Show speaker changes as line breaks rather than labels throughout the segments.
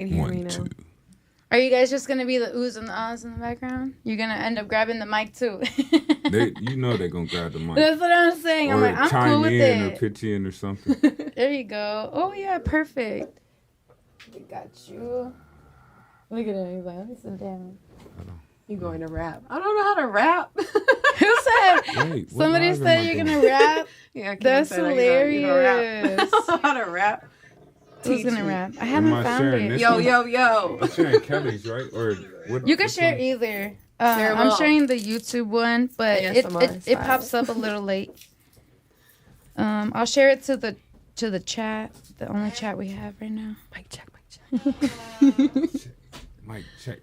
1, 2.
Are you guys just gonna be the oohs and the ahs in the background? You're gonna end up grabbing the mic too.
You know they're gonna grab the mic.
That's what I'm saying.
Or
I'm
chime
cool with
in
it.
or pitch in or something.
There you go. Oh yeah, perfect. We got you. Look at him. He's like, listen, damn.
You going to rap? I don't know how to rap.
Who said?
Wait,
Somebody said you're gonna rap.
Yeah,
That's hilarious.
You know rap. I don't know how to rap.
Who's gonna rap? I haven't found it.
Yo.
I'm sharing Kelly's, right? Or what?
You can share either.
Share
I'm
all.
sharing the YouTube one, but it pops up a little late. I'll share it to the chat, the only chat we have right now.
Mic check.
Mic check.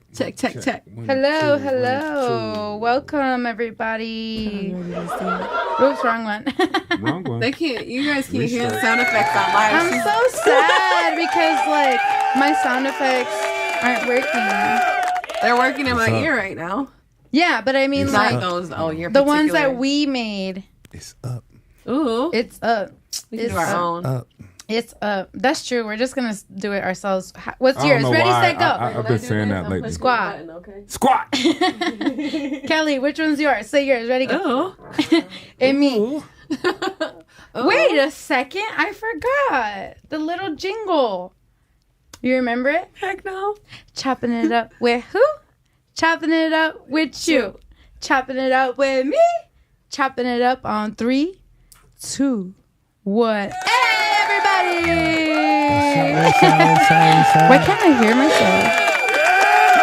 Check.
Hello. Welcome everybody. Oops, wrong one.
Wrong one.
They can't. You guys can't hear the sound effects on live.
I'm so sad because like my sound effects aren't working.
They're working in my ear right now.
Yeah, but I mean like
those. Oh, you're
the ones that we made.
It's up.
Ooh,
it's up.
We can do our own.
Up.
It's up. That's true. We're just gonna do it ourselves. What's yours? Ready, set, go.
I've been saying that lately.
Squat.
Squat.
Kelly, which one's yours? Say yours. Ready, go.
Oh.
And me. Wait a second. I forgot the little jingle. You remember it?
Heck no.
Chopping it up with who? Chopping it up with you. Chopping it up with me. Chopping it up on 3, 2, 1. Hey, everybody! Why can't I hear myself?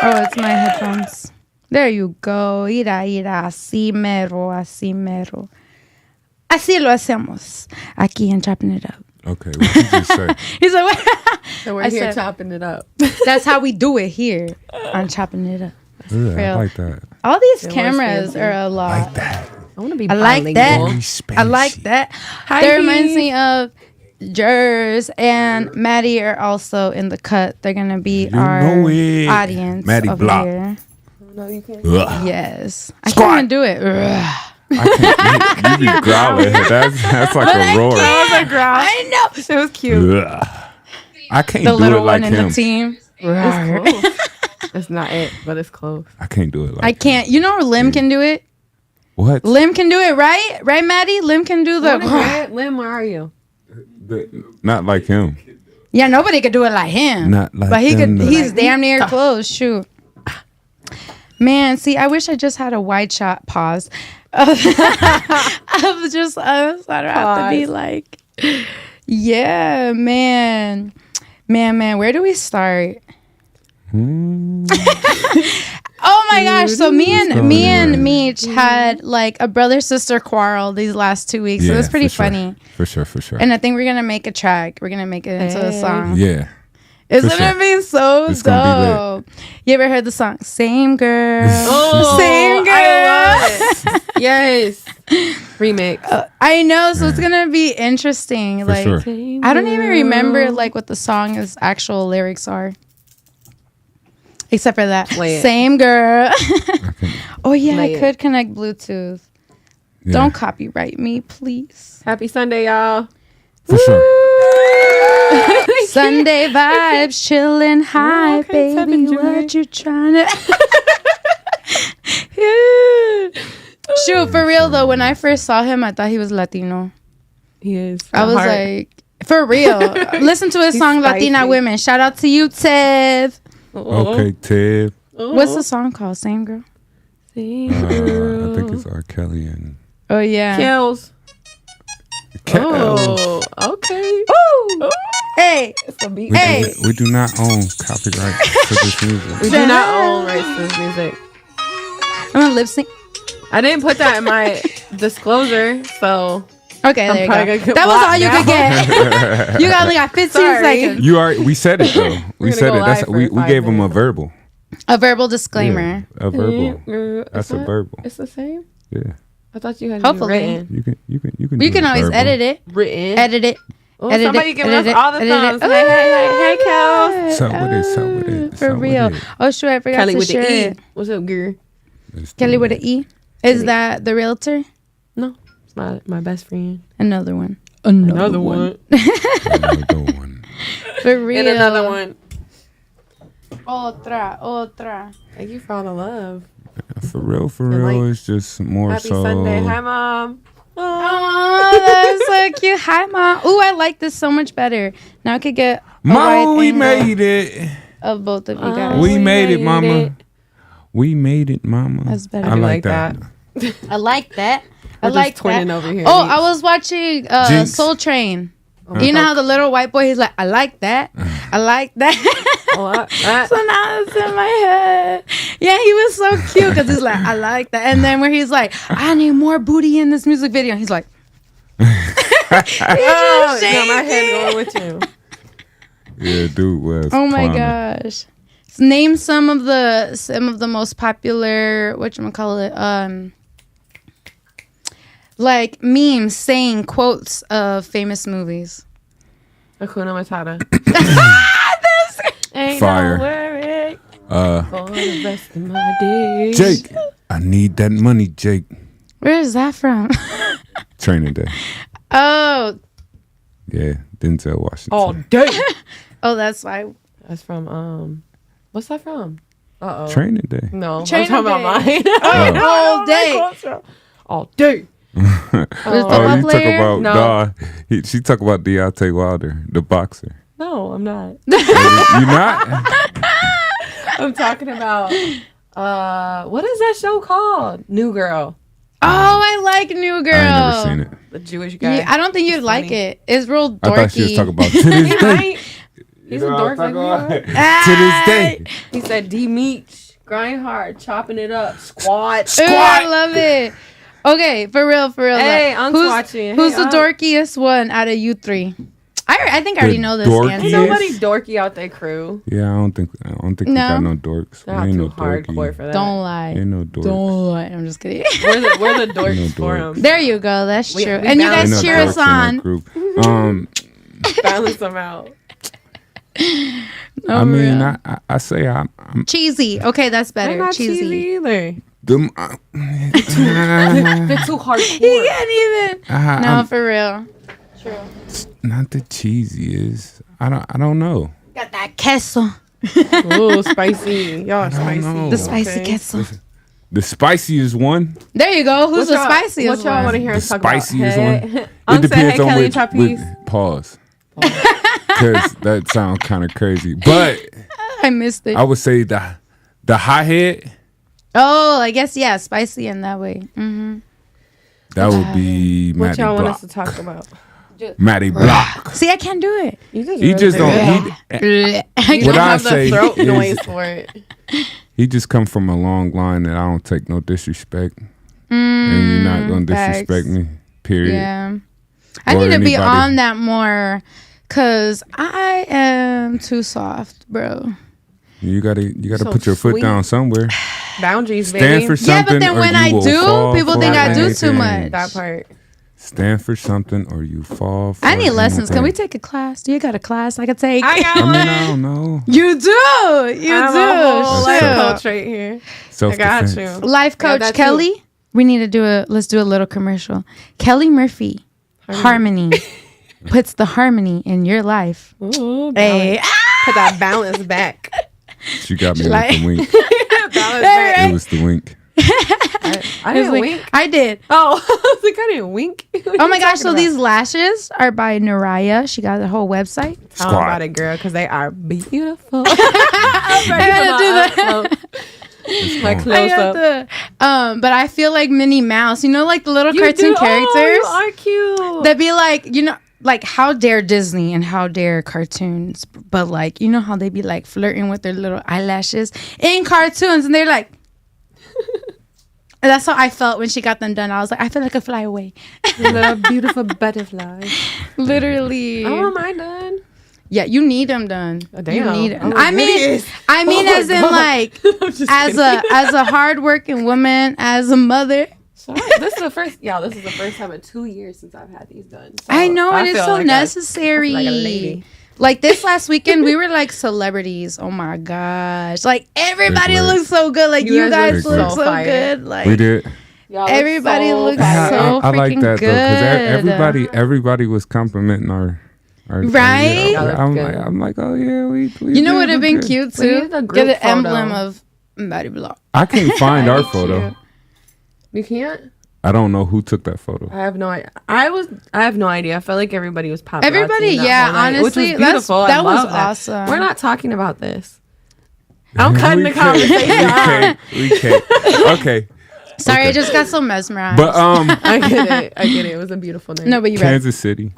Oh, it's my headphones. There you go. Ira, así mero, así mero. Así lo hacemos aquí en Chopping It Up.
Okay, what did you say?
He's like, what?
So we're here chopping it up.
That's how we do it here on Chopping It Up.
Yeah, I like that.
All these cameras are a lot.
I like that.
I want to be
like that. I like that. That reminds me of Chellz and Maddie are also in the cut. They're gonna be our audience
Maddie
over
Block.
here.
No, you can't.
Yes, I can't do it.
I can't, you be growling. That's like a roar.
That was a growl. I know. It was cute.
I can't
The
do
little
it like
one in
him.
the team.
It's close. It's not it, but it's close.
I can't do it like
I can't. You know, Lim can do it.
What?
Lim can do it, right? Right, Maddie? Lim can do the.
Lim, where are you?
Not like him.
Yeah, nobody could do it like him.
Not like
but he
them,
could.
though.
He's damn near close. Shoot. Man, see, I wish I just had a wide shot pause. I don't have to be like, yeah, man. Where do we start? Oh my gosh! So me and Dmeech had like a brother-sister quarrel these last 2 weeks. So it was pretty funny.
For sure.
And I think we're gonna make a track. We're gonna make it into a song.
Yeah.
It's gonna be so dope. You ever heard the song "Same Girl"?
Oh,
Same Girl.
I love it. Yes. Remix.
I know. So it's gonna be interesting. Like
sure.
I don't even remember like what the song's actual lyrics are. Except for that. Same girl. Oh yeah, I could connect Bluetooth. Yeah. Don't copyright me, please.
Happy Sunday, y'all.
For sure.
Sunday vibes, chilling high, baby. What you trying to? Shoot, for real though. When I first saw him, I thought he was Latino.
He is.
I was like, for real. Listen to his song, spicy. Latina Women. Shout out to you, Tev.
Okay, Tev.
What's the song called? Same Girl?
Same Girl.
I think it's R. Kelly and...
Oh, yeah.
Chellz. Oh, okay.
Ooh. Hey.
We do not own copyright for this music.
We do not own rights to this music.
I'm going to lip sync.
I didn't put that in my disclosure, so...
Okay, there you go. That was all you could get. You only got 15 seconds.
You are. We said it though. We said it. We gave him a verbal.
A verbal disclaimer.
Yeah, a verbal. That's a verbal.
It's the same.
Yeah.
I thought you had
hopefully
written.
You
can always
verbal.
edit it.
Written.
Edit it.
Oh, somebody giving us all the thumbs. Hey, Chellz.
So with it.
For real. Oh shoot, I forgot
Kelly
to
with
share
the E.
it.
What's up, girl?
Kelly with an E. Is that the realtor?
No. My best friend.
Another one.
Another one.
Another one.
For real.
And another one.
Otra.
Thank you for all the love.
For real,
like,
it's just more
Happy
so.
Sunday. Hi, Mom.
Oh, that's so cute. Hi, Mom. Ooh, I like this so much better. Now I could get a wide
Mama, we
angle
made it.
of both of you guys.
We made it, Mama. We made it, Mama.
That's better.
I like that.
I like that. I
We're
like
just
that.
twinning over here.
Oh, I was watching Soul Train. You know how the little white boy, he's like, I like that. I like that. So now it's in my head. Yeah, he was so cute because he's like, I like that. And then where he's like, I need more booty in this music video. And he's like,
my head going with you.
Yeah, dude was.
oh my
climbing.
gosh. Name some of the most popular, whatchamacallit, like memes saying quotes of famous movies.
Hakuna Matata. Ain't
Fire.
no worry for the rest of my days.
Jake, I need that money, Jake.
Where is that from?
Training Day.
Oh,
Yeah, Denzel Washington.
All day.
oh, that's why.
That's from what's that from? Uh oh.
Training Day.
No,
Training
I'm talking about
Day.
mine.
All day.
All day.
With
Oh,
football
you talk
player?
about
No.
she talk about Deontay Wilder, the boxer.
No, I'm not.
You not?
I'm talking about what is that show called? New Girl.
Oh, I like New Girl.
I ain't never seen it.
The Jewish guy.
Yeah, I don't think you'd like
funny.
it. It's real dorky.
I thought she was talking about to this
He
day.
might. He's a dork like me.
To this day.
He said Dmeech, grind hard, chopping it up, squat.
Ooh, I love it. Okay, for real.
Hey,
though.
Unc's watching.
Who's
Hey,
the dorkiest one out of you three? I think I already know this
dorkiest?
answer.
Ain't nobody dorky out there, crew.
Yeah, I don't think we
No.
got no dorks.
They're
We
not
ain't
too
no
hardcore
dorky.
for that.
Don't lie.
Ain't no dorks.
Don't lie. I'm just kidding.
We're the dorks
No
for
dorks.
him.
There you go. That's
We-
true.
we
And you
balance
guys
Ain't no
cheer us
dorks in our
on.
group.
Balance them out.
No,
I mean,
real.
I say I'm
Cheesy. Okay, that's
They're
better.
not
Cheesy.
cheesy either.
them.
They're too hardcore.
He can't even. No,
I'm
for real.
not the cheesiest. I don't know.
Got that queso.
Ooh, spicy. Y'all are spicy.
know.
The spicy
Okay.
queso.
The spiciest one.
There you go. Who's the
What
spiciest
y'all want to
one?
hear
The
us talk about?
spiciest
Hey.
one. It
Unc said,
depends
hey,
on
Kelly
which.
Chapis.
Pause. Because that sounds kind of crazy, but
I missed it.
I would say the hothead.
Oh, I guess, yeah. Spicy in that way. Mm-hmm.
That would be
What
Matty
y'all want
Block.
us to talk about?
Matty Block.
See, I can't do it.
He just don't.
You
What
don't
I
have the
say
throat
is-
noise for it.
He just come from a long line that I don't take no disrespect, and you're not gonna disrespect
facts.
me. Period.
Yeah. I
Or
need to be
anybody.
on that more because I am too soft, bro.
You gotta
So
put your foot
sweet.
down somewhere.
Boundaries,
Stand
baby.
for
Yeah,
something.
but then
or
when
you
I
will
do,
fall
people
for
think I do too
anything.
much.
That part.
Stand for something, or you fall. For
I need lessons. Can we
anything.
take a class? Do you got a class I could take?
I got
I mean,
one.
I don't know.
You do. You
I'm
do.
a whole life
Shoot.
coach right here. I got
Self-defense.
you.
Life
Yeah,
coach
that
Kelly. We need to let's do a little commercial. Kelly Murphy, Harmony, puts the harmony in your life.
Ooh,
Hey.
put that balance back.
She got me
Like-
with the wink.
Balance back.
It was the wink.
I didn't wink.
I did.
Oh, I was like, I didn't wink. What
Oh
you
my gosh,
talking
so
about?
these lashes are by Naraya. She got a whole website.
Tell 'em about it, girl, because they are beautiful.
I gotta do that.
Like
I
close
got
up.
the, but I feel like Minnie Mouse. You know, like the little
You
cartoon
do?
characters.
Oh, you are cute.
That'd be like, you know, like how dare Disney and how dare cartoons, but like, you know how they be like flirting with their little eyelashes in cartoons, and they're like, and that's how I felt when she got them done. I was like, I feel like I fly away.
Little beautiful butterfly.
Literally.
I don't mind done.
Yeah, you need them done.
Oh, damn.
You need it.
Oh,
I mean,
yes.
I mean,
Oh,
as in
God.
like,
I'm just
as a hardworking woman, as a mother.
Sorry. This is the first time in 2 years since I've had these done. So
I know, and it's
feel
so
like
necessary.
like a lady.
Like this last weekend, we were like celebrities. Oh my gosh! Like everybody
Big
looks so good. Like you guys
Big
look
legs.
so
Fire.
good. Like
We did.
Y'all look
everybody
so
looks
fire.
so
I like
freaking
that though,
good.
because everybody was complimenting our
Right?
Yeah,
I'm like, oh yeah, we
You know what would have been
good.
cute
We
too?
need the
Get
group
an
photo.
emblem of Maddie Block.
I can't find our photo.
You can't.
I don't know who took that photo.
I have no idea. I have no idea. I felt like everybody was paparazzi.
Everybody, yeah, honestly,
which was beautiful. I
that was
love that.
awesome.
We're not talking about this. I'm cutting the
We can't.
conversation.
We can't. Okay.
Sorry,
Okay.
I just got so mesmerized.
But
I get it. It was a beautiful night.
no, but you read.
Kansas City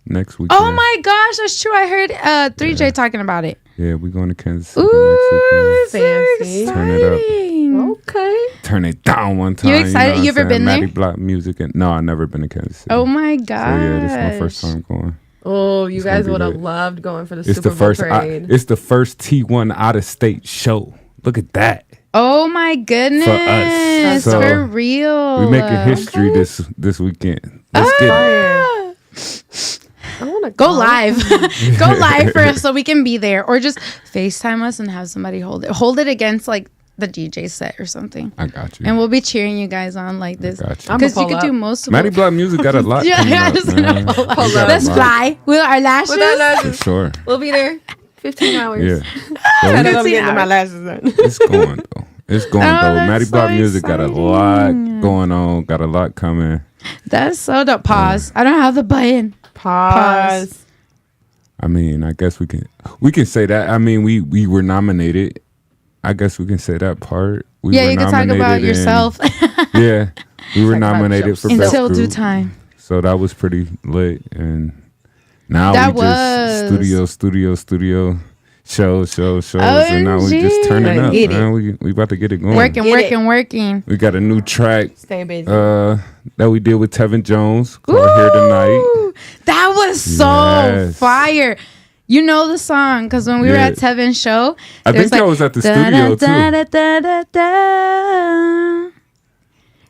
next weekend.
Oh my gosh, that's true. I heard 3J talking about it.
Yeah, we're going to Kansas City
Ooh,
next weekend.
Fancy.
Turn it up.
exciting.
Okay.
Turn it down one time.
You excited?
know what
You
I'm
ever
saying?
been there?
Maddie Block music. And, no, I've never been to Kansas City.
Oh my
So
gosh.
yeah, this is my first time going.
Oh, you
It's gonna
guys
be
would have
lit.
loved going for the
It's
Super
the
Bowl
first.
parade.
It's the first T1 out of state show. Look at that.
Oh my goodness.
For us. So,
for real.
We're making history this weekend. Let's get it.
I want to
Go live. Go live for us so we can be there. Or just FaceTime us and have somebody hold it. Hold it against like the DJ set or something.
I got you.
And we'll be cheering you guys on like this.
Got you.
I'm
Because you
pull
could
up.
do most of
Maddie
it.
Block music got a lot.
Yeah,
coming
yeah,
up,
just
man.
pull up.
We got a
Let's
lot.
fly with our lashes.
With our lashes.
For sure.
We'll be there 15 hours.
Yeah.
I
So
love
see
getting
how-
my lashes done.
it's going though. It's going
Oh,
though.
that's
Maddie Block
so
music got a
exciting.
lot going on. Got a lot coming.
That's so dope. Pause. I don't have the button.
Pause.
I mean, I guess we can say that. I mean, we were nominated. I guess we can say that part. We
Yeah,
were
you can talk about
nominated
yourself
Yeah, we were
Talk about
nominated for
yourself.
best
until due
group.
time.
So that was pretty lit. And now
That
we just studio shows, and now we just turning up.
Get it.
Man. We about to get it going.
Working.
We got a new track
Stay busy.
that we did with Tevin Jones called Here Tonight.
Ooh, that was so
Yes.
fire. You know the song because when we were
Yeah.
at Tevin's show,
I
there's
think that was at the studio
too.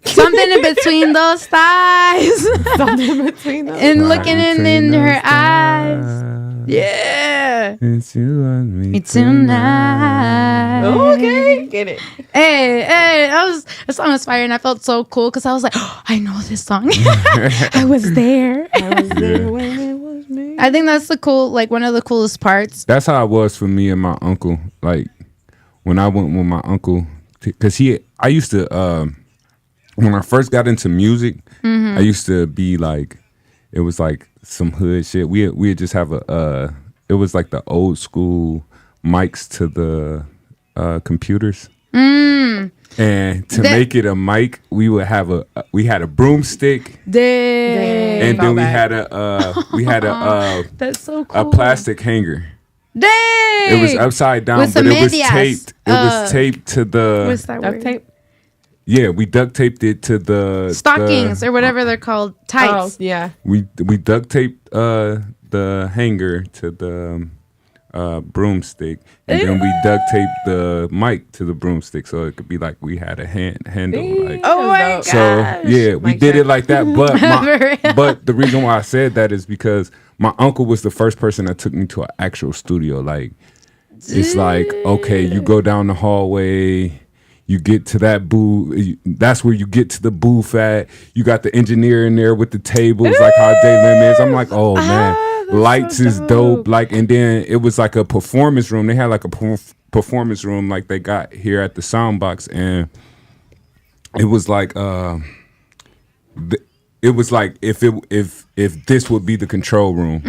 Something in between those thighs
Something between them.
and looking in
Between
her
those
eyes.
thighs,
Yeah.
It's you and me
Tonight.
Okay. Get it.
Hey, that song was fire, and I felt so cool because I was like, oh, I know this song. I was there.
I was there
Yeah.
when it was me.
I think that's one of the coolest parts.
That's how it was for me and my uncle. Like when I went with my uncle, because I used to, when I first got into music, I used to be like, it was like some hood shit. We'd just have it was like the old school mics to the computers. And to make it a mic, we had a broomstick,
Dang.
and then
Felt
we had a
That's so cool.
a plastic hanger.
Dang.
It was upside down,
With
but
some
it was
medias.
taped. It was taped to
What's
the.
that
Duct
word?
tape.
Yeah, we duct taped it to the
Stockings or whatever they're called.
Oh,
Tights.
yeah.
We duct taped the hanger to the broomstick, and then we duct taped the mic to the broomstick, so it could be like we had a handle. Like,
Oh my
That's
god.
so yeah, we
Mic
did
check.
it like that. But
For real.
but the reason why I said that is because my uncle was the first person that took me to an actual studio. Like it's like, okay, you go down the hallway, you get to that booth. That's where you get to the booth at. You got the engineer in there with the tables, like how Lim is. I'm like, oh man, lights
so
is dope. Like, and then it was like a performance room. They had like a performance room like they got here at the Soundbox, and it was like it was like if this would be the control room,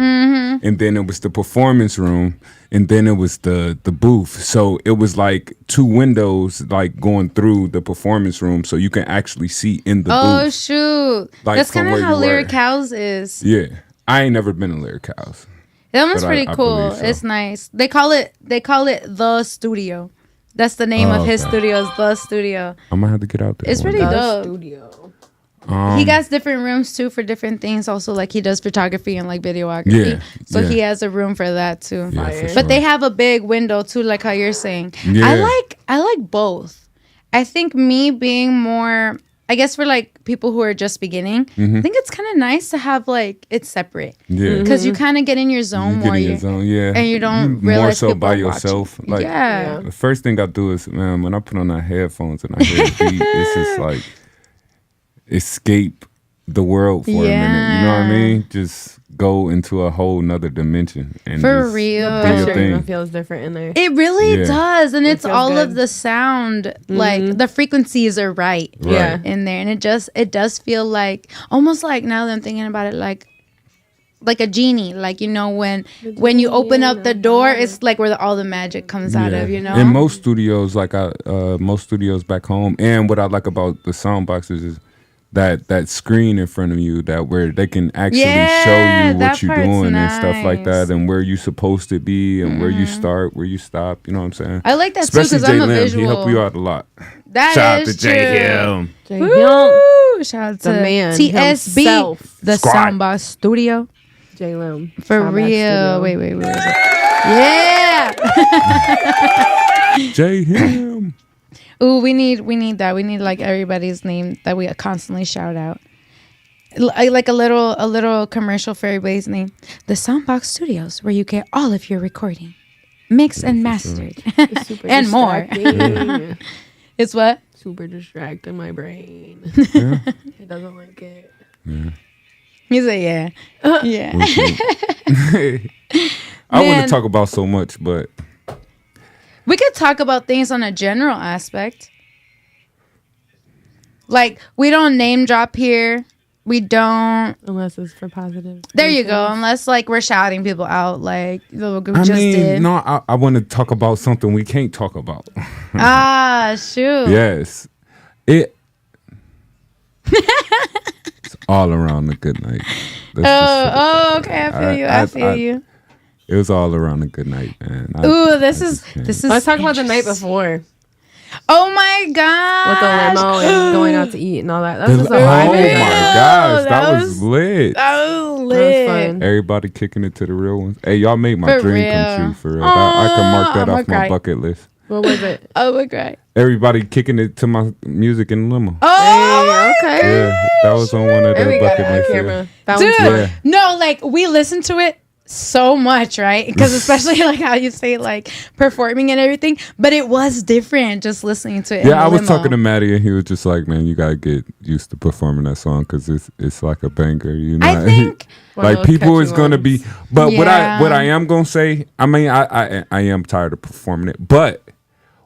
and then it was the performance room, and then it was the booth. So it was like two windows like going through the performance room, so you can actually see in the
Oh
booth.
shoot.
Like,
That's
from
kind of
where
how
you were.
Lyric House is.
Yeah, I ain't never been to Lyric House.
That one's
But
pretty
I
cool.
believe so.
It's nice. They call it the studio. That's the name
Oh,
of his
okay.
studio, is the studio.
I'm gonna have to get out there.
It's
one
pretty
day.
dope.
Studio.
He got different rooms too for different things. Also, like he does photography and like videography.
Yeah,
So
yeah.
he has a room for that too.
Yeah,
Fire.
for
But they
sure.
have a big window too, like how you're saying.
Yeah.
I like both. I think me being more, I guess for like people who are just beginning, I think it's kind of nice to have like it's separate
Yeah.
because you kind of get in your zone
You
more.
get in your zone, yeah.
and you don't
more
realize
so
people
by
are
yourself.
watching.
Like
Yeah.
the first thing I do is, man, when I put on my headphones and I hear a beat, it's just like escape the world for a minute. You know what I mean? Just go into a whole nother dimension and
for
just
real.
The
do your
pressure
thing.
even feels different in there.
It really
Yeah.
does, and it's
feels
all
good.
of the sound, like the frequencies are right,
Yeah.
in there, and it does feel like almost like, now that I'm thinking about it, like a genie, like, you know, when you open up the door, it's like where all the magic comes out of, you know.
In most studios, like most studios back home, and what I like about the sound boxes is that screen in front of you, that where they can actually show you what you're doing and stuff like that, and where you supposed to be and where you start, where you stop. You know what I'm saying?
I like that
Especially
too, because I'm a
Lim,
visual.
he helped you out a lot.
That
Shout out
is
to J.
true.
Him.
Woo! Shout out to
The man
TSB,
himself.
the
Squad.
Soundbox Studio.
J-Lim.
For
Soundbox
real.
Studio.
Wait. Where is it? Yeah.
J. Him.
Ooh, we need that. We need like everybody's name that we constantly shout out. Like a little commercial for everybody's name. The Soundbox Studios, where you get all of your recording, mixed and mastered,
It's super
and more.
distracting.
It's what?
Super distracting my brain.
Yeah.
It doesn't like it.
He said, yeah. Yeah.
I want
Man.
to talk about so much, but
We could talk about things on a general aspect. Like, we don't name drop here. We don't.
Unless it's for positive.
There you
reasons.
go. Unless, like, we're shouting people out, like the we
I
just
mean,
did.
no, I want to talk about something we can't talk about.
Shoot.
Yes, it's all around a good night. Let's just put it
Okay. I feel you. I feel you.
It was all around a good night, man.
This is.
Let's talk about the night before
Oh my god.
with the limo and going out to eat and all that. That
Oh
was
my
a vibe.
gosh,
That
that was
was-
lit.
That was
That was
lit.
fun.
Everybody kicking it to the real ones. Hey, y'all made my
For
dream
real.
come true for real. I can mark that
I'ma
off my
cry.
bucket list.
What was it?
Oh my god.
Everybody kicking it to my music in the limo.
Oh,
Hey, okay.
Yeah, that was on one of
And
the
we got it
bucket
on
lists.
camera. That
dude.
was fun.
Yeah.
No, like we listen to it so much, right? Because especially like how you say like performing and everything, but it was different just listening to it. in
Yeah,
the
I was
limo.
talking to Maddie and he was just like, "Man, you gotta get used to performing that song because it's like a banger." You know,
I think
One of
like
those
people
catchy
is gonna be.
ones.
But what
Yeah.
I am gonna say, I mean, I am tired of performing it, but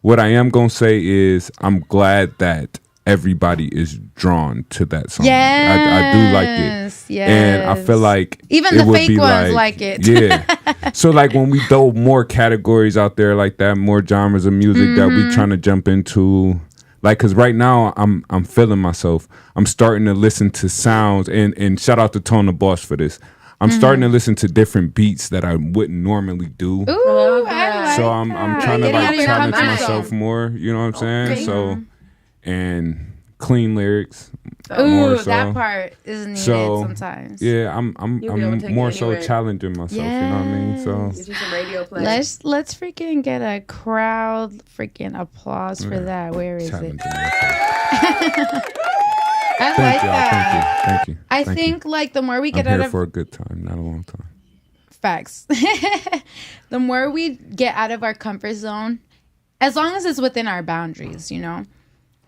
what I am gonna say is I'm glad that everybody is drawn to that song. I do like it.
Yes.
And I feel like
Even
it
the
would
fake
be
ones like it.
Yeah. So like when we throw more categories out there like that, more genres of music that
Mm-hmm.
we trying to jump into, like, cause right now I'm feeling myself. I'm starting to listen to sounds and shout out to Tone the Boss for this. I'm starting to listen to different beats that I wouldn't normally do.
Mm-hmm. Ooh, I
that.
like
So I'm
that.
trying to
Getting out
like
of your
challenge
comfort
myself
zone.
more. You know what I'm saying? So and clean lyrics.
Ooh,
more so.
that part is needed
So,
sometimes.
Yeah, I'm
You'll be able to take
more
it
so
anywhere.
challenging myself. You know what I mean? So
Get you some radio play.
Let's freaking get a crowd freaking applause for that. Where is
challenging
it?
myself.
I
Thank
like
y'all.
that.
Thank you.
I
Thank
think like the more we
you.
get
I'm
out
here
of
for a good time, not a long time.
facts, the more we get out of our comfort zone, as long as it's within our boundaries, you know,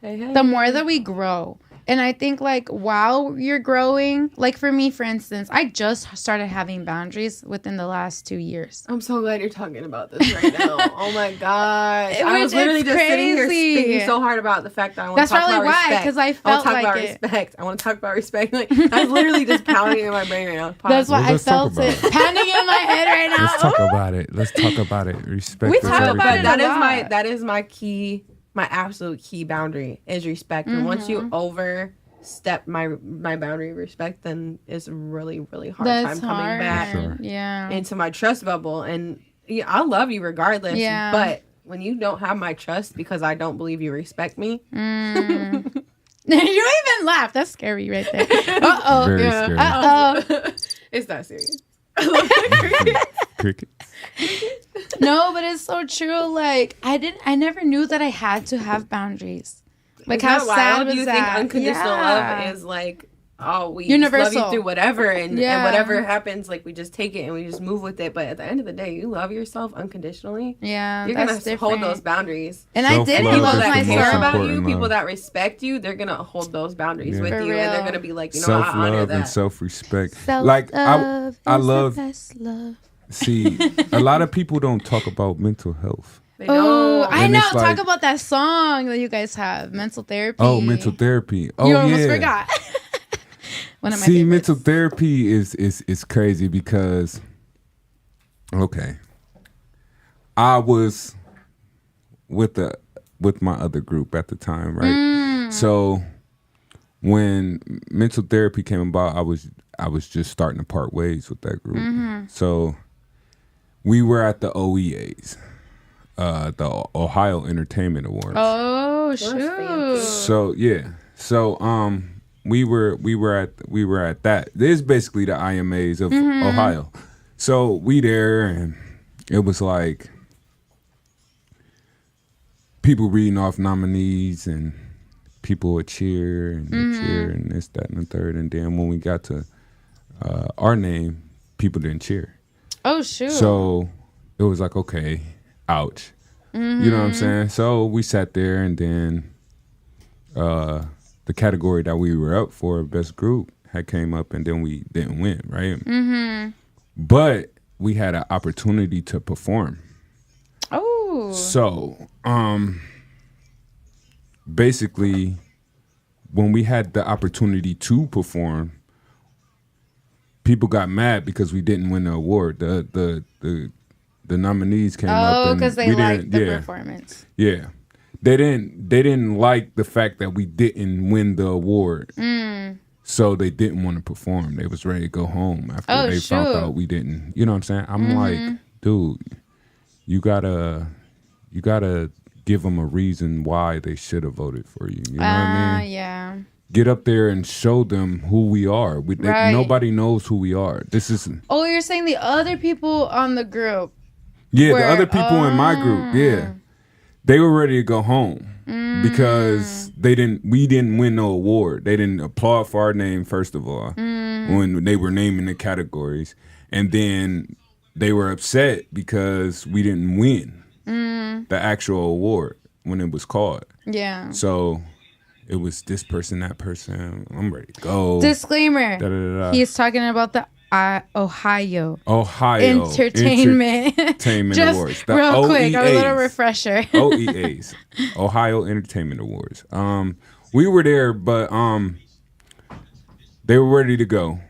Hey, hey.
the more that we grow. And I think like while you're growing, like for me, for instance, I just started having boundaries within the last 2 years.
I'm so glad you're talking about this right now. Oh my gosh. I
Which
was literally
is
just sitting here
crazy.
thinking so hard about the fact that I want
That's
to talk
probably
about
why,
respect.
'cause I
want
felt
to talk
like
about
it.
respect. I want to talk about respect. Like, I was literally just pounding in my brain right now. Pause.
That's why
Well,
I
let's talk
felt it
about it.
pounding in my head right now.
Let's talk about it. Let's talk about it. Respect.
We
is
talk about
everything.
it
That
a
is
lot.
that is my key, my absolute key boundary is respect. And once you overstep my boundary of respect, then it's a really, really hard
That's
time coming
hard.
back
Sure.
Yeah.
into my trust bubble. And yeah, I love you regardless.
Yeah.
But when you don't have my trust because I don't believe you respect me,
You even laugh. That's scary right there. Uh-oh.
Very
Yeah.
scary.
Uh-oh.
it's not serious.
Cricket.
No, but it's so true. Like I never knew that I had to have boundaries. Like
Isn't
how
that
sad
wild?
was
You
that?
think unconditional
Yeah.
love is like oh, we
Universal.
just love you through whatever, and whatever happens, like, we just take it and we just move with it. But at the end of the day, you love yourself unconditionally.
Yeah,
you're
that's
gonna
different.
hold those boundaries.
And I did
Self-love
love
is
People
the
that
most
care about
important
you,
love.
people that respect you, they're gonna hold those boundaries with
For
you,
real.
and they're gonna be like, you know, I honor
Self-love
that.
and self-respect.
Self-love
Like I
is
love.
the best love.
See, a lot of people don't talk about mental health.
They
Oh,
don't.
I
And
know.
it's like-
Talk about that song that you guys have, mental therapy.
Oh, mental therapy. Oh,
You almost
yeah.
forgot. One of my
See,
favorites.
mental therapy is crazy because, okay, I was with my other group at the time, right? So when mental therapy came about, I was just starting to part ways with that group. So we were at the OEAs, the Ohio Entertainment Awards.
Oh
fancy.
shoot!
So yeah, so we were at that. This is basically the IMAs of Ohio. So we there, and it was like people reading off nominees, and people would cheer and cheer and this, that, and the third. And then when we got to our name, people didn't cheer.
Oh shoot!
So it was like, okay, ouch. You know what I'm saying? So we sat there, and then the category that we were up for, best group, had came up, and then we didn't win, right? But we had an opportunity to perform.
Oh.
So basically, when we had the opportunity to perform, people got mad because we didn't win the award. The nominees came up,
Oh,
and
because they
we
liked
didn't.
the performance.
Yeah. They didn't like the fact that we didn't win the award. So they didn't want to perform. They was ready to go home after they found
shoot.
out we didn't. You know what I'm saying? I'm like, dude, you gotta give them a reason why they should have voted for you. You know what I mean?
Yeah.
Get up there and show them who we are.
Right.
Nobody knows who we are. This is
Oh, you're saying the other people on the group.
the
were-
other people in my group. Yeah. They were ready to go home because we didn't win no award. They didn't applaud for our name, first of all, when they were naming the categories. And then they were upset because we didn't win the actual award when it was called.
Yeah.
So it was this person, that person. I'm ready to go.
Disclaimer.
Da-da-da-da.
He's talking about the Ohio
Ohio
Entertainment
Entertainment Awards. The
real quick, a little
OEAs.
refresher.
OEAs, Ohio Entertainment Awards. We were there, but they were ready to go.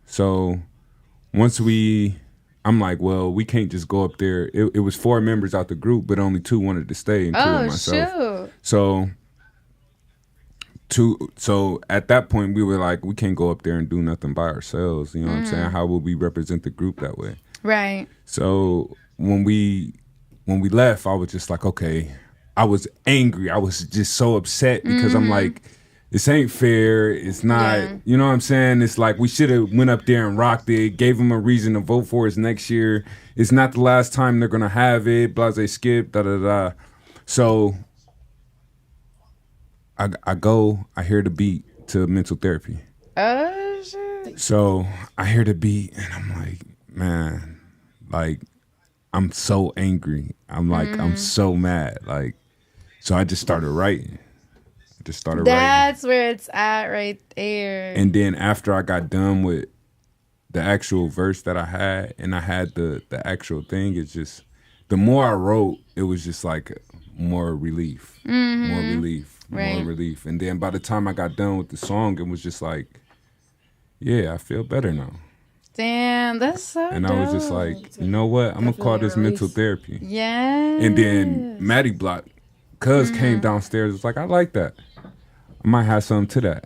So once I'm like, well, we can't just go up there. It was 4 members out the group, but only 2 wanted to stay, and 2 of myself.
Shoot.
So at that point, we were like, we can't go up there and do nothing by ourselves. You know what I'm saying? How would we represent the group that way?
Right.
So when we left, I was just like, okay. I was angry. I was just so upset because I'm like, this ain't fair. It's not, you know what I'm saying? It's like we should have went up there and rocked it, gave them a reason to vote for us next year. It's not the last time they're gonna have it. Blase skip, da da da. So I hear the beat to mental therapy.
Oh shit.
So I hear the beat and I'm like, man, like I'm so angry. I'm like, I'm so mad. Like, so I just started writing.
That's where it's at right there.
And then after I got done with the actual verse that I had, and I had the actual thing, it's just, the more I wrote, it was just like more relief, more relief,
Right.
more relief. And then by the time I got done with the song, it was just like, yeah, I feel better now.
Damn, that's so
And I was just like, you know what? I'm going to call this mental therapy.
yeah.
And then Maddie Block, cuz came downstairs, was like, I like that. I might have something to that.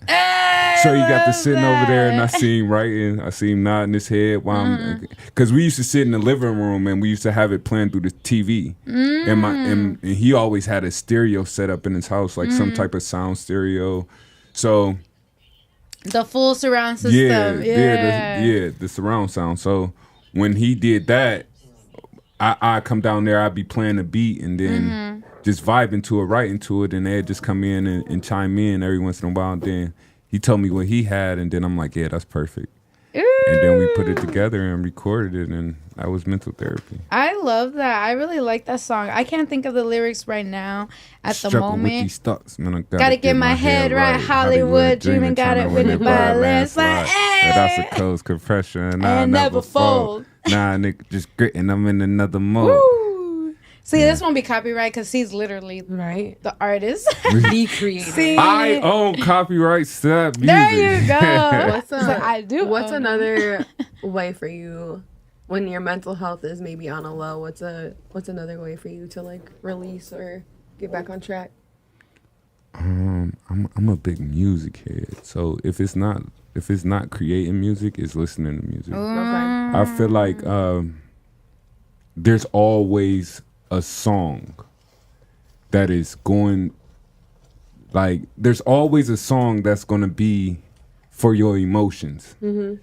So he got to sitting over there, and I see him writing. I see him nodding his head while I'm, because we used to sit in the living room and we used to have it playing through the TV. And he always had a stereo set up in his house, like some type of sound stereo. So
The full surround system.
the surround sound. So when he did that, I come down there, I'd be playing a beat and then just vibing to it, writing to it, and they'd just come in and chime in every once in a while. And then he told me what he had, and then I'm like, yeah, that's perfect.
Ooh.
And then we put it together and recorded it, and that was mental therapy.
I love that. I really like that song. I can't think of the lyrics right now at the
Struggle
moment.
with these thoughts, man. I
Gotta get my head right. Hollywood dreaming, got it with it by landslide.
That's a coast compression. And I
And
never
never
fold.
fold.
Nah, nigga, just gritting. I'm in another mode.
Woo. See, this won't be copyright because he's literally
Right.
the artist.
The creator.
See?
I own copyrights to that music.
There you go.
What's
It's like, I do.
What's
own
another way for you when your mental health is maybe on a low? What's another way for you to like release or get back on track?
I'm a big music head. So if it's not creating music, it's listening to music.
Okay.
I feel like there's always a song that is going, like, there's always a song that's going to be for your emotions.
Mm-hmm.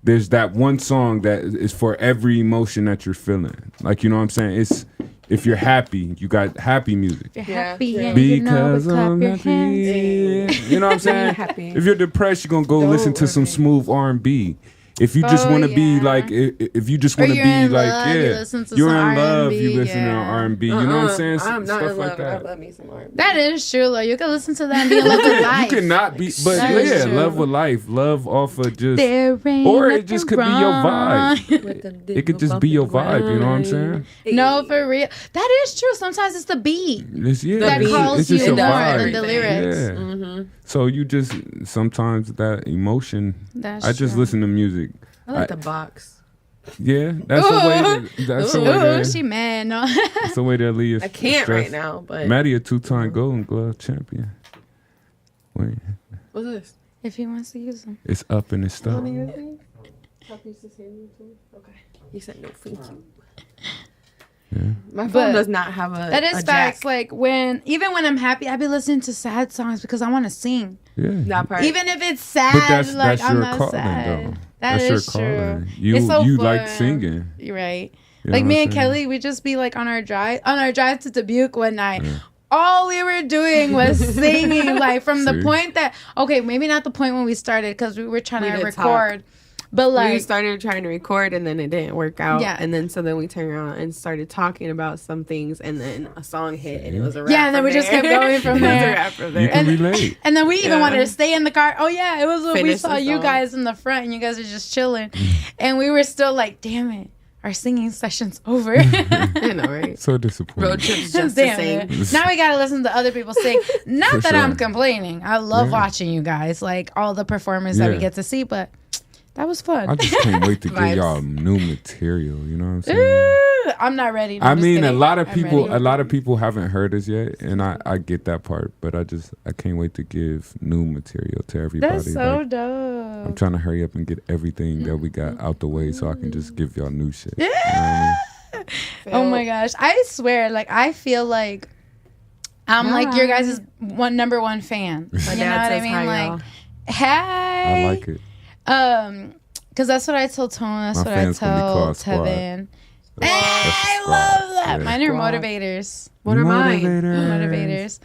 There's that one song that is for every emotion that you're feeling. Like, you know what I'm saying? It's, if you're happy, you got happy music.
You're
Yeah.
happy and
Because
you know,
I'm
clap your
happy.
hands.
You know what I'm saying?
Happy.
If you're depressed, you're going to go listen to some smooth R&B. If you just
Oh,
want to be
yeah.
like, if you just
Or
want to
you're
be
in
like,
love, you listen to
you're
some
in love,
R&B,
you listen to
yeah.
R&B. You know what I'm saying?
I'm not
Stuff
in
like
love.
that.
I love me some R&B.
That is true, though. You can listen to that and be in love with life.
You cannot be, but
That is
yeah,
true.
love with life, love off of just,
There ain't
or it
nothing
just could be your
wrong.
vibe. It could just be your vibe. You know what I'm saying?
No, for real. That is true. Sometimes it's the beat.
It's, yeah,
That
it's,
calls
it's just
you
a
more
vibe.
than the lyrics.
Yeah.
Mm-hmm.
So you just sometimes that emotion.
That's
I just
true.
listen to music.
I like the box.
Yeah, that's the way. That's the way.
Ooh,
To,
she mad. No.
that's the way to leave.
I can't right now, but
Maddie, a 2-time Golden Glove champion. Wait,
what's this?
If he wants to use them.
it's up and it's stuck.
Okay. He said no, thank you.
Yeah.
My phone
But
does not have a.
That is
a
facts.
jack.
Like even when I'm happy, I be listening to sad songs because I want to sing.
Yeah.
That part.
Even if it's sad,
But that's
like
your
I'm not
calling,
sad.
though.
That
That's
is
your
true.
calling. You
It's so
you
fun.
like singing.
You're right.
You know
Like
what
me
I'm
and
saying?
Kelly, we just be like on our drive to Dubuque one night. All we were doing was singing, like from the
See?
point that maybe not the point when we started because we were trying
We
to
did
record, but
we
like
started trying to record and then it didn't work out.
Yeah.
And then we turned around and started talking about some things and then a song hit and it was a rap.
Yeah, and then
from
we just
there.
kept going from
It was a
there.
rap from
You
there.
can relate.
And then we even
Yeah.
wanted to stay in the car. Oh yeah, it was when we
Finish
saw
the
you
song.
guys in the front and you guys are just chilling, and we were still like, damn it, our singing session's over.
I know, right?
So disappointing.
Road trips just the
Damn
same.
it. Now we gotta listen to other people sing. Not
For
that I'm
sure.
complaining. I love
Yeah.
watching you guys, like all the performers that we
Yeah.
get to see, but that was fun.
I just can't wait to
Vibes.
give y'all new material. You know what I'm saying?
Ooh, I'm not ready. No,
I
I'm just
mean,
kidding.
a lot of
I'm
people,
ready.
haven't heard us yet, and I get that part. But I can't wait to give new material to everybody.
That's so
Like, I'm
dope.
trying to hurry up and get everything that we got out the way so I can just give y'all new shit.
Yeah.
You know what I mean?
Oh my gosh. I swear, like I feel like I'm like your guys' number one fan. You know what
dad
I
says
mean?
hi,
Like,
y'all.
hey.
I like it.
Because that's what I told Tone. That's
My
what I
fans gonna be
told
called Squad.
Tevin.
That's
I
the
love
squad.
that.
Yeah.
Mine are
Squad.
motivators.
What are mine?
Motivators.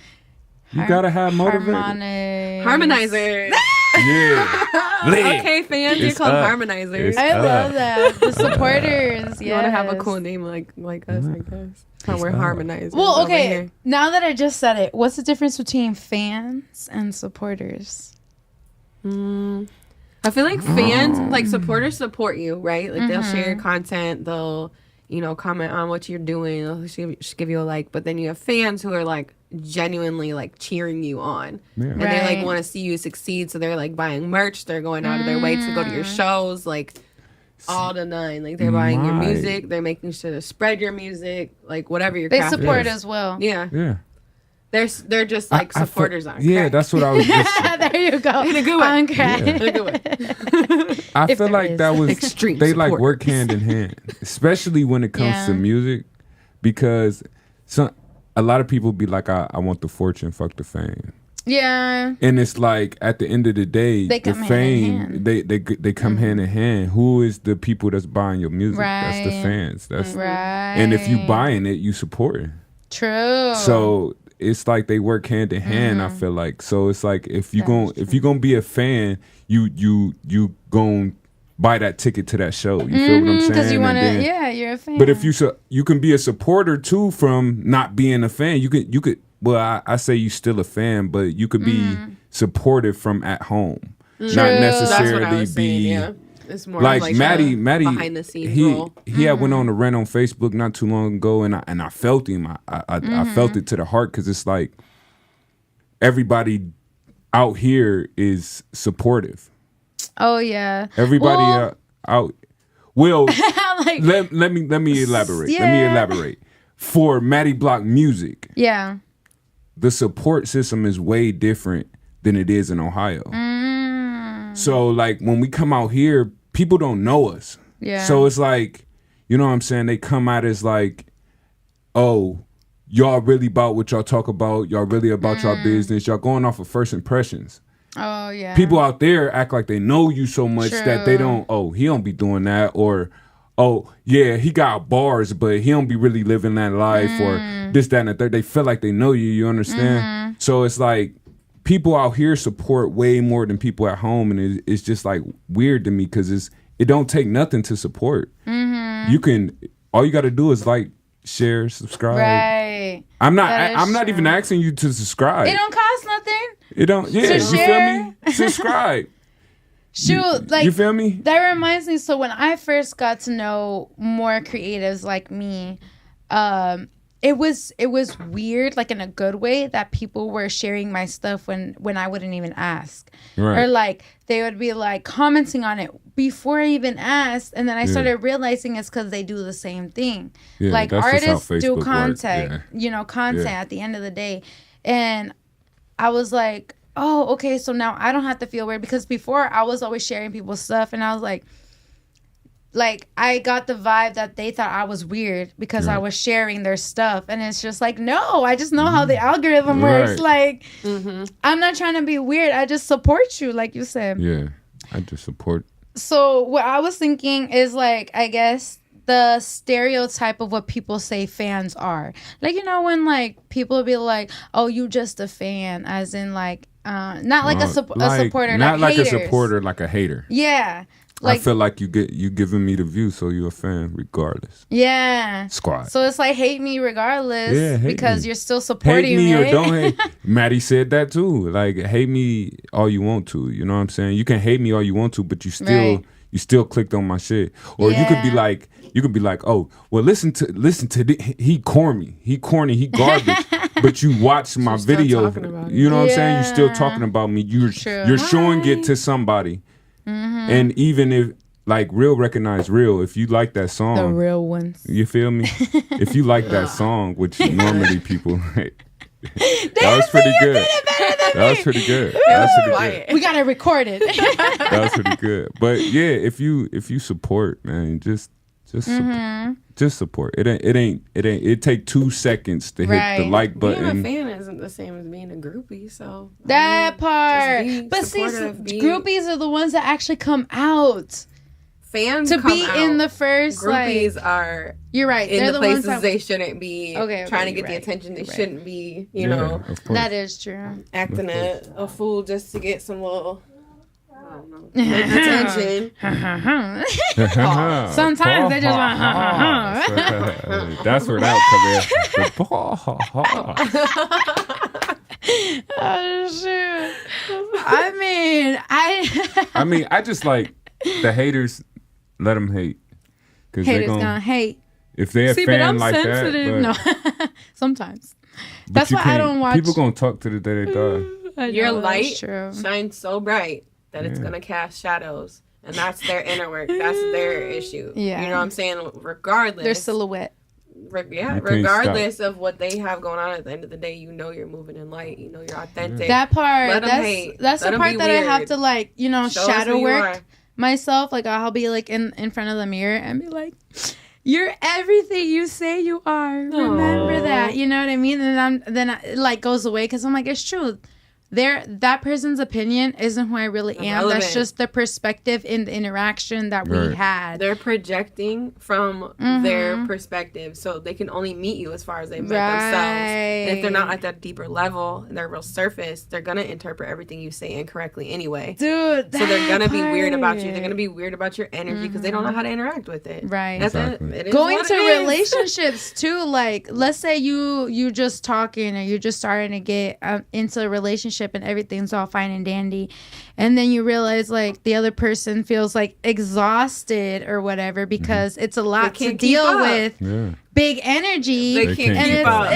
You gotta have motivators.
Harmonic.
Harmonizers.
Yeah. Lit.
Okay, fans, you're
It's
called
up.
harmonizers.
It's
I love that. The supporters.
You want to have a
yes.
cool name like us, I guess. How we're harmonizers.
Well,
over
okay.
here.
Now that I just said it, what's the difference between fans and supporters?
I feel like fans, like supporters, support you, right? Like they'll share
Mm-hmm.
your content, they'll, comment on what you're doing, they'll just give you a like. But then you have fans who are like genuinely like cheering you on,
Yeah.
and they like
Right.
want to see you succeed. So they're like buying merch, they're going out of their way to go to your shows, like all the nine. Like they're buying your
My-
music, they're making sure to spread your music, like whatever your
They
craft
support
is.
as well.
Yeah,
Yeah.
they're just like
I feel-
supporters on.
Yeah,
crack.
that's what I was just.
There you go.
In a good way.
On crack.
In a good way.
I
If
feel
there
like
is.
that was
Extreme
They like
support.
work hand in hand, especially when it comes
Yeah.
to music, because a lot of people be like, I want the fortune, fuck the fame.
Yeah.
And it's like at the end of the day,
They
the
come hand in
fame
hand.
they come hand in hand. Who is the people that's buying your music? That's the
Right.
fans. That's
Right.
and if you buying it, you support it.
True.
So it's like they work hand in hand. I feel like, so it's like if you gonna be a fan, you gonna buy that ticket to that show. You feel what I'm saying?
Because you want to, you're a fan.
But if you can be a supporter too from not being a fan. You could. Well, I say you still a fan, but you could be supportive from at home, not necessarily be. Yeah.
It's more
like Maddie
behind the scenes role.
He had went on a rant on Facebook not too long ago, and I felt him. I felt it to the heart, because it's like everybody out here is supportive.
Oh yeah,
everybody out. Well,
like,
let me elaborate.
Yeah.
Let me elaborate. For Maddie Block music,
yeah,
the support system is way different than it is in Ohio. So like when we come out here, people don't know us.
Yeah.
So it's like, you know what I'm saying? They come out as like, oh, y'all really about what y'all talk about. Y'all really about y'all business. Y'all going off of first impressions.
Oh yeah.
People out there act like they know you so much that they don't. Oh, he don't be doing that, or oh yeah, he got bars, but he don't be really living that life, or this, that, and the third. They feel like they know you. You understand? So it's like, people out here support way more than people at home, and it's just like weird to me, because it don't take nothing to support. You can, all you got to do is like, share, subscribe.
Right.
I'm not even asking you to subscribe.
It don't cost nothing.
It don't. Yeah, you feel me? Subscribe.
Shoot, like,
you feel me?
That reminds me. So when I first got to know more creatives like me, it was weird, like in a good way, that people were sharing my stuff when I wouldn't even ask. Right. Or like they would be like commenting on it before I even asked, and then I started realizing it's because they do the same thing.
Yeah,
like artists do
content,
content at the end of the day. And I was like, oh, okay, so now I don't have to feel weird, because before I was always sharing people's stuff, and I was like I got the vibe that they thought I was weird because I was sharing their stuff. And it's just like, no, I just know how the algorithm works. Like, I'm not trying to be weird. I just support you, like you said.
Yeah, I just support.
So what I was thinking is, like, I guess the stereotype of what people say fans are. Like, you know, when, like, people be like, oh, you just a fan, as in, like, not like a supporter.
Not like
haters.
a supporter, like a hater.
Yeah. Like,
I feel like you giving me the view, so you're a fan regardless.
Yeah.
Squad.
So it's like, hate me regardless, because
me.
You're still supporting me.
Hate me or don't hate. Maddie said that too. Like, hate me all you want to. You know what I'm saying? You can hate me all you want to, but you still clicked on my shit. Or you could be like, oh, well, listen to he corny, he garbage. But you watched my video. You know what I'm saying? You're still talking about me. You're showing it to somebody. And even if, like, real recognize real, if you like that song,
the real ones,
you feel me? If you like that song, which normally people, that was pretty good. That was pretty good.
We gotta record it.
That was pretty good. But yeah, if you support, man, just support. It take 2 seconds to hit the like button.
Being a fan isn't the same as being a groupie, so
that part. But see, groupies are the ones that actually come out.
Fans
to
come
be
out.
In the first.
Groupies are.
You're right.
In
They're
the places they shouldn't be. Trying to get the attention they shouldn't be. You know.
That is true.
Acting a fool just to get some little. Attention.
Sometimes they just want
That's where that come in.
Oh shoot.
I mean, I just like the haters. Let them hate.
Haters gonna hate.
If they're a fan like
sensitive.
that.
No. Sometimes. That's why I don't watch.
People gonna talk to the day they die.
Your light shines so bright that it's gonna cast shadows, and that's their inner work. That's their issue. Yeah, you know what I'm saying. Regardless,
their silhouette.
Regardless of what they have going on, at the end of the day, you know you're moving in light. You know you're authentic.
That part. That's the part that I have to, like, you know, shadow work myself. Like, I'll be like in front of the mirror and be like, you're everything you say you are. Remember that. You know what I mean? And then it like goes away, because I'm like, it's true. that person's opinion isn't who I really am.
Irrelevant.
That's just the perspective in the interaction that we had.
They're projecting from their perspective, so they can only meet you as far as they met themselves. And if they're not at that deeper level, and they're real surface, they're gonna interpret everything you say incorrectly anyway.
Dude,
so they're gonna be weird about you. They're gonna be weird about your energy because they don't know how to interact with it.
Right.
That's
Exactly.
it. It is
Going
what
to
it is.
relationships too, like let's say you just talking or you're just starting to get into a relationship and everything's all fine and dandy, and then you realize like the other person feels like exhausted or whatever because it's a lot to deal with.
Yeah.
Big energy.
They can't keep up.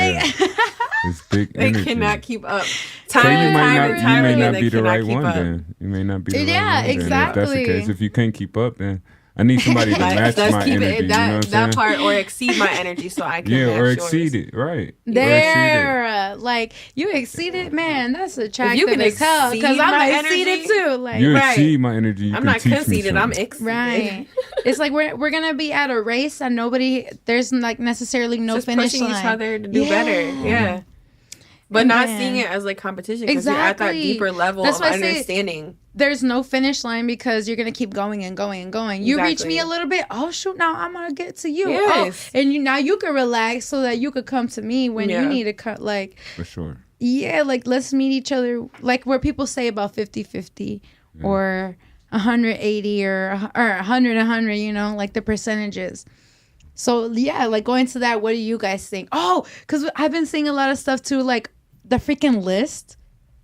It's big
They
energy.
cannot keep up.
So
Time
you
and
may
time
not,
and time
you may
again,
not
they
be the
cannot
right
keep
one
up.
then. You may not be the right
Yeah,
one then. If that's the
exactly.
case, if you can't keep up, then I need somebody to match
Let's
my
keep
energy.
it in
You know what I'm
that
saying?
part or exceed my energy so I can
Yeah,
match
or
yours.
exceed it, right? Or exceed it.
There, like you exceeded, man. That's attractive
you can
as hell because
exceed
I'm
my
exceeded
energy,
too. Like,
You
Right.
exceed my energy. You
I'm
can
not
teach
conceited.
me
I'm
something.
exceeded.
right. It's like we're gonna be at a race and there's like necessarily no
Just
finish
pushing
line.
each other to do
Yeah.
better. Yeah. But not
Man.
seeing it as like competition because you're at that
Exactly.
deeper level
That's
of
why I say-
understanding.
There's no finish line because you're gonna keep going and going and going. You reach
Exactly.
me a little bit. Oh shoot! Now I'm gonna get to you.
Yes.
Oh, and now you can relax so that you could come to me when
Yeah.
you need to cut. Like
For sure.
yeah, like let's meet each other. Like where people say about 50-50 or 180 or 100. You know, like the percentages. So yeah, like going to that. What do you guys think? Oh, because I've been seeing a lot of stuff too, like the freaking list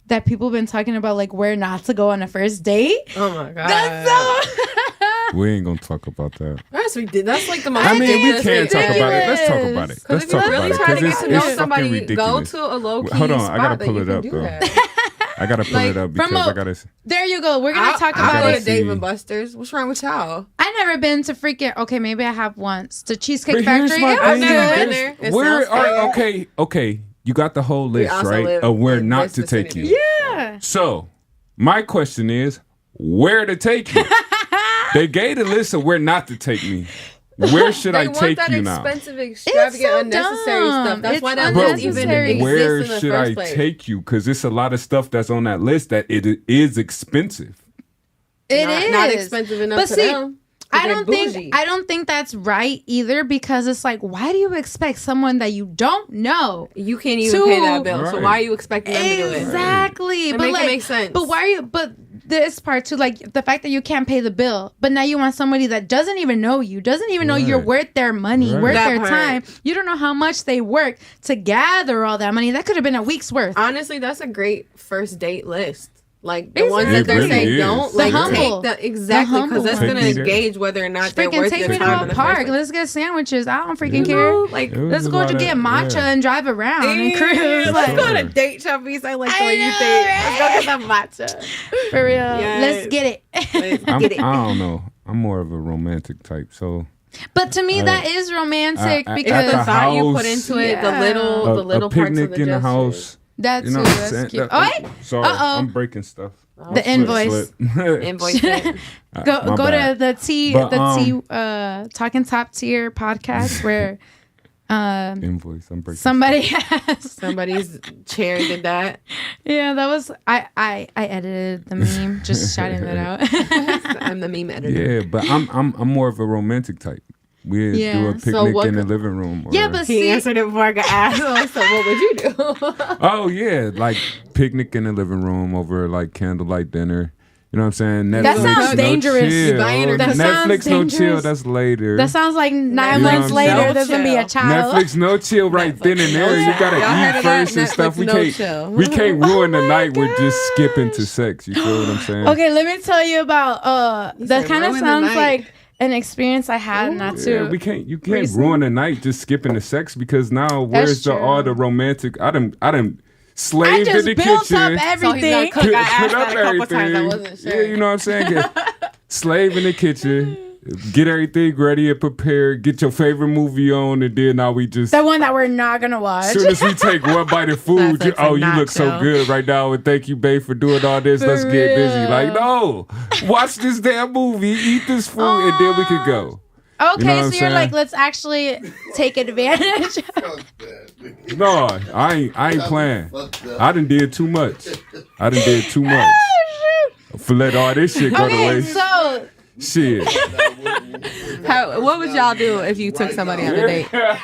that people have been talking about, like where not to go on a first date.
Oh my god.
That's so.
We ain't gonna talk about that.
That's ridiculous. That's like the most.
I mean, we
ridiculous
can
thing
talk about it. Let's talk
ridiculous.
about it.
Because
Let's
if you
talk
really
about it
try to
because
get to know
it's
somebody,
fucking
go
ridiculous.
to a low key
Hold on, I
spot
gotta
that
pull
you
it
can
up
do
though.
that.
I gotta pull
Like,
it up because I gotta.
There you go. We're gonna talk
I'll
about
go
it.
to Dave
see.
and Buster's. What's wrong with y'all?
I never been to freaking. Okay, maybe I have once. The Cheesecake
But here's
Factory.
my
It was
thing.
never been
good.
there. It
Where
sounds
are
fun.
okay? You got the whole list,
also
right?
live
Of where
in
not
this
to take
vicinity.
you.
Yeah.
So, my question is, where to take you? They gave the list of where not to take me. Where should
They
I
want
take
that
you now?
expensive, extravagant,
so
unnecessary
dumb.
stuff. That's
It's
why that
But
list even
unnecessary.
exists
where
in the
should
first
I
place.
take you? Because it's a lot of stuff that's on that list that it is expensive.
It is
Not expensive enough
But
for
see,
them.
I
They're
don't
bougie.
think that's right either because it's like, why do you expect someone that you don't know?
You can't even
to-
pay that bill. So
Right.
why are you expecting them to do it?
Exactly.
It
But
make it
like,
make sense.
But why are you? But this part too, like the fact that you can't pay the bill, but now you want somebody that doesn't even know you, doesn't even know you're
Right.
worth their money,
Right.
worth
That
their
part.
time. You don't know how much they work to gather all that money. That could have been a week's worth.
Honestly, that's a great first date list. Like the
Exactly.
ones that
It
they're
really
saying
is.
don't
The
like
humble.
take the exactly
humble
because that's
ones.
gonna
Take me there.
gauge whether or not they're
Freaking
worth
take
your
me to
time in
a
the
park.
first place.
Let's get sandwiches. I don't freaking
You
care.
know, like
It was
Let's
a
go
lot
to
of-
get matcha
yeah.
and drive around and
yeah,
cruise.
let's
Like,
go on a date, Chapis. I like the
I
way you
know,
think.
right?
Let's go get some matcha.
for real.
Yes.
Let's get it.
Let's
I
get it.
don't know. I'm more of a romantic type, so
But to me, that is romantic
I-
It's
because
the
At the
thought you put
house.
into it,
Yeah.
the little
a
parts of
picnic
the
in the
gesture.
house.
that's,
You know what I'm
that's
saying?
cute.
That-
Oh, wait.
Sorry,
Uh-oh.
I'm breaking stuff.
The invoice.
Invoice it.
Go
My
go
bad.
to the T
But,
Talking Top Tier podcast where
Invoice. I'm breaking.
somebody has
Somebody's chair did that.
yeah, that was I edited the meme, just shouting that out.
I'm the meme editor.
Yeah, but I'm more of a romantic type. We
Yeah.
do a
So
picnic
what
in the
could-
living room. Or,
Yeah, but
He
see,
answered it before I got asked. So what would you do?
oh yeah, like picnic in the living room over like candlelight dinner. You know what I'm saying? Netflix,
That sounds
no
dangerous.
chill.
Buying her-
That sounds
Netflix no chill.
dangerous.
That's later.
that sounds like 9
You know
months
what I'm
later
saying?
there's gonna be a
Netflix
child.
Netflix no chill right then and there. You gotta
Y'all heard
eat
of that?
first and stuff.
Netflix
We
no
can't
chill.
we can't ruin the
my
night with just
gosh.
skipping to sex. You feel what I'm saying?
Okay, let me tell you about that
said
kind of
ruin the
sounds
night.
like an experience I had not too.
Yeah, you can't
recently.
ruin the night just skipping the sex because now where's
true.
all the romantic? I done
I
slaved in
just
the
built
kitchen.
up
So he's
everything.
gonna cook. I asked
Put
that
up
a couple
everything.
times. I wasn't sure.
Yeah, you know what I'm saying? Slave in the kitchen, get everything ready and prepared, get your favorite movie on, and then now we just
The one that we're not gonna watch.
as soon as we take one bite of food,
Netflix
oh,
and
you look so
nacho.
good right now, and thank you, babe, for doing all this.
For
Let's get busy.
real.
Like, no, watch this damn movie, eat this food, and then we can go.
Okay,
what
so
I'm
you're like,
saying?
let's actually take advantage.
No, I ain't playing. I done did too much. For let all this shit go to
Okay,
waste.
so
Shit.
What would y'all do if you took somebody on a date?
I'm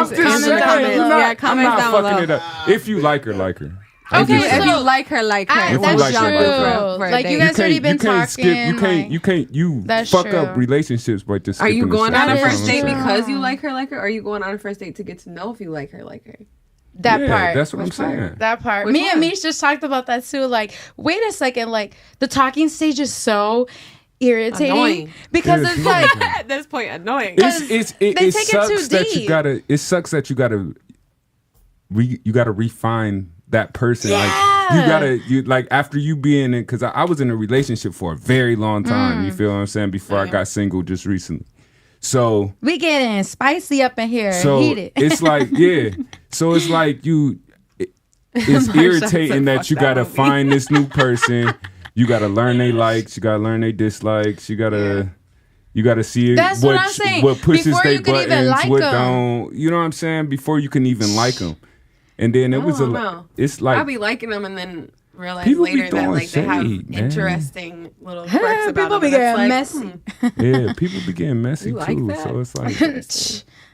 just
Comment
saying,
down below. Yeah,
I'm
comments
not
down
fucking
below.
it up. If you like her, like her. I'm
Okay,
just
if
saying.
you like her, like her.
If you
that's
like
true.
her,
for a
Like, you
date.
guys already been talking.
Skip. You can't.
That's
Fuck
true.
up relationships by just.
Are you
skipping the
going
steps.
on a
That
first
is
date
true.
because you like her, or are you going on a first date to get to know if you like her, like her?
that
Yeah,
part.
that's what I'm saying.
That part.
Which
Me and
one?
Meesh just talked about that too. Like, wait a second. Like, the talking stage is so irritating
Annoying.
because
It is
it's like,
At this point, annoying.
It
they take it
sucks
too
that you
deep.
gotta. It sucks that you gotta. You gotta refine that person. Like after you being in, because I was in a relationship for a very long time. You feel what I'm saying? Before I got single just recently. So
we getting spicy up in here.
so
Heated.
it's like So it's like it's irritating that you gotta find this new person. You gotta learn they likes. You gotta learn they dislikes. You gotta see
That's what I'm saying.
what pushes
Before
they
you can even
buttons,
like
what
'em.
don't. You know what I'm saying? Before you can even like them, and then it was it's like
I'll be liking them and then realize
People be
later that
throwing
like they have
shade, man.
interesting little quirks about
People
them.
be
and it's
getting
like,
messy.
yeah, people be getting messy
You like
too.
that?
So it's like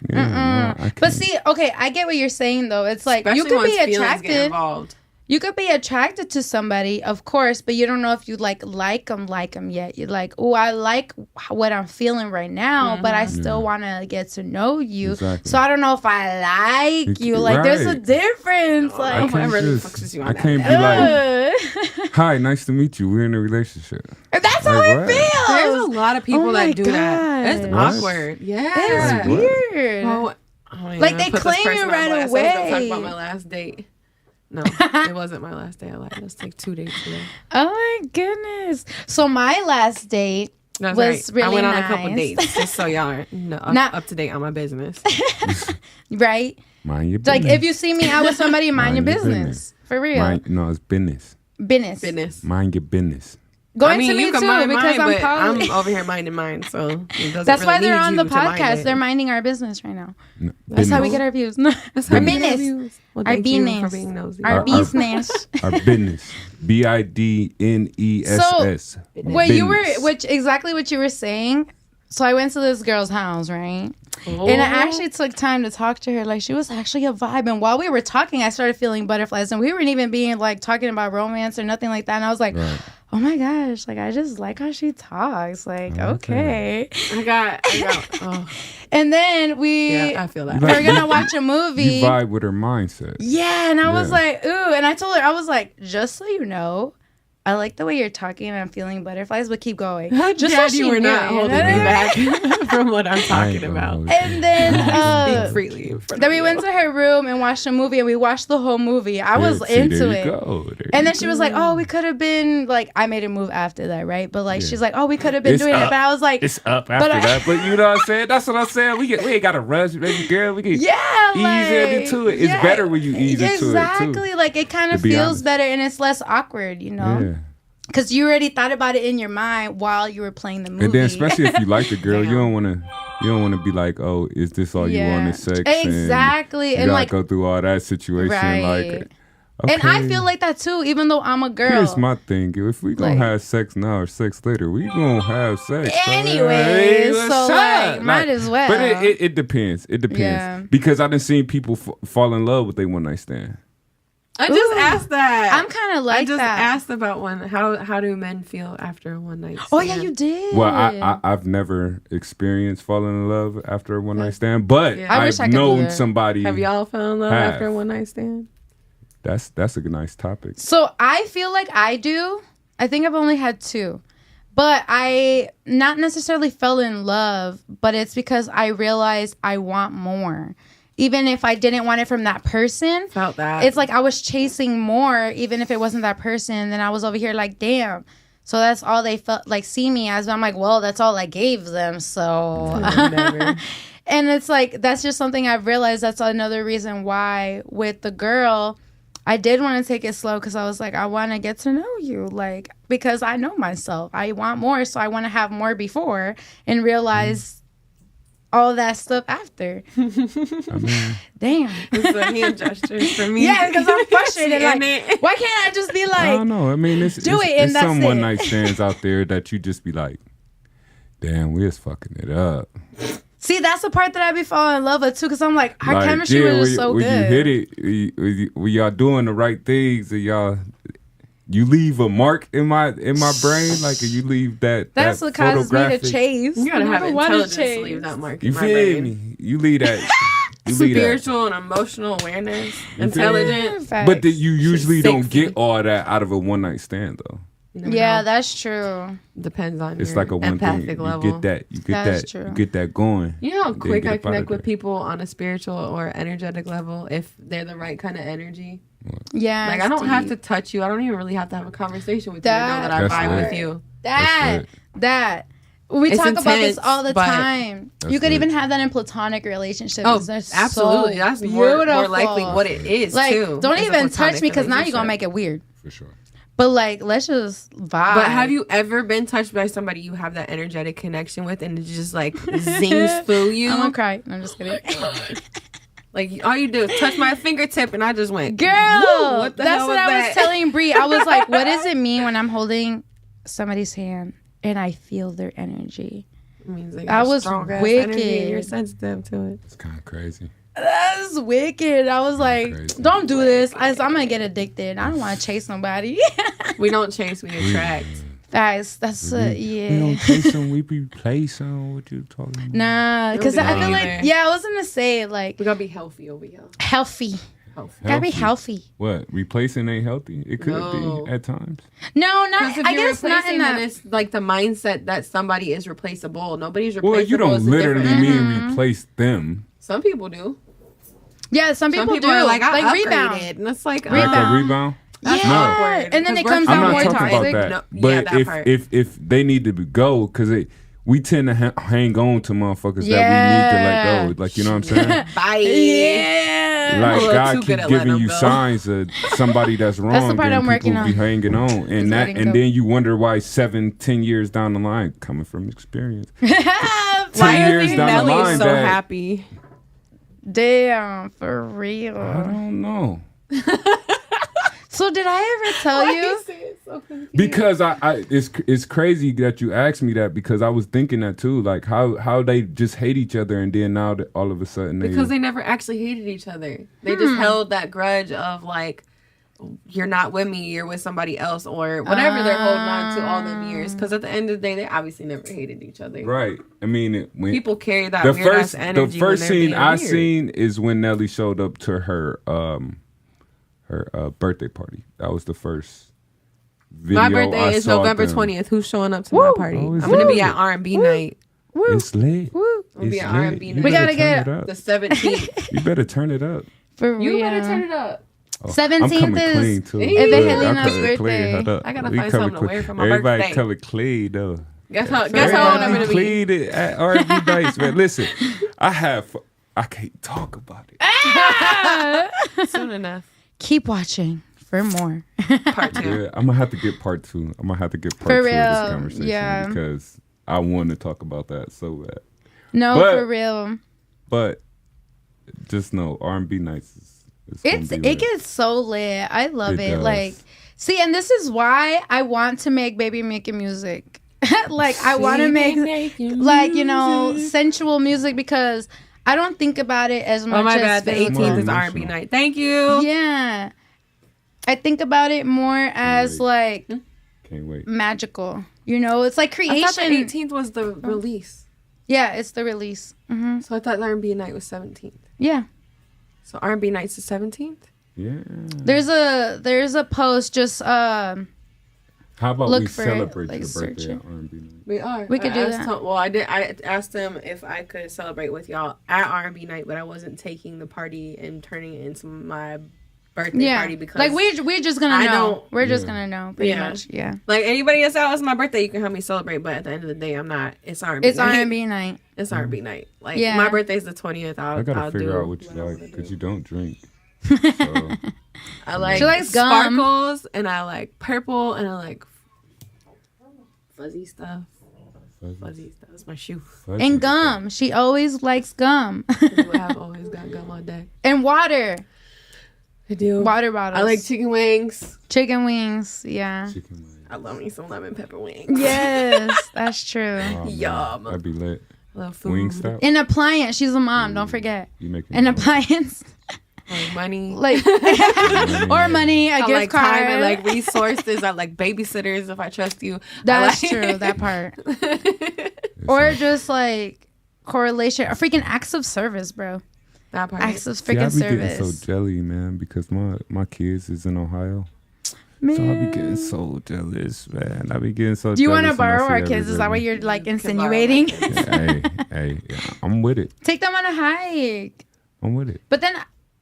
no, I
But
can't.
see, okay, I get what you're saying though. It's like
Especially
you could
once
be
feelings get
attracted.
involved.
You could be attracted to somebody, of course, but you don't know if you like them yet. You're like, oh, I like what I'm feeling right now, but I still want to get to know you.
Exactly.
So I don't know if I like you. Like, there's a
Right.
difference.
I
Like,
can't
really
just-
focuses you on
I
that.
can't be like, hi, nice to meet you. We're in a relationship.
that's how
Like,
it
what?
feels.
There's a lot of people
Oh my
that do that. It's
gosh.
awkward. Yeah.
It's
What?
weird.
Well, I don't even
Like, they
put this
claim
person
you
on
right
blast. I was gonna
away.
talk about my last date. No, it wasn't my last day. I lied. Let's take 2 dates today.
Oh my goodness. So my last date
That's
was
right.
really
I went on
nice.
a couple dates just so y'all are up to date on my business.
Right?
Mind your business.
Like, if you see me out with somebody, mind your business. For real.
No, it's business.
Business.
Mind your business.
Going
I mean,
to me
you can
too
mind
because
mine,
I'm
but
calling.
I'm over here minding mine, so it doesn't
That's
really
why they're
need
on
you
the
to mind
podcast.
it.
They're minding our business right now.
No,
That's how we
business.
get our views.
That's
our
how we get
business.
views. Well,
Our
thank you
business.
for being nosy.
Our
Our-
business.
Our business. BIDNESS.
What you were,
Business.
exactly what you were saying. So I went to this girl's house, right?
Oh.
And I actually took time to talk to her. Like, she was actually a vibe. And while we were talking, I started feeling butterflies. And we weren't even being like talking about romance or nothing like that. And I was like,
Right.
oh my gosh, like, I just like how she talks. Like, okay.
I got. Oh,
And then
yeah, I feel that.
You
we're gonna watch a movie.
You vibe with her mindset.
Yeah, and I was
Yeah.
like, ooh, and I told her, I was like, just so you know, I like the way you're talking and I'm feeling butterflies, but keep going. Just
Glad
so
you
she
were
knew,
not
you know
holding
what
me
I mean?
back from what I'm
I ain't
talking
gonna
about.
hold you.
And then
Speak freely in front
then
of
we
you.
went to her room and watched a movie, and we watched the whole movie. I was
Yeah, see,
into
there you
it.
go. There
And
you
then she was like, oh, we could have been, like, I made a move after that, right? But, like,
Yeah.
she's like, oh, we could have been
It's
doing it.
up.
But I was like,
It's up after
I-
that, but you know what I'm saying? That's what I'm saying. We ain't got to rush, baby girl. We can
yeah,
ease
like,
into it. It's better when you ease into it, too.
Exactly. Like, it kind of
To be
feels
honest.
better, and it's less awkward, you know?
Yeah.
Because you already thought about it in your mind while you were playing the movie.
And then especially if you like the girl, you don't want to be like, oh, is this all you want is sex?
Exactly.
And
And
you
like,
gotta go through all that situation.
right.
Like, okay,
And I feel like that too, even though I'm a girl.
here's my thing. If we gonna
Like-
have sex now or sex later, we gonna have sex.
Anyways,
Hey,
so,
shut
like,
up.
might as well.
But it depends. It depends.
Yeah.
Because I done seen people fall in love with their one night stand.
I just
Ooh.
asked that.
I'm kind of like
I just
that.
asked about one. How do men feel after a one night stand?
Oh yeah, you did.
Well, I've never experienced falling in love after a one night stand, but
Yeah.
I wish I
I've
could do
known
that.
somebody.
Have y'all fell in love
Have.
after a one night stand?
That's a nice topic.
So I feel like I do. I think I've only had 2. But I not necessarily fell in love, but it's because I realized I want more. Even if I didn't want it from that person,
Felt that.
it's like I was chasing more, even if it wasn't that person. Then I was over here like, damn. So that's all they felt like see me as. I'm like, well, that's all I gave them. So,
Never.
and it's like that's just something I've realized. That's another reason why with the girl, I did want to take it slow because I was like, I want to get to know you, like because I know myself. I want more, so I want to have more before and realize all that stuff after.
I mean,
Damn.
It's a hand gestures for me.
Yeah, because I'm frustrated. Like, why can't I just be
I
like,
don't know. I mean, it's
and that's
some
it.
one night stands out there that you just be like, damn, we was fucking it up.
see, that's the part that I be falling in love with too, because I'm like, our chemistry was just so good.
When you hit it, when y'all doing the right things, and you leave a mark in my brain, like you leave that.
That's
that
what causes me to chase.
You gotta have
I wanna
intelligence to leave that mark in
You
my
feel
brain.
me? You leave that. You leave that.
Spiritual and emotional awareness, intelligence.
But you usually don't
Sexy.
get all that out of a one night stand though.
Yeah, that's true.
Depends on
It's
your
like a one thing.
empathic
You
level.
get that. You get
That's
that.
true.
You get that going.
You know how
Then
quick
get
I
up outta
connect with
there.
people on a spiritual or energetic level if they're the right kind of energy.
Yeah.
Like I don't have to touch you. I don't even really have to have a conversation with you to know that I
That's
vibe
right.
with you.
That. We
It's
talk about this
intense,
all the
but-
time.
That's
You could
right.
even have that in platonic relationships.
Oh,
They're
absolutely.
So
That's
beautiful.
more likely what it is
Like,
too.
don't
is a
even touch
platonic
me because now you're gonna
relationship.
make it weird.
For sure.
But like, let's just vibe.
But have you ever been touched by somebody you have that energetic connection with and it just like zings through you?
I'm gonna cry. No, I'm just kidding.
Like all you do is touch my fingertip and I just went,
Girl,
"Woo, what the
that's
hell
what
was
I
that?"
was telling Bree. I was like, what does it mean when I'm holding somebody's hand and I feel their energy?
It means they
I
got
was
strong ass
wicked.
energy and you're sensitive to it.
It's kind of crazy.
That's wicked. I was like,
Crazy.
don't do this. I'm gonna get addicted. I don't want to chase nobody.
We don't chase, we attract.
Guys, that's
We
yeah.
don't chase them. We replace them. What you talking about?
Nah, because I feel like
either.
I was gonna say like
We gotta be healthy over here.
healthy.
Healthy.
Gotta be healthy.
What? Replacing ain't healthy? It could
No.
be at times.
No, not.
Because if
I
you're
guess not in
replacing, then
that.
it's like the mindset that somebody is replaceable. Nobody's replaceable.
Well, you don't
It's a
literally
different-
mean replace them.
Some people do.
Yeah, some people do.
are like, I upgraded.
rebound.
And it's like,
Like a
Rebound.
rebound?
That's
Yeah,
awkward,
and then it
'cause
comes
we're
out
I'm not
more
talking
toxic.
about that.
No,
but
yeah, that part.
if they need to go, because we tend to hang on to motherfuckers
Yeah.
that we need to let go. Like, you know what I'm saying?
Bye.
Yeah.
Like,
I'm a little
God
too
keep
good at letting
giving
them
you
go.
signs of somebody that's wrong.
That's the part
and
I'm working
people be
on.
hanging on.
Just
And
letting
and
go.
then you wonder why 7-10 years down the line, coming from experience.
Why
10 years
is
down the
Nelly
line
so
that-
happy?
Damn, for real.
I don't know.
So did I ever tell you?
Because it's crazy that you asked me that, because I was thinking that too. Like how they just hate each other, and then now that all of a sudden
Because they never actually hated each other. They just held that grudge of like, you're not with me, you're with somebody else, or whatever they're holding on to all them years. Because at the end of the day, they obviously never hated each other.
right. I mean, when
People carry that
the
weird ass energy.
the first
when they're
scene
being
I
weird.
seen is when Nelly showed up to her birthday party. That was the first video.
My birthday
I
is
saw
November
them.
20th. Who's showing up to my party?
Oh,
I'm
it's
gonna be
lit.
at R&B night.
It's lit.
Woo.
It'll be
It's
an
lit.
R&B
You
night.
We
better
gotta
turn
get
it up.
The 17th.
You better turn it up.
For
You
real.
better turn it up.
Oh,
17th
I'm coming
is
clean too.
Evangelina's
I'm coming
birthday.
clean. Hold up.
I gotta
We
find
coming
something to wear for my
Everybody
birthday.
coming clean though.
Guess how old I'm
Everybody
gonna be.
clean it at R&B nights, man. Listen, I can't talk about it.
Soon enough.
Keep watching for more.
Part 2.
Yeah, I'm gonna have to get part 2. I'm gonna have to get part
For
2 of this
real,
conversation,
yeah.
because I want to talk about that so bad.
No,
But-
for real.
But just know, R&B nights is gonna be
It
lit.
gets so lit. I love
It
it.
does.
Like, see, and this is why I want to make baby making music. Like, I want to make like, you know, sensual music, because I don't think about it as much
Oh my
as
bad. The
physical.
18th is
More
R&B
emotional.
night. Thank you.
Yeah. I think about it more as
wait.
like
Can't wait.
magical. You know, it's like
I
creation.
thought the 18th was the release.
Yeah, it's the release. Hmm.
So I thought the R&B night was 17th.
Yeah.
So R&B night's the 17th?
Yeah.
There's a post just
How about
Look
we
for it,
celebrate
like,
your
search
birthday
it.
at R&B night?
We are.
We could
I
do
asked
that.
him- well, I did. I asked him if I could celebrate with y'all at R&B night, but I wasn't taking the party and turning it into my birthday
yeah.
party because
Like we're just gonna
I
know.
don't-
We're just
Yeah.
gonna know pretty
Yeah.
much. Yeah.
like anybody else out, it's my birthday. You can help me celebrate, but at the end of the day, I'm not. It's R&B.
It's
night.
R&B night.
It's R&B night. Like
Yeah.
my birthday's the 20th.
I gotta
I'll
figure
do
out what you
I
like,
wanna
because
do.
you don't drink. So,
I like
She likes gum.
sparkles, and I like purple, and I like fuzzy stuff. Fuzzies. That was my shoe.
Fuzzies.
And gum. She always likes gum.
I've always got gum on deck.
And water.
I do.
Water bottles.
I like chicken wings.
Chicken wings. Yeah.
Chicken wings.
I love me some lemon pepper wings.
Yes, that's true.
Oh,
Yum.
That'd be lit.
Love food.
Wingstop.
An appliance. She's a mom. Don't forget.
You making
An appliance.
Like money.
Like or money, a
I
gift
like
card.
time and like resources. I like babysitters if I trust you.
That's
like...
true. That part. Or just like correlation or freaking acts of service, bro.
That part.
Acts of
See, I
freaking
be
service.
getting so jelly, man, because my kids is in Ohio.
Man.
So I be getting so jealous, man. I be getting so jealous.
Do you want to
when I
borrow
see
our kids? Is that what
everybody.
you're like
Can
insinuating?
Hey, I'm with it.
Take them on a hike.
I'm with it.
But then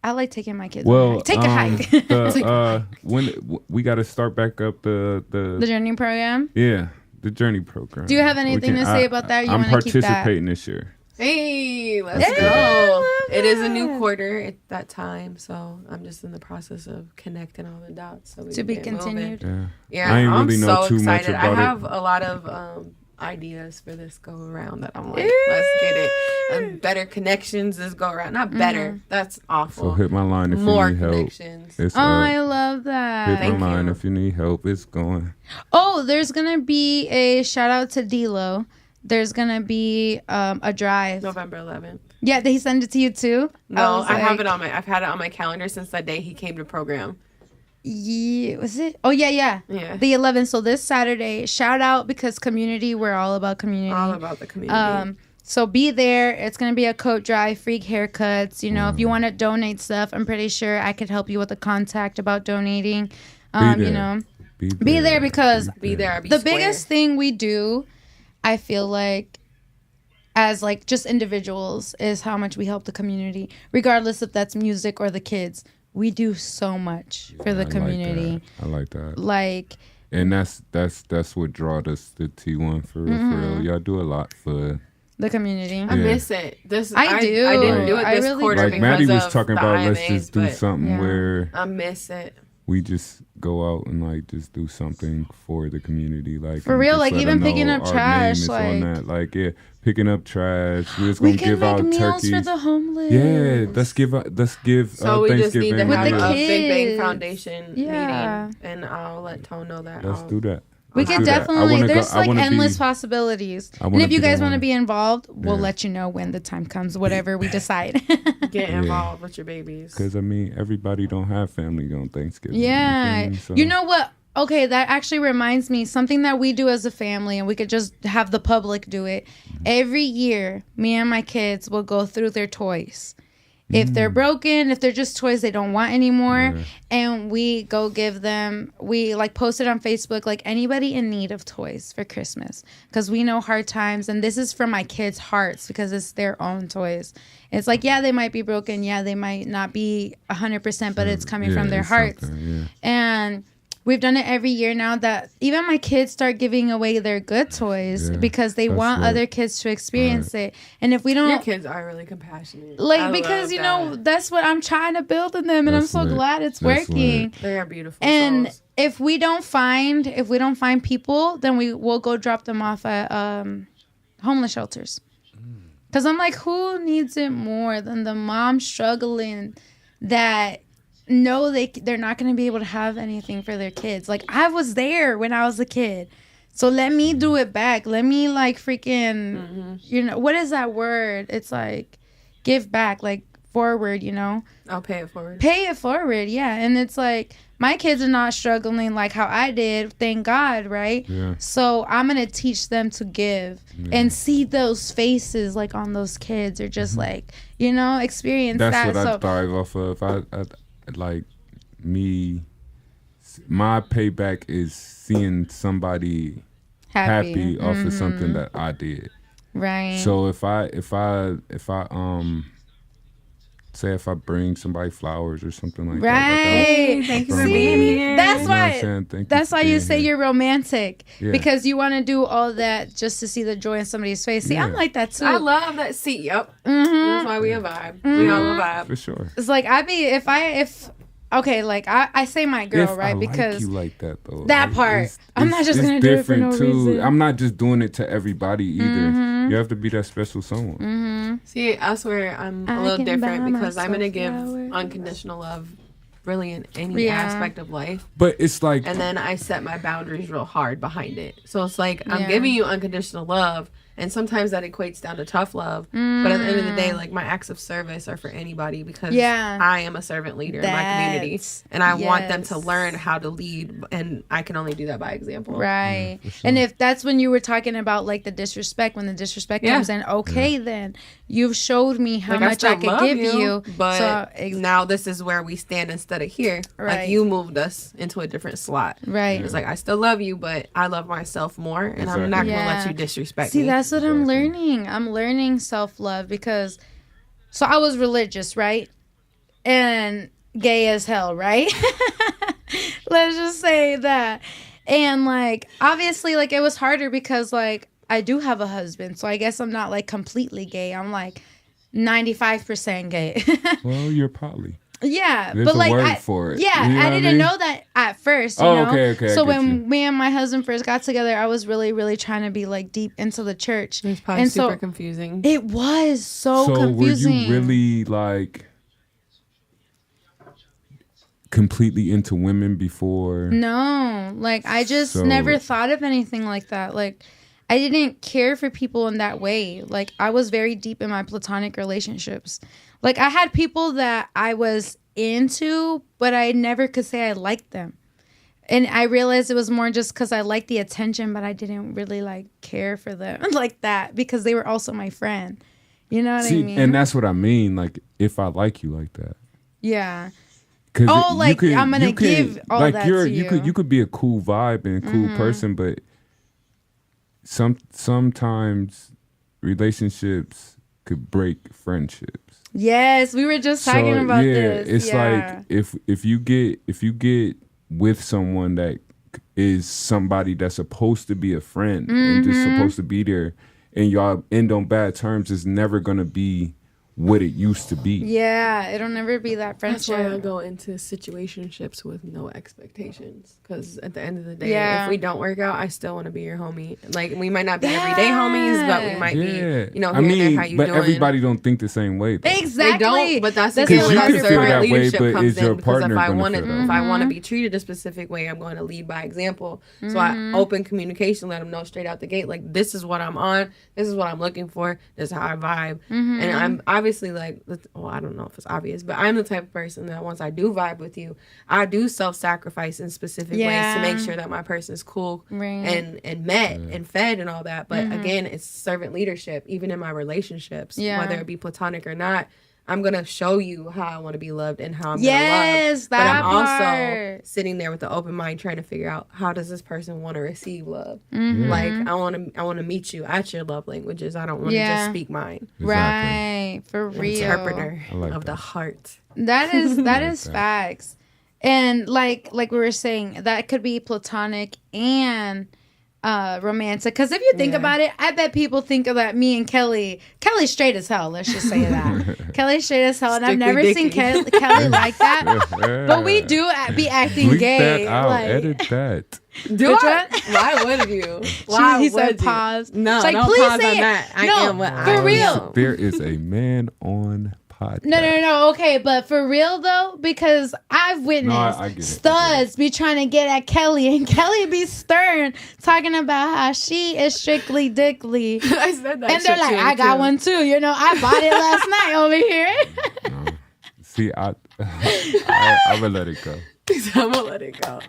I like taking my kids on a
Well,
hike. Take a hike.
When we got to start back up
The journey program.
the journey program.
Do you have anything to say about that? Or you
I'm
want to keep that?
participating this year.
Hey, let's
Yeah, I
go.
love
It is a new
that.
quarter at that time, so I'm just in the process of connecting all the dots. So we
To
can
be
get moving.
continued.
Yeah.
Yeah,
I ain't
I'm
really know
so
too much
excited. I
about
have
it.
a lot of ideas for this go around that I'm like, let's get it. And better connections this go around. Not better. That's awful.
So hit my line if
More
you need help.
connections.
It's
Oh, I love that.
hit
Thank
my line
you.
if you need help. It's going.
Oh, there's gonna be a shout out to D-Lo. There's gonna be a drive.
November 11th.
Yeah, did he send it to you too?
No,
was
I have
like,
it on I've had it on my calendar since that day he came to program.
Yeah, was it? Oh yeah.
Yeah.
The 11th. So this Saturday, shout out because community. We're all about community.
All about the community.
So be there. It's gonna be a coat drive, freak haircuts. You know, if you want to donate stuff, I'm pretty sure I could help you with a contact about donating.
There.
You know, be there because
Be there. Be
the
square.
biggest thing we do, I feel like, as like just individuals, is how much we help the community, regardless if that's music or the kids. We do so much for the community.
I like that.
Like,
And that's what drawed us to T1 for real. For real. Y'all do a lot for.
the community.
I miss it. This
I do.
I didn't do it
I
this
really
quarter
Like
because
Maddie was
of
talking
the
about, let's
IMAs,
just do
but
something
Yeah.
where
I miss it.
we just go out and like just do something for the community, like
For
and
real,
just
like,
let
even
them
picking
know
up
our
trash,
name is
like-
on that. Like picking up trash. We're just
We
gonna
can
give
make
out
meals
turkeys.
for the homeless.
Yeah, let's give.
So we just need
Thanksgiving
to
With
have
the
a Big Bang
kids.
Foundation
Yeah.
meeting, and I'll let Tone know that.
Let's do that.
We
Let's
could
do that. I
definitely.
wanna
There's
I
like
wanna
endless
be-
possibilities.
I
And
wanna
if you
be the
guys want to
one.
be involved, we'll
Yeah.
let you know when the time comes, whatever we decide.
Get involved with your babies.
Because I mean, everybody don't have family on Thanksgiving. You
Yeah.
feel me? So-
You know what? Okay, that actually reminds me something that we do as a family, and we could just have the public do it. Every year, me and my kids will go through their toys. If they're broken, if they're just toys they don't want anymore, and we go give them, we like post it on Facebook, like anybody in need of toys for Christmas, because we know hard times, and this is from my kids' hearts because it's their own toys. It's like, yeah, they might be broken, yeah, they might not be 100%, but it's coming from their
it's
hearts.
something, yeah.
And we've done it every year now that even my kids start giving away their good toys
Yeah,
because they
that's
want
right.
other kids to experience it. And if we don't,
Your kids are really compassionate. I
like,
love
because, you know,
that.
that's what I'm trying to build in them. And
That's
I'm so
lit.
glad it's
That's
working.
lit.
They are beautiful
And
souls.
if we don't find people, then we will go drop them off at homeless shelters. Because I'm like, who needs it more than the mom struggling that know they're not going to be able to have anything for their kids? Like, I was there when I was a kid. So let me do it back. Let me like freaking, you know, what is that word? It's like give back, like forward, you know?
I'll pay it forward.
Pay it forward, yeah. And it's like my kids are not struggling like how I did, thank God, right?
Yeah.
So I'm gonna teach them to give and see those faces like on those kids, or just like, you know, experience
That's
that.
what
So
I thrive off of. I like me. My payback is seeing somebody happy off of something that I did.
right.
So if I say if I bring somebody flowers or something like that.
Right.
Thank you
for
See,
being here.
that's
You know what I'm
why.
saying? Thank
That's
for
why you
being
say
here.
you're romantic,
Yeah.
because you want to do all that just to see the joy in somebody's face. See, I'm
Yeah.
like that too.
I love that seat. Yep.
Mhm.
That's why we a vibe. We all a vibe.
For sure.
It's like if okay, like I say my girl,
if
right?
I
because
like you like that though.
that
Like,
part, I'm not just gonna do it for no reason.
I'm not just doing it to everybody either. You have to be that special someone.
See, I swear I'm a
I
little
can
different
buy
because I'm gonna
myself
give
flowers.
unconditional love really in any aspect of life.
But it's like,
And then I set my boundaries real hard behind it. So it's like I'm
Yeah.
giving you unconditional love, and sometimes that equates down to tough love. But at the end of the day, like my acts of service are for anybody because
Yeah.
I am a servant leader in my community,
That's-
and I want them to
yes.
learn how to lead, and I can only do that by example.
Right.
for sure.
And if that's when you were talking about like the disrespect, when the disrespect
Yeah.
comes in, okay, then you've showed me how
Like,
much I
still
could
love
give you.
but
So,
now this is where we stand instead of here.
Right.
Like you moved us into a different slot.
right.
It's like I still love you, but I love myself more, and I'm not
Exactly.
gonna let
Yeah.
you disrespect
See,
me.
that's what I'm
Exactly.
learning. I'm learning self-love because so I was religious, right? And gay as hell, right? Let's just say that. And like obviously like it was harder because like I do have a husband, so I guess I'm not like completely gay. I'm like 95% gay.
well, you're poly.
Yeah,
There's
but
a
like
word
I,
for it.
yeah,
You know
I
what I
didn't
mean?
know that at first. You
Oh,
know?
okay, I
So
get
when
you.
me and my husband first got together, I was really, really trying to be like deep into the church.
It's probably
and
super
so
confusing.
it was so
So
confusing.
were you really like completely into women before?
No, like I just
So-
never thought of anything like that. Like I didn't care for people in that way. Like I was very deep in my platonic relationships. Like I had people that I was into, but I never could say I liked them. And I realized it was more just because I liked the attention, but I didn't really like care for them like that because they were also my friend. You know what
See,
I mean?
and that's what I mean. Like, if I like you like that.
yeah.
'Cause
Oh,
you
like, I'm gonna give all
like
that
you're,
to you.
You could be a cool vibe and a cool person, but sometimes relationships could break friendships.
Yes, we were just talking about this.
It's
yeah.
like if you get with someone that is somebody that's supposed to be a friend and just supposed to be there, and y'all end on bad terms, it's never gonna be what it used to be.
Yeah, it'll never be that
That's why I
friendship.
go into situationships with no expectations. Because at the end of the day,
Yeah.
if we don't work out, I still want to be your homie. Like, we might not be everyday homies, but we might
Yeah,
be, here
I
and
mean,
there, how you
but
doing?
everybody don't think the same way. Though.
Exactly.
They don't, but that's
That's
again
Because
where
you
that
can feel
servant
that way,
leadership
but
comes
is your
in. Because
partner
if I
gonna
want to,
feel that
if
way?
I want to be treated a specific way, I'm going to lead by example. So I open communication, let them know straight out the gate, like, this is what I'm on, this is what I'm looking for, this is how I vibe, and I'm obviously like, well, I don't know if it's obvious, but I'm the type of person that once I do vibe with you, I do self-sacrifice in specific ways to make sure that my person is cool
Right.
and met and fed and all that. But again, it's servant leadership, even in my relationships,
Yeah.
whether it be platonic or not. I'm gonna show you how I want to be loved and how I'm
Yes,
gonna love.
that
But I'm
part.
also sitting there with an open mind, trying to figure out how does this person want to receive love.
Mm-hmm.
Like I want to meet you at your love languages. I don't want to
Yeah.
just speak mine.
Right. For real.
Interpreter
I like
of the
that.
heart.
That is
like that.
facts. And like we were saying, that could be platonic and romantic. Because if you think about it, I bet people think about me and Kelly's straight as hell. Let's just say that. Kelly's straight as hell, and I've
Strictly
never seen
dicky.
Kelly like that. But we do be acting
Bleep
gay.
that out.
Like,
Edit that.
Do
Which
I?
one?
Why would you? Why
he
would
said
you?
pause.
No,
It's like,
don't
please
pause
say
on
it.
that. I
No,
am what
for
I
real.
am.
There is a man on podcast.
No. Okay, but for real though, because I've witnessed
I get it.
studs be trying to get at Kelly, and Kelly be stern, talking about how she is strictly dickly.
I said that.
And they're
shit
like,
to him,
I got
too.
one too. You know, I bought it last night over here.
See, I'm gonna let it go.
I'm gonna let it go.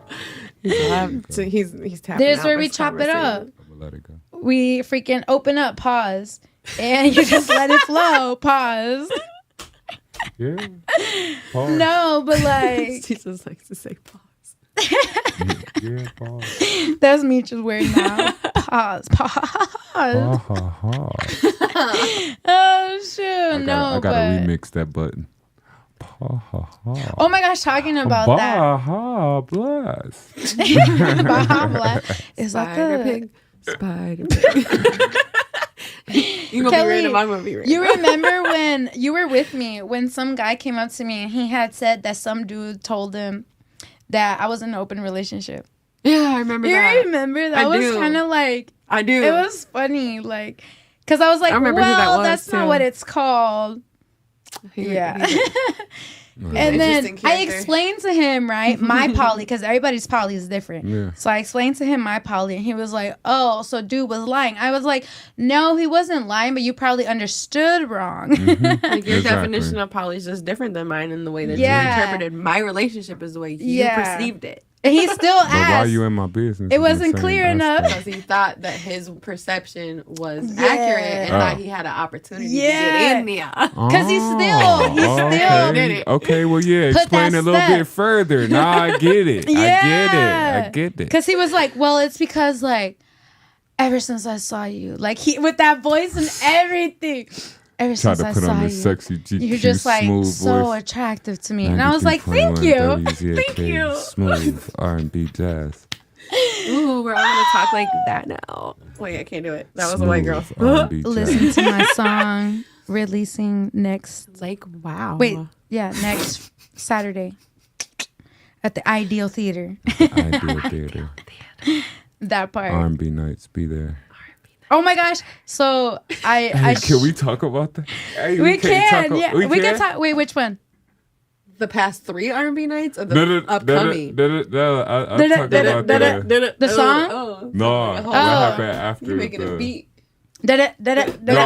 He's tapping
There's
out
where we
this
chop it up.
conversation.
I'm gonna let it go.
We freaking open up, pause, and you just let it flow, pause.
Yeah. Pause.
No, but like,
Jesus likes to say pause.
Yeah, pause.
that's me just weird now. Pause.
Ha ha ha.
Oh, shoot.
I gotta
but.
remix that button. Ha ha ha.
Oh my gosh, talking about that.
Baja Blast.
Baja Blast. Is that
Spider
the
pig. Spider pig. You gonna be random, I'm gonna be random.
You remember when you were with me when some guy came up to me and he had said that some dude told him that I was in an open relationship.
Yeah, I remember that.
You remember that? Was kind of like
I do.
It was funny, like because I was like, well, that's not what it's called. Yeah. And then I explained to him, right, my poly, because everybody's poly is different. Yeah. So I explained to him my poly, and he was like, oh, so dude was lying. I was like, no, he wasn't lying, but you probably understood wrong.
Mm-hmm. Like your definition of poly is just different than mine, and the way that you interpreted my relationship is the way you perceived it.
And he still asked.
But why are you in my business?
It wasn't clear enough.
Because he thought that his perception was accurate and thought he had an opportunity to get in there.
Because he still
did it.
Okay, well, explain a little bit further. Now I get it. I get it.
Because he was like, well, it's because, like, ever since I saw you, like, he with that voice and everything. Ever since I saw you,
sexy GQ,
you're just like so
voice.
Attractive to me, and I was like, "Thank you, thank you."
Smooth R&B jazz.
Ooh, we're all gonna talk like that now. Wait, I can't do it. That was a white girl.
Listen to my song releasing next.
Like, wow.
Wait, next Saturday at the Ideal Theater. That part.
R&B nights, be there.
Oh my gosh! So I
can we talk about that? Hey,
we can. We can talk. Wait, which one?
The past 3 R&B nights or the upcoming?
I'll talk about
the song.
No, what happened after?
You're making a beat.
No,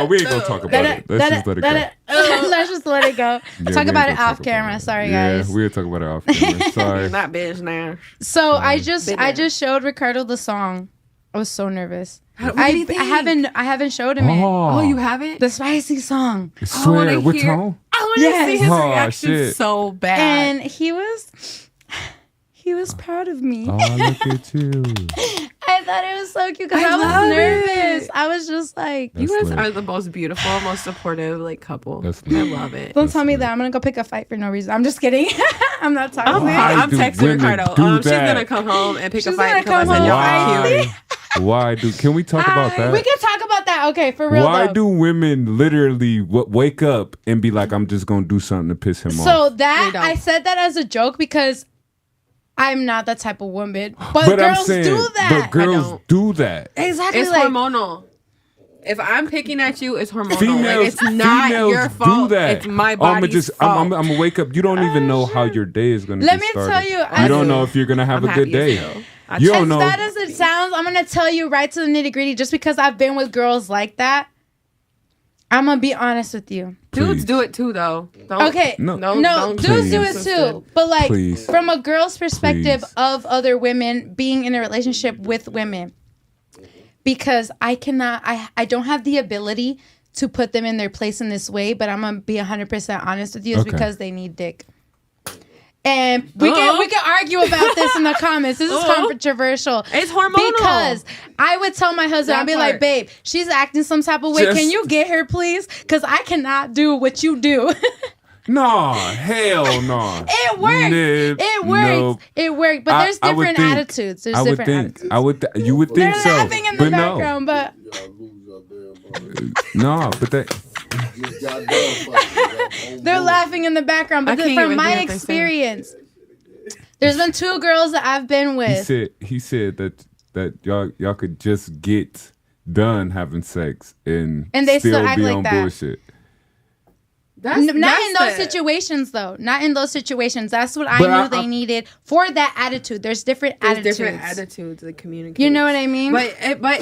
we ain't gonna talk about it. Let's just let it go.
Let's just let it go. Talk about it off camera. Sorry, guys.
Yeah, we'll talk about it off camera. Sorry.
Not bitch now.
So I just showed Ricardo the song. I was so nervous. I haven't showed him it.
Oh, you haven't?
The spicy song.
I swear, what tone?
I want to see his reaction so bad.
And he was proud of me.
Oh, look at you.
I thought it was so cute because I was nervous. I was just like,
you guys are the most beautiful, most supportive couple. I love it.
Don't tell me that. I'm gonna go pick a fight for no reason. I'm just kidding. I'm not talking.
I'm texting Ricardo. She's gonna come home and pick a fight because I said y'all cute.
Why can we talk about that?
We can talk about that. Okay, for real.
Why do women literally wake up and be like, I'm just gonna do something to piss him off?
So that I said that as a joke because I'm not that type of woman. But girls do that.
But girls do that.
Exactly.
It's hormonal. If I'm picking at you, it's hormonal. It's not your fault.
Do that.
It's my body's fault.
I'm gonna wake up. You don't even know how your day is gonna.
Let me tell you.
You don't know if you're gonna have a good day. You don't know.
As bad as it sounds, I'm gonna tell you right to the nitty gritty. Just because I've been with girls like that, I'm gonna be honest with you.
Please.
Dudes do it too, though.
No, dudes do it too. But like from a girl's perspective of other women being in a relationship with women, because I don't have the ability to put them in their place in this way. But I'm gonna be 100% honest with you. It's because they need dick. And we can argue about this in the comments. This is controversial.
It's hormonal.
Because I would tell my husband, I'd be like, babe, she's acting some type of way. Can you get her, please? Because I cannot do what you do.
No, hell no.
It worked. It worked. But there's different attitudes. There's different attitudes.
You would think so.
They're laughing in the background, but...
No, but that...
They're laughing in the background, but from my experience, there's been 2 girls that I've been with.
He said that y'all could just get done having sex and they still act be like on that. Bullshit.
Not in those situations, though. Not in those situations. That's what I knew they needed for that attitude. There's different attitudes.
Different attitudes that communicate.
You know what I mean?
But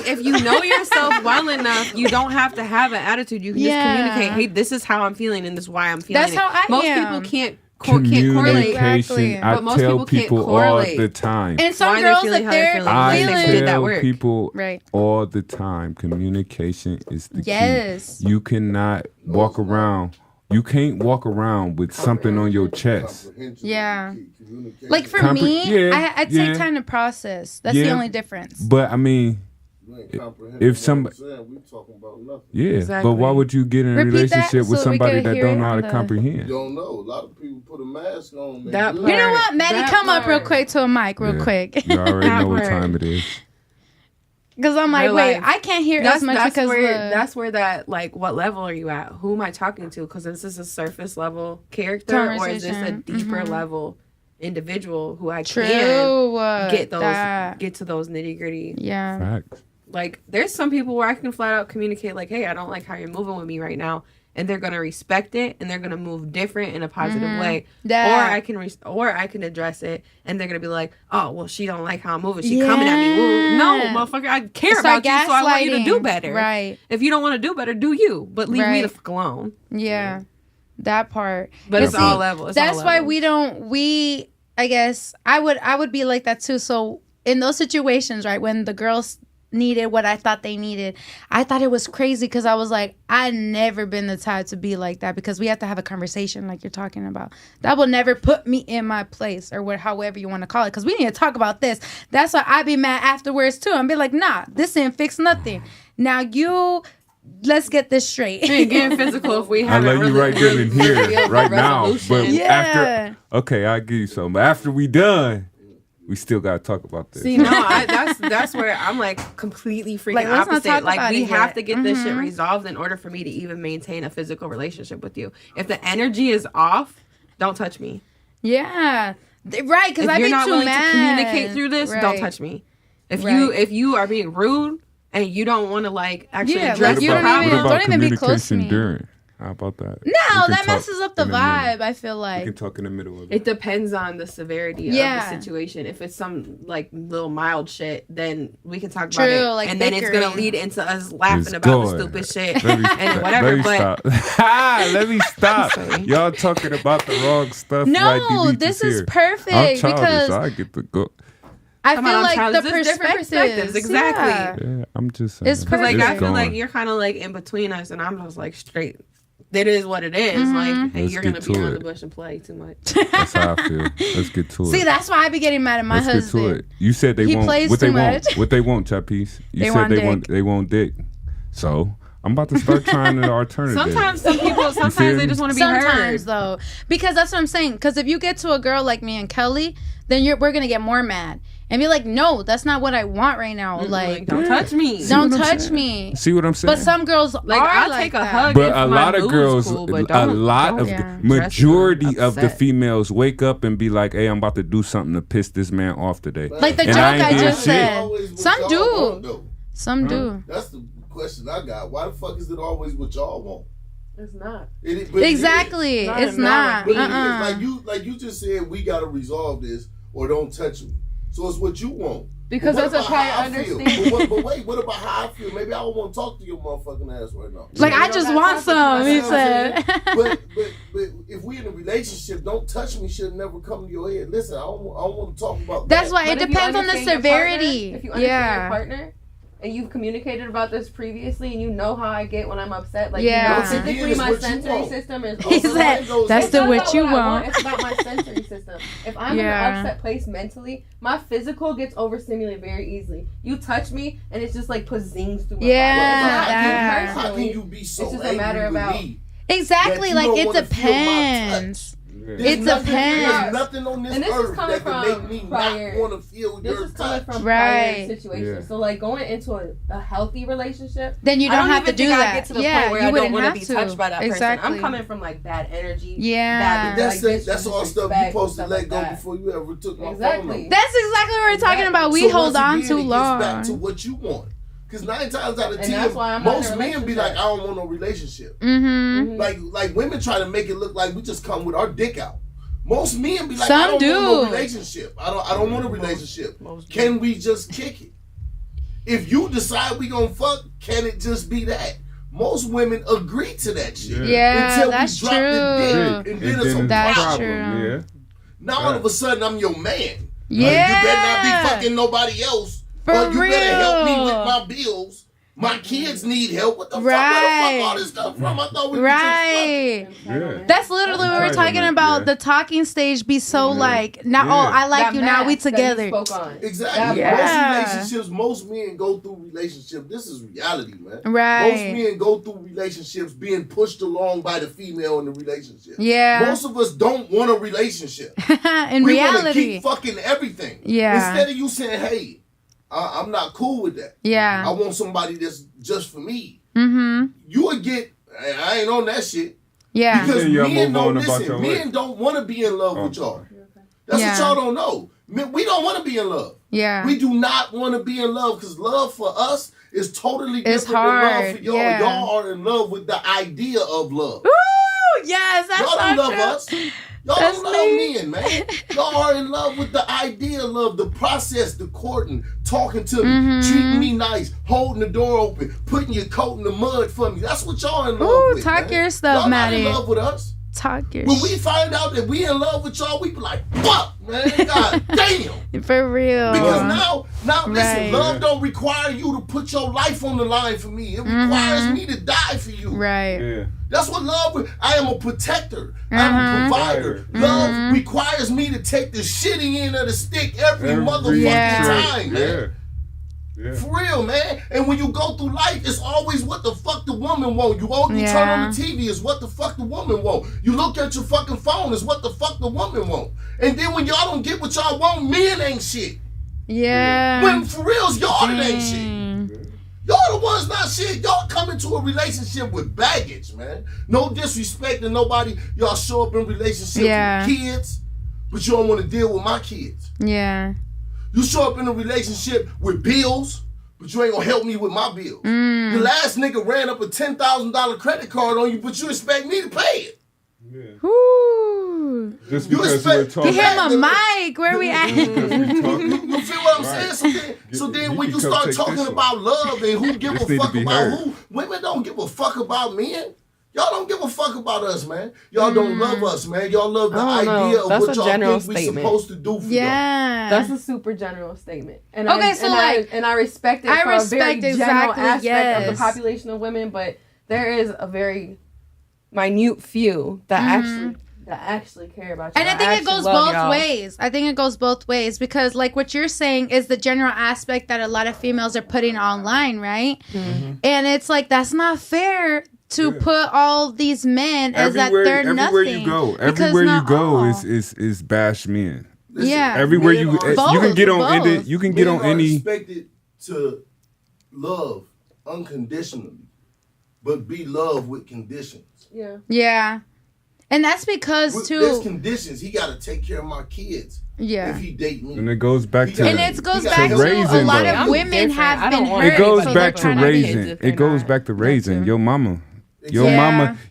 if you know yourself well enough, you don't have to have an attitude. You can just communicate. Hey, this is how I'm feeling, and this is why I'm feeling.
That's how I am.
Most people can't correlate.
Exactly. I tell people all the time.
And some girls, if they're feeling,
I tell people all the time. Communication is the key. You cannot walk around. You can't walk around with something on your chest.
Yeah. Like for me, I take time to process. That's the only difference.
But I mean, if somebody...
Exactly.
But why would you get in a relationship with somebody that don't know how to comprehend?
You don't know. A lot of people put a mask on.
You know what? Maddie, come up real quick to a mic real quick.
You already know what time it is.
Because I'm like, wait, I can't hear as much because
that's where that, like, what level are you at? Who am I talking to? Because is this a surface level character or is this a deeper level individual who I can get to those nitty gritty?
Yeah.
Facts.
Like, there's some people where I can flat out communicate, like, hey, I don't like how you're moving with me right now. And they're gonna respect it, and they're gonna move different in a positive way. Or I can address it, and they're gonna be like, "Oh, well, she don't like how I'm moving. She coming at me." Well, no, motherfucker, I care about you, so I want you to do better.
Right.
If you don't want to do better, do you. But leave me the fuck alone.
Yeah, that part.
But it's all level.
That's why we don't. I guess I would be like that too. So in those situations, right, when the girls needed what I thought they needed, I thought it was crazy because I was like, I never been the type to be like that because we have to have a conversation like you're talking about. That will never put me in my place or however you want to call it, because we need to talk about this. That's why I be mad afterwards too and be like, nah, this didn't fix nothing. Now let's get this straight.
We ain't getting physical if we have.
I let you right then and here, right now. But
yeah.
Okay, I'll give you some. But after we done, we still gotta talk about this.
See, no, that's where I'm like completely freaking opposite. Like, we have to get this shit resolved in order for me to even maintain a physical relationship with you. If the energy is off, don't touch me.
Yeah, right. Because
you're not willing to communicate through this, don't touch me. If you are being rude and you don't want to like actually address the problem,
don't even be close to me.
During? How about that?
No, that messes up the vibe. I feel like
we can talk in the middle of it.
It depends on the severity of the situation. If it's some like little mild shit, then we can talk about it,
like
and
bickering.
then it's gonna lead into us laughing about the stupid shit and whatever.
Let me stop. Y'all talking about the wrong stuff.
No, this is perfect because
I get to go.
I feel like the perspectives.
Exactly.
Yeah, I'm just saying.
It's like I feel like you're kind of like in between us, and I'm just like straight. It is what it is. Like, hey, you're gonna be on the bush and play too much.
That's how I feel. Let's get to it.
See, that's why I be getting mad at my husband. Let's get to it.
You said they won't.
Plays
what
too
they
much.
want? What they want, Chapis? You said they want dick. So I'm about to start trying the alternative.
Sometimes they just want to be heard.
Sometimes though, because that's what I'm saying. Because if you get to a girl like me and Kelly, then we're gonna get more mad. And be like, no, that's not what I want right now. Like,
don't touch me.
Don't touch me.
See what I'm saying?
But some girls
I'll take a hug.
But a lot of girls, majority of the females wake up and be like, hey, I'm about to do something to piss this man off today.
Like the joke I just said. Some do. Some do.
That's the question I got. Why the fuck is it always what y'all want?
It's not.
Exactly. It's not.
Like you just said, we got to resolve this or don't touch me. So it's what you want.
Because that's a prior understanding.
But wait, what about how I feel? Maybe I don't want to talk to your motherfucking ass right now.
Like, I just want some, he said.
But if we in a relationship, don't touch me should never come to your head. Listen, I don't want to talk about
That's
that.
why it depends on the severity.
If you understand your partner, and you've communicated about this previously, and you know how I get when I'm upset. Like, physically, my sensory system is.
He said, "That's the what you want."
It's about my sensory system. If I'm in an upset place mentally, my physical gets overstimulated very easily. You touch me, and it's just like puts zings through my body.
How can you be so
it's just a matter about
exactly. Like, it depends. It depends.
There's nothing on this earth that can make me not want to feel your touch.
This is coming from prior situations. So, like, going into a healthy relationship,
then you don't have to do that.
I get to the point where I don't want to be touched by that person. I'm coming from like bad energy.
Yeah,
that's all stuff you're supposed to let go before you ever took my phone.
That's exactly what we're talking about. We hold on too long.
It gets back to what you want. Because 9 times out of 10, most men be like, I don't want no relationship. Mm-hmm. Like women try to make it look like we just come with our dick out. Most men be like, I don't want no relationship. I don't want a relationship. Can we just kick it? If you decide we gonna fuck, can it just be that? Most women agree to that shit.
Yeah,
until
that's
we drop the dick, and then it's a problem.
True.
Yeah.
Now all of a sudden I'm your man.
Yeah.
You better not be fucking nobody else. Or you better help me with my bills. My kids need help. What the fuck? Where the fuck all this stuff from? I thought we were just fucking.
That's literally what we're talking about. The talking stage be so like, now, I like you, now we together.
Exactly. Most relationships, most men go through relationships. This is reality, man.
Right.
Most men go through relationships being pushed along by the female in the relationship.
Yeah.
Most of us don't want a relationship.
In reality.
We want to keep fucking everything.
Yeah.
Instead of you saying, hey, I'm not cool with that.
Yeah.
I want somebody that's just for me.
Mm-hmm.
You would get, I ain't on that shit.
Yeah.
Because men
men
don't want to be in love with y'all. That's what y'all don't know. We don't want to be in love.
Yeah.
We do not want to be in love because love for us is totally different
it's hard.
than love for y'all.
Yeah.
Y'all are in love with the idea of love.
Ooh, yes, that's
y'all don't
so
love
true.
us. Y'all
That's
don't love men, man. Y'all are in love with the idea of love, the process, the courting, talking to me, treating me nice, holding the door open, putting your coat in the mud for me. That's what y'all in love with.
Talk
man.
your stuff,
y'all
Maddie.
not in love with us.
Talk your
When we find out that we in love with y'all, we be like, fuck, man. God damn.
For real.
Because now listen,
Right.
love don't require you to put your life on the line for me. It requires me to die for you.
Right.
Yeah.
That's what love. I am a protector. I'm a provider. Love requires me to take the shitty end of the stick every motherfucking time, man.
Yeah.
For real, man. And when you go through life, it's always what the fuck the woman want. You turn on the TV, it's what the fuck the woman want. You look at your fucking phone, it's what the fuck the woman want. And then when y'all don't get what y'all want, men ain't shit.
Yeah.
When for reals, y'all that ain't shit. Y'all the ones not shit. Y'all come into a relationship with baggage, man. No disrespect to nobody. Y'all show up in relationships with kids, but you don't want to deal with my kids.
Yeah.
You show up in a relationship with bills, but you ain't gonna help me with my bills. The last nigga ran up a $10,000 credit card on you, but you expect me to pay it.
Yeah.
Woo.
Just
You
because we're
expect-
talking.
Give him a mic. Where we at?
You feel what I'm saying? So then when you
can
start
take
talking
this
about love and who give
This
a
need to
fuck
be
about
heard.
who, women don't give a fuck about men. Y'all don't give a fuck about us, man. Y'all don't love us, man. Y'all love the
I don't know.
idea of
That's
what
a
y'all
general
think we
statement.
supposed to do for y'all.
Yeah.
That's a super general statement. And
Okay,
I respect it
I
for a very
respect
general
exactly,
aspect of
yes.
the population of women, but there is a very minute few that actually care about you.
And I think it goes both ways. I think it goes both ways because, like, what you're saying is the general aspect that a lot of females are putting online, right? And it's like, that's not fair to put all these men as that they're nothing.
Everywhere you go is bash men.
Listen,
Everywhere
men
you
are-
you can get on
both.
any you can get
men
on
are
any
expected to love unconditionally, but be loved with conditions.
Yeah. And that's because,
There's
too.
conditions. He got to take care of my kids.
Yeah.
If he date me.
and it goes back to
And it goes back to
raising,
a lot
though.
of women have been hurt.
it goes
so
back
they're
to
trying
raising. It goes back to raising your mama.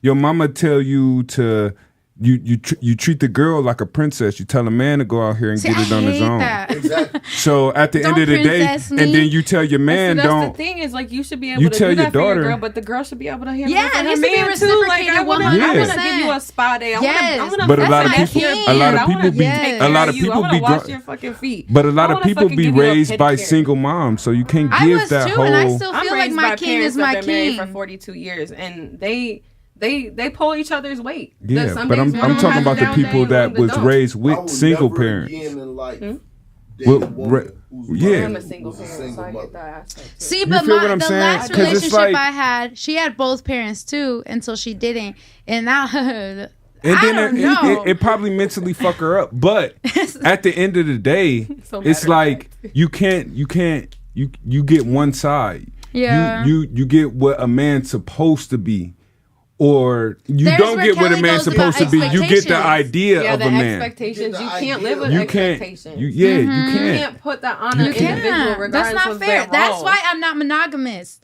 Your mama tell you to you treat the girl like a princess. You tell a man to go out here and get it on his own.
Exactly.
So at the end of the day,
princess me.
and then you tell your man
that's
don't.
the thing is like you should be able
You
to
tell
do
your
that for your
daughter-
girl, but the girl should be able to handle
Yeah,
it for
it
her
needs to be
man too. Like I want to
reciprocated
give you a spa day. I
Yes.
want to
But a lot of
That's
people,
my
a lot of
king.
people be,
Yes.
a lot of
I
people
want
be,
to wash
gr-
your fucking feet.
but a lot
I
of
wanna
people
fucking
be
give you a
raised by
pedicure.
single moms, so you can't
I
give
was
that
too,
whole.
and I still
I'm
feel like
raised
my
by
king
parents
is my
that been married
king.
for 42 years, and they pull each other's weight.
Yeah,
Some
but
days
I'm
one of them
talking
has
about
a
the
down
people
day and
that
one of them
was
don't.
raised
I
with
will
single
never
parents.
again in life date
Well,
a woman who's
yeah.
I'm
mother
a single
was a
parent, so
single
I
mother.
get that aspect too.
See,
You
but
feel what I'm
the
saying?
last
'Cause it's
relationship
like-
I had, she had both parents too until she didn't, and now
And
I
then
don't know.
it probably mentally fuck her up. But at the end of the day,
So
it's
matter of
like
fact.
you get one side.
Yeah.
You get what a man's supposed to be. Or you
There's
don't
where
get what a
Kelly
man's
goes
supposed to
about
be. You get the
expectations.
idea
Yeah,
of
the
a man.
expectations. You
You
can't
get
live with
the
You can't.
expectations.
You
Mm-hmm.
You
can't.
can't put that on an
You can't.
individual
That's
regardless
not
of
fair.
their
That's
role.
why I'm not monogamous.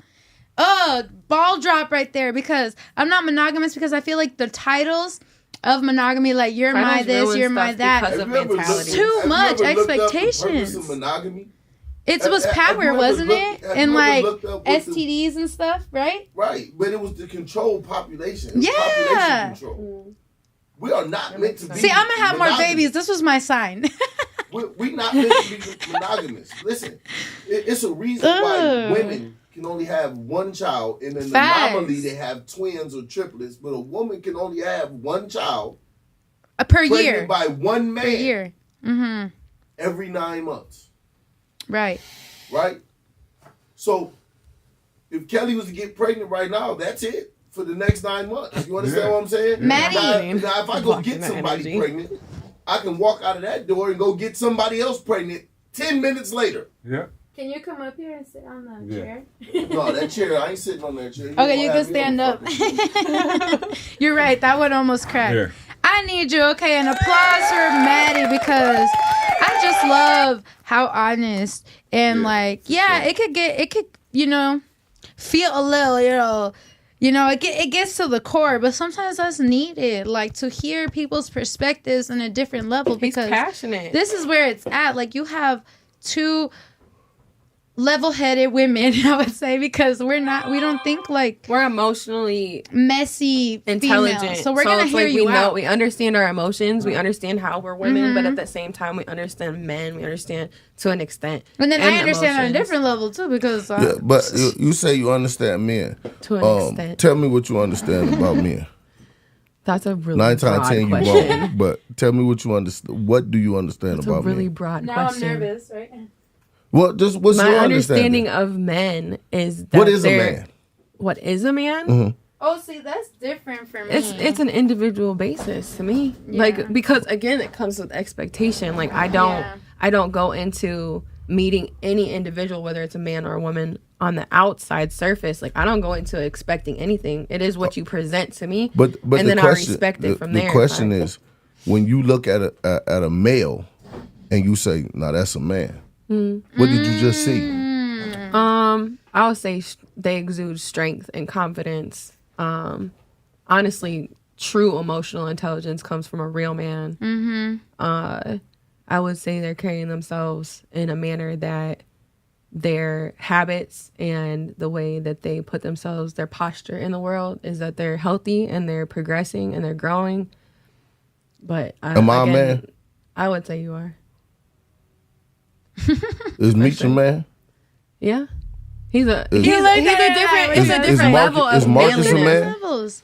Ball drop right there because I'm not monogamous because I feel like the titles of monogamy, like you're my
Titles
this,
ruin
you're my
stuff
that.
because
Have
of
you ever
mentality.
looked-
Too
have you
much
ever looked up the
expectations.
purpose of monogamy?
It was
Have
power,
you ever
wasn't
looked-
it?
have you
And
ever
like
looked up what the-
STDs and stuff, right?
Right, but it was to control population. It was
Yeah.
population control. We are not meant to be.
See, I'm gonna have more
monogamous.
babies. This was my sign.
We not meant to be monogamous. Listen, it's a reason why
Ugh.
women can only have one child. In an
Facts.
anomaly, they have twins or triplets, but a woman can only have one child
Per
pregnant
year.
by one man
Per year. Mm-hmm.
every 9 months.
Right.
Right? So, if Kelly was to get pregnant right now, that's it for the next 9 months. You understand
Yeah.
what I'm saying?
Maddie.
Now, if I go get
Blocking that
somebody
energy.
pregnant, I can walk out of that door and go get somebody else pregnant 10 minutes later.
Yeah.
Can you come up here and sit on the chair?
No, that chair, I ain't sitting on that chair.
Okay, you can stand up. You're right. That would almost crack.
Yeah.
I need you. Okay, an applause for Maddie because I just love how honest and it could, feel a little, it gets to the core, but sometimes that's needed, like to hear people's perspectives on a different level because
he's passionate.
This is where it's at. Like you have two level-headed women, I would say, because we don't think like
we're emotionally
messy,
intelligent.
Female. So we're gonna hear you out.
We understand our emotions. We understand how we're women, but at the same time, we understand men. We understand to an extent.
And then I understand on a different level too, because
but you say you understand men
to an extent.
Tell me what you understand about men.
That's a really
9 times
broad
10 you
question.
wrong. But tell me what you understand. What do you understand
That's
about men?
a really broad
now
question.
I'm nervous, right?
Well, just what's
My
your
understanding of men is that
what is a man?
What is a man?
Mm-hmm.
Oh, see, that's different for me.
It's an individual basis to me.
Yeah.
Like because again, it comes with expectation. Like I don't go into meeting any individual, whether it's a man or a woman, on the outside surface. Like I don't go into expecting anything. It is what you present to me,
But
and then I respect it from there.
The question is, when you look at a male and you say, "Nah, that's a man." What did you just see?
I would say they exude strength and confidence. Honestly, true emotional intelligence comes from a real man. I would say they're carrying themselves in a manner that their habits and the way that they put themselves, their posture in the world is that they're healthy and they're progressing and they're growing. But
am I a man?
I would say you are.
Is Dmeech a man?
Yeah, he's a
Is-
different level of
Is Marcus a
manliness.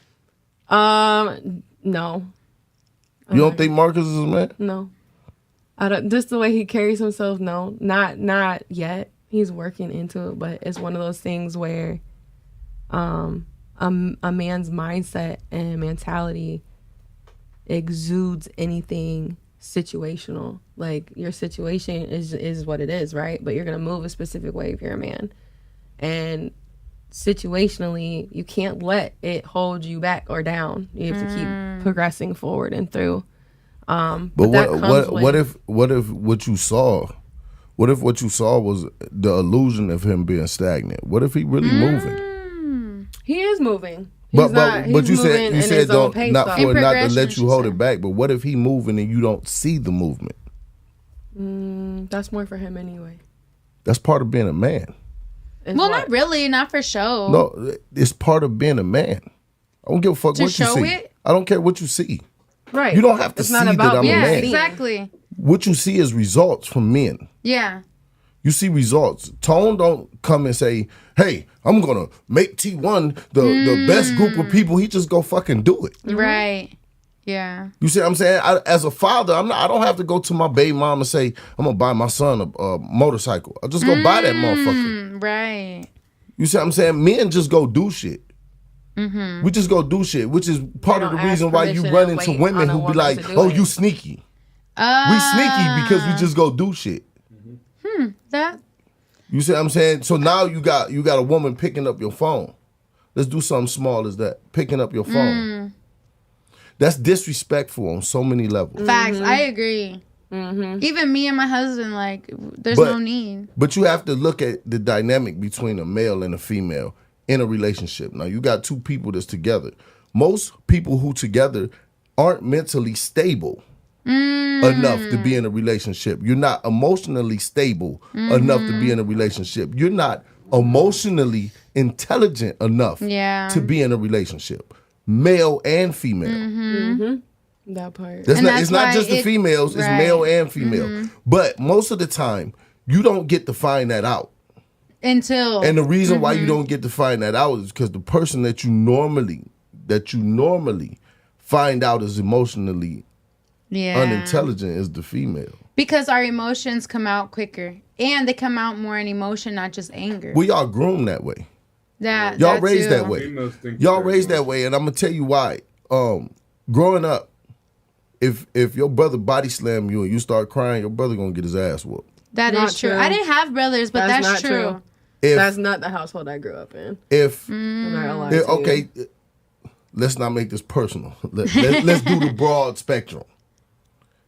man?
No.
You don't think Marcus is a man?
No. I don't. Just the way he carries himself. No, not yet. He's working into it, but it's one of those things where, a man's mindset and mentality exudes anything situational. Like your situation is what it is, right? But you're gonna move a specific way if you're a man, and situationally you can't let it hold you back or down. You have to keep progressing forward and through.
But what if what you saw was the illusion of him being stagnant? What if he really moving?
He is moving.
But you said don't not to let you hold
it
it back. But what if he moving and you don't see the movement?
That's more for him anyway.
That's part of being a man.
Not really, not for show.
No, it's part of being a man. I don't give a fuck
To
what you
show
see.
it?
I don't care what you see.
Right.
You don't have to
It's
see
not
that
about
I'm a
Yeah,
man.
exactly.
What you see is results from men.
Yeah.
You see results. Tone don't come and say, "Hey, I'm gonna make T1 the best group of people." He just go fucking do it.
Right. Yeah.
You see what I'm saying? As a father, I don't have to go to my baby mom and say, "I'm gonna buy my son a motorcycle." I just go buy that motherfucker.
Right.
You see what I'm saying? Men just go do shit. We just go do shit, which is part of the
don't
reason
ask
why you
permission
run
and
into
wait
women
on a
who be
woman
like,
to do
"Oh,
it."
you sneaky." We sneaky because we just go do shit.
That.
You see what I'm saying? So now you got a woman picking up your phone. Let's do something small as that. Picking up your phone. That's disrespectful on so many levels.
Facts. I agree. Even me and my husband, like, there's no need.
But you have to look at the dynamic between a male and a female in a relationship. Now, you got two people that's together. Most people who together aren't mentally stable enough to be in a relationship. You're not emotionally stable enough to be in a relationship. You're not emotionally intelligent enough to be in a relationship. Male and female.
That part.
It's not just the females, it's male and female. But most of the time, you don't get to find that out. And the reason why you don't get to find that out is because the person that you normally find out is emotionally unintelligent is the female.
Because our emotions come out quicker. And they come out more in emotion, not just anger.
We are groomed that way.
Y'all
raised that way. Y'all raised that way, and I'm gonna tell you why. Growing up, if your brother body slam you and you start crying, your brother gonna get his ass whooped.
That
Not
is true.
true.
I didn't have brothers, but that's
not
true.
That's not the household I grew up in. I'm not gonna lie to you.
Okay, let's not make this personal. Let's do the broad spectrum.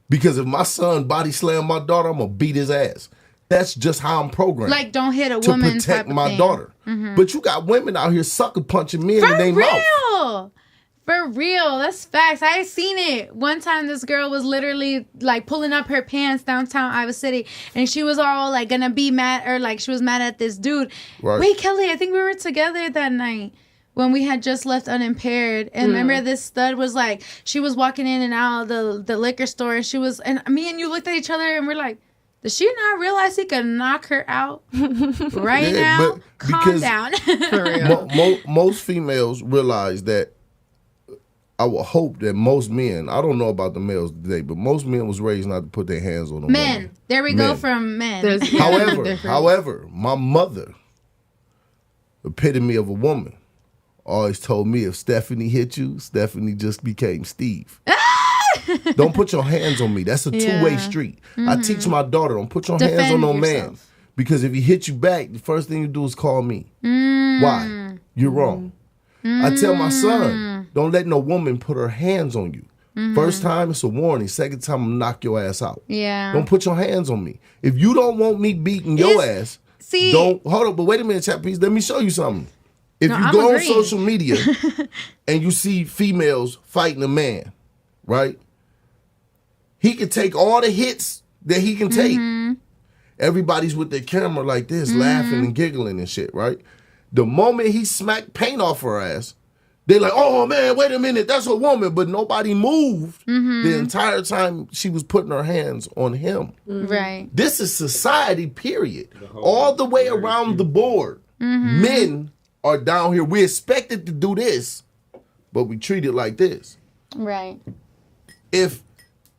Because if my son body slam my daughter, I'm gonna beat his ass. That's just how I'm programmed.
Like, don't hit a
to
woman
protect
type of
my
thing.
daughter. But you got women out here sucker punching men
For
in their mouth.
real. For real. That's facts. I seen it. One time this girl was literally like pulling up her pants downtown Iowa City, and she was all like gonna be mad, or like she was mad at this dude.
Right.
Wait, Kelly, I think we were together that night when we had just left unimpaired. And remember this stud was like, she was walking in and out of the liquor store, and she was, and me and you looked at each other and we're like, does she not realize he could knock her out right now?
but
Calm down.
For real.
Most females realize that. I would hope that most men, I don't know about the males today, but most men was raised not to put their hands on a
Men.
woman.
There we go from men.
However, my mother, epitome of a woman, always told me if Stephanie hit you, Stephanie just became Steve. Don't put your hands on me. That's a two-way street. I teach my daughter, don't put your hands on no man. Because if he hit you back, the first thing you do is call me. Why? You're wrong. I tell my son, don't let no woman put her hands on you. First time, it's a warning. Second time, I'm gonna knock your ass out.
Yeah.
Don't put your hands on me. If you don't want me beating your ass, don't. Hold up, but wait a minute, Chapis. Let me show you something. If you go on social media and you see females fighting a man, right? He can take all the hits that he can take. Everybody's with their camera like this, laughing and giggling and shit, right? The moment he smacked paint off her ass, they like, oh man, wait a minute, that's a woman. But nobody moved the entire time she was putting her hands on him.
Right.
This is society, period. All the way around the board. Men are down here. We're expected to do this, but we treat it like this.
Right.
If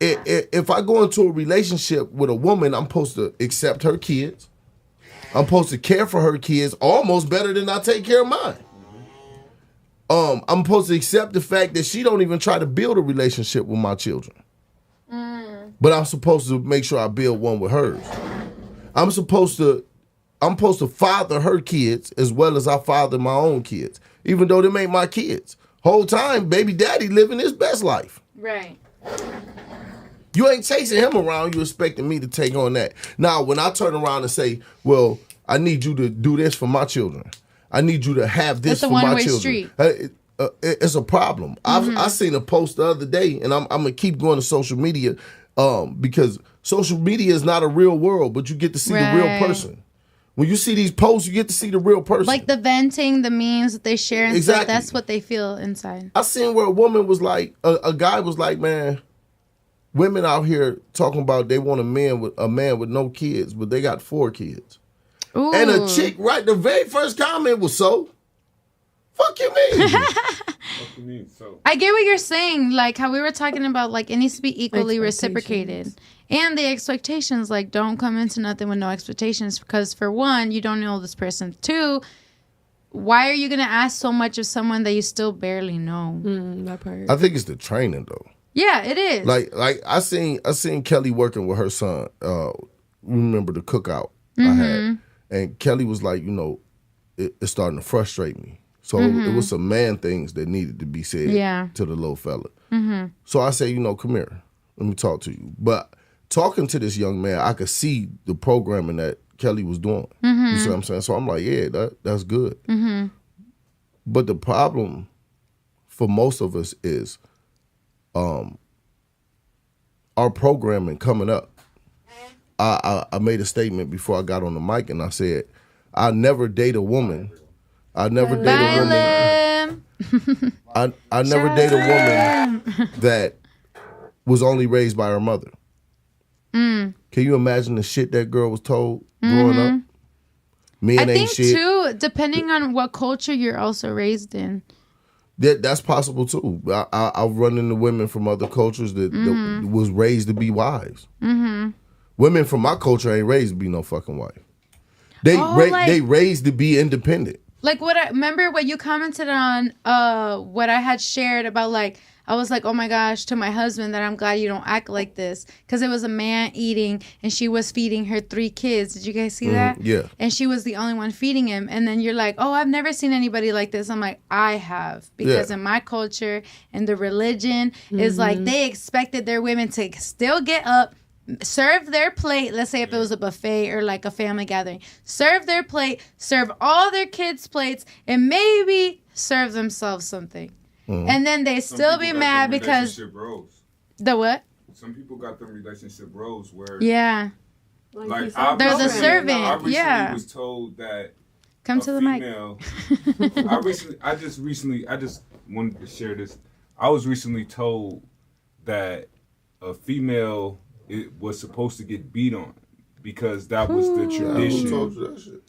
I go into a relationship with a woman, I'm supposed to accept her kids. I'm supposed to care for her kids almost better than I take care of mine. I'm supposed to accept the fact that she don't even try to build a relationship with my children. But I'm supposed to make sure I build one with hers. I'm supposed to father her kids as well as I father my own kids, even though they ain't my kids. Whole time, baby daddy living his best life.
Right.
You ain't chasing him around. You expecting me to take on that. Now, when I turn around and say, well, I need you to do this for my children. I need you to have this for my children. Street. It's a problem. I seen a post the other day, and I'm going to keep going to social media because social media is not a real world, but you get to see the real person. When you see these posts, you get to see the real person.
Like the venting, the memes that they share and stuff, that's what they feel inside.
I seen where a woman was like, a guy was like, man, women out here talking about they want a man with no kids, but they got 4 kids. Ooh. And a chick, right, the very first comment was, so? Fuck you mean?
What you mean, so?
I get what you're saying, like how we were talking about, like it needs to be equally reciprocated. And the expectations, like don't come into nothing with no expectations, because for one, you don't know this person. 2, why are you going to ask so much of someone that you still barely know?
That part.
I think it's the training, though.
Yeah, it is.
Like I seen Kelly working with her son. Remember the cookout I had, and Kelly was like, you know, it's starting to frustrate me. So it was some man things that needed to be said to the little fella. So I say, you know, come here, let me talk to you. But talking to this young man, I could see the programming that Kelly was doing. You see what I'm saying? So I'm like, yeah, that's good. But the problem for most of us is our programming coming up. I made a statement before I got on the mic, and I said, I never date a woman. I never date a woman. I never date a woman that was only raised by her mother. Can you imagine the shit that girl was told growing up? Men ain't shit. I think
too, depending on what culture you're also raised in.
That's possible too. I've run into women from other cultures that was raised to be wives. Women from my culture ain't raised to be no fucking wife. They raised to be independent.
Like remember what you commented on what I had shared about, like I was like, oh my gosh, to my husband, that I'm glad you don't act like this. Because it was a man eating, and she was feeding her 3 kids. Did you guys see that?
Yeah.
And she was the only one feeding him. And then you're like, oh, I've never seen anybody like this. I'm like, I have. Because in my culture and the religion is like, they expected their women to still get up, serve their plate. Let's say if it was a buffet or like a family gathering, serve their plate, serve all their kids' plates, and maybe serve themselves something. And then they still be mad because the what?
Some people got them relationship roles where
like
they're
the servant.
I recently was told that
come to the
female, mic. I just wanted to share this. I was recently told that a female was supposed to get beat on because that was the tradition.
Who told you that shit?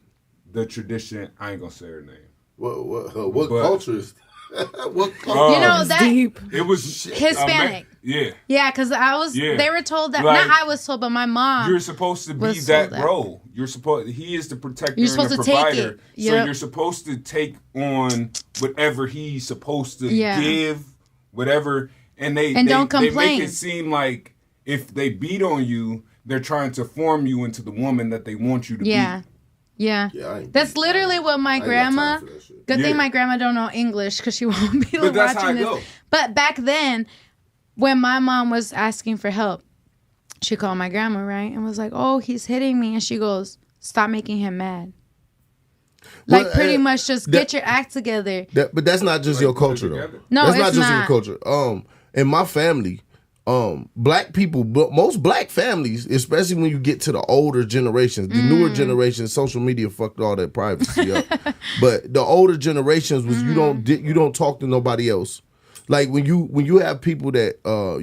The tradition. I ain't gonna say her name.
What culture is? What culture?
You know that
deep.
It was
Hispanic. Yeah, because I was.
Yeah.
They were told that.
Like,
not I was told, but my mom.
You're supposed to be that role. You're supposed. He is the protector and the provider. So you're supposed to take on whatever he's supposed to give, whatever. And they
don't complain.
They make it seem like if they beat on you, they're trying to form you into the woman that they want you to be.
Yeah. That's literally what my grandma. Good thing my grandma don't know English because she won't be watching this. But back then, when my mom was asking for help, she called my grandma, right, and was like, "Oh, he's hitting me," and she goes, "Stop making him mad." Like pretty much just get your act together.
But that's not just your culture, though.
No,
that's
it's
not just your culture. In my family, black people, most black families, especially when you get to the older generations, the newer generations, social media fucked all that privacy up. But the older generations was you don't talk to nobody else. Like when you have people that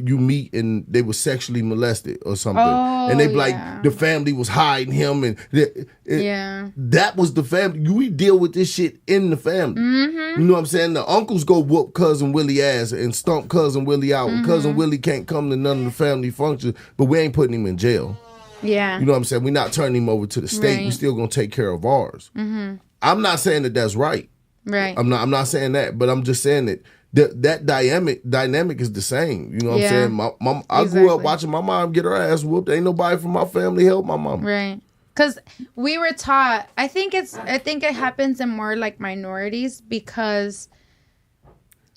you meet and they were sexually molested or something, and they be like the family was hiding him, and that was the family. We deal with this shit in the family. You know what I'm saying? The uncles go whoop cousin Willie ass and stomp cousin Willie out. And cousin Willie can't come to none of the family functions, but we ain't putting him in jail.
Yeah,
you know what I'm saying? We're not turning him over to the state. We still gonna take care of ours. I'm not saying that that's right.
Right.
I'm not saying that, but I'm just saying that. That dynamic is the same. You know what I'm saying? I grew up watching my mom get her ass whooped. Ain't nobody from my family help my mom.
Right. Because we were taught. I think it happens in more like minorities because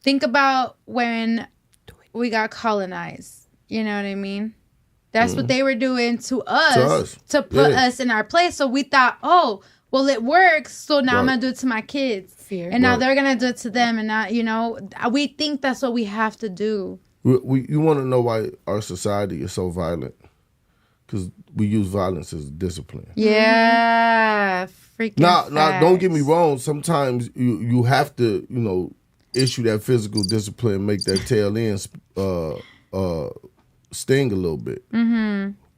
think about when we got colonized. You know what I mean? That's what they were doing to us to put us in our place. So we thought, oh, well, it works. So now I'm gonna do it to my kids. And now they're going to do it to them. And now, we think that's what we have to do.
You want to know why our society is so violent? Because we use violence as discipline.
Yeah. Freaking
Now, don't get me wrong. Sometimes you have to, issue that physical discipline, make that tail end sting a little bit.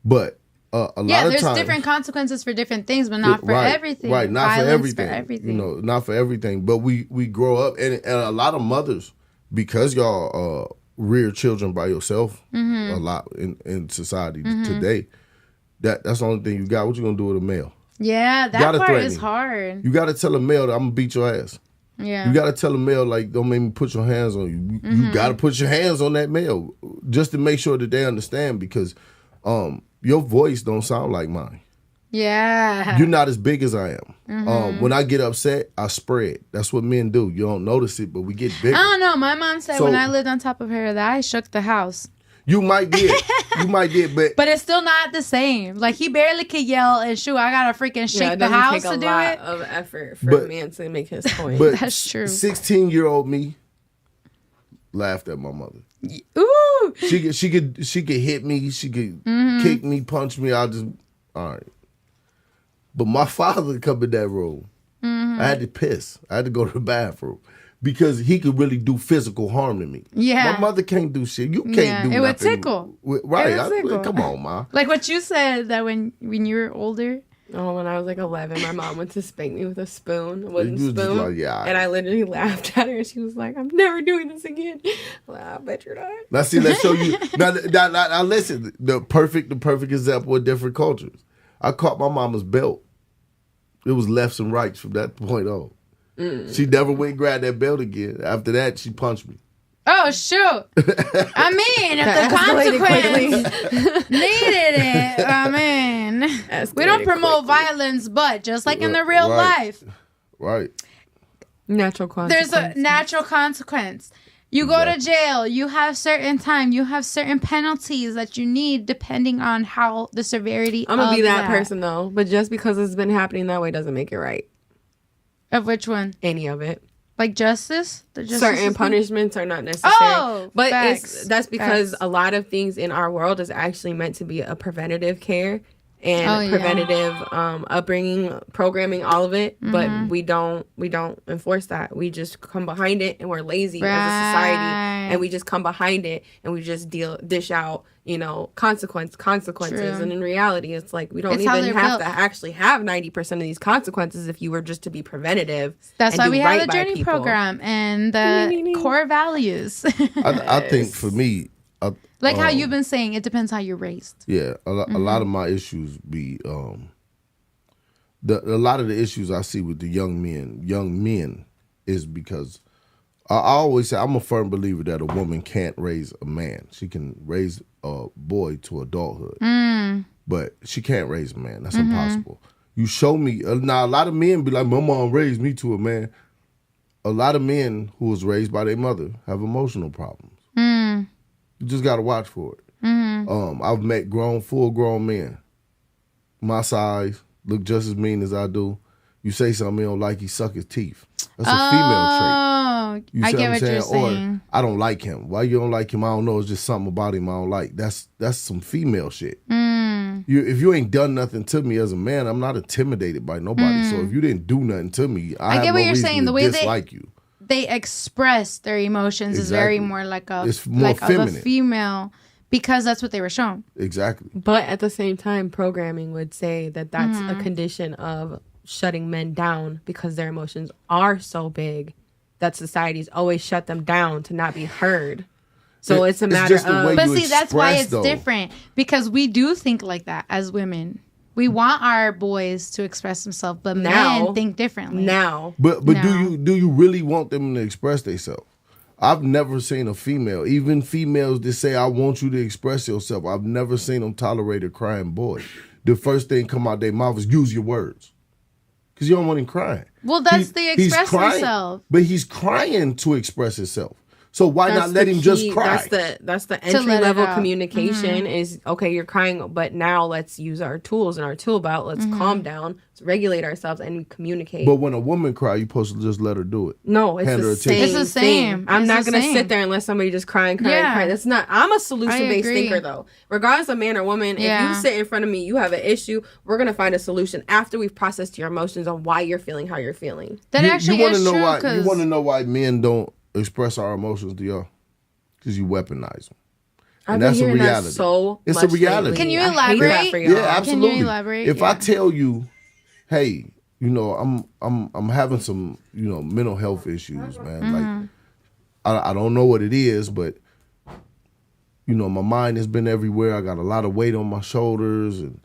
But a lot of times,
there's different consequences for different things, but not for everything.
Right, not
Violence
for everything. Not for everything. But we grow up, and a lot of mothers, because y'all rear children by yourself a lot in society today, that's the only thing you got. What you gonna do with a male?
Yeah, that part is hard.
You got to tell a male that I'm gonna beat your ass.
Yeah.
You got to tell a male, like, don't make me put your hands on you. You got to put your hands on that male just to make sure that they understand, because your voice don't sound like mine.
Yeah.
You're not as big as I am. When I get upset, I spread. That's what men do. You don't notice it, but we get bigger.
I don't know. My mom said when I lived on top of her that I shook the house.
You might did. But
it's still not the same. Like, he barely could yell, and shoot, I gotta freaking shake the house to do it.
It doesn't take a lot of effort for a man to make his point.
But
that's true.
16-year-old me laughed at my mother.
Ooh.
She could hit me. She could kick me, punch me. All right. But my father come in that room. I had to piss. I had to go to the bathroom. Because he could really do physical harm to me.
Yeah.
My mother can't do shit. You can't do nothing.
It would tickle.
Right.
It would tickle.
Come on, Ma.
Like what you said, that when you were older.
Oh, when I was like 11, my mom went to spank me with a spoon, a wooden
spoon.
Like, and I literally laughed at her, and she was like, "I'm never doing this again." Well, I bet you're not.
Now, see, let's show you. Now, listen. The perfect example of different cultures. I caught my mama's belt. It was lefts and rights from that point on. She never went and grabbed that belt again. After that, she punched me.
Oh, shoot. I mean, if the consequence needed it, I mean, we don't promote violence, but just like in the real life.
Right.
Natural consequence.
There's a natural consequence. You go to jail, you have certain time, you have certain penalties that you need depending on how the severity
I'm going to be that person, though. But just because it's been happening that way doesn't make it right.
Of which one?
Any of it.
Like justice?
Certain punishments are not necessary.
Oh,
but that's because a lot of things in our world is actually meant to be a preventative care and preventative upbringing, programming, all of it. Mm-hmm. But we don't enforce that. We just come behind it and we're lazy as a society, and we just come behind it and we just dish out, consequences. True. And in reality, it's like we don't even have to actually have 90% of these consequences if you were just to be preventative.
That's why we have the Journey program and the core values.
I think for me,
like how you've been saying, it depends how you're raised.
Yeah, a lot of my issues be a lot of the issues I see with the young men is because I always say I'm a firm believer that a woman can't raise a man. She can raise a boy to adulthood, but she can't raise a man. That's impossible. You show me now. A lot of men be like, "My mom raised me to a man." A lot of men who was raised by their mother have emotional problems. You just got to watch for it. I've met full grown men, my size, look just as mean as I do. You say something he don't like, he suck his teeth. That's a female trait.
I get what you're saying.
Or, I don't like him. Why you don't like him? I don't know. It's just something about him I don't like. That's some female shit. If you ain't done nothing to me as a man, I'm not intimidated by nobody. So if you didn't do nothing to me, I have
get
no
what you're
reason
saying.
to dislike you.
They express their emotions is very more like
it's more feminine.
Of a female, because that's what they were shown.
Exactly.
But at the same time, programming would say that that's a condition of shutting men down because their emotions are so big that society's always shut them down to not be heard. So it's a matter of...
But see, that's why it's different, because we do think like that as women. We want our boys to express themselves, but men think differently.
But do you really want them to express themselves? I've never seen a female, even females that say, I want you to express yourself. I've never seen them tolerate a crying boy. The first thing come out their mouth is use your words. Because you don't want him crying.
Well, that's the express himself.
But he's crying to express himself. So why not let him just cry?
That's the entry level communication is, okay, you're crying, but now let's use our tools and our tool belt. Let's calm down, let's regulate ourselves and communicate.
But when a woman cries, you're supposed to just let her do it.
No, it's the same.
It's the same.
I'm not going to sit there and let somebody just cry. That's not, I'm a solution-based thinker though. Regardless of man or woman, if you sit in front of me, you have an issue, we're going to find a solution after we've processed your emotions on why you're feeling how you're feeling.
That actually is true.
You want to know why men don't express our emotions to y'all? Because you weaponize them. And that's a reality. It's a reality.
Can you elaborate?
Yeah, absolutely.
Can you elaborate?
If I tell you, hey, I'm having some, mental health issues, man. Like, I don't know what it is, but my mind has been everywhere. I got a lot of weight on my shoulders, and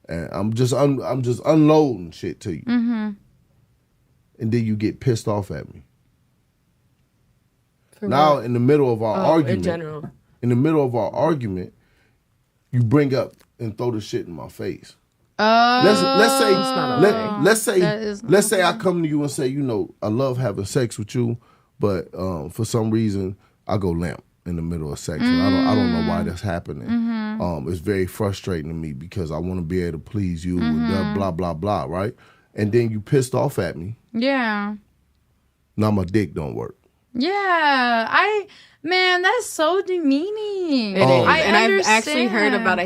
I'm just unloading shit to you. And then you get pissed off at me. Now, in the middle of our argument, you bring up and throw the shit in my face. Let's say I come to you and say, I love having sex with you, but for some reason I go limp in the middle of sex. And I don't know why that's happening. It's very frustrating to me because I want to be able to please you and blah blah blah, right? And then you pissed off at me.
Yeah.
Now my dick don't work.
Yeah, that's so demeaning.
It is. And I've actually heard about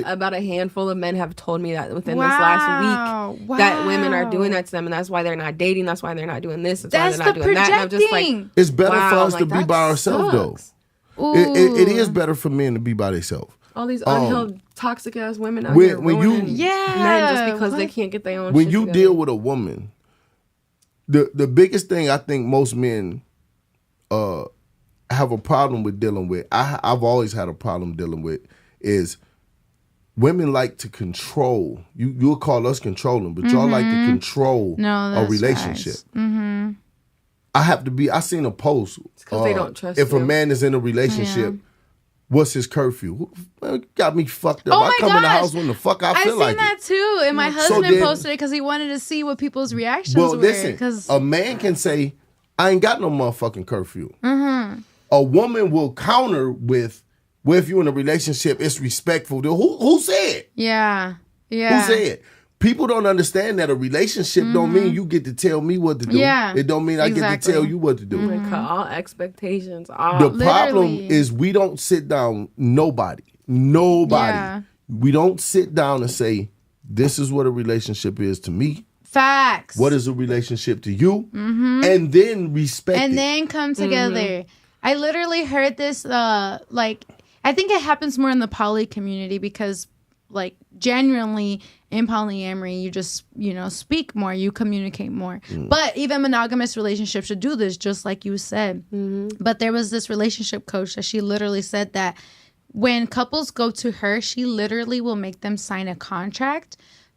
about a handful of men have told me that within this last week that women are doing that to them, and that's why they're not dating. That's why they're not doing this. That's why they're not doing that. And I'm just like,
it's better for us to be by ourselves, though. It is better for men to be by themselves.
All these unhealed, toxic ass women out here ruining men just because they can't get their own.
When you deal with a woman. The biggest thing I think most men have a problem with dealing with, I've always had a problem dealing with, is women like to control. You'll call us controlling, but y'all like to control a relationship. I seen a post.
Because they don't trust
if
you.
a man is in a relationship, what's his curfew? Got me fucked up.
Oh
I
my
come in the
gosh.
house when the fuck I feel like
seen that too, and my husband posted it because he wanted to see what people's reactions were.
Well, listen, a man can say, I ain't got no motherfucking curfew.
Mm-hmm.
A woman will counter with, well, if you're in a relationship, it's respectful. Who said?
Yeah.
Who said? People don't understand that a relationship don't mean you get to tell me what to do.
Yeah,
it don't mean I get to tell you what to do.
Cut all expectations off.
The problem is we don't sit down, nobody.
Yeah.
We don't sit down and say, this is what a relationship is to me.
Facts.
What is a relationship to you? And then respect
and
it.
then come together. I literally heard this, I think it happens more in the poly community because, genuinely in polyamory, you just, speak more, you communicate more. But even monogamous relationships should do this, just like you said. But there was this relationship coach that she literally said that when couples go to her, she literally will make them sign a contract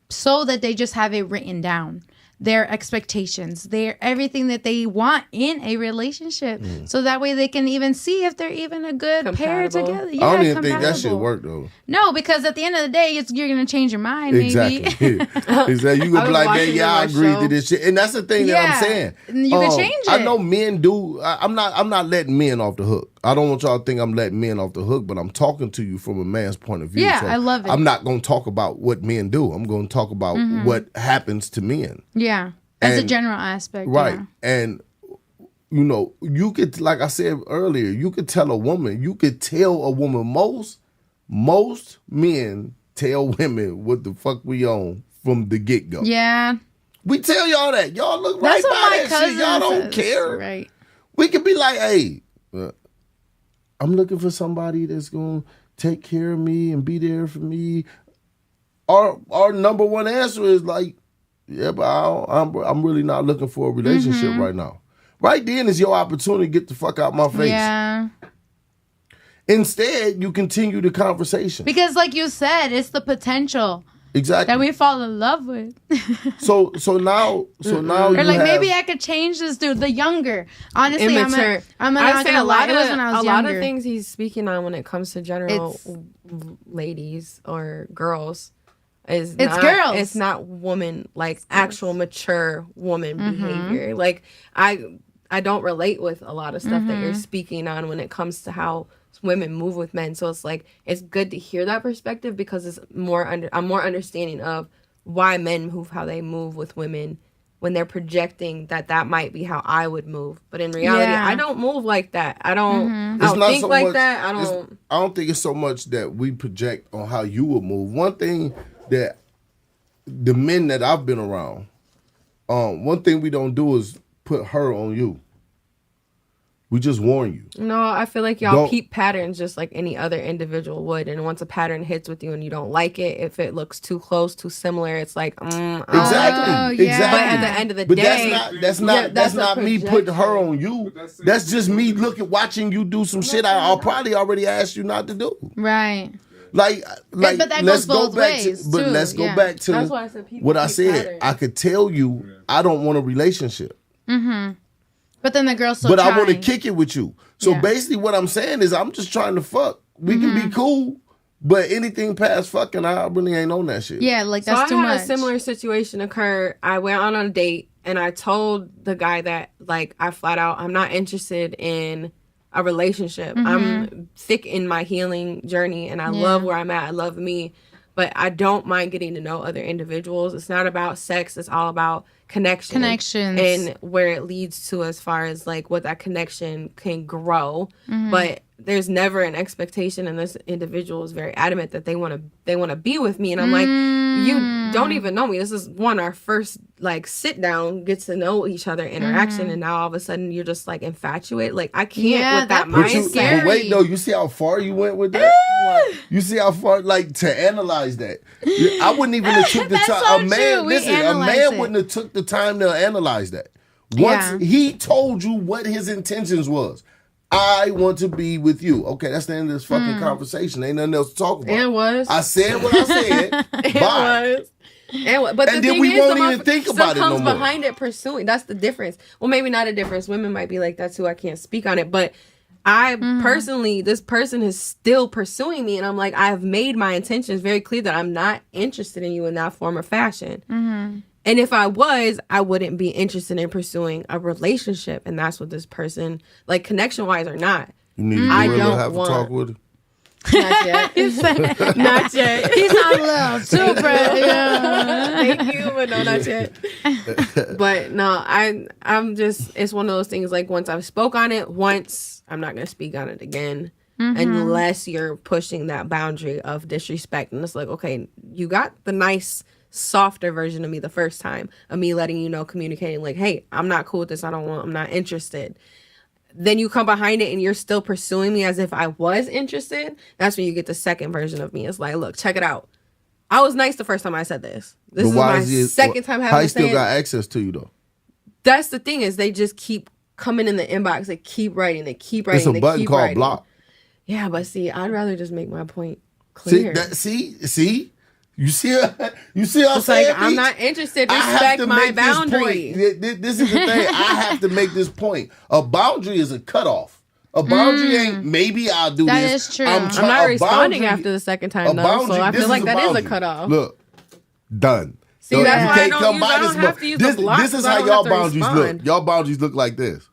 so that they just have it written down. Their expectations, everything that they want in a relationship. So that way they can even see if they're even a good pair together.
I don't even think that should work though.
No, because at the end of the day, you're going to change your mind,
exactly.
maybe.
Exactly. You can be like, man, I agree to this shit. And that's the thing that I'm saying.
You can change it.
I know men do. I'm not letting men off the hook. I don't want y'all to think I'm letting men off the hook, but I'm talking to you from a man's point of view.
Yeah,
so
I love it.
I'm not going to talk about what men do. I'm going to talk about what happens to men.
Yeah, as a general aspect.
Right.
Yeah.
And, you could, like I said earlier, you could tell a woman, most men tell women what the fuck we on from the get-go.
Yeah.
We tell y'all that. Y'all look right by that shit. Y'all don't care.
Right.
We could be like, hey, I'm looking for somebody that's going to take care of me and be there for me. Our number one answer is like, yeah, but I'm really not looking for a relationship right now. Right then is your opportunity to get the fuck out my face.
Yeah.
Instead, you continue the conversation.
Because like you said, it's the potential.
Exactly.
That we fall in love with.
So now
or like maybe I could change this dude, the younger. Honestly,
Immature.
I'm not gonna lie. It was when I was younger.
A lot of things he's speaking on when it comes to general ladies or girls is
girls.
It's not woman, like actual mature woman behavior. Like I don't relate with a lot of stuff that you're speaking on when it comes to how women move with men. So it's like it's good to hear that perspective because it's I'm more understanding of why men move how they move with women when they're projecting that might be how I would move. But in reality, I don't move like that. I don't think like that. I
don't think it's so much that we project on how you would move. One thing that the men that I've been around, one thing we don't do is put her on you. We just warn you.
No, I feel like y'all peep patterns just like any other individual would. And once a pattern hits with you and you don't like it, if it looks too close, too similar, it's like,
exactly.
Yeah.
But at the end of the day,
that's not me putting her on you. That's just me watching you do some shit I'll probably already asked you not to do.
Right.
Like
but that
let's
goes both
go back
ways,
to, but
too.
let's go back to
that's why I said people
what I
peep
said.
patterns.
I could tell you I don't want a relationship.
But then the girl still
But
trying.
I want to kick it with you. So basically what I'm saying is I'm just trying to fuck. We can be cool, but anything past fucking, I really ain't on that shit.
Yeah, like that's
so
too much.
I had a similar situation occur. I went on a date and I told the guy that like I flat out I'm not interested in a relationship. I'm thick in my healing journey and I love where I'm at. I love me. But I don't mind getting to know other individuals. It's not about sex. It's all about connections and where it leads to as far as like what that connection can grow. But there's never an expectation, and this individual is very adamant that they want to be with me, and I'm like, you don't even know me. This is our first like sit down, get to know each other interaction, and now all of a sudden you're just like infatuated. Like I can't with that mindset.
But wait, no, you see how far you went with that? You see how far, like, to analyze that. I wouldn't even have took the time. A man wouldn't have took the time to analyze that. Once he told you what his intentions was, I want to be with you. Okay, that's the end of this fucking conversation. Ain't nothing else to talk about.
It was.
I said what I said.
It
Bye.
was. But
and then we won't even think about it no more.
Behind it pursuing. That's the difference. Well, maybe not a difference. Women might be like that too. I can't speak on it, but I personally, this person is still pursuing me, and I'm like, I've made my intentions very clear that I'm not interested in you in that form or fashion. And if I was, I wouldn't be interested in pursuing a relationship, and that's what this person, like, connection wise or not.
You need to have a talk with her.
Not yet. Not yet.
He's not a little super.
Thank you, but no, not yet. But no, I'm just, it's one of those things, like, once I've spoke on it once, I'm not going to speak on it again. Unless you're pushing that boundary of disrespect. And it's like, okay, you got the nice, softer version of me the first time, of me letting you know, communicating like, hey, I'm not cool with this. I'm not interested. Then you come behind it and you're still pursuing me as if I was interested. That's when you get the second version of me. It's like, look, check it out. I was nice the first time I said this. This is my second time having to say it.
How still got access to you though?
That's the thing, is they just keep coming in the inbox. They keep writing.
It's a button called block.
Yeah, but see, I'd rather just make my point clear.
See? You see I'm saying?
Like, I'm not interested. Respect my boundary.
This is the thing. I have to make this point. A boundary is a cutoff. A boundary ain't, maybe I'll do this.
That is true.
I'm not responding after the second time, though. So I feel like that is a cutoff.
Look, done.
See, so that's why I don't have to use the block.
This is how y'all boundaries look. Y'all boundaries look like this.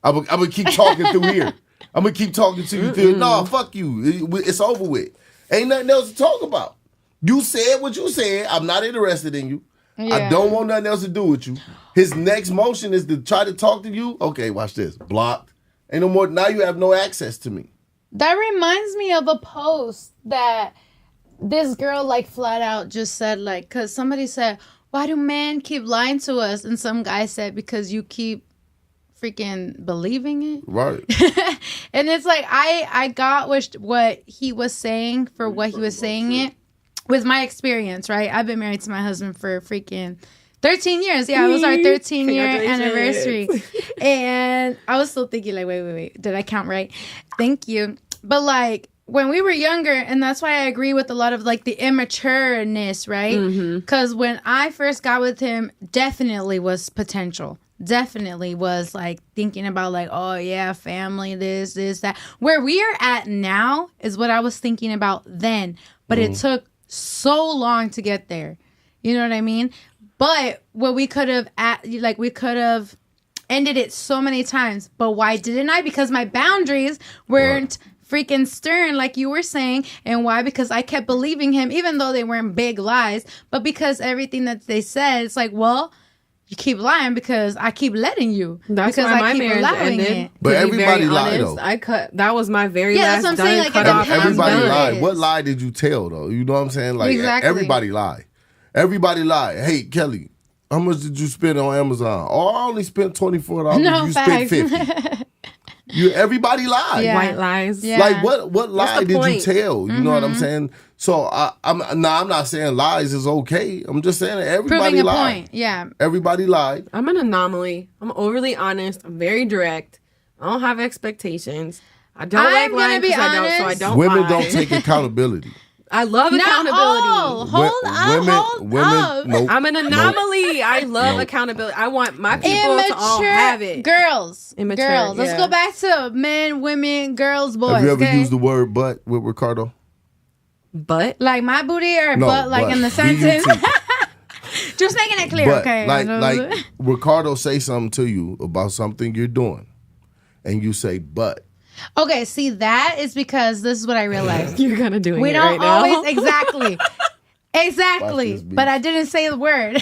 I'm going to keep talking through here. I'm going to keep talking to you through. No, fuck you. It's over with. Ain't nothing else to talk about. You said what you said. I'm not interested in you. Yeah. I don't want nothing else to do with you. His next motion is to try to talk to you. Okay, watch this. Blocked. Ain't no more. Now you have no access to me.
That reminds me of a post that this girl, like, flat out just said, like, because somebody said, why do men keep lying to us? And some guy said, because you keep freaking believing it.
Right.
And it's like, I got what he was saying for what he was saying it with my experience, right? I've been married to my husband for freaking 13 years. Yeah, it was our 13-year anniversary. And I was still thinking, like, wait, did I count right? Thank you. But, like, when we were younger, and that's why I agree with a lot of, like, the immatureness, right? Because when I first got with him, definitely was potential. Definitely was, like, thinking about, like, oh yeah, family, this, that. Where we are at now is what I was thinking about then, but it took so long to get there. You know what I mean? But what we could have ended it so many times. But why didn't I? Because my boundaries weren't freaking stern, like you were saying. And why? Because I kept believing him, even though they weren't big lies. But because everything that they said, it's like, well, you keep lying because I keep letting you.
That's
because
why my marriage ended.
But everybody lied, though.
That was my very last
that's what I'm saying. Like,
everybody lied. What lie did you tell, though? You know what I'm saying? Like, exactly. Everybody lied. Everybody lied. Hey, Kelly, how much did you spend on Amazon? Oh, I only spent $24.
No,
you
facts.
spent $50. Everybody lied.
Yeah.
White lies.
Yeah.
Like, what lie did you tell? You know what I'm saying? So I'm not saying lies is okay. I'm just saying that everybody lied.
Point. Yeah.
Everybody lied.
I'm an anomaly. I'm overly honest. I'm very direct. I don't have expectations. I don't like lying because I don't
Women
lie.
don't take accountability.
I love accountability.
Hold up.
Nope,
I'm an anomaly. I love accountability. I want my people to all have it.
Girls.
Immature,
girls. Let's go back to men, women, girls, boys.
Have you ever used the word butt with Ricardo?
Butt?
Like my booty or butt, like in the sentence? Just making it clear,
but,
okay?
Like Ricardo say something to you about something you're doing, and you say butt.
Okay, see, that is because this is what I realized.
You're gonna do it.
We don't
right
always exactly. But I didn't say the word.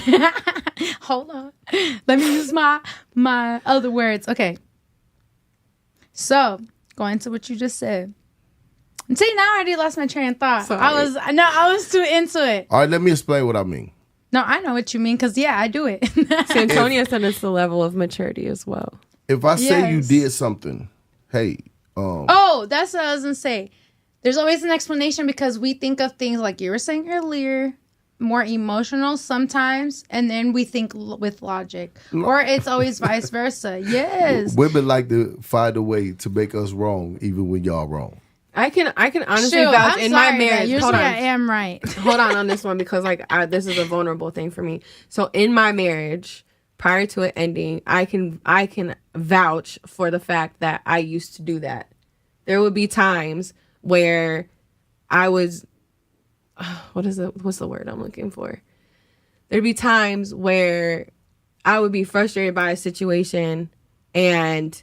Hold on. Let me use my other words. Okay. So going to what you just said. See, now I already lost my train of thought.
Sorry.
I was too into it.
All right, let me explain what I mean.
No, I know what you mean because I do it.
Santonia said it's the level of maturity as well.
If I say you did something, hey.
That's what I was gonna say. There's always an explanation because we think of things like you were saying earlier, more emotional sometimes, and then we think with logic, or it's always vice versa. Yes,
women like to find a way to make us wrong, even when y'all wrong.
I can honestly
Shoot,
vouch
I'm
in
sorry,
my marriage.
usually
Hold on.
I am right.
Hold on this one because this is a vulnerable thing for me. So in my marriage, prior to it ending, I can vouch for the fact that I used to do that. There would be times where I was what's the word I'm looking for? There'd be times where I would be frustrated by a situation and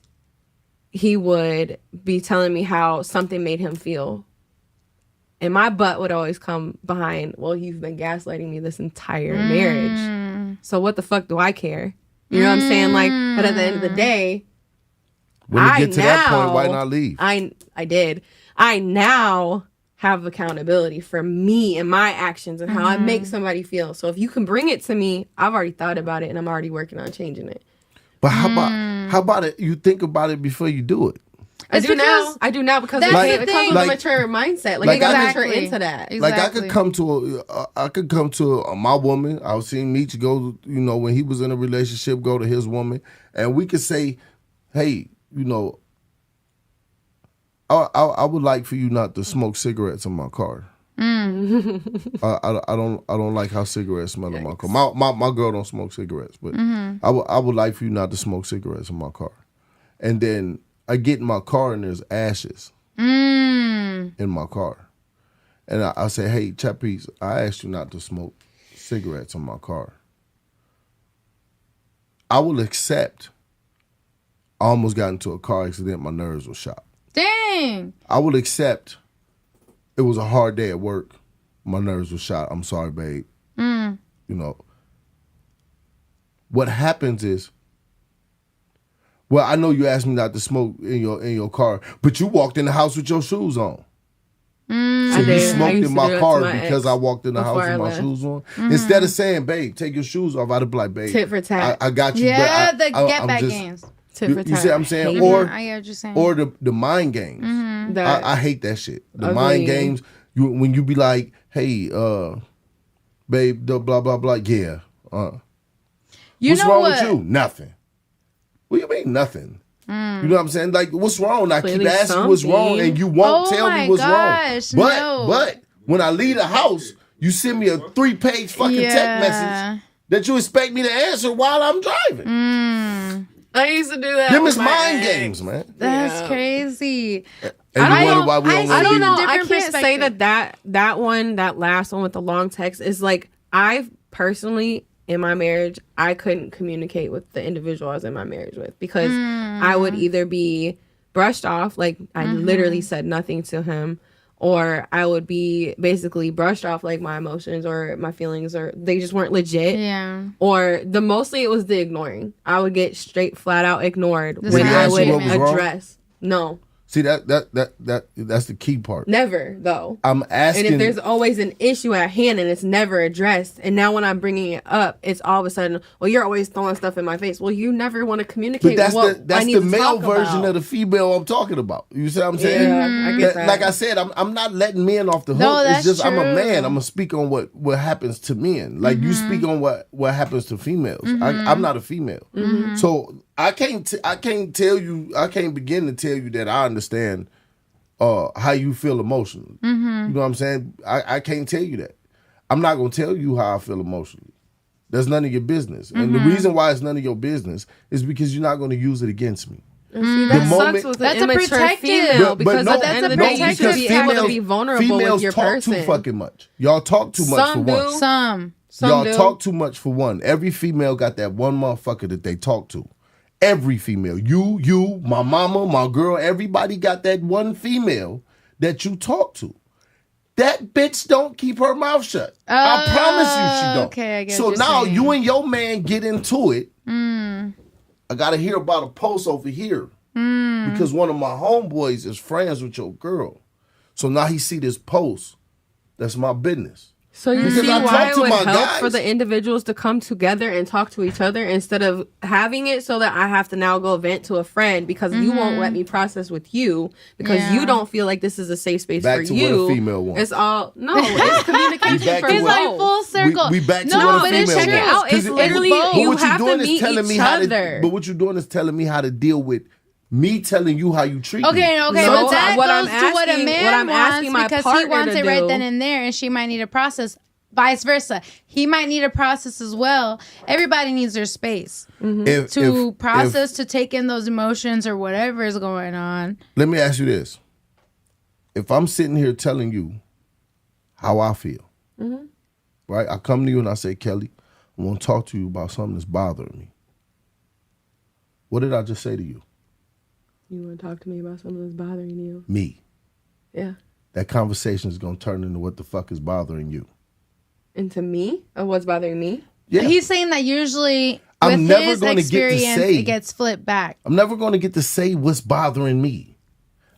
he would be telling me how something made him feel. And my butt would always come behind, well, you've been gaslighting me this entire marriage. So what the fuck do I care? You know what I'm saying? Like, but at the end of the day,
when you get to that point, why not leave?
I did. I now have accountability for me and my actions and how I make somebody feel. So if you can bring it to me, I've already thought about it and I'm already working on changing it.
But how about it? You think about it before you do it.
I do now because it comes with a mature mindset. Like you gotta mature into that.
Exactly.
Like I could come to my woman. I was seeing Dmeech go, when he was in a relationship, go to his woman, and we could say, hey, I would like for you not to smoke cigarettes in my car. I don't like how cigarettes smell in my car. My girl don't smoke cigarettes, but I would like for you not to smoke cigarettes in my car. And then I get in my car and there's ashes in my car, and I say, hey, Chapis, I asked you not to smoke cigarettes in my car. I will accept. I almost got into a car accident. My nerves were shot.
Dang.
I will accept it was a hard day at work. My nerves were shot. I'm sorry, babe. What happens is, well, I know you asked me not to smoke in your car, but you walked in the house with your shoes on. So you smoked in my car because I walked in the house with my shoes on. Instead of saying, babe, take your shoes off, I'd be like, babe,
tit for tat.
I got you.
Yeah,
but
the get back games.
You see what I'm saying? Or the mind games. I hate that shit. The mind games. When you be like, hey, babe, blah blah blah. Yeah. What's wrong with you? Nothing. What do you mean nothing? You know what I'm saying? Like, what's wrong? I keep asking you what's wrong, and you won't tell me what's wrong. But when I leave the house, you send me a 3-page fucking text message that you expect me to answer while I'm driving.
I used to do that.
Them is mind games, man.
That's crazy.
And you wonder why we don't
know. I can't say that one, that last one with the long text is like, I personally, in my marriage, I couldn't communicate with the individual I was in my marriage with because I would either be brushed off, like I literally said nothing to him, or I would be basically brushed off like my emotions or my feelings, or they just weren't legit.
Yeah.
Or mostly it was the ignoring. I would get straight flat out ignored when I would address. No.
See, that's the key part.
Never, though.
I'm asking.
And if there's always an issue at hand and it's never addressed, and now when I'm bringing it up, it's all of a sudden, well, you're always throwing stuff in my face. Well, you never want to communicate.
But that's the male version of the female I'm talking about. You see what I'm saying?
Yeah, I get that.
Like I said, I'm not letting men off the hook.
No,
it's just
true.
I'm a man. I'm gonna speak on what happens to men. Like you speak on what happens to females. I'm not a female, so I can't tell you. I can't begin to tell you that I understand how you feel emotionally. You know what I'm saying? I can't tell you that. I'm not gonna tell you how I feel emotionally. That's none of your business. And the reason why it's none of your business is because you're not gonna use it against me.
See, that sucks with an immature female because at the end of the day, you should be able to be vulnerable with your person.
Females talk too fucking much. Y'all talk too much for one.
Some
Y'all talk too much for one. Every female got that one motherfucker that they talk to. Every female. You, my mama, my girl, everybody got that one female that you talk to. That bitch don't keep her mouth shut. I promise you she don't.
Okay, I get
so
what you're
now
saying.
you and your man get into it. I got to hear about a post over here. Because one of my homeboys is friends with your girl. So now he see this post. That's my business.
So you see why it would help for the individuals to come together and talk to each other instead of having it so that I have to now go vent to a friend because you won't let me process with you because you don't feel like this is a safe space for you.
Back to what a female wants.
It's all it's communication for
it's
both.
like full circle.
We back to what a female
check it out.
wants.
It's literally you have to meet each other.
But what you're doing is telling me how to deal with me telling you how you treat me.
Okay,
No,
but that
what
goes
I'm
to what a
asking-
man
what I'm asking my
wants because he
partner
wants
to
it right
do-
then and there, and she might need a process. Vice versa, he might need a process as well. Everybody needs their space to process, to take in those emotions or whatever is going on.
Let me ask you this: if I'm sitting here telling you how I feel, right? I come to you and I say, Kelly, I want to talk to you about something that's bothering me. What did I just say to you?
You want to talk to me about something that's bothering you?
Me.
Yeah.
That conversation is going to turn into what the fuck is bothering you.
Into me? Of what's bothering me?
Yeah.
He's saying that usually with
I'm never
his
gonna get to
experience,
say-
it gets flipped back.
I'm never going to get to say what's bothering me.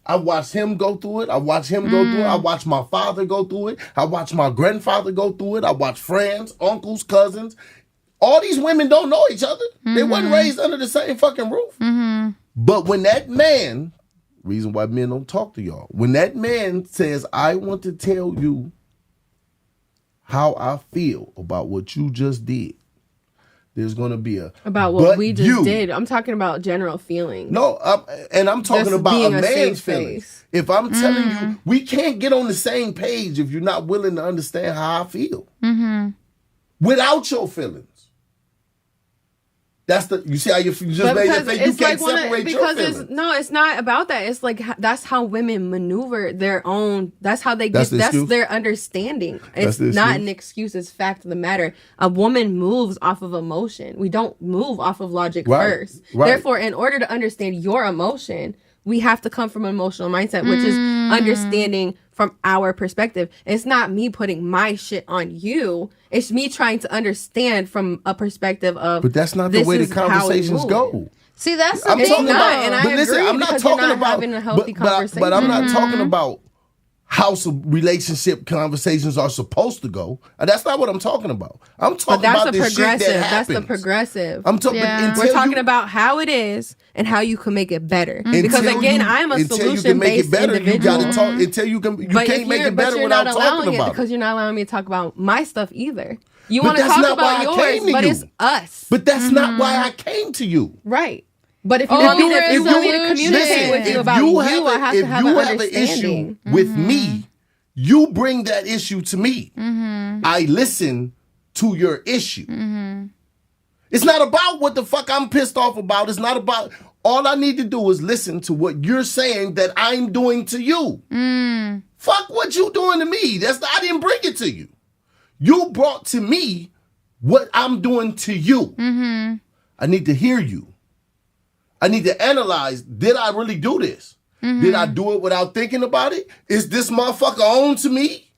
I watched him go through it. I watched him go through it. I watched my father go through it. I watched my grandfather go through it. I watched friends, uncles, cousins. All these women don't know each other. They weren't raised under the same fucking roof. But when that man, reason why men don't talk to y'all, when that man says, I want to tell you how I feel about what you just did, there's going to be
About what we just did. I'm talking about general feelings.
No, and I'm talking
Just
about
being
a
a
man's
safe
feelings.
space.
If I'm telling you, we can't get on the same page if you're not willing to understand how I feel. Without your feelings. That's you see how you just made that face? You can't separate your feelings.
It's not about that. It's like that's how women maneuver their own. That's how they
That's
get.
the
That's
excuse?
their understanding.
That's
It's
the
not
excuse?
an excuse. It's fact of the matter. A woman moves off of emotion. We don't move off of logic
Right,
first.
right.
Therefore, in order to understand your emotion, we have to come from an emotional mindset, which is understanding from our perspective. It's not me putting my shit on you. It's me trying to understand from a perspective of.
But that's not the
this
way the
is how it
conversations
moves.
go.
See, that's the
I'm
thing.
talking
though.
about,
and I
but listen,
agree
I'm not
because you're
talking
not
about
having a healthy
but I'm
conversation.
not talking about how some relationship conversations are supposed to go. That's not what I'm talking about. I'm talking
But that's
about
the
this shit that
progressive. That's
happens.
the progressive.
I'm talking.
Yeah.
We're talking about how it is and how you can make it better. Because
Until
again,
you-
I'm a
until you can
solution
make it
based
better,
individual.
You gotta talk until you can. You
But
can't make it better
you're
without
not
talking
allowing it
about
because
it.
you're not allowing me to talk about my stuff either. You
But
want to
that's
talk
not why
about
I
yours,
came to
but
you.
it's us.
But that's not why I came to you.
Right. But if you
Oh,
want me to,
you're
if
a
you want me to
solution.
communicate with you
if
about you, I have to have an understanding.
issue with me, you bring that issue to me. I listen to your issue. It's not about what the fuck I'm pissed off about. It's not about. All I need to do is listen to what you're saying that I'm doing to you. Fuck what you doing to me. I didn't bring it to you. You brought to me what I'm doing to you. I need to hear you. I need to analyze, did I really do this? Did I do it without thinking about it? Is this motherfucker on to me?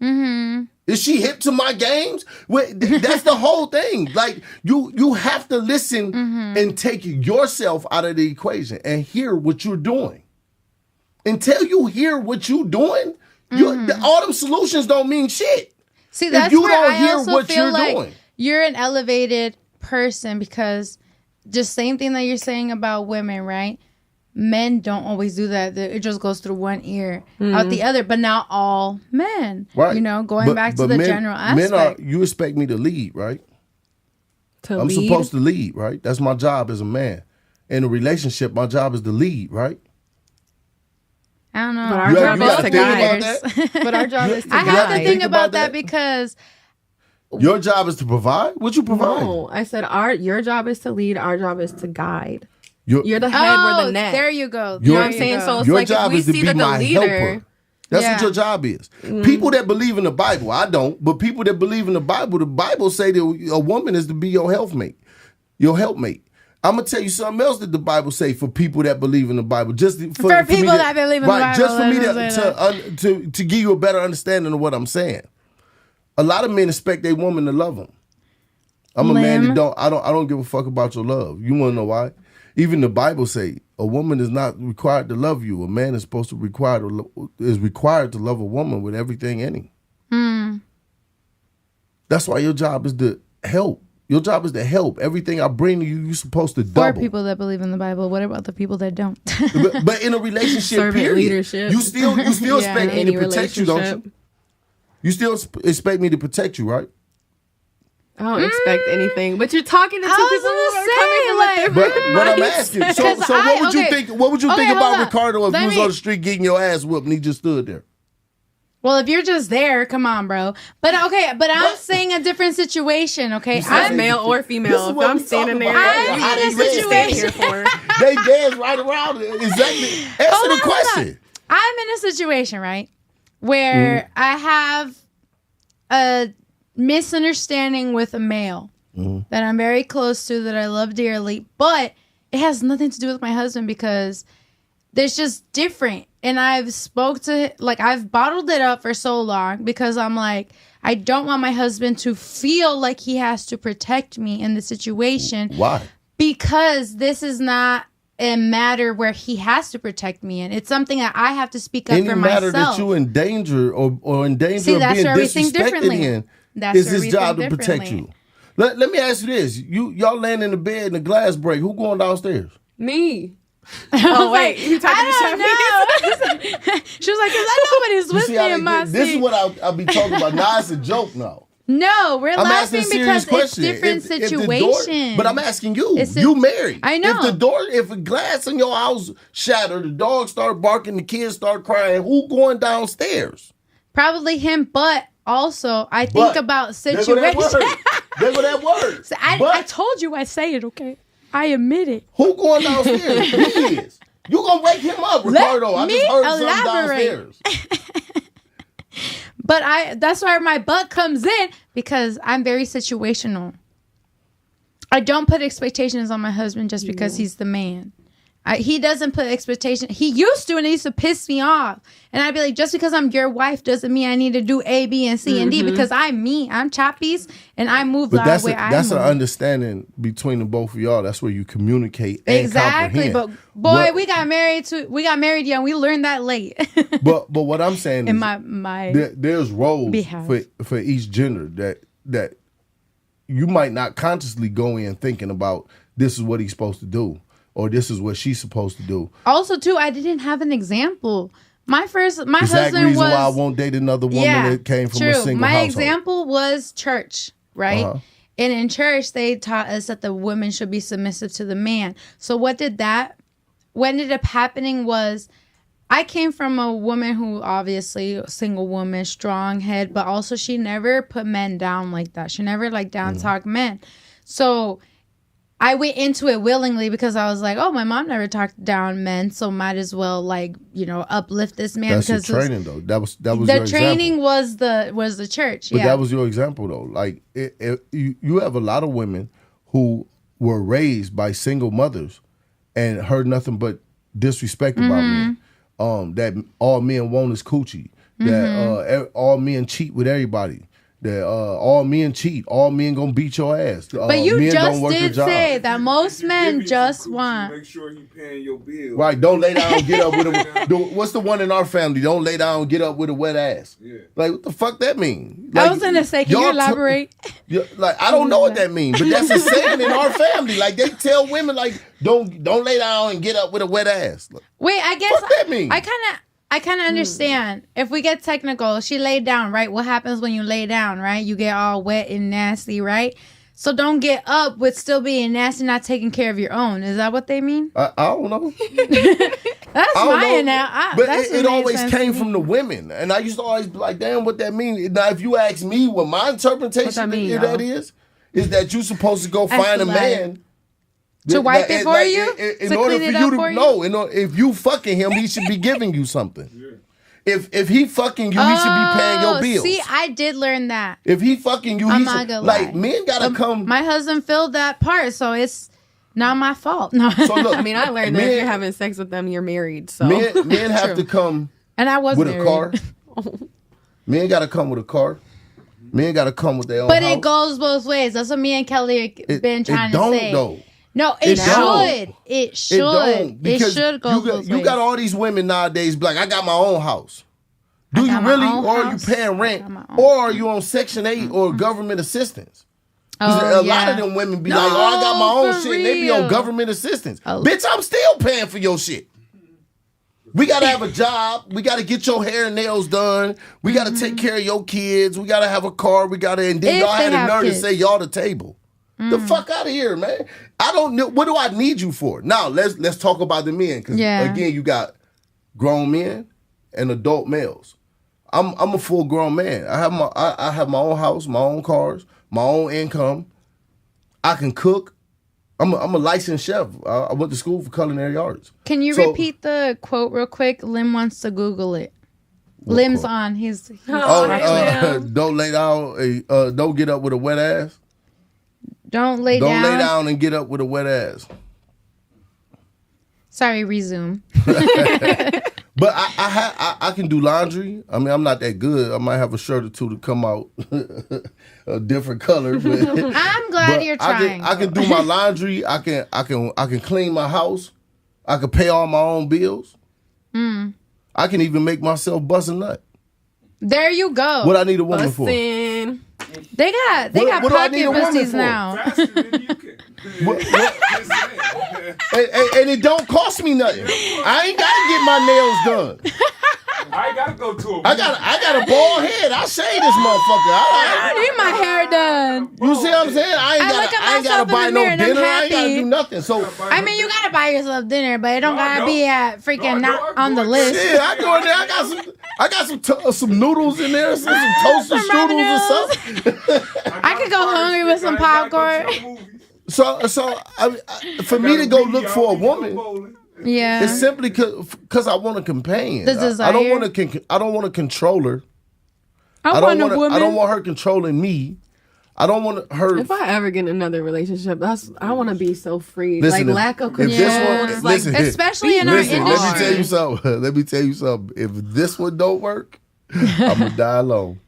Is she hip to my games? That's the whole thing. Like, you have to listen and take yourself out of the equation and hear what you're doing. Until you hear what you're doing, all them solutions don't mean shit.
See, that's
you
where
don't
I
hear
also
what
feel
you're
like
doing.
you're an elevated person because just same thing that you're saying about women, right? Men don't always do that. It just goes through one ear out the other, but not all men.
Right.
You know, going back to the general aspect.
You expect me to lead, right?
To
I'm
lead.
supposed to lead, right? That's my job as a man. In a relationship, my job is to lead, right?
I don't know.
But our
You
job
gotta
is to
think about
guide.
that.
But our job is to
I
guide.
have to think
Think
about
about
that
that.
because
Your job is to provide. What you provide?
No, I said your job is to lead. Our job is to guide.
Your,
You're the head, we're the neck.
there you go.
You know what
Your-
I'm saying? So it's
your
like if
job
we
is to
see
be
that the
my
leader.
helper. That's
Yeah.
what your job is. People that believe in the Bible, I don't, but people that believe in the Bible say that a woman is to be your helpmate. I'm gonna tell you something else that the Bible say for people that believe in the Bible. Just for
For
me
people that believe in the
right,
Bible,
just for me
let's say
to give you a better understanding of what I'm saying. A lot of men expect their woman to love them. I'm a man
Lim.
that I don't give a fuck about your love. You wanna know why? Even the Bible say a woman is not required to love you. A man is supposed to required to love a woman with everything in him. That's why your job is to help. Your job is to help. Everything I bring to you, you're supposed to
for
double.
people that believe in the Bible, what about the people that don't?
But in a relationship,
Servant
period,
leadership.
you still
Yeah.
expect me
Any
to protect you, don't you?
relationship.
You still expect me to protect you, right?
I don't expect anything, but you're talking to two people who are coming from a different.
But I'm asking. So what would you think? What would you think about Ricardo if you was on the street getting your ass whooped and he just stood there?
Well, if you're just there, come on, bro. But I'm saying a different situation, okay?
I'm male or female. If I'm standing there,
I'm in a situation.
They dance right around it. Exactly. Answer the question.
I'm in a situation, right, where I have a misunderstanding with a male that I'm very close to, that I love dearly, but it has nothing to do with my husband because there's just different. And I've I've bottled it up for so long because I'm like, I don't want my husband to feel like he has to protect me in the situation.
Why?
Because this is not a matter where he has to protect me in. It's something that I have to speak up for myself. Any matter that
you in danger or in danger of being disrespected in, it's his job to protect you. Let me ask you this. Y'all laying in the bed and the glass break. Who going downstairs?
Me. Oh, wait. You talking to
Chapis? She was like, because I know nobody's with me in my seat.
This is what I'll be talking about. Now it's a joke now.
No, we're laughing because it's different situations.
But I'm asking you. You married.
I know.
If a glass in your house shattered, the dog start barking, the kids start crying, who going downstairs?
Probably him, but also I think about situations.
There go that word.
So I told you I say it, okay? I admit it.
Who going downstairs? He is. You gonna wake him up, Ricardo. I just heard something downstairs.
But that's where my butt comes in because I'm very situational. I don't put expectations on my husband just because he's the man. He doesn't put expectations. He used to, and it used to piss me off. And I'd be like, just because I'm your wife doesn't mean I need to do A, B, and C, and D because I'm me. I'm Chapis, and I move the way I move.
That's an understanding between the both of y'all. That's where you communicate and comprehend.
But boy, we got married young. We learned that late.
but what I'm saying is there's roles for each gender that you might not consciously go in thinking about this is what he's supposed to do. Or this is what she's supposed to do.
Also, too, I didn't have an example. My husband was...
Exact reason why I won't date another woman that came from a single
My
household.
example was church, right? And in church, they taught us that the woman should be submissive to the man. So what ended up happening was I came from a woman who obviously, a single woman, strong head, but also she never put men down like that. She never down talk men. So... I went into it willingly because I was like, oh, my mom never talked down men, so might as well uplift this man.
That's
because
your training though. That was
the
your
training
example.
was the church.
But that was your example though. Like you have a lot of women who were raised by single mothers and heard nothing but disrespect about men. That all men want is coochie. That all men cheat with everybody. That all men cheat, all men gonna beat your ass.
But you just did say that most men just want.
Make sure he paying your bill.
Right, don't lay down and get up with a. What's the one in our family? Don't lay down and get up with a wet ass. Yeah. Like what the fuck that mean?
I was gonna say, can you elaborate?
I don't know what that means, but that's a saying in our family. Like they tell women, don't lay down and get up with a wet ass.
Wait, I guess
what that mean?
I kind of understand. If we get technical, she laid down, right? What happens when you lay down, right? You get all wet and nasty, right? So don't get up with still being nasty, not taking care of your own. Is that what they mean?
I don't know.
That's mine now.
But it always came from the women. And I used to always be like, damn, what that means? Now, if you ask me what my interpretation of that is that you're supposed to go find a man.
To wipe it for you? In order for you to
no, if you fucking him, he should be giving you something. Yeah. If he fucking you, he should be paying your bills.
See, I did learn that.
If he fucking you, he should, men gotta come.
My husband filled that part, so it's not my fault. No.
So look, I learned that if you're having sex with them, you're married. So
men have to come.
And I was
with
married.
A car. Men gotta come with a car. Men gotta come with their own.
But
house.
It goes both ways. That's what me and Kelly have been trying to say.
Though.
No, it should. It should. It should go both ways.
You got all these women nowadays be like, I got my own house. Do you really? Or are you paying rent? Or are you on Section 8 or government assistance? A lot of them women be like, I got my own shit. And they be on government assistance. Bitch, I'm still paying for your shit. We got to have a job. We got to get your hair and nails done. We got to take care of your kids. We got to have a car. We got to, and then y'all had a nerve to say y'all the table. The fuck out of here, man. I don't know. What do I need you for? Now, let's talk about the men. Because, again, you got grown men and adult males. I'm a full grown man. I have my own house, my own cars, my own income. I can cook. I'm a licensed chef. I went to school for culinary arts.
Can you repeat the quote real quick? Lim wants to Google it. Lim's quote? On. He's
don't lay down. Don't get up with a wet ass.
Don't lay down
and get up with a wet ass.
Sorry, resume.
But I can do laundry. I mean, I'm not that good. I might have a shirt or two to come out a different color. But,
I'm glad you're trying.
I can do my laundry. I can clean my house. I can pay all my own bills. I can even make myself bust a nut.
There you go.
What I need a woman for?
They got pocket pussies now.
And it don't cost me nothing. I ain't gotta get my nails done.
I ain't gotta go to a.
I got a bald head. I shave this motherfucker.
I need my hair done.
You see what I'm saying? I ain't gotta buy no dinner. I ain't gotta do nothing. So
I mean, you gotta buy yourself dinner, but it don't gotta be at freaking not on the list.
Yeah, I go in there. I got some noodles in there, some toasted strudels or something.
I could go hungry with some popcorn.
So for me to go look for a woman, it's simply because I want a companion.
The desire.
I don't want to control her.
I
don't want her controlling me. I don't want her.
If I ever get in another relationship, I want to be so free. Listen, lack of control.
Especially in our industry.
Let me tell you something. If this one don't work, I'm gonna die alone.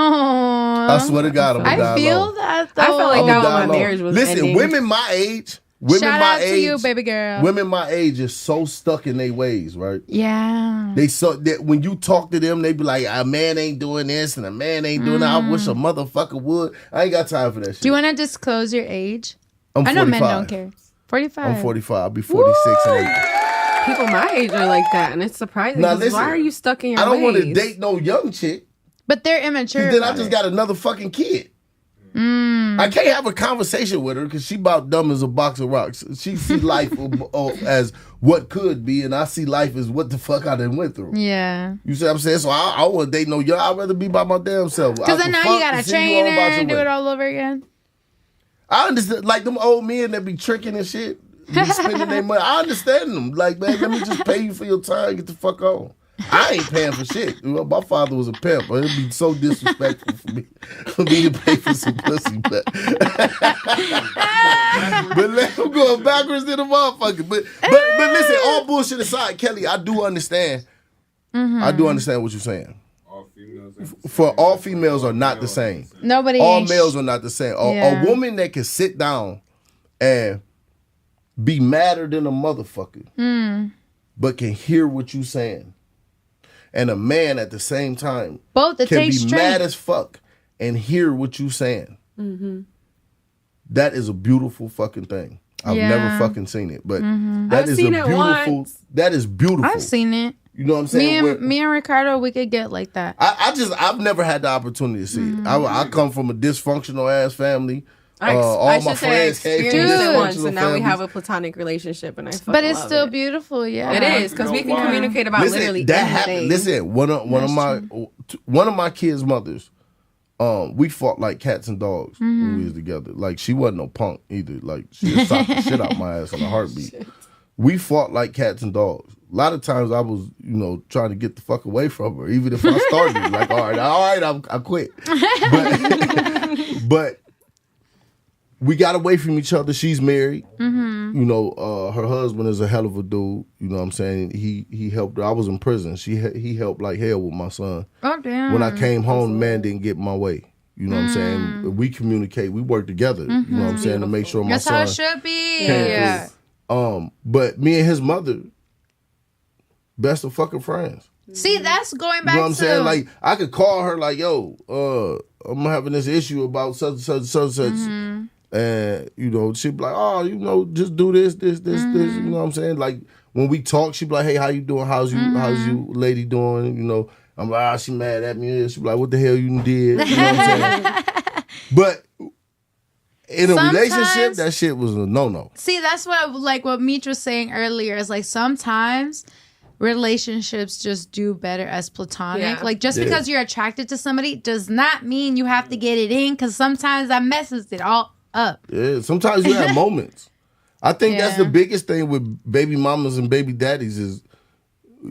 Oh,
I swear to God, I'm gonna die alone.
I feel that though.
I felt like that when my marriage was ending.
Women my age.
Shout out to you, baby girl.
Women my age is so stuck in their ways, right?
Yeah.
They so that when you talk to them, they be like, "A man ain't doing this and a man ain't doing that." I wish a motherfucker would. I ain't got time for that shit.
Do you want to disclose your age?
I'm 45.
I know men don't care. 45.
I'm 45. I'll be 46 in April.
People my age are like that, and it's surprising.
Now, listen,
why are you stuck in your ways?
I don't want to date no young chick.
But they're immature.
Then I just got another fucking kid. I can't have a conversation with her because she about dumb as a box of rocks. She see life as what could be, and I see life as what the fuck I done went through.
Yeah.
You see what I'm saying? So I don't want to date no young. I'd rather be by my damn self.
Because then now you got to train her and do it all over again.
I understand, like them old men that be tricking and shit, be spending their money. I understand them. Like, man, let me just pay you for your time. Get the fuck on. I ain't paying for shit. My father was a pimp, but it'd be so disrespectful for me to pay for some pussy. But I'm going backwards to the motherfucker. But listen, all bullshit aside, Kelly, I do understand. I do understand what you're saying. All females are not the same. All males are not the same. A woman that can sit down and be madder than a motherfucker, but can hear what you're saying. And a man at the same time can be mad as fuck and hear what you saying. That is a beautiful fucking thing. I've never fucking seen it, but that is a beautiful. That is beautiful.
I've seen it.
You know what I'm saying?
Me and Ricardo, we could get like that.
I've never had the opportunity to see it. I come from a dysfunctional ass family. All my friends came from
it once, and now
families.
we have a platonic relationship, and I fucking
But it's
love
still
it.
Beautiful, yeah.
It is because we can communicate about literally anything.
Listen, one of my kids' mothers, we fought like cats and dogs when we was together. Like she wasn't no punk either. Like she would sock the shit out my ass in a heartbeat. We fought like cats and dogs. A lot of times I was, trying to get the fuck away from her, even if I started. Like, all right, I quit. But we got away from each other. She's married. Her husband is a hell of a dude. You know what I'm saying? He helped her. I was in prison. He helped like hell with my son.
Oh, damn.
When I came home, the man didn't get my way. You know what I'm saying? We communicate. We work together. You know what I'm saying? To make sure my son.
That's how it should be. Yeah.
But me and his mother, best of fucking friends.
See, that's going back to.
You know what I'm saying? Like, I could call her like, yo, I'm having this issue about such. And, she'd be like, oh, just do this. You know what I'm saying? Like, when we talk, she be like, "Hey, how you doing? How's you lady doing?" You know, I'm like, she mad at me. She be like, "What the hell you did?" You know what I'm saying? But in a relationship, that shit was a no-no.
See, that's what Meech was saying earlier. Is like sometimes relationships just do better as platonic.
Yeah.
Like just because you're attracted to somebody does not mean you have to get it in, because sometimes that messes it all up.
Yeah, sometimes you have moments. I think that's the biggest thing with baby mamas and baby daddies is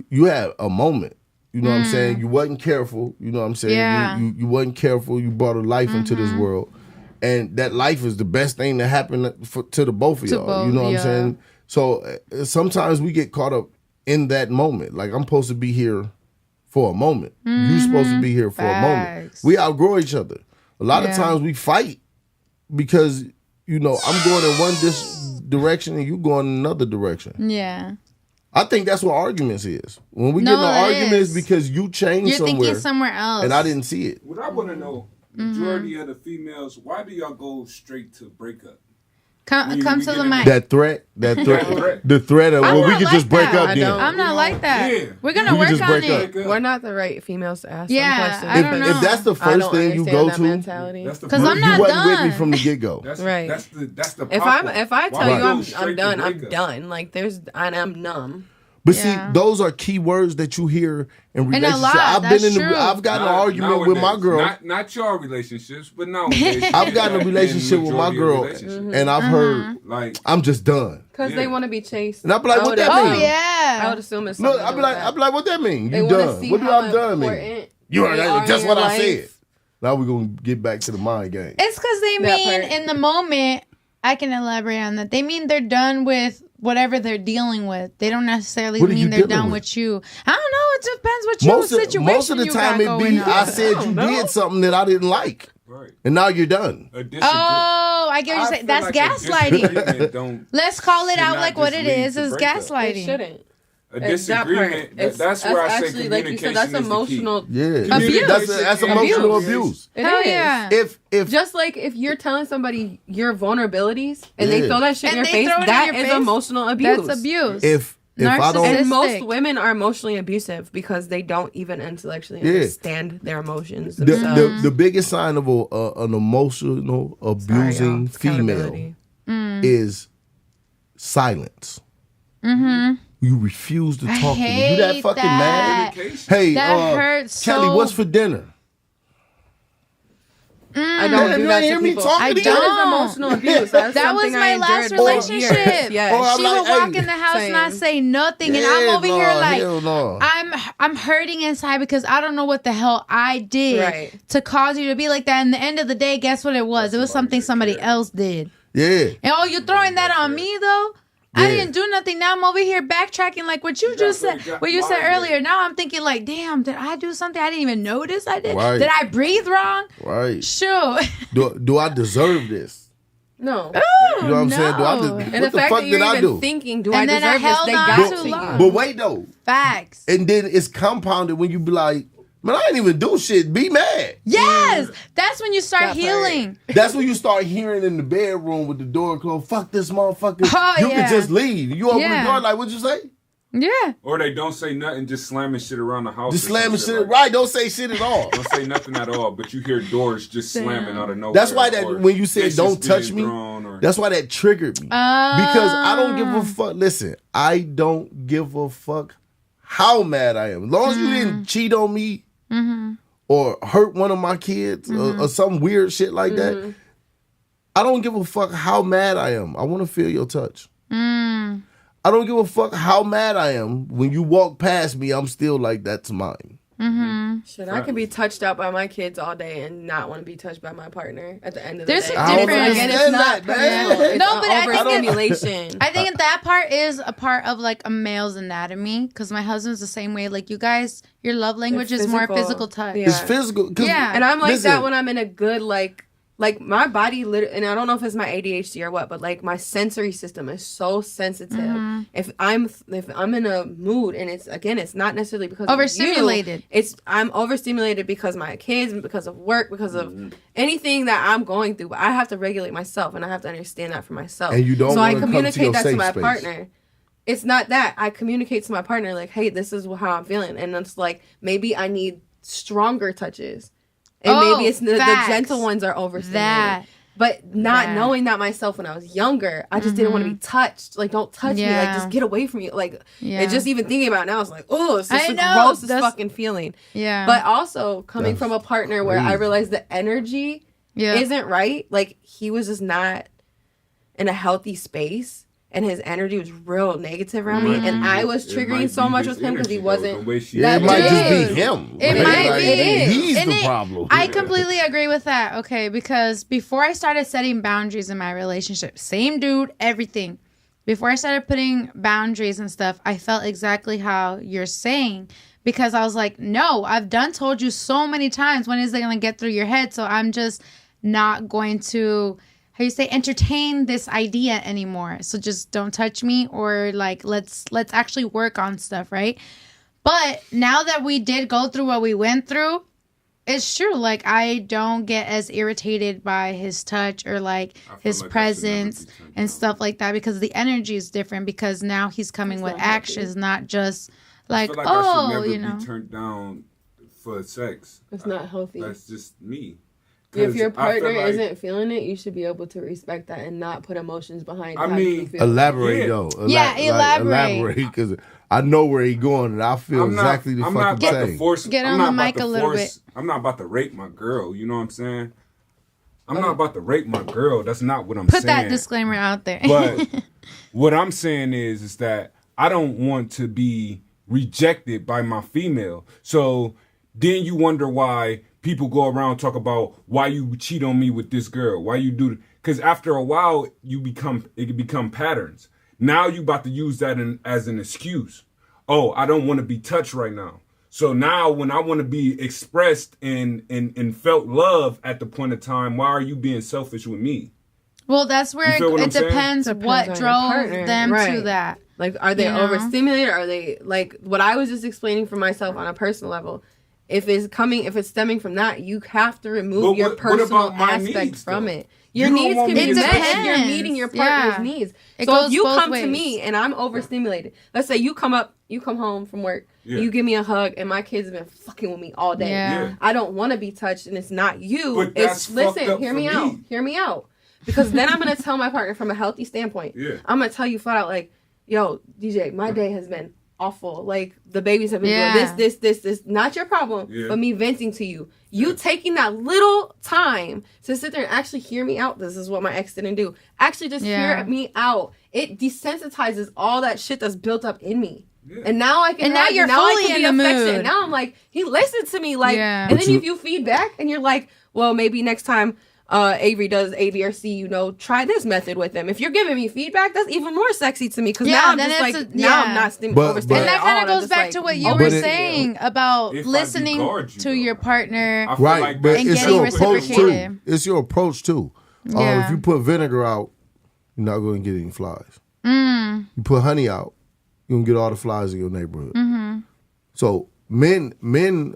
you had a moment. You know what I'm saying? You wasn't careful. You know what I'm saying?
Yeah.
You wasn't careful. You brought a life into this world. And that life is the best thing that happened to the both of y'all. You know what I'm saying? So sometimes we get caught up in that moment. Like, I'm supposed to be here for a moment. You're supposed to be here for a moment. We outgrow each other. A lot of times we fight because, you know, I'm going in one direction and you going in another direction.
Yeah.
I think that's what arguments is. When we get in an argument, it's because you changed
You're
somewhere.
thinking somewhere else.
And I didn't see it.
What I want to know, majority of the females, why do y'all go straight to breakup?
Come to the mic.
The threat of, well, we could just break up then.
I'm not like that.
Yeah.
We're going to work on it.
We're not the right females to ask
Yeah,
some questions.
I don't know.
If that's the first thing you go to,
Because
I'm not
you wasn't with
done.
me from the get-go.
Right.
That's the
If I tell you I'm done, I'm
breakup?
done. Like I'm numb.
But see, those are key words that you hear in relationships.
a lot, I've
gotten an argument with my girl.
Not your relationships, but nowadays.
I've gotten a relationship with my girl, and I've heard, like, I'm just done.
Because they want to be chased.
And I'd be like, what that mean?
Oh, yeah.
I would assume it's
Look,
something
I'd be like, what that mean?
They
You
wanna
done.
see
What do
how
I'm done
important
mean? You heard
they
that?
are
That's
in
what
your
I
life.
said. Now we're going to get back to the mind game.
It's because they
That
mean
part.
in the moment, I can elaborate on that. They mean they're done with whatever they're dealing with. They don't necessarily
What are
mean
you
they're
dealing
done
with?
with you. I don't know. It depends what situation
Most of the
you
time
got
it be,
going on.
I said you did something that I didn't like.
Right.
And now you're done.
Oh, I get what you're saying. That's gaslighting. Let's call it
should
out
not
like what
just
it
lead
is.
to
It's
breakup.
It
gaslighting.
shouldn't.
A
It's that
disagreement.
part.
That's where I say
actually, like you
communication
said, that's
is the key.
emotional.
Yeah.
Abuse.
That's emotional abuse.
It
Hell
is.
yeah.
If
Just like if you're telling somebody your vulnerabilities and they
Yeah.
throw that shit in
And
your
they
face,
throw it in
that
your
is
face?
emotional abuse.
That's abuse.
if I don't
Narcissistic.
And most women are emotionally abusive because they don't even intellectually understand their emotions themselves.
the biggest sign of an emotional abusing female is silence. You refuse to talk to me. You that
hate
fucking
that.
mad? Hey,
That hurts
Kelly,
so-
what's for dinner?
I don't
You
do that
ain't hear
to
me
people.
talking
I
to you?
don't.
That is emotional abuse. That's
That was
something
my
I
last
endured for
relationship.
years. Yes.
Oh, I'm
She
like,
would walk
hey,
in the house
same.
not say nothing, and
Yeah,
I'm over here
no,
like
hell no.
I'm hurting inside because I don't know what the hell I did
Right.
to cause you to be like that. And the end of the day, guess what it was? It was something somebody else did.
Yeah.
And you throwing that on me though? I
Yeah.
didn't do nothing. Now I'm over here backtracking like what you just said. What you said earlier. Now I'm thinking like, damn, did I do something I didn't even notice I did?
Right.
Did I breathe wrong?
Right.
Sure.
Do I deserve this?
No.
You know what I'm saying? Do I
No.
And
what
the
the
fact
fuck
that you're
did I
even
do?
thinking, do
And
I
then I
deserve this?
held
They
on
got
too
to
long.
you.
But wait though.
Facts.
And then it's compounded when you be like, man, I ain't even do shit. Be mad.
Yes. That's when you start
That part.
healing.
That's when you start hearing in the bedroom with the door closed, fuck this motherfucker.
Oh,
you
yeah.
can just leave. You open
Yeah.
the door like, what'd you say?
Yeah.
Or they don't say nothing, just slamming shit around the house.
Just
or
slamming
some
shit.
like
Right, don't say shit at all.
Don't say nothing at all, but you hear doors just slamming out of nowhere.
That's why that
or
when you said
dishes
don't touch
being
me,
thrown or-
that's why that triggered me. Because I don't give a fuck. Listen, I don't give a fuck how mad I am. As long as you didn't cheat on me or hurt one of my kids or some weird shit like that, I don't give a fuck how mad I am. I want to feel your touch. I don't give a fuck how mad I am. When you walk past me, I'm still like, that's mine.
Shit, I can be touched out by my kids all day and not want to be touched by my partner at the end of
There's
the day.
a difference.
Again, it's not
man.
personal. It's
No, but I think
overstimulation.
I think that part is a part of like a male's anatomy because my husband's the same way. Like you guys, your love language is more physical touch.
Yeah.
It's physical. 'Cause-
Yeah.
And I'm like
listen,
that when I'm in a good like my body and I don't know if it's my ADHD or what, but like my sensory system is so sensitive. If I'm in a mood and it's not necessarily because
Overstimulated.
of you, I'm overstimulated because of my kids, because of work, because of anything that I'm going through. But I have to regulate myself and I have to understand that for myself.
And you don't
so I
wanna come to
communicate
your
that to
safe
my
space.
partner. it's not that. I communicate to my partner like, hey, this is how I'm feeling. And it's like, maybe I need stronger touches. And maybe it's the gentle ones are overstimulated. But not knowing that myself when I was younger, I just didn't want to be touched. Like, don't touch me. Like, just get away from me. Like, and just even thinking about it now, it's like, oh, it's just the grossest fucking feeling. Yeah. But also coming from a partner where I realized the energy isn't right. Like, he was just not in a healthy space. And his energy was real negative around me. And I was triggering so much with him because he wasn't.
It might just be him.
It might be.
He's the problem.
I completely agree with that. Okay, because before I started setting boundaries in my relationship, same dude, everything. Before I started putting boundaries and stuff, I felt exactly how you're saying. Because I was like, no, I've told you so many times. When is it going to get through your head? So I'm just not going to... how you say, entertain this idea anymore. So just don't touch me, or like let's actually work on stuff, right? But now that we did go through what we went through, it's true. Like, I don't get as irritated by his touch or like his presence and stuff like that, because the energy is different, because now he's coming with actions, not just like,
I should never be turned down for sex.
It's not healthy.
That's just me.
If your partner isn't feeling it, you should be able to respect that and not put emotions behind.
Elaborate though. Elaborate, because I know where he's going, and I feel exactly the fucking same.
Get on the mic a little bit.
I'm not about to rape my girl. You know what I'm saying? I'm not about to rape my girl. That's not what I'm saying.
Put that disclaimer out there.
But what I'm saying is that I don't want to be rejected by my female. So then you wonder why people go around talk about why you cheat on me with this girl, why you do, because after a while it can become patterns. Now you about to use that as an excuse. Oh, I don't want to be touched right now. So now when I want to be expressed and felt love at the point of time, why are you being selfish with me?
Well, that's where it depends what drove them to that.
Like, are they overstimulated? Are they, like, what I was just explaining for myself on a personal level? If it's stemming from that, you have to remove your personal aspect from it. Your needs can be met. You're meeting your partner's needs. So if you come to me and I'm overstimulated, let's say you come home from work, you give me a hug, and my kids have been fucking with me all day. Yeah. I don't want to be touched, and it's not you.
But
it's listen, hear me out. Because then I'm gonna tell my partner from a healthy standpoint. Yeah. I'm gonna tell you flat out, like, yo, DJ, my day has been awful. Like, the babies have been doing this. Not your problem, but me venting to you. You taking that little time to sit there and actually hear me out. This is what my ex didn't do. Actually just hear me out. It desensitizes all that shit that's built up in me. Yeah. And now I can.
And now you're fully in the mood.
Now I'm like, he listened to me. Like, and then if you feedback and you're like, well, maybe next time Avery does A, B, or C, try this method with them. If you're giving me feedback, that's even more sexy to me, because now I'm just like, I'm not overstimulated.
And that kind of goes back to what you were saying about listening to your partner,
right? But it's your approach too. It's your approach too. If you put vinegar out, you're not going to get any flies. You put honey out, you're going to get all the flies in your neighborhood. Mm-hmm. So men, when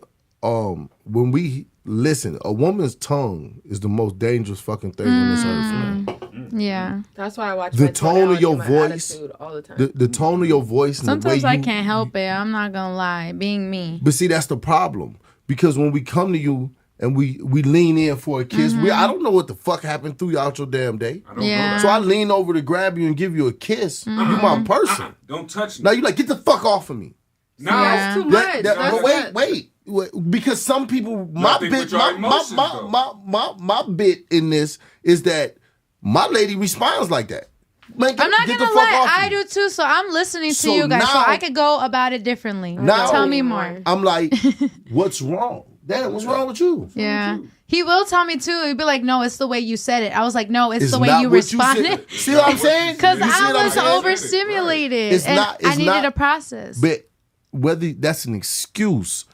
we listen, a woman's tongue is the most dangerous fucking thing on this earth, man.
Yeah.
That's why I watch
the tone of your voice all the time. The tone of your voice. And
sometimes
the way
I can't help it. I'm not gonna lie, being me.
But see, that's the problem, because when we come to you and we lean in for a kiss, I don't know what the fuck happened throughout your damn day.
I don't know.
So I lean over to grab you and give you a kiss. You my person.
Don't touch me.
Now you like, get the fuck off of me.
No, that's too much.
Wait. Because some people, my bit in this is that my lady responds like that. Man,
I'm not gonna lie, I do too. So I'm listening to you guys, so I could go about it differently. Now, tell me more.
I'm like, what's wrong? Dad, what's wrong with you?
Yeah. He will tell me too. He'd be like, no, it's the way you said it. I was like, no, it's the way you responded.
See what I'm saying?
Because I was overstimulated and I needed a process.
But whether that's an excuse,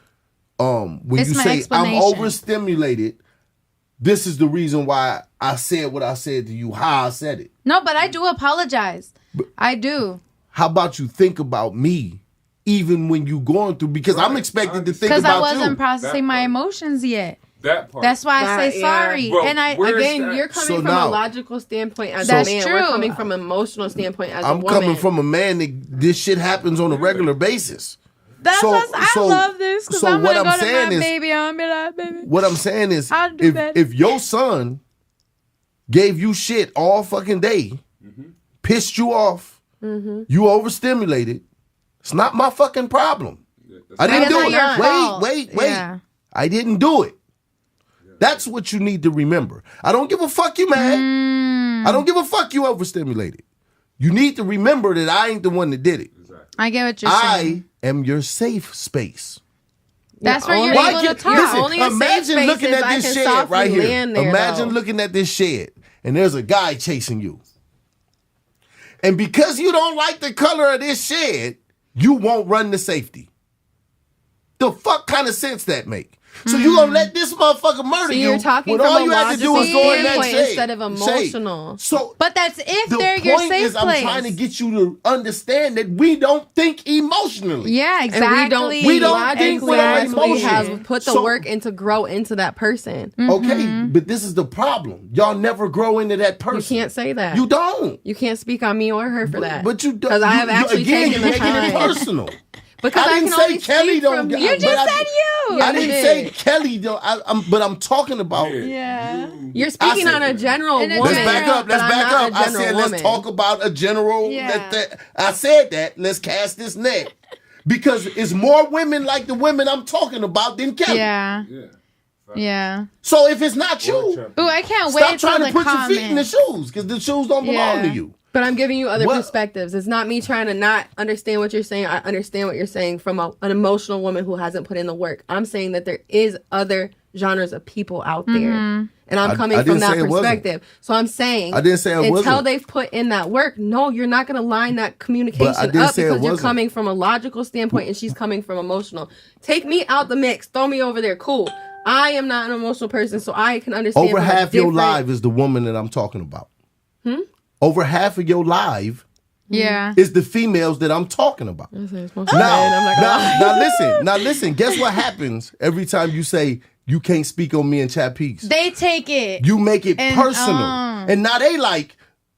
when you say I'm overstimulated, this is the reason why I said what I said to you, how I said it.
No, but I do apologize. I do.
How about you think about me, even when you going through? Because I'm expected to think about you.
Because I wasn't processing my emotions yet.
That part.
That's why I say sorry.
Bro,
and
you're coming from a logical standpoint as a man.
True.
We're coming from an emotional standpoint as a woman.
I'm coming from a man that this shit happens on a regular basis.
That's I love this because I'm gonna go to my baby and be like, baby.
What I'm saying is, if your son gave you shit all fucking day, pissed you off, you overstimulated, it's not my fucking problem. I didn't do it. Wait. Yeah. I didn't do it. That's what you need to remember. I don't give a fuck you mad. I don't give a fuck you overstimulated. You need to remember that I ain't the one that did it.
I get what you're saying.
I am your safe space.
That's where you're able to talk.
Listen, imagine looking at this shed right here. Imagine looking at this shed and there's a guy chasing you. And because you don't like the color of this shed, you won't run to safety. The fuck kind of sense that make? So you gonna let this motherfucker murder you?
You're talking
when
from
all you had to do is go in that shade
instead of emotional.
So,
but that's if they're your safe place.
I'm trying to get you to understand that we don't think emotionally.
Yeah, exactly.
We don't think with our emotions.
We have put the work in to grow into that person.
Okay, but this is the problem. Y'all never grow into that person.
You can't say that.
You don't.
You can't speak on me or her for that.
But you don't.
Because I have actually taken the time.
It personal.
Because I didn't say Kelly don't.
You just said you.
I didn't say Kelly don't. But I'm talking about.
Yeah.
You're speaking on a general woman.
Let's back up. I said let's talk about a general.
Yeah.
I said that. Let's cast this net because it's more women like the women I'm talking about than Kelly.
Yeah.
So if it's not you,
I can't wait.
Stop trying to put your feet in the shoes because the shoes don't belong to you.
But I'm giving you other perspectives. It's not me trying to not understand what you're saying. I understand what you're saying from an emotional woman who hasn't put in the work. I'm saying that there is other genres of people out there. And I'm coming from that perspective. So I'm saying
I didn't say it wasn't.
Until they've put in that work, no, you're not going to line that communication up because you're coming from a logical standpoint and she's coming from emotional. Take me out the mix. Throw me over there. Cool. I am not an emotional person, so I can understand.
Over half your life is the woman that I'm talking about. Over half of your life is the females that I'm talking about. Now listen. Guess what happens every time you say you can't speak on me and Chapis?
They take it.
You make it personal. And now they like,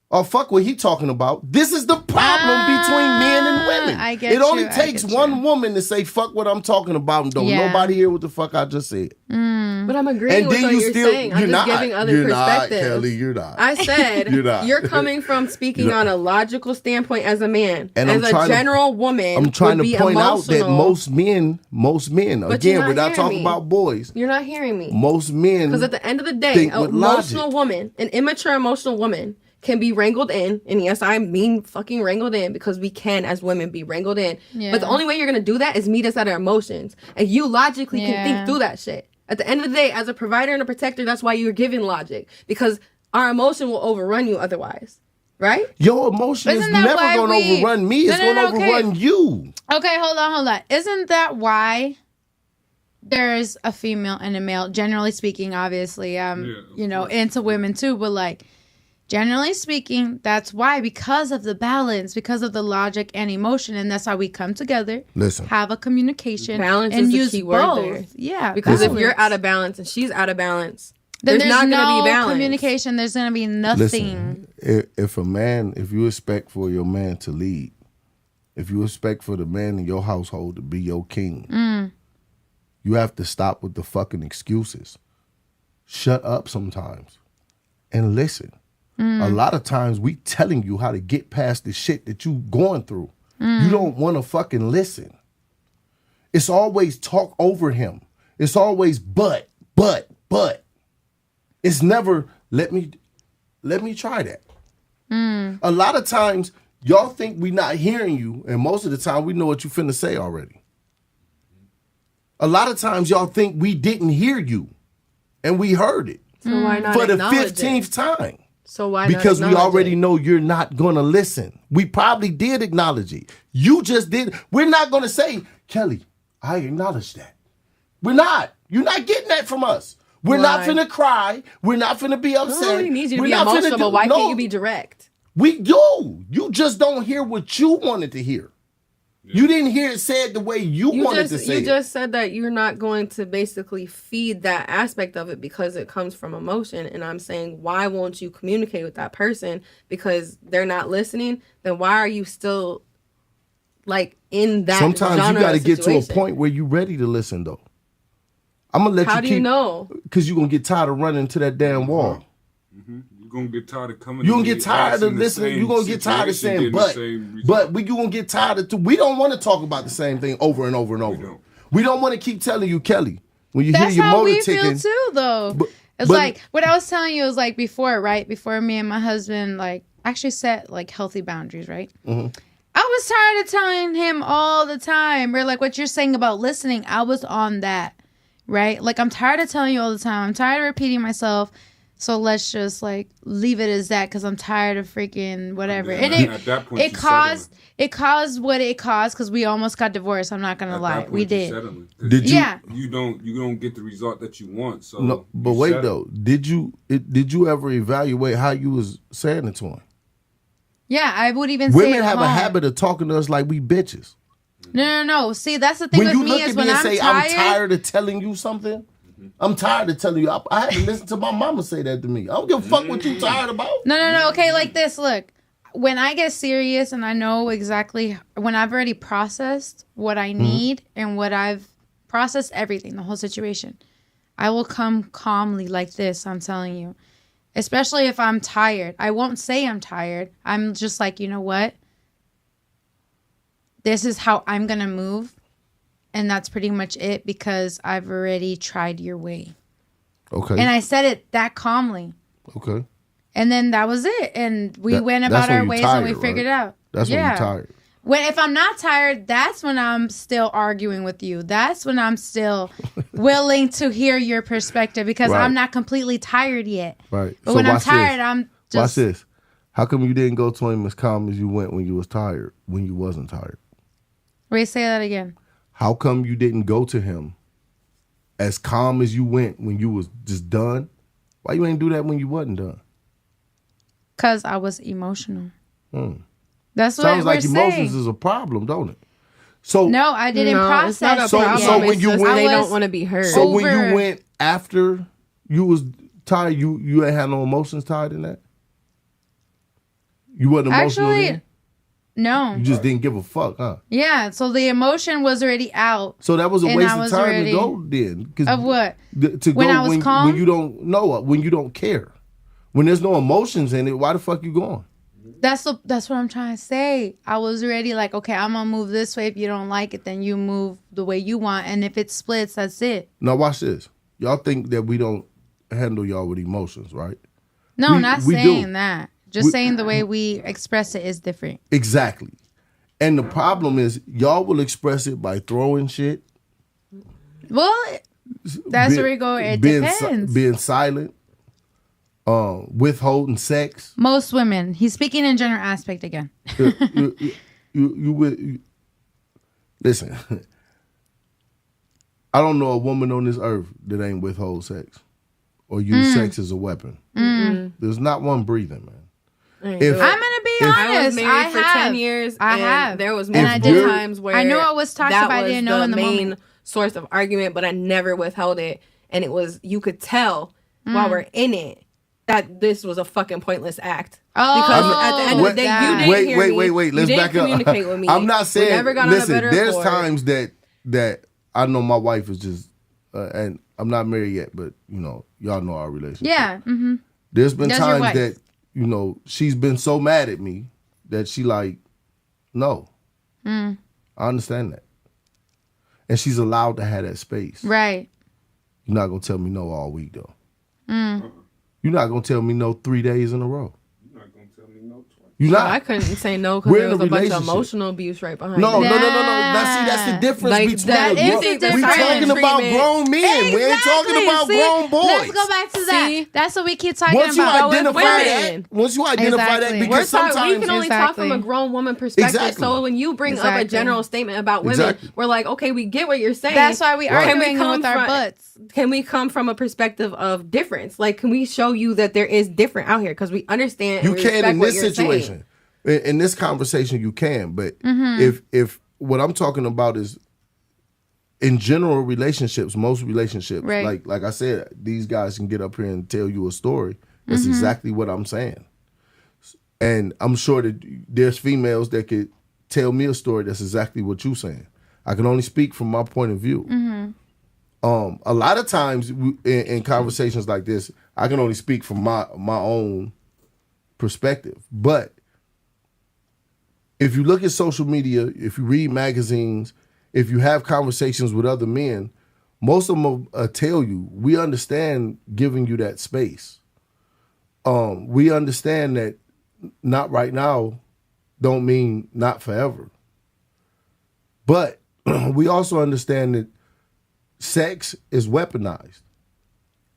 oh, fuck what he talking about. This is the problem between men and women.
I get
it only takes one woman to say, fuck what I'm talking about, and don't nobody hear what the fuck I just said.
But I'm agreeing with what you're saying. I'm just giving other perspectives.
Not, Kelly, you're not.
I said you're coming from speaking on a logical standpoint as a man. And as a general woman,
I'm trying to point out that most men, again, we're not talking about boys.
You're not hearing me.
Most men.
Because at the end of the day, an emotional woman, an immature emotional woman, can be wrangled in, and yes, I mean fucking wrangled in because we can as women be wrangled in. But the only way you're gonna do that is meet us at our emotions, and you logically can think through that shit. At the end of the day, as a provider and a protector, that's why you're given logic, because our emotion will overrun you otherwise, right?
Your emotion is never gonna overrun me. It's gonna overrun you.
Okay, hold on. Isn't that why there's a female and a male? Generally speaking, obviously, into women too, but like. Generally speaking, that's why, because of the balance, because of the logic and emotion, and that's why we come together, have a communication,
balance
and
is
use
the key word
both.
there.
Yeah,
because if you're out of balance and she's out of balance,
then there's
not
no
going to be balance.
communication. There's going to be nothing.
Listen, if you expect for your man to lead, if you expect for the man in your household to be your king, you have to stop with the fucking excuses. Shut up sometimes and listen. A lot of times we telling you how to get past the shit that you going through. You don't want to fucking listen. It's always talk over him. It's always but. It's never let me try that. A lot of times y'all think we not hearing you, and most of the time we know what you finna say already. A lot of times y'all think we didn't hear you, and we heard it.
So why not
for the 15th time?
So why
because
not
we already know you're not going to listen. We probably did acknowledge it. You just did. We're not going to say, Kelly, I acknowledge that. We're not. You're not getting that from us. We're not finna cry. We're not finna be upset.
Nobody needs you to be emotional, but why can't you be direct?
We do. You just don't hear what you wanted to hear. You didn't hear it said the way you wanted to say it.
You just said that you're not going to basically feed that aspect of it because it comes from emotion. And I'm saying, why won't you communicate with that person? Because they're not listening. Then why are you still like in that
Sometimes
genre
you got to get to a
situation?
point where you're ready to listen, though. I'm going to let you
How do you know?
Because you're going to get tired of running into that damn wall.
You're going to get tired of coming.
You're going to get tired of listening. You're going to get tired of saying, but you're going to get tired of, we don't want to talk about the same thing over and over and over. We don't want to keep telling you, Kelly, when you hear your motor ticking.
That's how we feel too, though. It's like, what I was telling you was like before, right? Before me and my husband, like, actually set like healthy boundaries, right? Mm-hmm. I was tired of telling him all the time, or like what you're saying about listening, I was on that, right? Like, I'm tired of telling you all the time. I'm tired of repeating myself. So let's just like leave it as that because I'm tired of freaking whatever. And it caused what it caused because we almost got divorced. I'm not gonna lie, we did.
Did you?
Yeah. You don't get the result that you want. So
no, but wait though, did you ever evaluate how you was saying it to him?
Yeah, I would even
women
say
have a habit of talking to us like we bitches.
No. See, that's the thing with me is when I'm tired.
I'm tired of telling you something. I'm tired of telling you. I had to listen to my mama say that to me. I don't give a fuck what you tired about.
No. Okay, like this. Look, when I get serious and I know exactly when I've already processed what I need and what I've processed everything, the whole situation, I will come calmly like this. I'm telling you, especially if I'm tired. I won't say I'm tired. I'm just like, you know what? This is how I'm gonna move. And that's pretty much it because I've already tried your way. Okay. And I said it that calmly. Okay. And then that was it. And we went about our ways and we figured it out.
That's when you're tired.
If I'm not tired, that's when I'm still arguing with you. That's when I'm still willing to hear your perspective because I'm not completely tired yet.
Right.
But so when I'm tired, I'm just...
Watch this. How come you didn't go to him as calm as you went when you was tired, when you wasn't tired?
Wait, say that again.
How come you didn't go to him as calm as you went when you was just done? Why you ain't do that when you wasn't done?
Because I was emotional. That's what
sounds
we're
like
saying.
Emotions is a problem, don't it? So
no, I didn't process.
So when you went,
they don't want to be heard.
So when you went after you was tired, you ain't had no emotions tied in that. You wasn't emotional.
Actually, no.
You just didn't give a fuck, huh?
Yeah. So the emotion was already out.
So that was a waste of time to go then.
Of what?
To
when
go
I was calm?
When you don't know, when you don't care, when there's no emotions in it, why the fuck you going?
That's what I'm trying to say. I was already like, okay, I'm gonna move this way. If you don't like it, then you move the way you want. And if it splits, that's it.
Now watch this. Y'all think that we don't handle y'all with emotions, right?
No, not saying that. Just saying the way we express it is different.
Exactly. And the problem is y'all will express it by throwing shit.
Well, that's where we go. It depends.
Being silent. Withholding sex.
Most women. He's speaking in general aspect again.
You listen. I don't know a woman on this earth that ain't withhold sex or use sex as a weapon. There's not one breathing, man.
I'm gonna be honest.
I was married for 10 years.
I have.
There was multiple times where
I knew I was toxic, but I didn't know in the
main source of argument, but I never withheld it, and it was you could tell while we're in it that this was a fucking pointless act.
Oh,
because at the end of the day, you didn't hear me.
Wait. Let's back up.
Communicate with me.
I'm not saying.
We never got
listen,
on a better
there's
accord.
times that I know my wife is just, and I'm not married yet, but you know, y'all know our relationship.
Yeah. Mm-hmm.
There's been times that she's been so mad at me that she like, no. I understand that, and she's allowed to have that space.
Right.
You're not gonna tell me no all week though. You're not gonna tell me no 3 days in a row. You're not gonna tell me no twice. You're not.
I couldn't say no because there was a bunch of emotional abuse right behind it.
No. Now see, that's the difference between.
That is the difference.
We're talking about grown men.
Exactly.
We ain't talking about grown boys.
Let's go back to that. That's what we keep talking
once
about.
Once you identify that, because sometimes
we can only talk from a grown woman perspective.
Exactly.
So when you bring up a general statement about women, we're like, okay, we get what you're saying.
That's why we are arguing with our butts.
Can we come from a perspective of difference? Like, can we show you that there is different out here? Because we understand.
You can in this situation, in this conversation, you can. But if what I'm talking about is in general relationships, most relationships,
right.
like I said, these guys can get up here and tell you a story. That's exactly what I'm saying. And I'm sure that there's females that could tell me a story that's exactly what you're saying. I can only speak from my point of view. A lot of times in conversations like this, I can only speak from my own perspective. But if you look at social media, if you read magazines, if you have conversations with other men, most of them will tell you, we understand giving you that space. We understand that not right now don't mean not forever. But we also understand that sex is weaponized.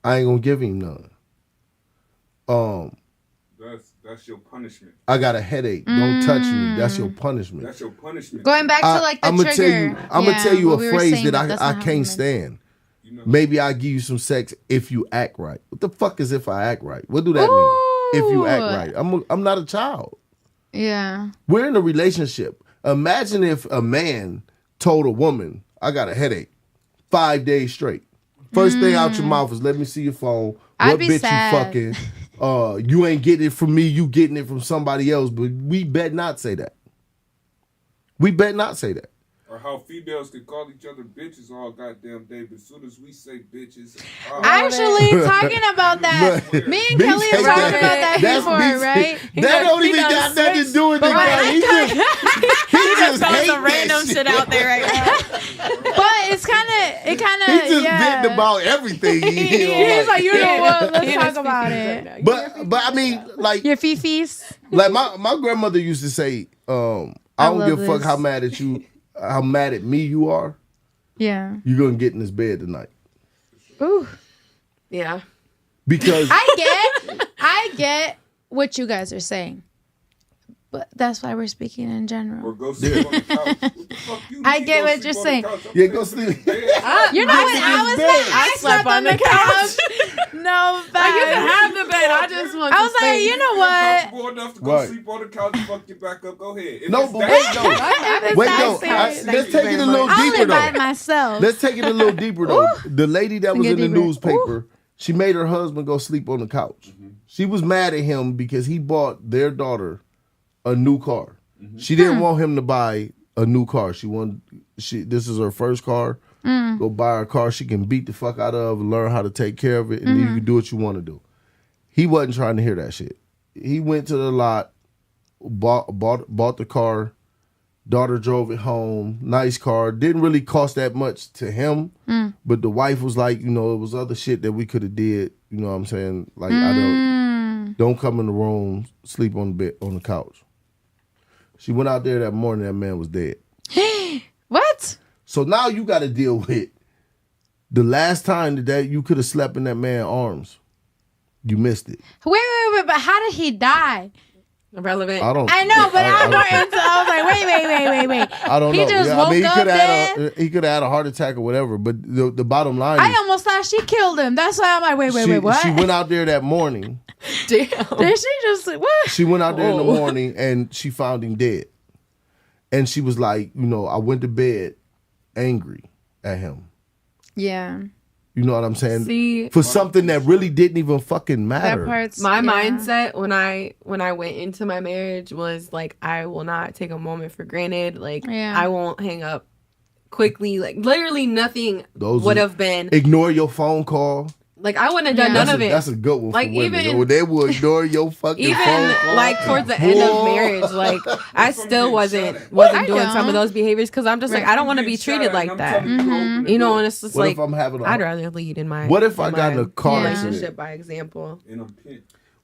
I ain't gonna give him none.
That's your punishment.
I got a headache. Don't touch me. That's your punishment.
That's your punishment.
Going back to like the trigger.
I'm gonna tell you a phrase that I can't stand. You know, maybe I give you some sex if you act right. What the fuck is if I act right? What do that mean? If you act right, I'm not a child.
Yeah.
We're in a relationship. Imagine if a man told a woman, "I got a headache," 5 days straight. First thing out your mouth is, "Let me see your phone. What bitch sad. You fucking? You ain't getting it from me. You getting it from somebody else." But we bet not say that. We bet not say that.
Or how females can call each other bitches all goddamn day, but as soon as we say bitches,
actually talking about that, me and Kelly have talked about that before, right?
That don't even got nothing to do with it. He just
throwing some random shit out there right now.
But it's kind of,
he just venting about everything.
He's like, you know what? Let's talk about it.
But I mean, like
your fifis.
Like my grandmother used to say, I don't give a fuck how mad at you. How mad at me you are.
Yeah.
You're going to get in this bed tonight.
Ooh.
Yeah.
Because
I get what you guys are saying. But that's why we're speaking in general.
Or go sleep on the couch. What the fuck you
I get what you're saying.
Yeah, go sleep.
You know what I was saying? I slept on the couch. No, but
like, you can have the bed. I just want.
I was like, you know what?
Comfortable enough to go sleep on the couch. Fuck your back up. Go ahead.
No, but wait, no. Let's take it a little deeper though.
I'll myself.
Let's take it a little deeper though. The lady that was in the newspaper, she made her husband go sleep on the couch. She was mad at him because he bought their daughter a new car. She didn't want him to buy a new car. This is her first car. Go buy her a car she can beat the fuck out of and learn how to take care of it, and then you can do what you want to do. He wasn't trying to hear that shit. He went to the lot, bought the car. Daughter drove it home. Nice car. Didn't really cost that much to him, but the wife was like, it was other shit that we could have did. You know what I'm saying? Like I don't come in the room, sleep on the bed on the couch. She went out there that morning. That man was dead.
What?
So now you got to deal with the last time that you could have slept in that man's arms. You missed it.
Wait. But how did he die?
Irrelevant.
I know, but I was like, wait.
I don't know.
He just woke up dead.
He could have had a heart attack or whatever. But the bottom line is,
I almost thought she killed him. That's why I'm like, wait, what?
She went out there that morning.
Damn.
Did she just what?
She went out there in the morning and she found him dead. And she was like, I went to bed angry at him.
Yeah.
You know what I'm saying?
See,
for something that really didn't even fucking matter.
My mindset when I went into my marriage was like, I will not take a moment for granted. Like, I won't hang up quickly. Like, literally nothing would have been.
Ignore your phone call.
Like, I wouldn't have done none of it.
That's a good one
like,
for women.
Even,
they will ignore your fucking phone call.
Like, towards the end of marriage, like, I still wasn't doing some of those behaviors because I'm just like, I don't want to be treated like that. And it's just
what
like,
if I'm having
I'd rather lead in my
What if I got in a car
relationship by example?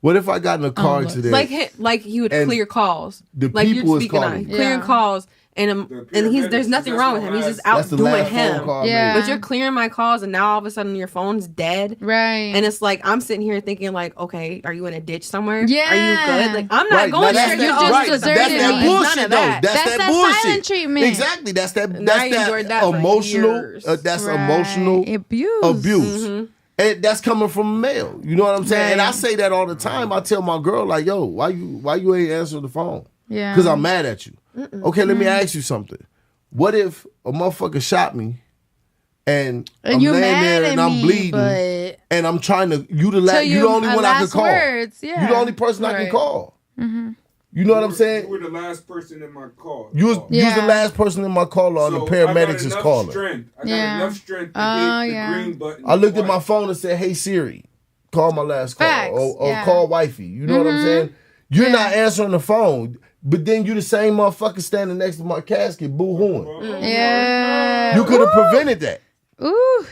What if I got in a car accident?
Like he would clear calls.
The
like
people is calling.
Clearing calls. And there's nothing wrong with him. He's just out doing him. But you're clearing my calls, and now all of a sudden your phone's dead.
Right.
And it's like I'm sitting here thinking like, okay, are you in a ditch somewhere?
Yeah.
Are you good? Like I'm not going there.
You just deserted
That's that bullshit, though. That's that bullshit.
Silent treatment.
Exactly. That's that emotional. That's emotional abuse. And that's coming from a male. You know what I'm saying? Right. And I say that all the time. I tell my girl like, yo, why you ain't answer the phone?
Yeah.
Because I'm mad at you. Okay, let me ask you something. What if a motherfucker shot me and I'm
you
laying
mad
there
at
and I'm
me,
bleeding
but
and I'm trying to, you the only one I can call.
Words, yeah.
You the only person I can call.
Mm-hmm.
You know what I'm saying?
You were the last person in my call.
You was the last person in my call on the paramedics is calling.
I got enough strength to hit the green button.
I looked at my phone and said, "Hey Siri, call my last call."
Facts.
Or call wifey. You know what I'm saying? You're not answering the phone, but then you the same motherfucker standing next to my casket boo-hooing.
Yeah.
You could have prevented that.
Ooh.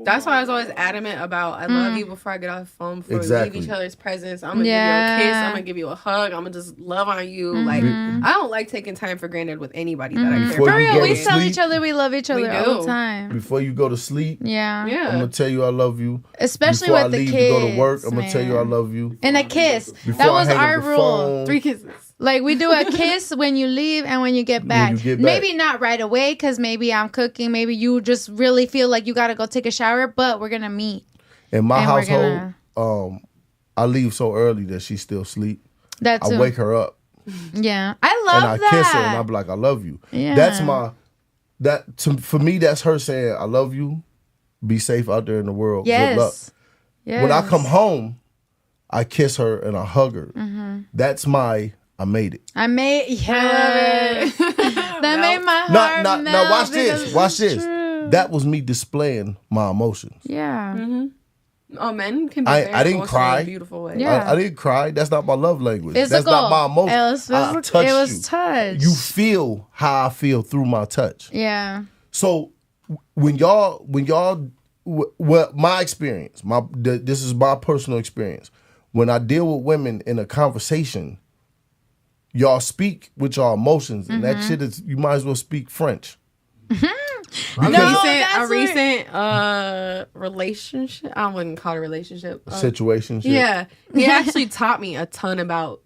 That's why I was always adamant about I love you before I get off the phone, before we leave each other's presence. I'm going to give you a kiss. I'm going to give you a hug. I'm going to just love on you. Like, I don't like taking time for granted with anybody that I care
Before
about.
you
For
go
real, we
to
tell
sleep-
each other we love each other
We
all
do.
the time.
Before you go to sleep,
Yeah.
Yeah.
I'm going to tell you I love you.
Especially
Before
with
I
the
leave
kids.
to go to work, I'm going to tell you I love you.
And a kiss.
Before
That
I
was
hang up
our
the
rule.
phone.
3 kisses.
Like, we do a kiss when you leave and when you get back.
you get back.
Maybe not right away because maybe I'm cooking. Maybe you just really feel like you got to go take a shower, but we're going to meet.
In my
And we're
household, I leave so early that she still sleep.
That too.
I wake her up
Yeah. I love
and I
that.
kiss her and I be like, I love you.
Yeah.
That's for me, that's her saying, I love you. Be safe out there in the world.
Yes.
Good luck.
Yes.
When I come home, I kiss her and I hug her. That's I made it.
I made, that made my heart melt.
Now watch this.
because
Watch
it's
this.
true.
That was me displaying my emotions.
Yeah.
Oh, men can be
I
very
didn't
emotional
cry.
in a beautiful way.
Yeah.
I didn't cry. That's not my love language.
Physical.
That's not my emotion.
It was
I
physical.
touched
It was
you.
touch.
You feel how I feel through my touch.
Yeah.
So when y'all, well, my experience, this is my personal experience. When I deal with women in a conversation, y'all speak with y'all emotions, and that shit is, you might as well speak French.
A recent relationship. I wouldn't call it a relationship.
Situation.
Yeah, he actually taught me a ton about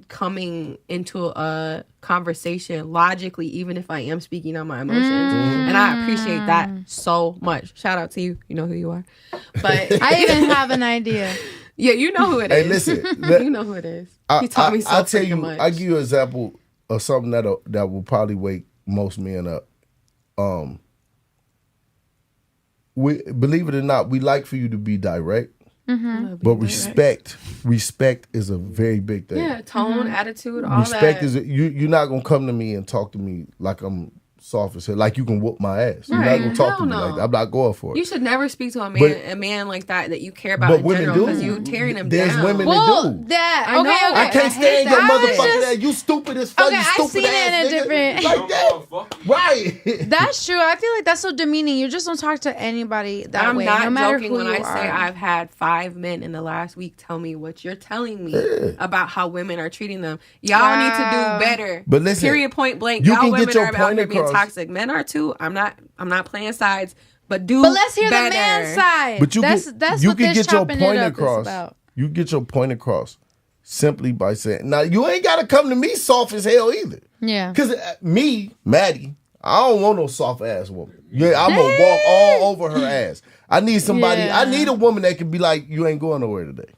coming into a conversation logically, even if I am speaking on my emotions, and I appreciate that so much. Shout out to you. You know who you are. But
I even have an idea.
yeah, you know who it
Hey,
is.
listen.
You know who it is. He taught me so
I'll tell
freaking
you.
much.
I'll give you an example of something that will probably wake most men up. We believe it or not, we like for you to be direct, but respect is a very big thing.
Yeah, tone, attitude, all
Respect
that.
is you're not gonna come to me and talk to me like I'm soft as hell, like you can whoop my ass. You're
Right.
not gonna talk to me
Hell
like
no.
that. I'm not going for it.
You should never speak to a man like that you care
But
about in
women
general,
do.
because you tearing him
There's
down.
women
Well,
that do.
that.
I know.
Okay, okay.
I can't stand your
I was
motherfucking
just-
ass. You stupid as fuck.
Okay,
you
I
stupid
seen it
ass
in a
nigga.
different-
Like that. Right.
That's true. I feel like that's so demeaning. You just don't talk to anybody that
I'm
way,
not
no matter
joking
who
when
you
I
are.
say I've had 5 men in the last week tell me what you're telling me about how women are treating them. Y'all need to do better.
But listen,
period, point blank.
you
Y'all
can get
women
your
are out
point
here being
across.
toxic. Men are too. I'm not playing sides, but
let's hear
better.
the man's side.
But you
that's
you
what
can
this
get your
chopping
point
it up
across.
is about.
You get your point across simply by saying, now you ain't got to come to me soft as hell either.
Yeah.
Because me, Maddie, I don't want no soft ass woman. Yeah, I'm going to walk all over her ass. I need somebody,
Yeah.
I need a woman that can be like, you ain't going nowhere today.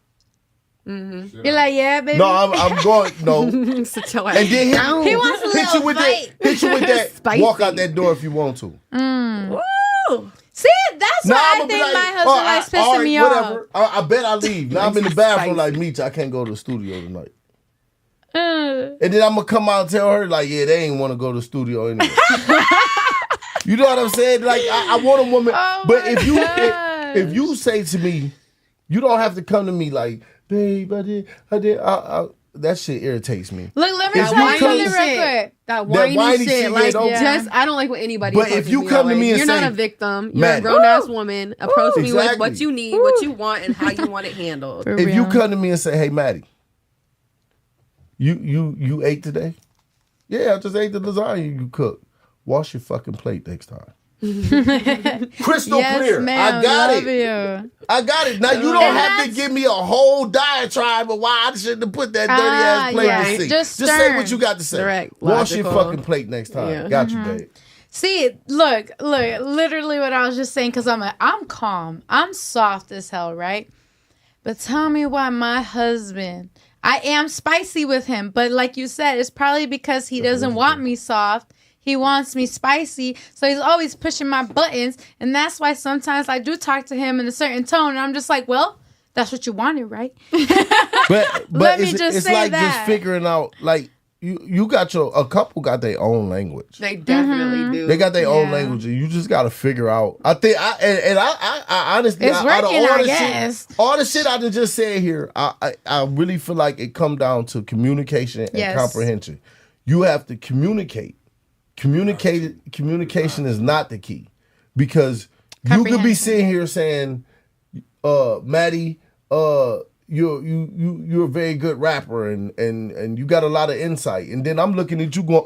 You're like, yeah, baby.
No, I'm going, no.
Sit your
And
ass
then
down.
He wants a
hit you
little
with
fight.
that, hit you with that,
Spicy.
walk out that door if you want to.
Woo!
See, that's
Nah,
why I
I'ma be
think
like,
my husband likes pissing
all right,
me
whatever. I bet I leave. Now I'm in the
Spicy.
bathroom like, Meech, I can't go to the studio tonight.
off.
And then I'm going to come out and tell her, like, yeah, they ain't want to go to the studio anyway. You know what I'm saying? Like, I want a woman.
Oh
but
my
if you say to me, you don't have to come to me like, babe, I did. That shit irritates me.
Look, let me
If
tell
you
you
come-
something real quick.
That whiny shit,
yeah,
like
don't-
just I don't like when anybody.
But if
approaches
you
me
come
that
to
way.
me and
you're
say,
not a victim. You're
Maddie.
a grown ass woman. Approach me with
Exactly.
what you need, what you want, and how you want it handled.
For
If you
real.
come to me and say, hey, Maddie, you ate today? Yeah, I just ate the lasagna you cooked. Wash your fucking plate next time. Crystal
Yes,
clear.
ma'am.
I got
love
it.
You.
I got it. Now you don't
And
have to
that's-
give me a whole diatribe of why I shouldn't have put that dirty ass plate
yeah.
in the sink.
Just
say
stern.
what you got to say.
Direct,
Wash your
logical.
fucking plate next time.
Yeah.
Got you, babe.
See, look, literally what I was just saying, because I'm calm. I'm soft as hell, right? But tell me why my husband, I am spicy with him, but like you said, it's probably because he doesn't want me soft. He wants me spicy, so he's always pushing my buttons, and that's why sometimes I do talk to him in a certain tone, and I'm just like, well, that's what you wanted, right?
But
Let me
it's,
just
it's
say
like
that.
just figuring out, like, you got a couple got their own language.
They definitely do.
They got their own
Yeah.
language, and you just got to figure out. I think, I honestly,
It's
out of
working,
all
I
the
guess.
all the shit I done just said here, I really feel like it come down to communication and
Yes.
comprehension. You have to communicate. Communication is not the key, because you could be sitting here saying, Maddie, you're a very good rapper and you got a lot of insight, and then I'm looking at you going,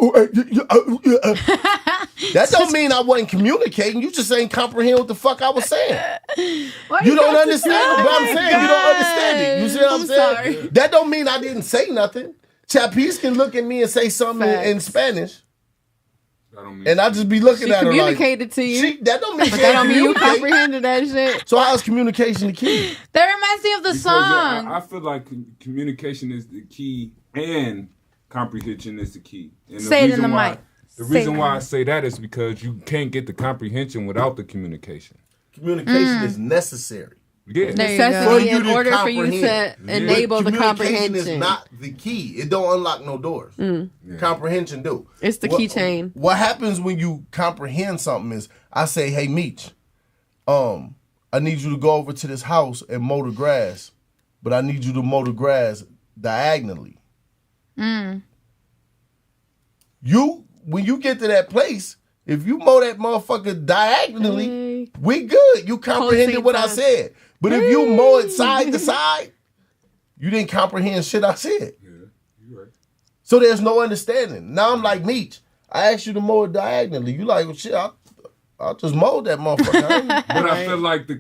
that don't mean I wasn't communicating. You just ain't comprehend what the fuck I was saying. You don't understand what I'm saying. You don't understand it. You see what I'm saying?
sorry.
That don't mean I didn't say nothing. Chapis can look at me and say something in Spanish, and I just be looking at her like,
communicated to you.
that don't mean she
That don't mean you
communicate.
comprehended that shit.
So how's communication the key?
That reminds me of the song.
I feel like communication is the key and comprehension is the key. And
Say it in the mic.
The
Say
reason
it.
why I say that is because you can't get the comprehension without the communication.
Communication is necessary.
Yeah.
There you go.
Necessity
For you
in
to
order for you to
comprehend.
enable the
Communication is
comprehension.
not the key. It don't unlock no doors. Comprehension do.
It's the keychain.
What happens when you comprehend something is, I say, hey, Dmeech, I need you to go over to this house and mow the grass, but I need you to mow the grass diagonally. When you get to that place, if you mow that motherfucker diagonally, we good. You comprehended what I said. But if you mow it side to side, you didn't comprehend shit I said.
Yeah, you're right.
So there's no understanding. Now I'm like, Dmeech, I asked you to mow it diagonally. You like, well, shit, I'll just mow that motherfucker.
But I feel like the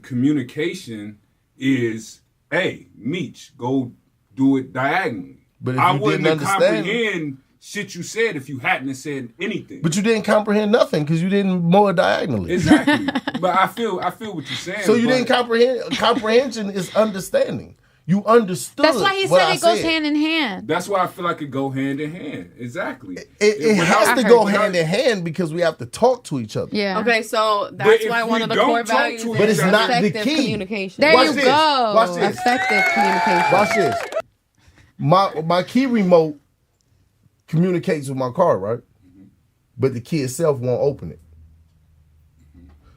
communication is, hey, Dmeech, go do it diagonally.
But if
I
you
wouldn't
didn't
have
understand-
comprehend shit you said if you hadn't said anything.
But you didn't comprehend nothing because you didn't mow it diagonally.
Exactly. But I feel what you're saying.
So you
but
didn't comprehend. Comprehension is understanding. You understood.
That's why he
what
said
I
it goes hand in hand.
That's why I feel like it go hand in hand. Exactly.
It has to
I
go
heard
hand in hand because we have to talk to each other.
Yeah.
Okay, so
But
that's
if
why one
we
of the
don't
core
talk
values
to
is
But it's not the
effective
key.
communication.
There
Watch
you
this.
go.
Watch this.
Effective communication.
Watch this. My key remote communicates with my car, right? But the key itself won't open it.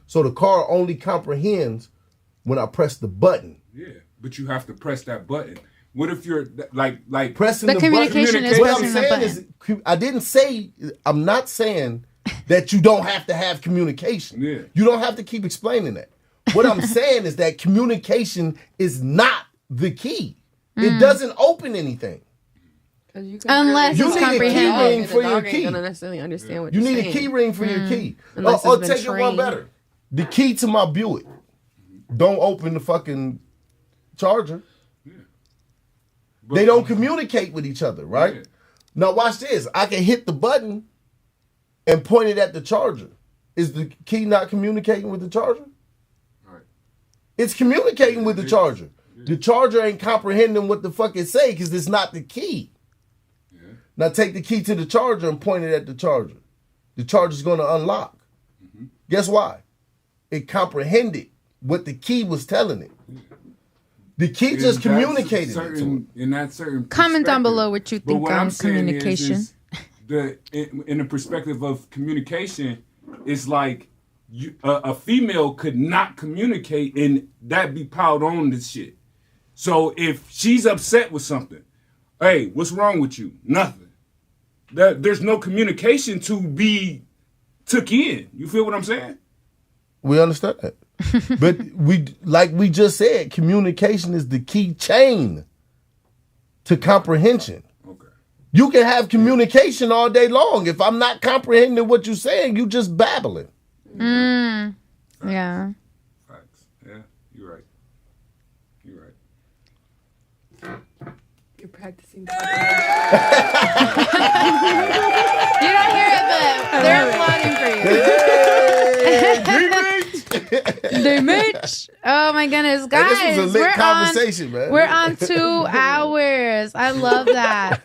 So the car only comprehends when I press the button.
Yeah, but you have to press that button. What if you're like
Pressing
The
the
communication
button.
is
What I'm
pressing the
saying is, I didn't say, I'm not saying that you don't have to have communication.
Yeah.
You don't have to keep explaining that. What I'm saying is that communication is not the key. It doesn't open anything.
Unless
You
it's
need a key
comprehensive.
ring for your
Ain't
key.
gonna necessarily understand what
You
you're
need
saying.
a key ring for your key.
Unless
Or
it's been
take it one
trained.
better. The key to my Buick. Don't open the fucking charger.
but-
They don't communicate with each other, right?
Yeah.
Now watch this. I can hit the button and point it at the charger. Is the key not communicating with the charger?
Right.
It's communicating with the charger. The charger ain't comprehending what the fuck it say because it's not the key.
Yeah.
Now take the key to the charger and point it at the charger. The charger's going to unlock. Guess why? It comprehended what the key was telling it. The key just communicated it to it.
In that certain
Comment down
perspective.
below what you
But
think
what
on
I'm saying
communication.
in the perspective of communication, it's like a female could not communicate and that be piled on this shit. So if she's upset with something, hey, what's wrong with you? Nothing. There's no communication to be took in. You feel what I'm saying?
We understand that. But we just said, communication is the key chain to comprehension.
Okay.
You can have communication all day long. If I'm not comprehending what you're saying, you just babbling.
Yeah.
Facts. Yeah, you're right. You're right.
You're practicing.
You don't hear it, but they're applauding for you. Dmeech. Oh my goodness, guys!
Hey, this was a lit conversation, man.
We're on 2 hours. I love that.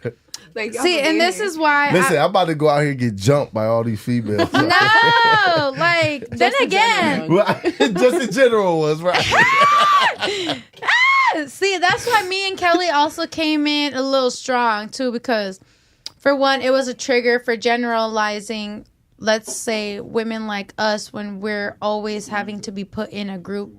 Like,
See, and this is why.
Listen, I'm about to go out here and get jumped by all these females.
No, like then again.
Just in general was right.
See, that's why me and Kelly also came in a little strong too, because for one, it was a trigger for generalizing, let's say, women like us when we're always having to be put in a group.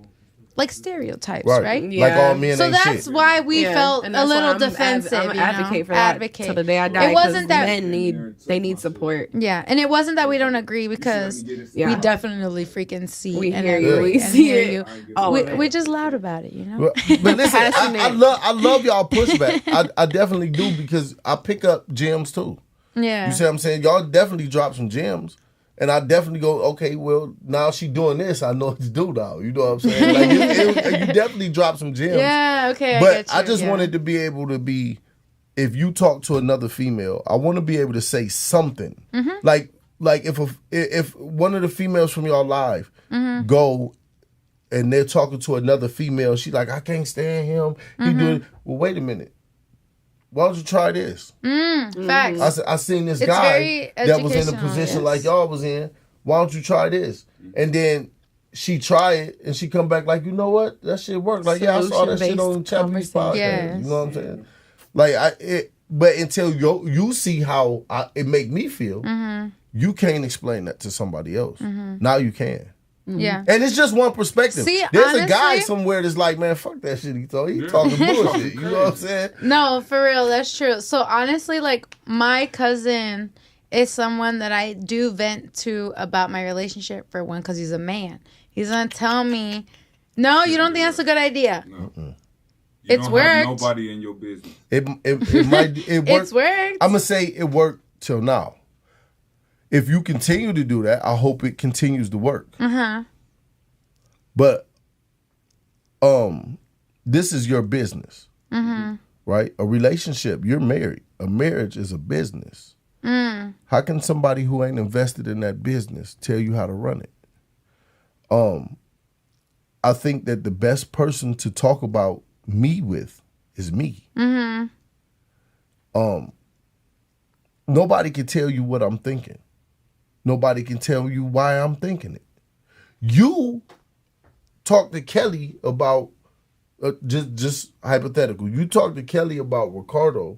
Like stereotypes, right?
Yeah. Like all men
so
ain't
that's
shit.
why we felt a little defensive.
I'm an advocate for that. Till the day I die.
It wasn't that
men need support.
Yeah, and it wasn't that we don't agree, because we definitely freaking see
we
and
hear
agree
you. We
and
see
hear
it.
you. We're just loud about it, you know.
But listen, I love y'all pushback. I definitely do, because I pick up gems too.
Yeah,
you see what I'm saying? Y'all definitely drop some gems. And I definitely go, okay, well, now she doing this, I know what to do now. You know what I'm saying? Like, you definitely drop some gems.
Yeah, okay,
But I just wanted to be able to be, if you talk to another female, I want to be able to say something. Mm-hmm. Like if one of the females from y'all live go and they're talking to another female, she like, I can't stand him. He doing, well, wait a minute. Why don't you try this?
Facts.
I seen this guy that was in a position like y'all was in. Why don't you try this? And then she try it and she come back like, you know what? That shit worked. Like, I saw that shit on Chapis podcast.
Yes.
You know what I'm saying? Like, but until you see how it make me feel, you can't explain that to somebody else. Now you can.
Yeah.
And it's just one perspective.
See,
there's
honestly,
a guy somewhere that's like, man, fuck that shit he talking bullshit. You know what I'm saying?
No, for real, that's true. So honestly, like, my cousin is someone that I do vent to about my relationship, for one, because he's a man. He's gonna tell me, no, you don't think that's a good idea.
No.
It's
don't
worked.
Have nobody in your business.
It worked.
It's worked.
I'm gonna say it worked till now. If you continue to do that, I hope it continues to work. But this is your business, right? A relationship, you're married. A marriage is a business. How can somebody who ain't invested in that business tell you how to run it? I think that the best person to talk about me with is me. Nobody can tell you what I'm thinking. Nobody can tell you why I'm thinking it. You talk to Kelly about, just hypothetical, you talk to Kelly about Ricardo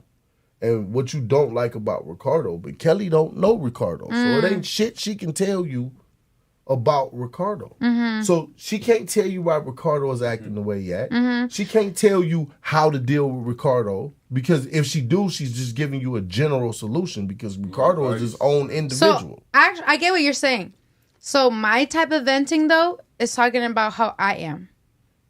and what you don't like about Ricardo, but Kelly don't know Ricardo. So it ain't shit she can tell you about Ricardo. So she can't tell you why Ricardo is acting the way he act. She can't tell you how to deal with Ricardo, because if she do, she's just giving you a general solution, because Ricardo is his own individual.
So, actually, I get what you're saying. So my type of venting, though, is talking about how I am.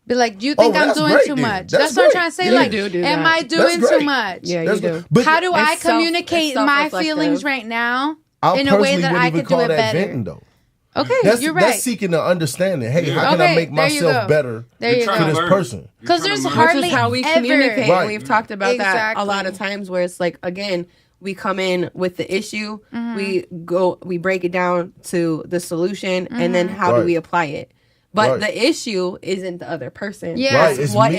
Be like, do you think I'm doing too much? That's what I'm trying to say.
Yeah,
like,
do
am I doing too much?
Yeah, you do.
But
how do I
self-
communicate my feelings right now in a way that I could do it better?
Venting, though.
Okay, you're right.
That's seeking the understanding. Hey, how can I make myself better for this person?
Because there's hardly
how we
ever.
communicate.
Right.
We've talked about that
Exactly.
a lot of times, where it's like, again, we come in with the issue, we break it down to the solution, and then how do we apply it? But the issue isn't the other person.
Yeah.
Right. It's
my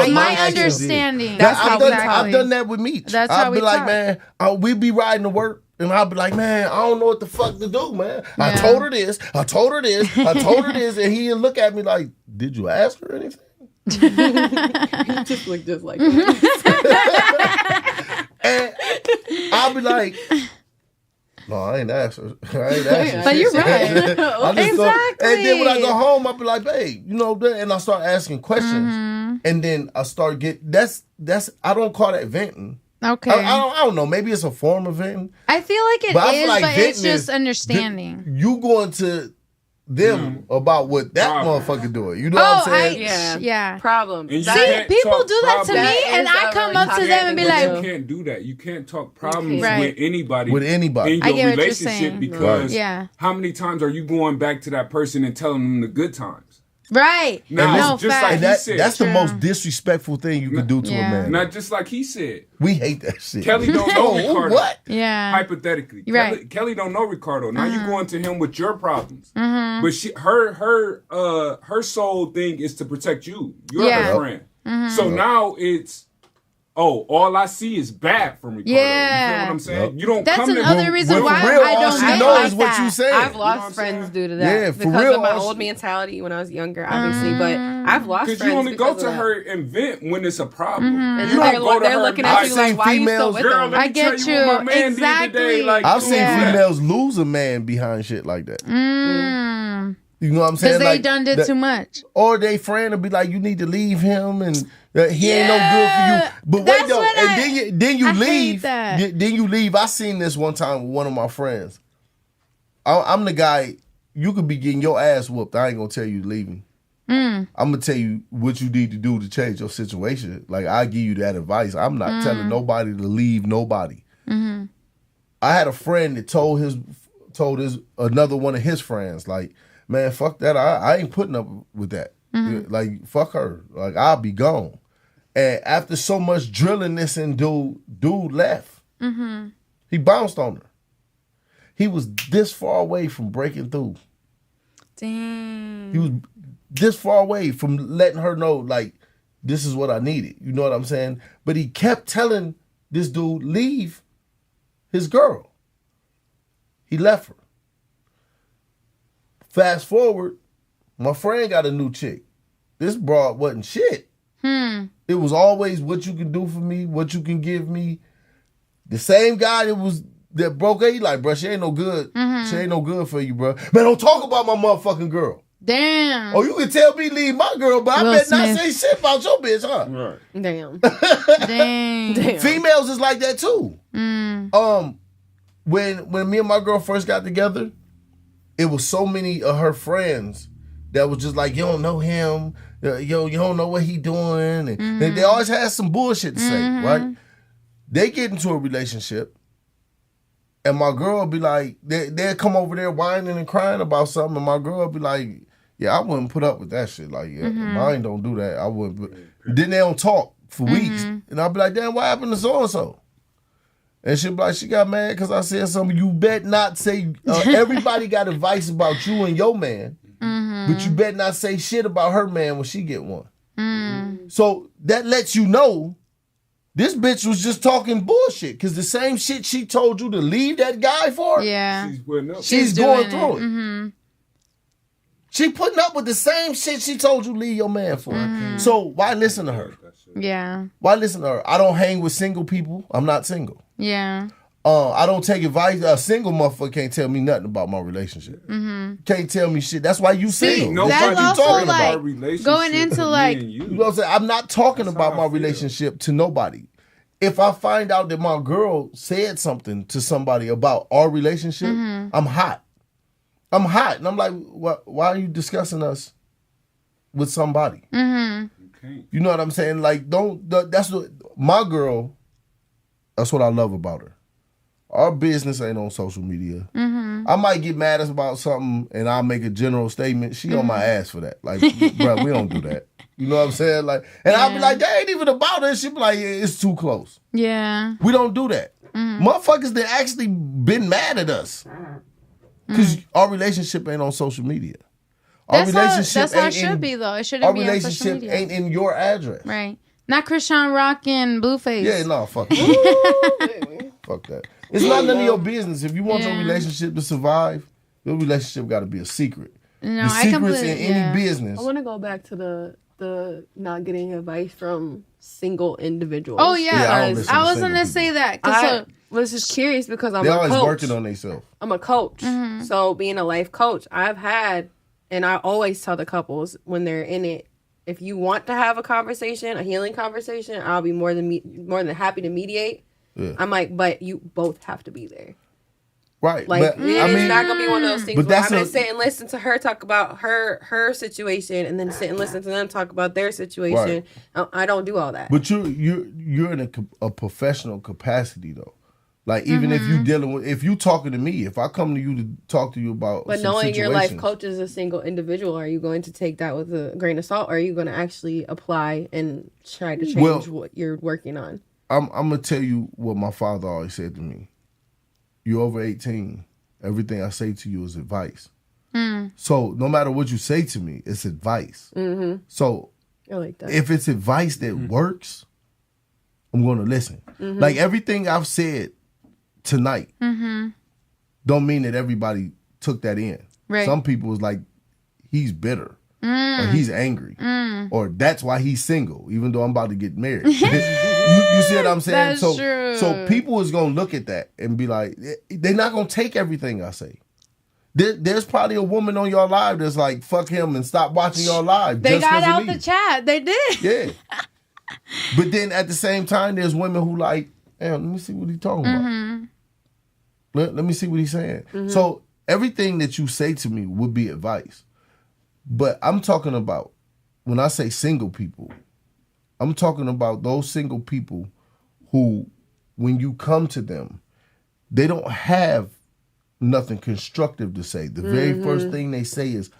my actions did.
understanding.
That's
That's
how
exactly.
I've done that with Meech.
That's
I'll
how
be
we
like,
talk.
man, we be riding to work, and I'll be like, man, I don't know what the fuck to do, man. I told her this, I told her this, I told her this, and he'll look at me like, did you ask her anything?
You just look just like that.
And I'll be like, no, I ain't asked her. I ain't asked her.
But you're right.
I just go-
Exactly.
and then when I go home, I'll be like, babe, you know, and I start asking questions. And then I start that's I don't call that venting.
Okay.
I don't know. Maybe it's a form of venting.
I feel like it
But I
is,
feel like
but it's
venting
just
is
understanding.
You going to them about what that motherfucker doing. You know what I'm saying?
Yeah.
Problem.
And you
See,
can't
people
talk
do that to me,
problems.
and I come up to them and be
But
like,
you can't do that. You can't talk problems
Right.
with anybody.
With anybody.
in
I
your
get what you're
relationship,
saying.
because
Yeah.
how many times are you going back to that person and telling them the good times?
right.
Now,
No,
it's just
facts.
like
And
he said.
that's the most disrespectful thing you could do to a
Yeah.
man.
Not just like he said.
We hate that shit.
Kelly don't know Ricardo.
What?
Yeah.
Hypothetically,
Right.
Kelly don't know Ricardo. Now you going to him with your problems, but her sole thing is to protect you. You're
Yeah.
her friend. So now it's all I see is bad from Ricardo.
Yeah.
You feel what I'm saying? You don't
That's
come
another
to
reason
for
why
real,
I
all
don't
she
get
knows
like
is what
that.
you saying.
I've
You know what I'm
lost friends
saying?
due to that.
Yeah, for
because
real,
of my
all
old
she-
mentality when I was younger, obviously. But I've lost friends
Because you only go
because
to
of that.
her and vent when it's a problem.
And
You don't go to
they're
her
looking
and
at
be
you
like,
like, why are you still
females-
with
girl,
them?
let me
I get
tell you what my man
exactly.
did today. Like,
I've seen
Yeah.
females lose a man behind shit like that. You know what I'm saying?
Because they
Like,
done did
that-
too much.
Or they friend will be like, you need to leave him, and he ain't no
Yeah,
good for you. But
that's
wait though,
what
and then you
I hate
leave.
that.
Then you leave. I seen this one time with one of my friends. I'm the guy. You could be getting your ass whooped. I ain't gonna tell you leaving. I'm gonna tell you what you need to do to change your situation. Like, I give you that advice. I'm not telling nobody to leave nobody. I had a friend that told his another one of his friends, like, man, fuck that. I ain't putting up with that. Like, fuck her. Like, I'll be gone. And after so much drilling this and dude left. He bounced on her. He was this far away from breaking through.
Dang.
He was this far away from letting her know, like, this is what I needed. You know what I'm saying? But he kept telling this dude, leave his girl. He left her. Fast forward, my friend got a new chick. This broad wasn't shit. It was always what you can do for me, what you can give me. The same guy that broke her, he like, bro, she ain't no good. She ain't no good for you, bro. Man, don't talk about my motherfucking girl.
Damn.
Oh, you can tell me leave my girl, but
Will
I bet not
Smith.
say shit about your bitch, huh?
right.
Damn.
Dang.
Damn.
Females is like that too. When me and my girl first got together, it was so many of her friends that was just like, you don't know him, you don't know what he doing, and they always had some bullshit to say, right? They get into a relationship, and my girl will be like, they'll come over there whining and crying about something, and my girl will be like, yeah, I wouldn't put up with that shit. Like, yeah, mine don't do that. I wouldn't. But then they don't talk for weeks, and I'll be like, damn, what happened to so and so? And she'll be like, she got mad because I said something. You bet not say. Everybody got advice about you and your man, but you bet not say shit about her man when she get one. So that lets you know this bitch was just talking bullshit, because the same shit she told you to leave that guy for,
Yeah.
She's putting up.
she's
doing
going through it. She putting up with the same shit she told you leave your man for. So why listen to her?
Yeah.
Why listen to her? I don't hang with single people. I'm not single.
Yeah.
I don't take advice. A single motherfucker can't tell me nothing about my relationship. Can't tell me shit. That's why you single.
no,
That's
but you
also
talking
like
about relationship
going into
to me
like
and you.
You know what I'm saying? I'm not talking
That's
about
how I
my
feel.
relationship to nobody. If I find out that my girl said something to somebody about our relationship, I'm hot. I'm hot. And I'm like, why are you discussing us with somebody?
Okay.
You know what I'm saying? Like, that's what my girl, that's what I love about her. Our business ain't on social media. I might get mad about something and I'll make a general statement. She on my ass for that. Like, bro, we don't do that. You know what I'm saying? Like, and I'll be like, that ain't even about it. She be like, yeah, it's too close.
Yeah.
We don't do that. Motherfuckers that actually been mad at us because our relationship ain't on social media. Our
That's how it
ain't
should
in-
be though. It shouldn't
Our
be on social
relationship
media.
ain't in your address.
Right. Not Krishan Rock and Blueface.
Yeah, no, fuck that. Fuck that. It's not none of your business. If you want your
Yeah.
relationship to survive, your relationship got to be a secret.
No,
The
I
secrets
completely
in any
yeah.
business.
I want to go back to the not getting advice from single individuals.
Oh yeah,
Yeah, I don't
I
listen to
was
single
gonna
people.
say that. 'Cause
I
so,
was just curious because I'm
They're
a
always
coach.
working on themselves.
I'm a coach. So being a life coach, I've had, and I always tell the couples when they're in it, if you want to have a conversation, a healing conversation, I'll be more than happy to mediate.
Yeah.
I'm like, but you both have to be there.
Right.
Like,
but,
it's not gonna be one of those things
but
where I'm
that's
gonna
a-
sit and listen to her talk about her situation, and then sit and listen to them talk about their situation. I don't do all that.
But you're in a professional capacity though. Like even if you dealing with, if you talking to me, if I come to you to talk to you about,
But
some
knowing your life
situations-
coach is a single individual, are you going to take that with a grain of salt, or are you going to actually apply and try to change what you're working on?
I'm gonna tell you what my father always said to me. You're over 18. Everything I say to you is advice. So no matter what you say to me, it's advice. So
I like that.
if it's advice that works, I'm going to listen. Like everything I've said tonight don't mean that everybody took that in.
Right.
Some people was like, he's bitter. Or he's angry. Or that's why he's single, even though I'm about to get married. you see what I'm saying?
That's true.
So people is going to look at that and be like, they're not going to take everything I say. There's probably a woman on your live that's like, fuck him and stop watching your live.
They got out the chat. They did.
Yeah. But then at the same time, there's women who like, let me see what he's talking about. Let me see what he's saying. So everything that you say to me would be advice. But I'm talking about, when I say single people, I'm talking about those single people who, when you come to them, they don't have nothing constructive to say. The very first thing they say is,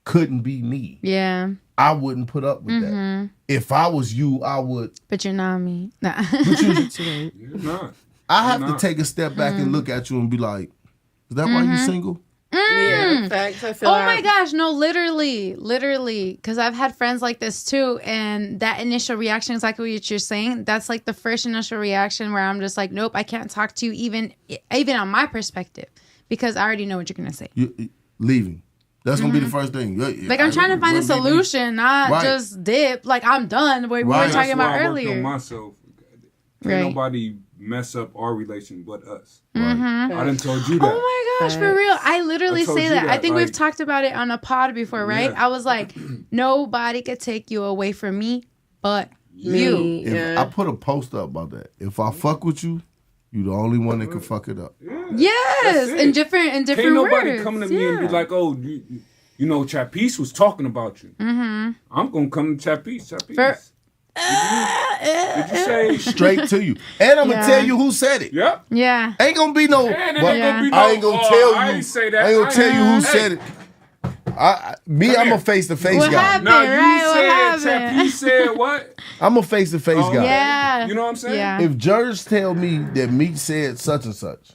couldn't be me.
Yeah.
I wouldn't put up with that. If I was you, I would.
But you're not me. Nah.
You're not.
I have to take a step back and look at you and be like, is that why you single?
Yeah, facts. I feel
oh my gosh, no, literally, because I've had friends like this too, and that initial reaction, exactly what you're saying, that's like the first initial reaction where I'm just like, nope, I can't talk to you even on my perspective, because I already know what you're gonna say.
Leaving. That's gonna be the first thing.
Like I'm trying to find a solution, not just dip. Like I'm done. What we were talking about earlier.
I worked on myself. Can't nobody mess up our relation but us. I done told you that.
Oh my gosh, for real. I literally say that. I think we've talked about it on a pod before, right? Yeah. I was like, nobody could take you away from me but you.
I put a post up about that. If I fuck with you, you the only one that can fuck it up.
Yeah,
yes, in different words.
Can't nobody come to me and be like, oh, you know, Chapis was talking about you. I'm going to come to Chapis. Did you say
straight to you? And I'm gonna tell you who said it.
Yep.
Yeah.
Ain't gonna be no.
I
ain't gonna tell you. I ain't gonna tell you who said it. I'm a face-to-face guy.
Now you said Chapis said what?
I'm a face-to-face guy.
Yeah.
You know what I'm saying?
Yeah.
If Chellz tell me that Meech said such and such,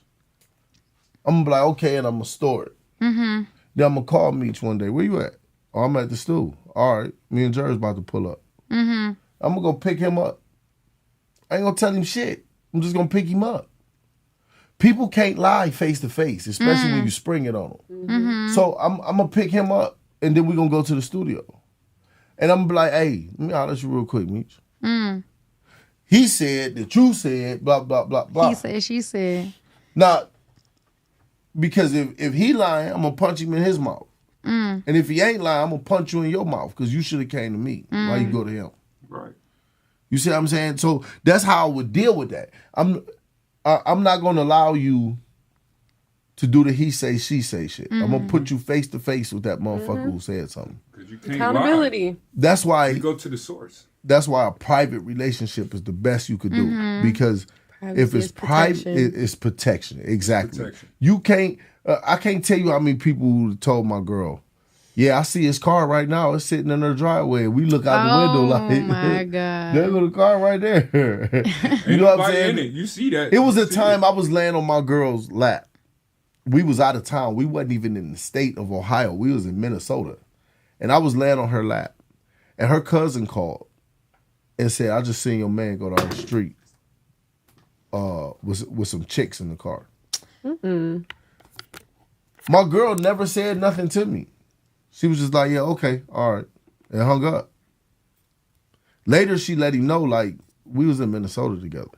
I'm gonna be like, okay, and I'm gonna store it. Then I'm gonna call Meech one day. Where you at? Oh, I'm at the stool. All right, me and Chellz about to pull up. I'm going to go pick him up. I ain't going to tell him shit. I'm just going to pick him up. People can't lie face to face, especially when you spring it on them. So I'm going to pick him up, and then we're going to go to the studio. And I'm going to be like, hey, let me holler at you real quick, Meech. He said that you said blah, blah, blah, blah.
He said, she said.
Now, because if he lying, I'm going to punch him in his mouth. And if he ain't lying, I'm going to punch you in your mouth because you should have came to me. Why you go to him?
Right.
You see what I'm saying? So that's how I would deal with that. I'm not going to allow you to do the he say, she say shit. I'm going to put you face to face with that motherfucker who said something.
You can't
accountability.
Lie.
That's why
you go to the source.
That's why a private relationship is the best you could do because privacy if it's private, it's protection. Exactly. Protection. You can't. I can't tell you how many people who told my girl, yeah, I see his car right now. It's sitting in her driveway. We look out the window like,
oh my God.
There go the car right there. You know what I'm saying?
You see that.
It was a time I was laying on my girl's lap. We was out of town. We wasn't even in the state of Ohio. We was in Minnesota. And I was laying on her lap. And her cousin called and said, I just seen your man go down the street with some chicks in the car. My girl never said nothing to me. She was just like, yeah, okay, all right, and hung up. Later, she let him know, like, we was in Minnesota together.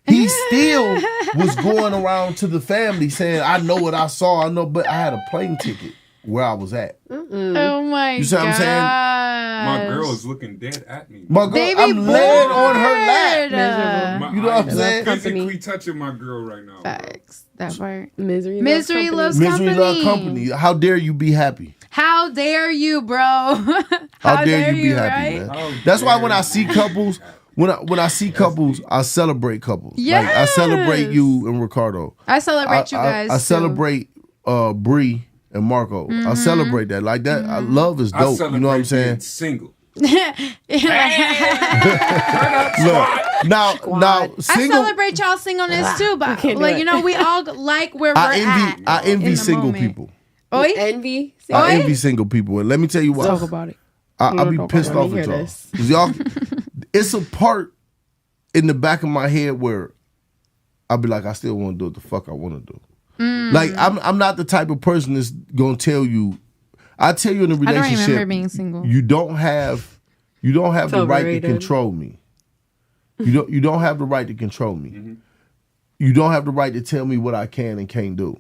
He still was going around to the family saying, I know what I saw, I know, but I had a plane ticket where I was at.
Oh, my God.
You see what I'm saying?
My girl is looking dead at me.
My girl, I'm laying on her lap. You know what I'm saying?
I'm physically touching my girl right now.
Facts. That part.
Misery
loves company.
Misery loves company. How dare you be happy?
How dare you, bro?
How dare you be happy, right? Man? That's why when I see couples, when I see couples, I celebrate couples.
Yes.
Like I celebrate you and Ricardo.
I celebrate you guys.
I celebrate Bree and Marco. I celebrate that. Like that. Love is dope. You know what I'm saying?
Single.
Look, now, single.
I celebrate y'all singleness too, but like you know, we all like where we're at.
I envy single people.
Oi?
Envy.
I envy single people, and let me tell you why.
Talk about it.
I'll be pissed off at y'all. 'Cause y'all, it's a part in the back of my head where I'll be like, I still want to do what the fuck I want to do. Like I'm not the type of person that's gonna tell you. I tell you in a relationship,
I don't remember being single.
You don't have the right to control me. You don't have the right to control me. Mm-hmm. You don't have the right to tell me what I can and can't do.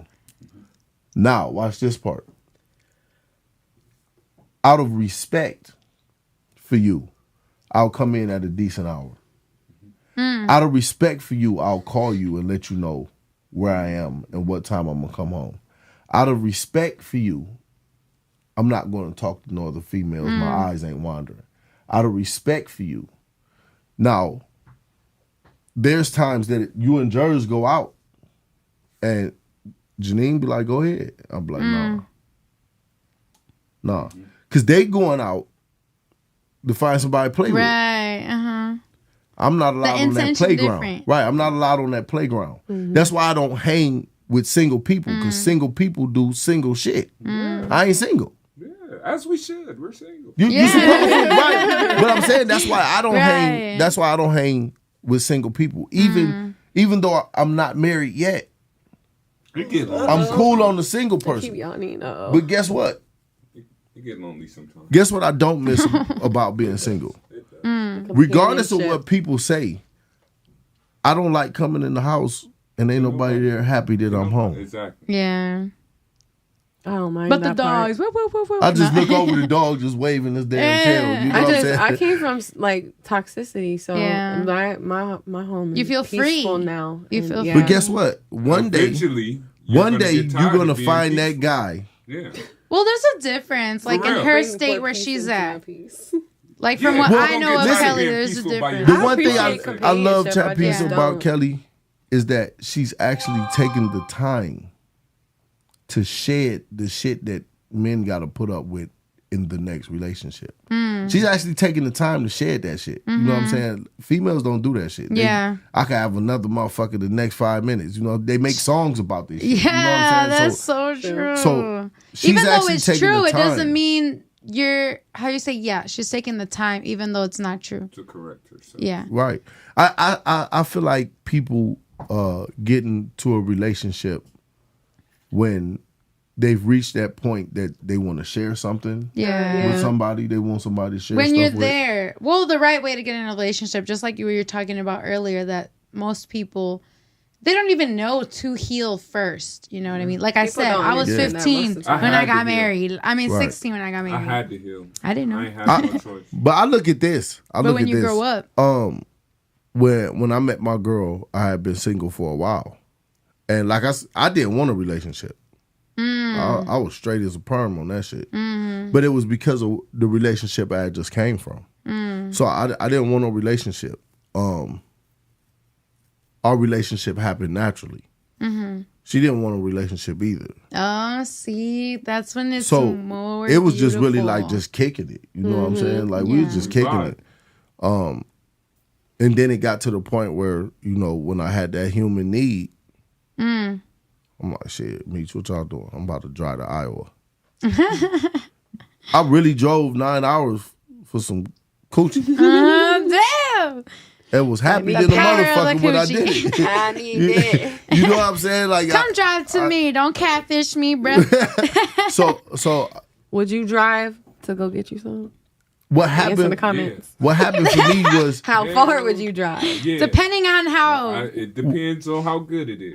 Now, watch this part. Out of respect for you, I'll come in at a decent hour. Out of respect for you, I'll call you and let you know where I am and what time I'm going to come home. Out of respect for you, I'm not going to talk to no other females. My eyes ain't wandering. Out of respect for you. Now, there's times that you and Jers go out and Janine be like, go ahead. I'm like, nah. Because they going out to find somebody to play with.
Right, uh-huh.
I'm not allowed on that playground.
Different.
Right, I'm not allowed on that playground. That's why I don't hang with single people, because single people do single shit. I ain't single.
Yeah, as we should. We're single.
You supposed to, right? But I'm saying that's why I don't hang. That's why I don't hang with single people, even though I'm not married yet. I'm cool on the single person.
Keep yawning,
but guess what?
You get lonely sometimes.
Guess what I don't miss about being single? Regardless of what people say, I don't like coming in the house and ain't nobody there happy that I'm home.
Exactly.
Yeah.
I don't mind.
But the dogs.
I just look over the dog just waving his damn tail. You know what I'm saying?
I came from like toxicity, so my home is
you feel
peaceful
free
now.
You feel free.
But guess what? One day you're gonna find
peaceful.
that guy.
Yeah.
Well, there's a difference, like in her state where she's at. Like from what I know of
listen,
Kelly, there's a difference.
The one thing I love Chapis about Kelly is that she's actually taking the time to shed the shit that men got to put up with in the next relationship. She's actually taking the time to shed that shit. You know what I'm saying? Females don't do that shit. I could have another motherfucker the next 5 minutes. You know, they make songs about this shit.
Yeah,
you know what I'm saying?
that's so true.
So she's
even though
actually
it's
taking
true,
the
it
time.
doesn't mean you're, how you say, yeah, she's taking the time, even though it's not true.
To correct herself.
Yeah.
Right. I feel like people get into a relationship when they've reached that point that they want to share something with somebody. They want somebody to share
when
stuff
you're
with.
there. Well, the right way to get in a relationship, just like you were talking about earlier, that most people, they don't even know to heal first. You know what I mean? Like I said, I was 15 when I got married. I mean, 16 when I got married.
I had to heal.
I didn't know.
I ain't have no choice.
But I look at this.
But when you grow up.
When I met my girl, I had been single for a while. And like I didn't want a relationship. I was straight as a perm on that shit. But it was because of the relationship I had just came from. So I didn't want no relationship. Our relationship happened naturally. She didn't want a relationship either.
Oh, see, that's when it's
so
more
it was
beautiful.
just really like just kicking it. You know what I'm saying? Like we was just kicking it. And then it got to the point where, you know, when I had that human need, I'm like, shit, Dmeech, what y'all doing? I'm about to drive to Iowa. I really drove 9 hours for some coochie.
Damn.
And was happy than a motherfucker when I did it.
I need it.
You know what I'm saying? Like,
Come drive to me. Don't catfish me, bro.
So
would you drive to go get you some?
What happened?
In the comments.
What happened for me was
how far would you drive?
Yeah.
Depending on how.
It depends on how good it is.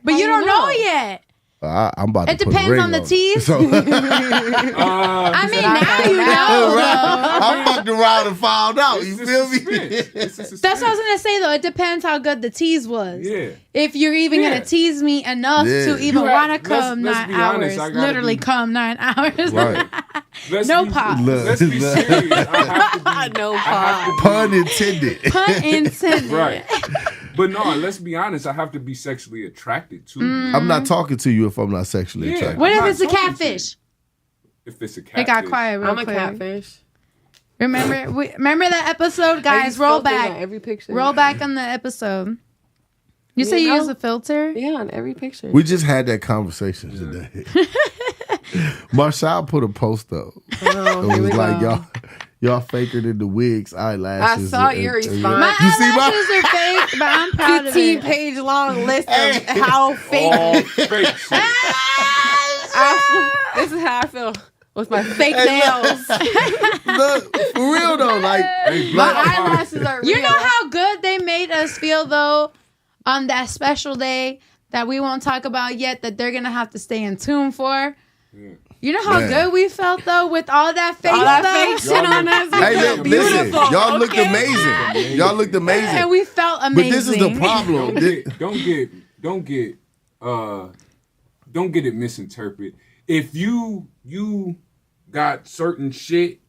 But you don't know yet.
I'm about to
it
put a
depends
ring
on the
it.
teeth.
So,
I mean, now you know.
I fucked around and found out. You feel me?
That's what I was gonna say though. It depends how good the tease was.
Yeah.
If you're even gonna tease me enough to even want to come
let's
9 hours,
honest,
literally come 9 hours.
Right.
No pop.
Let's be serious.
No pop.
Pun intended.
Pun intended.
Right. But no, let's be honest. I have to be sexually attracted to you.
I'm not talking to you if I'm not sexually attracted.
What if it's a catfish?
If it's a catfish.
It got quiet real quick.
I'm a catfish.
Remember that episode, guys? Roll back.
Every picture.
Roll back on the episode. You say you use a filter?
Yeah, on every picture.
We just had that conversation today. Marshall put a post up. It was like, Y'all faker than the wigs, eyelashes.
I saw your response.
My
You see
eyelashes are fake, but I'm proud of it.
15-page long list of how fake.
All fake shit.
This is how I feel with my fake nails.
Look, for real though, like
My eyelashes are real.
You know how good they made us feel though on that special day that we won't talk about yet that they're gonna have to stay in tune for. You know how good we felt though with all that fake stuff.
shit on us.
Hey, look, listen,
Beautiful.
y'all looked amazing. Y'all looked amazing.
And we felt amazing.
But this is the problem.
Don't get it misinterpreted. If you got certain shit,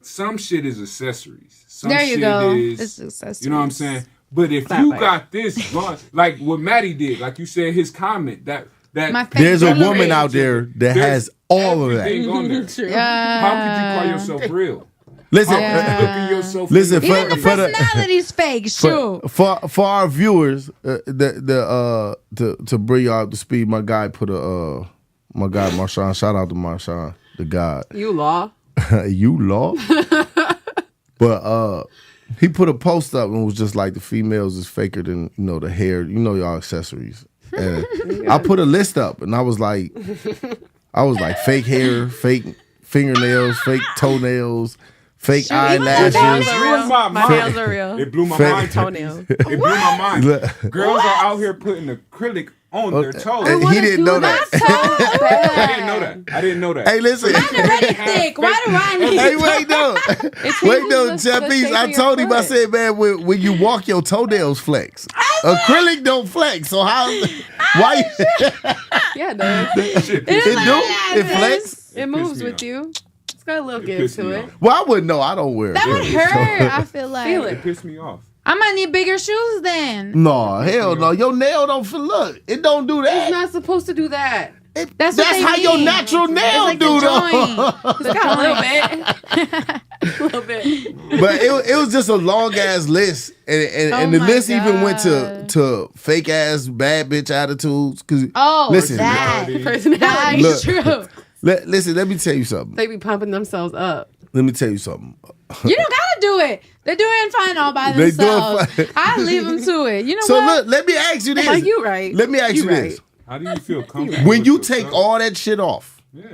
some shit is accessories. Some
there you
shit
go.
Is,
It's accessories.
you know what I'm saying? But if you got this, like what Maddie did, like you said, his comment that
There's a woman out there that has all of that.
On there. How could you call yourself real?
Listen, listen.
Even the personality's fake. Shoot.
For our viewers, to bring y'all up to speed, my guy put my guy Marshawn. Shout out to Marshawn, the God.
You law.
You law. But he put a post up and was just like the females is faker than the hair, y'all accessories. And I put a list up and I was like fake hair, fake fingernails, fake toenails, fake eyelashes.
My nails are real.
It blew my
Fake
mind.
Toenails.
It blew my mind. Girls are out here putting acrylic on their toes.
He didn't know that.
I didn't know that.
Hey, listen.
Mine already thick. Why do I need
Hey, wait though, Chapis. I told him. I said, man, when you walk, your toenails flex. Acrylic don't flex. So how? Why?
Yeah, it does.
It flex.
It moves with you. It's got a little give to it.
Well, I wouldn't know. I don't wear it.
That would hurt. I feel like.
Feel
It
it.
pissed me off.
I might need bigger shoes then.
No, hell no. Your nail don't feel. Look, it don't do
It's
that.
not supposed to do that.
That's
That's
what they
how your
mean.
natural nail
It's like
do
the
though.
joint.
It's got a little bit. A little bit.
But it was just a long ass list, and the
my
list even went
God.
to fake ass bad bitch attitudes. Cause listen,
that.
Personality.
That
Look.
is true.
listen. Let me tell you something.
They be pumping themselves up.
Let me tell you something.
You don't gotta do it. They're doing fine all by
They doing
themselves.
fine.
I leave them to it. You know
So
what?
look, let me ask you this.
Like you right.
Let me ask you this.
How do you feel comfortable?
When
with
you
yourself?
take all that shit off,
Yeah.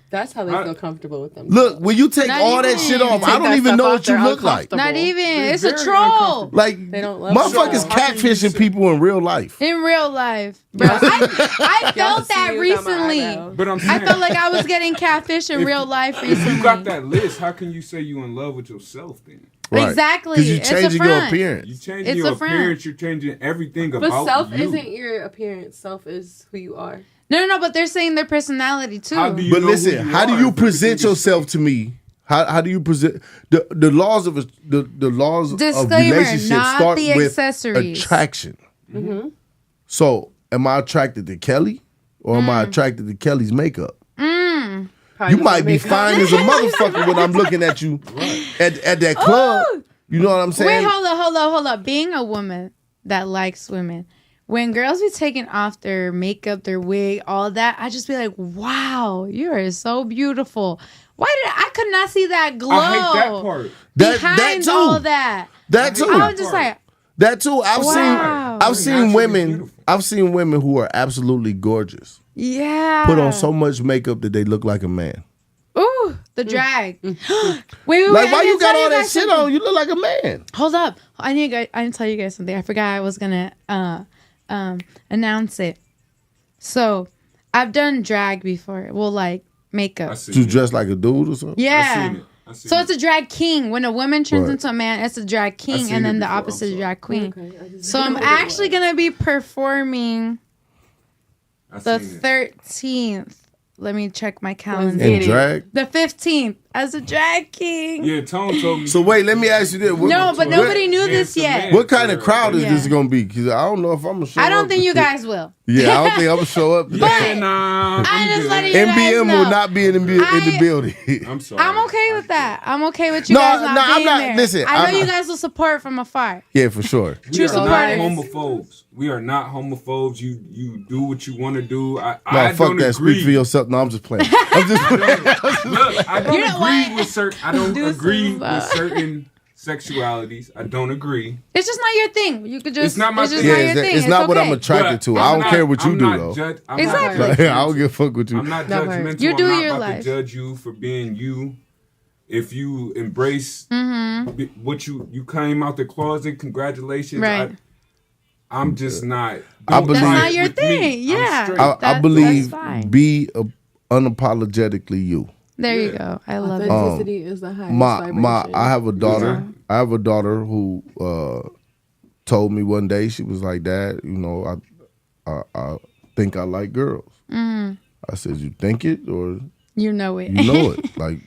That's how they feel comfortable with them.
look, when you take
Not
all that
even.
shit off,
Take
I don't
that
even
stuff
know
off,
what you
they're
look like.
uncomfortable.
Not even. It's a
very
troll.
uncomfortable.
Like,
They don't love
motherfuckers
you.
catfishing people in real life.
In real life. Bro, I felt that
see without my
recently.
eyebrows.
But I'm
I
saying,
felt like I was getting catfish in real life
if
recently.
you got that list, how can you say you in love with yourself then?
Right.
Exactly.
Because you're
It's a
changing your
front.
appearance.
You changing
It's
your
a front.
appearance, you're changing everything
But
about
self
you.
isn't your appearance. Self is who you are.
No, but they're saying their personality too.
How do you
But
know
listen,
who you
how do
are
you
if
present
everything is
yourself to me? How do you present the laws of the laws of
Disclaimer,
relationships
not
start
the
with
accessories.
attraction. So, am I attracted to Kelly or am I attracted to Kelly's makeup? You might be fine as a motherfucker when I'm looking at you at that club. You know what I'm saying?
Wait, hold up. Being a woman that likes women, when girls be taking off their makeup, their wig, all that, I just be like, wow, you are so beautiful. Why did I could not see that glow?
I hate that part.
Behind
too.
all that.
That too.
I was just like,
That too. I've
Wow.
seen
Naturally
women.
beautiful.
I've seen women who are absolutely gorgeous
yeah.
put on so much makeup that they look like a man.
Ooh, the drag. wait,
Like,
I
why
didn't
you got
tell
all that
guys
shit
something.
on? You look like a man.
Hold up. I didn't tell you guys something. I forgot I was gonna announce it. So I've done drag before. Well, like makeup.
I see
To
it.
dress like a dude or something.
Yeah.
I seen
So
it.
it's a drag king. When a woman turns
Right.
into a man, it's a drag king,
seen
and
it
then the
before, I'm
opposite is
sorry.
drag queen.
Okay,
So I'm actually gonna be performing
I
the
seen it.
13th. Let me check my calendar.
In drag.
The 15th as a drag king.
Yeah, Tone told me.
So wait, let me ask you this. What,
No, but nobody knew this
Handsome
yet.
man.
what kind of crowd is
Yeah.
this gonna be? Because I don't know if I'm gonna show up.
I don't think you guys will.
Yeah, I don't think I'm gonna show up.
Yeah, nah.
I'm just
good.
letting you guys
NBM
know.
will not be in the building.
I'm sorry.
I'm okay with that. I'm okay with you
No,
guys not
no, I'm
being
not-
there.
listen,
I know
I'm
you
not-
guys will support from afar.
Yeah, for sure.
We are not
supporters.
homophobes. We are not homophobes. You do what you want to do. I
No, fuck
don't
that.
agree.
Speak for yourself. No, I'm just playing. I'm just playing.
Look, I don't
You know
agree agree with certain. I don't agree with certain sexualities. I don't agree.
It's just not your thing. You could just.
It's not my thing.
It's not what I'm attracted to. I don't care what you do though.
Exactly.
I don't give a fuck with you.
I'm not judgmental.
You do
I'm not
your
about
life.
to judge you for being you. If you embrace what you came out the closet, congratulations.
Right.
I'm just not.
I believe
that's not your thing. Yeah.
I believe
that's fine.
be unapologetically you.
There you go. I love it.
Authenticity is the highest vibration.
I have a daughter. I have a daughter who told me one day, she was like, "Dad, I think I like girls." I said, "You think it or
you know it?
You know it? Like,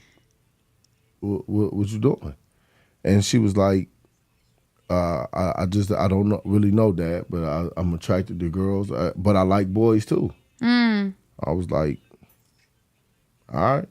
what you doing?" And she was like, I don't really know, Dad, but I'm attracted to girls, but I like boys too." I was like, "All right."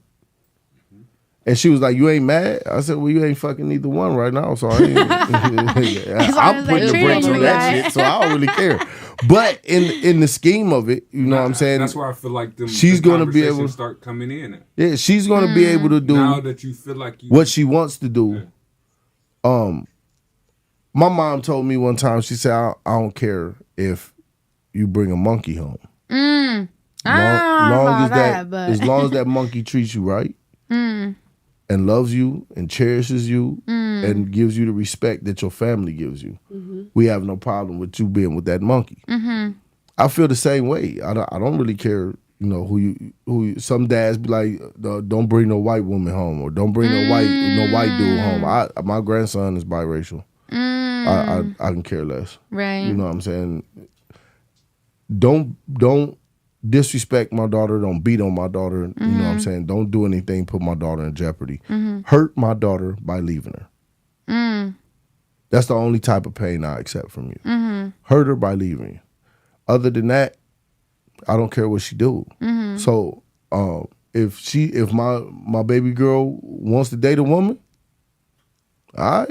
And she was like, "You ain't mad?" I said, "Well, you ain't fucking neither one right now, so I ain't." I'm putting the brakes on that shit, so I don't really care. But in the scheme of it, you know what I'm saying?
That's why I feel like
she's going to be able to
start coming in.
Yeah, she's going to be able to do
now that you feel like
what she wants to do. Yeah. My mom told me one time, she said, I don't care if you bring a monkey home. As long as that monkey treats you right and loves you and cherishes you and gives you the respect that your family gives you, we have no problem with you being with that monkey. I feel the same way. I don't really care, who you. Some dads be like, don't bring no white woman home, or don't bring no white dude home. My grandson is biracial. I can care less.
Right.
You know what I'm saying? Don't disrespect my daughter. Don't beat on my daughter. You know what I'm saying? Don't do anything put my daughter in jeopardy. Hurt my daughter by leaving her. That's the only type of pain I accept from you. Hurt her by leaving you. Other than that, I don't care what she do. So if my baby girl wants to date a woman, I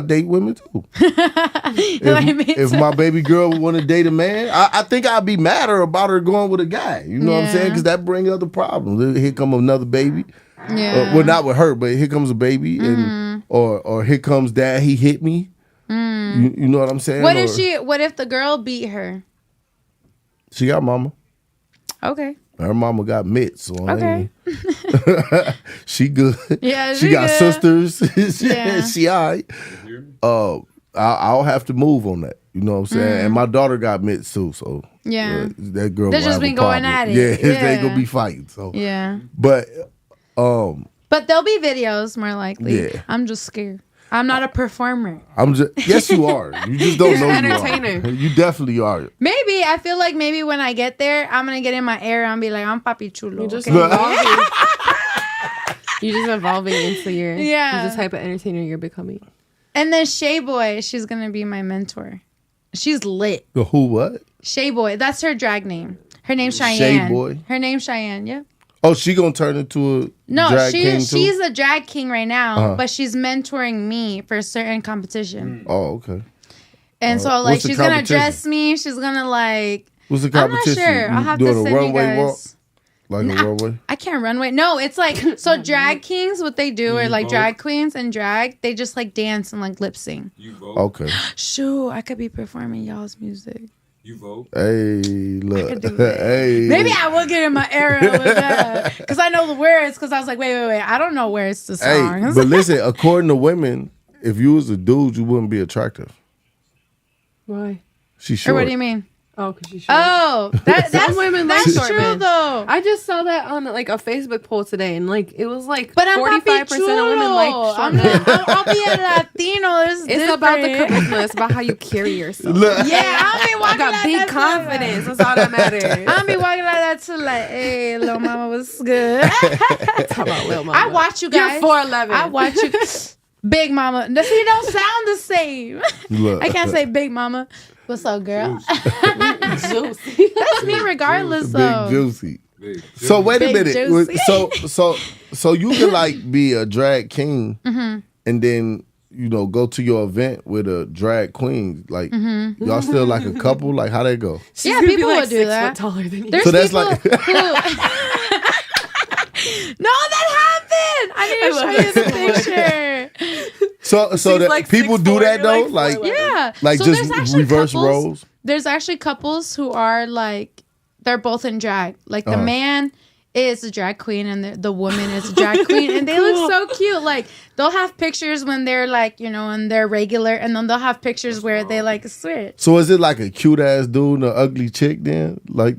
date women too. If my baby girl want to date a man, I think I'd be madder about her going with a guy. You know what I'm saying? Because that brings other problems. Here come another baby. Yeah. Well, not with her, but here comes a baby, and or here comes dad. He hit me. You know what I'm saying?
What if the girl beat her?
She got mama.
Okay.
Her mama got mitts. So she good.
Yeah,
she got
good.
sisters. She all right. I'll have to move on that. You know what I'm saying? And my daughter got mitts too. So that girl.
They've just been going at it.
Yeah, they gonna be fighting. So but
there'll be videos more likely. Yeah. I'm just scared. I'm not a performer.
Yes, you are. You just don't know
an entertainer.
You are. You definitely are.
Maybe. I feel like maybe when I get there, I'm going to get in my air and be like, I'm Papi Chulo.
You're just evolving into the type of entertainer you're becoming.
And then Shay Boy, she's going to be my mentor. She's lit.
The who what?
Shay Boy. That's her drag name. Her name's Cheyenne.
Shay Boy?
Her name's Cheyenne, yeah.
Oh, she gonna turn into a drag king too?
She's a drag king right now, but she's mentoring me for a certain competition.
Oh, okay.
And so, like, she's gonna dress me. She's gonna
What's the competition?
I'm not sure. I'll have to send you guys.
Walk? Like a runway?
I can't runway. No, it's like so. Drag kings, what they do, or like drag queens and drag, they just like dance and like lip sync.
You vote.
Okay.
Shoo, I could be performing y'all's music.
You vote.
Hey, look. Hey.
Maybe I will get in my era with that. Because I know the words. Because I was like, wait. I don't know words to songs.
But listen, according to women, if you was a dude, you wouldn't be attractive.
Why?
She's short.
Or what do you mean?
Oh, because she's short.
Oh, that's
women
that's
short
true
men.
though.
I just saw that on like a Facebook poll today, and like it was like 45%
of
women like short men.
I'll be a Latino.
It's about the charisma. It's about how you carry yourself.
I'll be walking.
I got big confidence. That's all that matters.
I'll be walking like that too. Like, hey, little mama was good.
Talk about little mama.
I watch you guys.
You're 4'11".
I watch you. Big mama. He don't sound the same.
Look.
I can't say big mama. What's up, girl? Juicy. That's me regardless, though.
Big juicy. So wait a minute. So you can like be a drag king and then go to your event with a drag queen. Like y'all still like a couple. Like how they go?
Yeah, people
like
would do that.
Taller than you.
There's
so that's
people
like
who... No, that I need to show you the picture.
So that
like
people
6'4",
do that though,
like,
Yeah.
like
So
just
there's actually
reverse
couples-
roles.
There's actually couples who are like, they're both in drag. Like the man is a drag queen and the woman is a drag queen, and they look so cute. Like they'll have pictures when they're like, and they're regular, and then they'll have pictures where they like switch.
So is it like a cute ass dude and an ugly chick then? Like,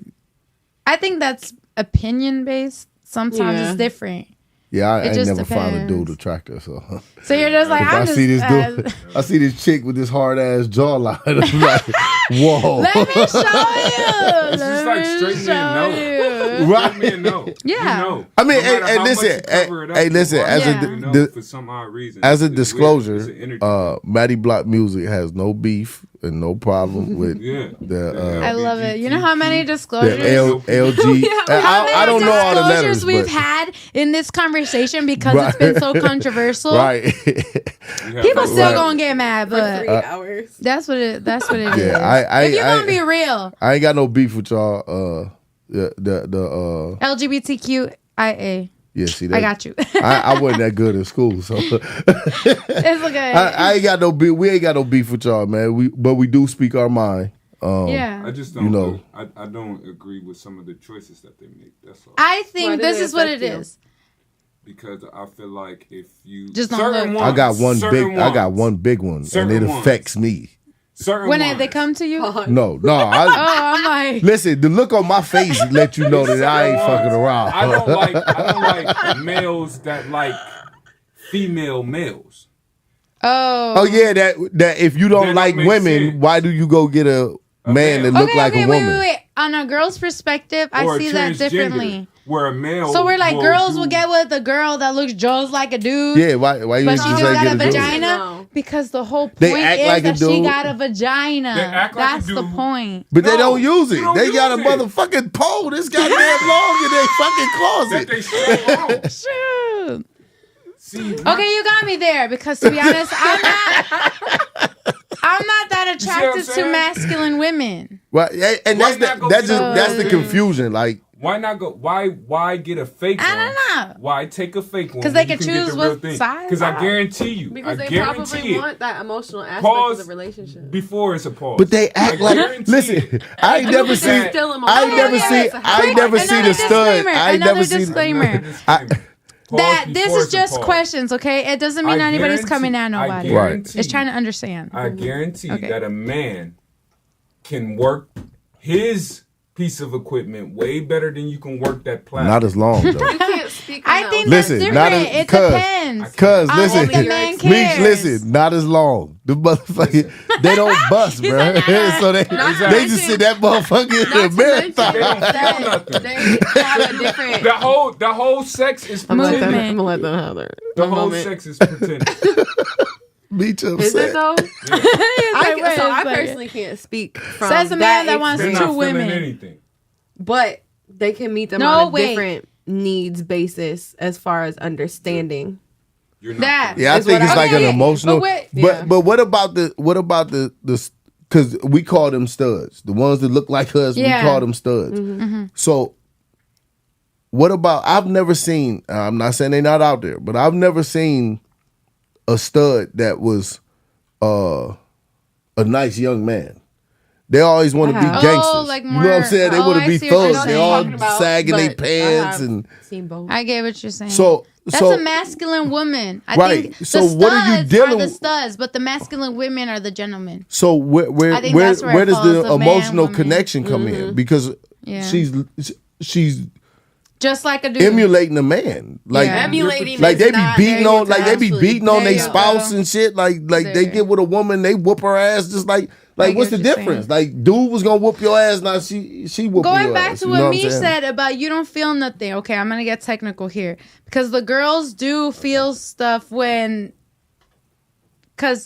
I think that's opinion based. Sometimes
Yeah.
it's different.
yeah, I ain't
just
never found a
depends.
dude attractive. So
So you're just like,
if I
I'm
see this
just.
dude, I see this chick with this hard ass jawline. I'm like, whoa.
Let me show you.
It's just like straight men know.
Right.
Straight men know.
Yeah.
You know.
I mean,
No matter
hey,
how much
listen,
you cover it up,
hey, listen,
you
as
a-
know for some odd reason.
As a
It's weird.
disclosure,
It's an energy.
Maddie Block Music has no beef and no problem with
Yeah.
the
I love it. You know how many
the
disclosures?
LG. I don't know all the letters,
disclosures we've
but
had in this conversation because
Right.
it's been so controversial.
right.
People still
Right.
gonna get mad,
For
but
3 hours.
that's what it is.
Yeah,
If you want to be real,
I ain't got no beef with y'all. The
LGBTQIA.
yeah, see that.
I got you.
I wasn't that good in school, so
It's okay.
I ain't got no beef. We ain't got no beef with y'all, man. But we do speak our mind.
yeah.
I just don't.
You know.
I don't agree with some of the choices that they make. That's all.
I
Why
think
do
this
they
is what it
affect you?
is.
Because I feel like if you
Just don't
certain
look.
ones,
I got one
certain
big. I got
ones,
one big one,
Certain
and it
ones.
affects me.
Certain
When
ones.
they come to you,
No.
oh, I'm like,
Listen, the look on my face let you know that I ain't fucking around.
I don't like males that like female males.
Oh yeah, that if you don't
That
like
don't make
women,
sense.
why do you go get a man that
male.
look like a woman?
wait. On a girl's perspective, I
Or a
see that
transgender,
differently.
Where a male.
So we're like,
will
girls
do-
will get with a girl that looks just like a dude.
Yeah, why you
But
ain't
she
just
still
say
got
get
a
a dude?
vagina
No.
because the whole point
They act
is
like a
that she
dude.
got a vagina.
They act like a
That's the
dude.
point.
But they
No,
don't use it.
you don't
They got a
use it.
motherfucking pole this goddamn long in their fucking
That
closet.
they still wrong.
Shoot.
See,
Okay, you got me there because to be honest, I'm not that
see what I'm
attracted to
saying?
masculine women.
Right, and
Why
that's
not go
that's
get
just
a
that's the
man?
confusion. Like,
why not go? Why get a fake one?
I don't know.
Why take a fake one?
'Cause they
when
can
you get
choose
the real
what
thing?
size.
Because I guarantee you,
Because
I
they
guarantee
probably
it.
want that emotional aspect
Pause
of the relationship.
Before it's a pause.
but they act
I
like.
guarantee
Listen,
it.
I ain't never
They're
seen.
still
I ain't
emotional.
never
Yeah,
seen.
it's a
I ain't never seen a stud. I ain't never seen.
disclaimer. That this
Before
is
it's a
just
pause.
questions, okay? It doesn't mean
I
anybody's
guarantee-
coming at
I
nobody.
guarantee-
It's trying to understand.
I guarantee
Okay.
that a man can work his piece of equipment way better than you can work that plastic.
Not as long though.
You can't speak on
I
that.
think
Listen,
that's
not
different.
as-
It
cuz-
depends.
Cause
On
listen,
what the man
Meech,
cares.
listen, not as long. The motherfucker, they don't bust, bro. So they just sit that motherfucker in the
Not to mention
They don't
marathon.
feel nothing.
they have a different.
The whole sex is pretending.
Movement.
gonna let them have their
The whole sex is pretending.
Meech
Is
upset.
it though?
It's like, wait a
I
second.
personally can't speak from
Says the man that
experience,
wants
They're
two
not feeling
women.
anything.
but they can meet them
No,
on a
wait.
different needs basis as far as understanding.
You're not
That.
Yeah, I
Is
think
what
it's
I
like an
think.
emotional.
But wait-
Yeah.
But what about the because we call them studs. The ones that look like us,
Yeah.
we call them studs. So what about? I've never seen. I'm not saying they're not out there, but I've never seen a stud that was a nice young man. They always want to be
Oh,
gangsters.
like
you know what I'm
more-
saying? They
oh,
want to
I
be
see what you're
thugs. They
saying.
all
Talking about,
sagging their
but
pants
I have
and
seen both.
I get what you're saying.
so.
That's
so
a masculine woman. I
Right.
think the
So what are you
studs
dealing
are the
with?
studs, but the masculine women are the gentlemen.
So where
I think that's where it
does the
falls, the man,
emotional
woman.
connection come in? Because
Yeah.
she's
Just like a dude.
emulating a man, like
Yeah.
Emulating
like
is
they be
not
beating on like they be
actually-
beating on
There
their
you
spouse
go.
and shit. Like they
There.
get with a woman, they whoop her ass just like
I
what's
get
the
what you're
difference?
saying.
Like dude was gonna whoop your ass, now she whooping
Going
your
back
ass.
to
You know
what
I'm
Mish
saying?
said about you don't feel nothing. Okay, I'm gonna get technical here because the girls do feel stuff because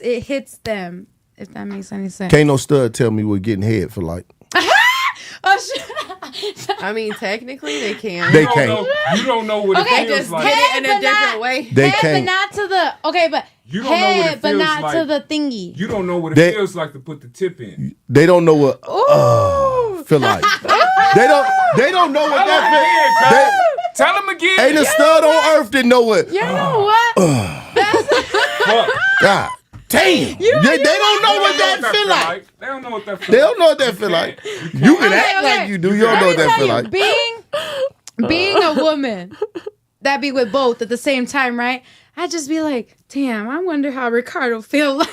it hits them. If that makes any sense.
Can't no stud tell me what getting head for like.
Oh shit!
I mean, technically they can.
They
You don't
can't.
know- You don't know what
Okay,
it feels
just
like.
get it in
Head,
a
but
different
not-
way.
They
head,
can't.
but not to the but
You don't know what
head,
it
but
feels
not to
like.
the thingy.
You don't know what it
They-
feels like to put the tip in.
They don't know what
Ooh.
feel like. They don't know what that
Tell him again.
Ain't a stud on earth that know it.
You know what?
God damn. They don't know what that feel like.
They don't know what that feel like.
They don't know what that feel like. You can act like you do. You don't know what that feel like.
Being a woman that be with both at the same time, right? I'd just be like, damn, I wonder how Ricardo feel like.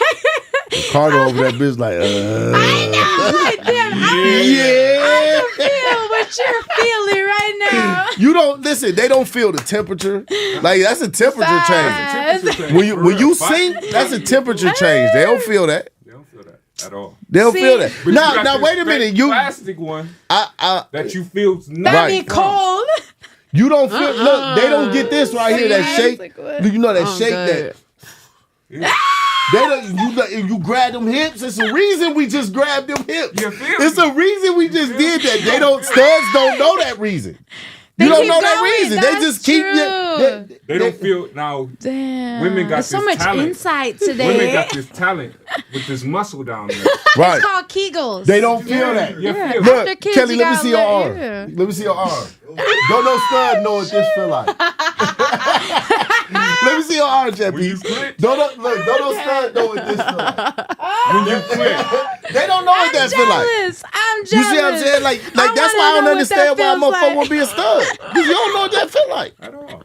Ricardo over that bitch like,
I know, like, damn, I can feel what you're feeling right now.
You don't listen. They don't feel the temperature. Like that's a temperature change. When you sing, that's a temperature change. They don't feel that.
They don't feel that at all.
They don't feel that.
But
Now wait a minute. You
plastic one that you feel
That be cold.
You don't feel. Look, they don't get this right here. That shake.
Like, what?
You know that shake that. They don't. You grab them hips. It's a reason we just grabbed them hips. It's a reason we just did that. They don't. Studs don't know that reason. You don't know that reason. They just keep.
They don't feel now.
Damn.
Women got
There's so
this
much
talent.
insight today.
Women got this talent with this muscle down there.
Right.
It's called Kegels.
They don't feel that.
Yeah.
Look,
After kids,
Kelly,
you
let me
gotta
see your
let-
arm.
yeah.
Let me see your arm. Don't no stud know what this feel like. Let me see your arm,
When you
Chapis.
quit,
Don't no stud know what this feel like.
when you quit,
They don't know what that feel like.
I'm jealous.
You see what I'm saying? Like that's
wanna
why I
know
don't
what
understand
that
why a
feels
motherfucker
like.
want to be a stud. Because you don't know what that feel like.
at all.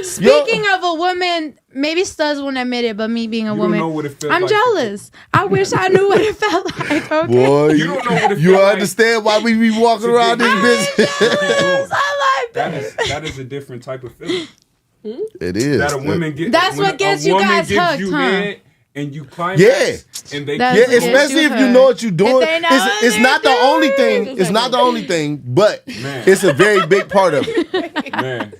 Speaking of a woman, maybe studs won't admit it, but me being a
You don't
woman,
know what it feels
I'm
like.
jealous. I wish I knew what it felt like. Okay.
Boy,
You don't know what it
you
feel like.
understand why we be walking around this bitch.
I like that.
That is a different type of feeling.
It is.
That a woman get.
That's
when
what gets
a
you
woman
guys
gives
hooked,
you
huh?
head and you climax.
Yeah.
And they
That's
Yeah,
what gets
especially
you
if you
hooked.
know what you're doing.
If they know what
It's
they're
not the only
doing.
thing. It's not the only thing, but
Man.
it's a very big part of it.
Man.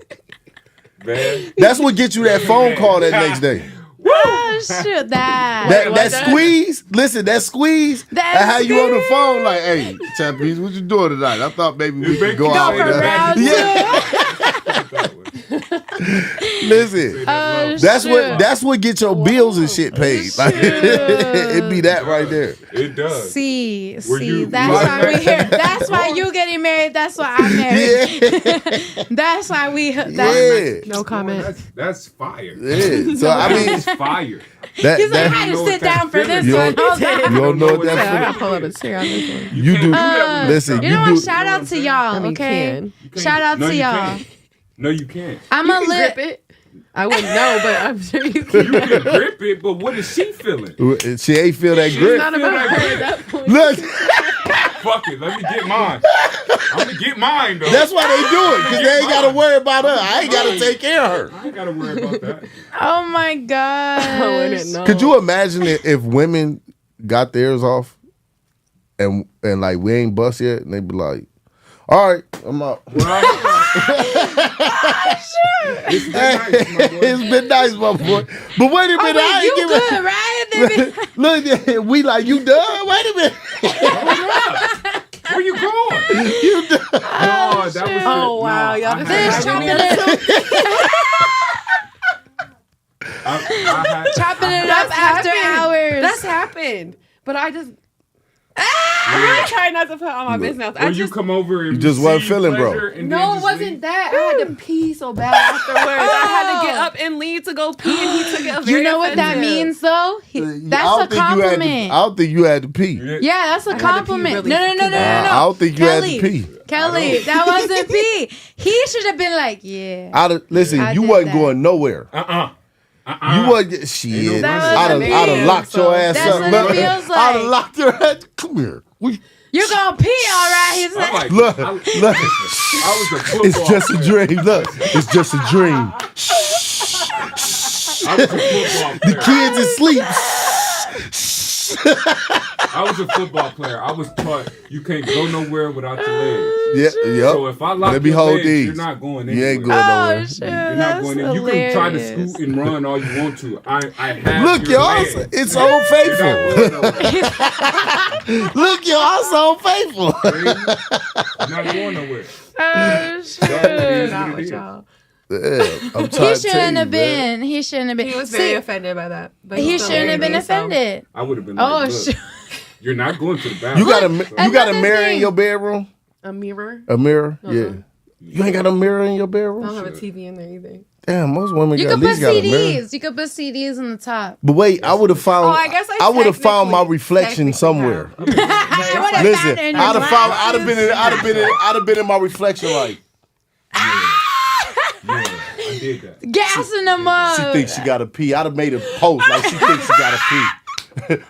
Man.
That's what gets you that phone call that next day.
Oh shoot,
That squeeze, listen, that squeeze,
That
and how you on the
squeeze.
phone like, hey, Chapis, what you doing tonight? I thought maybe we
You
could
make
go
me
out
go
with
for
that.
round
Yeah, listen,
Oh,
that's what get your bills and shit paid. Like, it be that right there.
It does.
See,
you-
that's why we're here. That's why you getting married. That's why I'm married.
Yeah,
That's why we.
yeah,
No comment.
That's fire.
yeah. So I mean,
That's fire.
that
He's like, I
that
had to
know
sit
what that
down for this
feeling
one.
is.
Hold on.
you don't know what
I
that
gotta pull up a chair on this one.
you do.
that
Listen,
You know
you
what?
do.
Shout out to y'all.
I mean,
Okay.
can.
You can't-
Shout out
no,
to
you
y'all.
can't. No, you can't.
I'm
You
a
can
lit.
grip it. I wouldn't know, but I'm sure you
You
can.
can grip it, but what is she feeling?
She ain't feel that grip.
Not about her at that point.
Look,
Fuck it, let me get mine. I'm gonna get mine though.
that's why they do it because they ain't got to worry about her. I ain't got to take care of her.
I ain't gotta worry about that.
Oh my
I
god.
wouldn't know.
Could you imagine if women got theirs off and like we ain't bust yet and they be like, all right, I'm out.
It's been nice, my boy.
It's been nice, my boy. But wait a
Oh,
minute,
wait,
I
you
ain't
good, right? Baby?
Look, we like you done. Wait a minute,
Where you going?
you done.
No, that was
Oh, wow, y'all just
Finish chopping it. Chopping it up after hours.
That's happened. But I just. I'm trying not to put on my business. I
When you
just.
come over and
You just wasn't
receive
feeling, bro.
pleasure and then
No, it
just
wasn't
leave?
that. I had to pee so bad afterwards. I had to get up and leave to go pee, and he took it very
You know what that
offensive.
means, though?
I
That's
don't
a
think you had to-
compliment.
I don't think you had to pee.
Yeah, that's a
had to pee
compliment.
really
No.
I don't think you had to pee.
Kelly, that wasn't pee. He should have been like, yeah.
Listen,
I
you
did
wasn't
that.
going nowhere. You wasn't shit.
That
I'd
wasn't
have
me.
locked your ass
That's
up.
what it feels like.
I'd have locked your ass. Come here.
You're gonna pee, all right? He's
I'm
like,
like,
Look,
I
look.
was a football
It's just a
player.
dream. Look, it's just a dream.
I was a football
The
player.
kids asleep.
I was a football player. I was taught you can't go nowhere without your legs.
Yep.
So if I lock
Let me
your
hold
legs,
these.
you're not going
You
anywhere.
ain't going
oh,
nowhere.
shit,
You're not
that's
going in. You can try to
hilarious.
scoot and run all you want to. I have
Look,
your
y'all,
legs.
it's Old
You're
Faithful.
not going nowhere.
Look, y'all, it's Old Faithful.
You're not going nowhere.
Oh, shit.
That's
Not
what it
with
is.
y'all.
Yeah, I'm
He
trying to tell
shouldn't
you,
have
man.
been. He shouldn't have been.
He was very
See,
offended by that. But
he
still
shouldn't have been
married me, so-
offended.
I would have been
Oh,
like, look,
shit.
you're not going to the bathroom.
You got a mirror
Another
in
thing.
your bedroom?
A mirror?
A mirror? Yeah. You ain't got a mirror in your bedroom?
I don't have a TV in there either.
Damn, most women
You
at
could put
least got a mirror.
CDs. You could put CDs on the top.
But wait, I would have found.
Oh, I guess
I would have found my
technically-
reflection somewhere.
I would've found
Listen,
it in your
I'd have found.
glasses.
I'd have been in my reflection like.
Yeah, I did that.
Gassing them up.
She thinks she got to pee. I'd have made a post like she thinks she got to pee.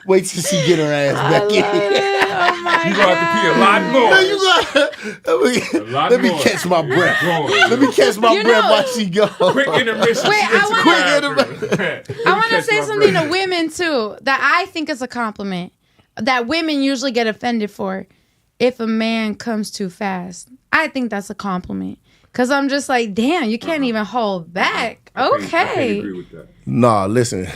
Wait till she get her ass back in.
Oh my
You gonna have to pee a lot more.
Let me catch my breath. Let me catch my breath while she goes.
Quick intermission.
Wait, I
I
want to say something to women too that I think is a compliment that women usually get offended for. If a man comes too fast, I think that's a compliment. Cause I'm just like, damn, you can't even hold back.
I
Okay.
can't agree with that.
Nah, listen.
Not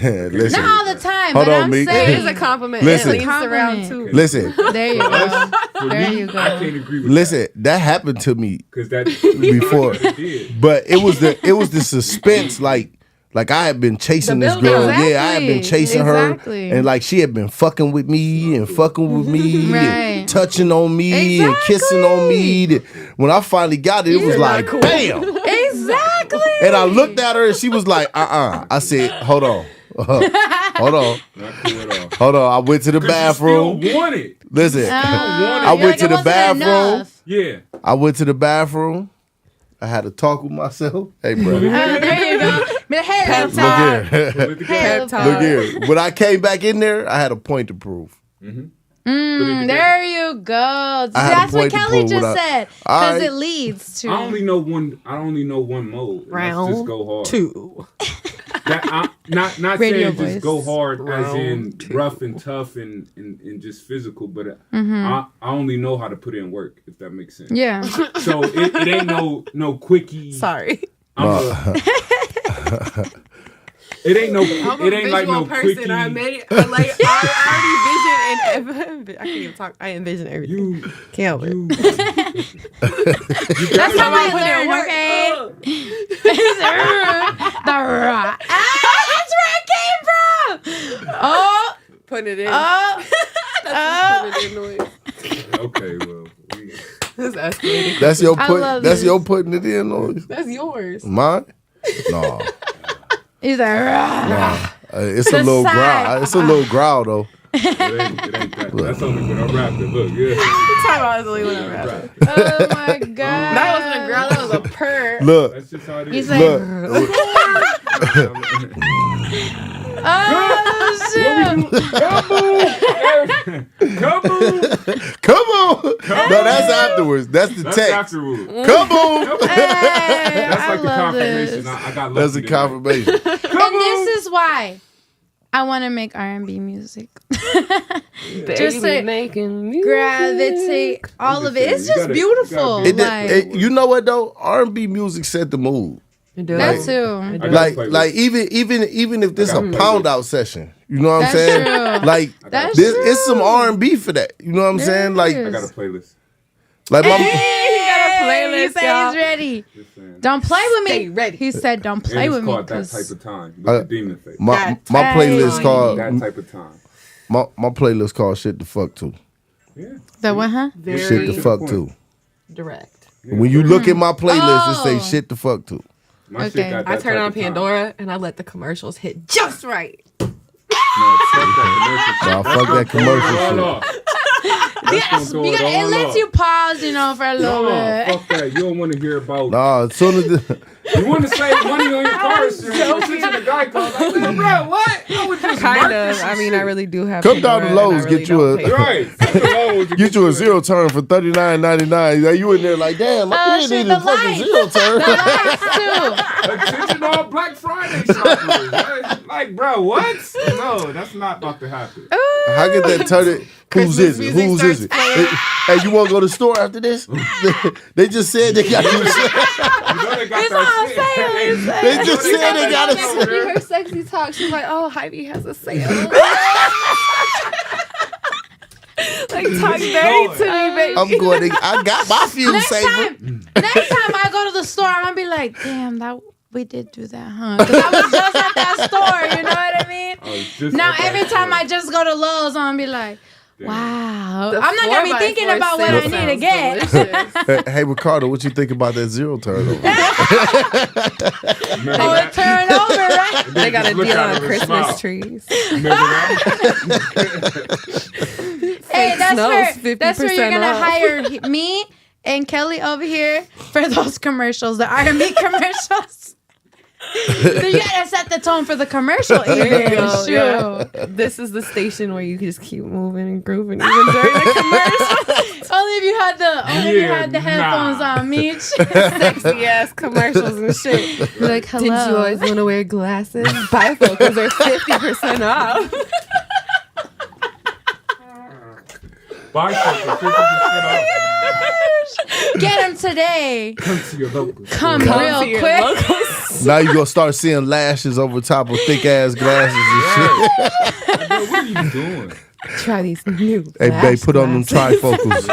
all the time,
Hold
but
on,
I'm
Meek.
It
saying
is a compliment.
Listen.
It leads around too.
Listen,
there you go.
For
There
me,
you go.
I can't agree with
listen. That happened to me
because that
before,
it did.
but it was the suspense. Like I had been chasing this girl.
Exactly.
Yeah, I had been chasing
Exactly.
her, and like she had been fucking with me and fucking with me,
Right.
and touching on me and kissing on me. When I finally got it, it was like, bam.
Exactly.
And I looked at her and she was like, I said, hold on. Hold on.
Not cool at all.
Hold on. I went to the bathroom.
You still want it.
Listen, I
You're
went to
it
the
wasn't
bathroom.
enough.
Yeah.
I went to the bathroom. I had to talk with myself. Hey, bro.
There you go. Hey,
Pep
Look
talk.
here.
Pep talk.
Look here. When I came back in there, I had a point to prove.
There you go. See,
I had a
that's what
point to
Kelly
prove
just
what I-
said.
All
Because
right.
it leads to.
I only know one mode. Let's just go hard.
2.
Not
Radio
saying
voice.
just go hard as in
Round 2.
rough and tough and just physical, but I only know how to put in work, if that makes sense.
Yeah.
So it ain't no quickie.
Sorry.
It ain't no.
I'm a
It ain't like no
visual person.
quickie.
I made it. I already vision and I can't even talk. I envision everything.
You
Can't help it.
you.
That's how I
put in
learned,
work.
okay? The rock. That's where it came from. Oh.
Putting it in.
Oh.
That's just putting it in noise.
Okay, well.
That's escalating.
That's your
I
put.
love
That's
this.
your putting it in noise.
That's yours.
Mine? No.
He's like, rah.
It's a
The
little
side.
growl. It's a little growl though.
It ain't that. That's only when I'm rapping. Look, yeah.
Talk about is only when I'm rapping.
Oh my God.
That wasn't a growl. That was a purr.
Look.
That's just how it is.
He's like,
Look.
oh, shit.
Come on. No, that's afterwards. That's the
That's
text.
afterward.
Come on.
Hey,
That's
I
like the
love
confirmation.
this.
I got
That's a
lucky tonight.
confirmation.
And this is why I want to make R&B music. Just to
making music.
gravitate all of it. It's
You
just
gotta-
beautiful.
you gotta
Like,
You know what though? R&B music set the mood.
It does.
that
I
too.
gotta
Like,
play
like
with-
even if this
I
a
gotta play
pound
with-
out session, you know what I'm
That's
saying?
true.
Like,
That's
this
true.
it's some R&B for that. You know what I'm saying? Like,
is.
I got a playlist.
like my
He got a playlist,
He said
y'all.
he's ready.
Just saying.
Don't play with me.
Stay ready.
He said, "Don't play
And
with
it's
me."
called That
'cause-
Type of Time. With the demon face.
my
That
playlist
time.
called
That type of time.
my playlist called Shit to Fuck To.
Yeah.
The what, huh?
Very
Shit to fuck
point.
to.
direct.
When you look at my playlist, it
Oh.
say Shit to Fuck To.
My
Okay.
shit got
I
that
turn
type
on
of time.
Pandora and I let the commercials hit just right.
No, fuck that commercial shit.
Nah, fuck that commercial
All
shit.
off. That's gonna throw
You
it
got, it
all
lets
off.
you pause, you know, for a little
No,
bit.
fuck that. You don't want to hear about.
Nah, as soon as the,
You want to save money on your car insurance. The guy called like, "Man, bro, what? I would just
Kind
mark
of.
this
I mean,
shit."
I really do have.
Come down to
Pandora, and
Lowe's,
I really
get you
don't
a-
pay for it.
Right. Fuck the lows.
get you a zero turn for $39.99. Like, you in there like, damn, I
shit,
didn't need
the
a fucking
lights.
zero turn.
Too.
Attention all Black Friday shoppers. Like, bro, what? No, that's not about to happen.
How could that turn it? Whose
Christmas
is it?
music
Whose is it?
starts
Hey, you want to go to the store after this? They just said they got you.
You know they got
It's all
that shit.
sales.
They just said they got
When
to.
you hear sexy talk, she's like, "Oh, Hy-Vee has a sale." Like, talk dirty to me, baby.
I'm going to, I got my fuel saver.
Next time I go to the store, I'm gonna be like, damn, that we did do that, huh? Because I was just at that store, you know what I mean?
Oh, it's just
Now
like that
every time
shit.
I just go to Lowe's, I'm gonna be like, Wow.
The
I'm not going to be
4x4
thinking about what I need to
sounds
get.
delicious.
Hey, Ricardo, what you think about that zero turnover?
Oh, it turned over, right?
They got a
Look
deal
out
on
of the
Christmas
smile.
trees.
Remember that?
Hey, that's
snows,
where you're
50%
going to
off.
hire me and Kelly over here for those commercials, the R&B commercials. So you gotta set the tone for the commercial even.
There you go,
Shoot.
yeah. This is the station where you can just keep moving and grooving even during the commercial.
Only if you had the headphones on, Meech.
Sexy ass commercials and shit.
Be like, hello.
Did you always want to wear glasses? Bifocals are 50% off.
Bicycle, 50% off.
Get them today.
Come to your local.
Come
Come
real
to your
quick.
locals.
Now you're gonna start seeing lashes over top of thick ass glasses and shit.
Bro, what are you doing?
Try these new
Hey, babe, put on them trifocals.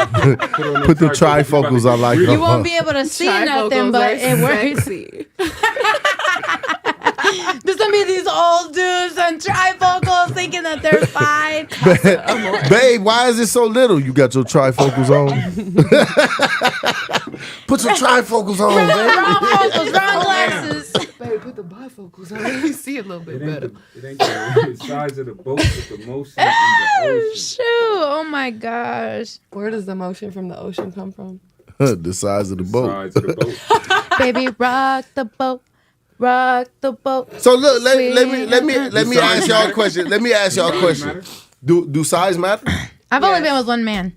Put the trifocals on like
You won't be able to see nothing, but it works. There's gonna be these old dudes on trifocals thinking that they're fine.
Babe, why is it so little? You got your trifocals on? Put your trifocals on, babe.
Wrong focals, wrong glasses.
Babe, put the bifocals on. Let me see a little bit better.
It ain't the size of the boat, but the motion in the ocean.
Shoot! Oh my gosh,
Where does the motion from the ocean come from?
The size of the boat.
Size of the boat.
baby, rock the boat, rock the boat.
So look, let me ask y'all a question. Let me ask y'all a
Size
question.
matter?
Do size matter?
I've only been with one man.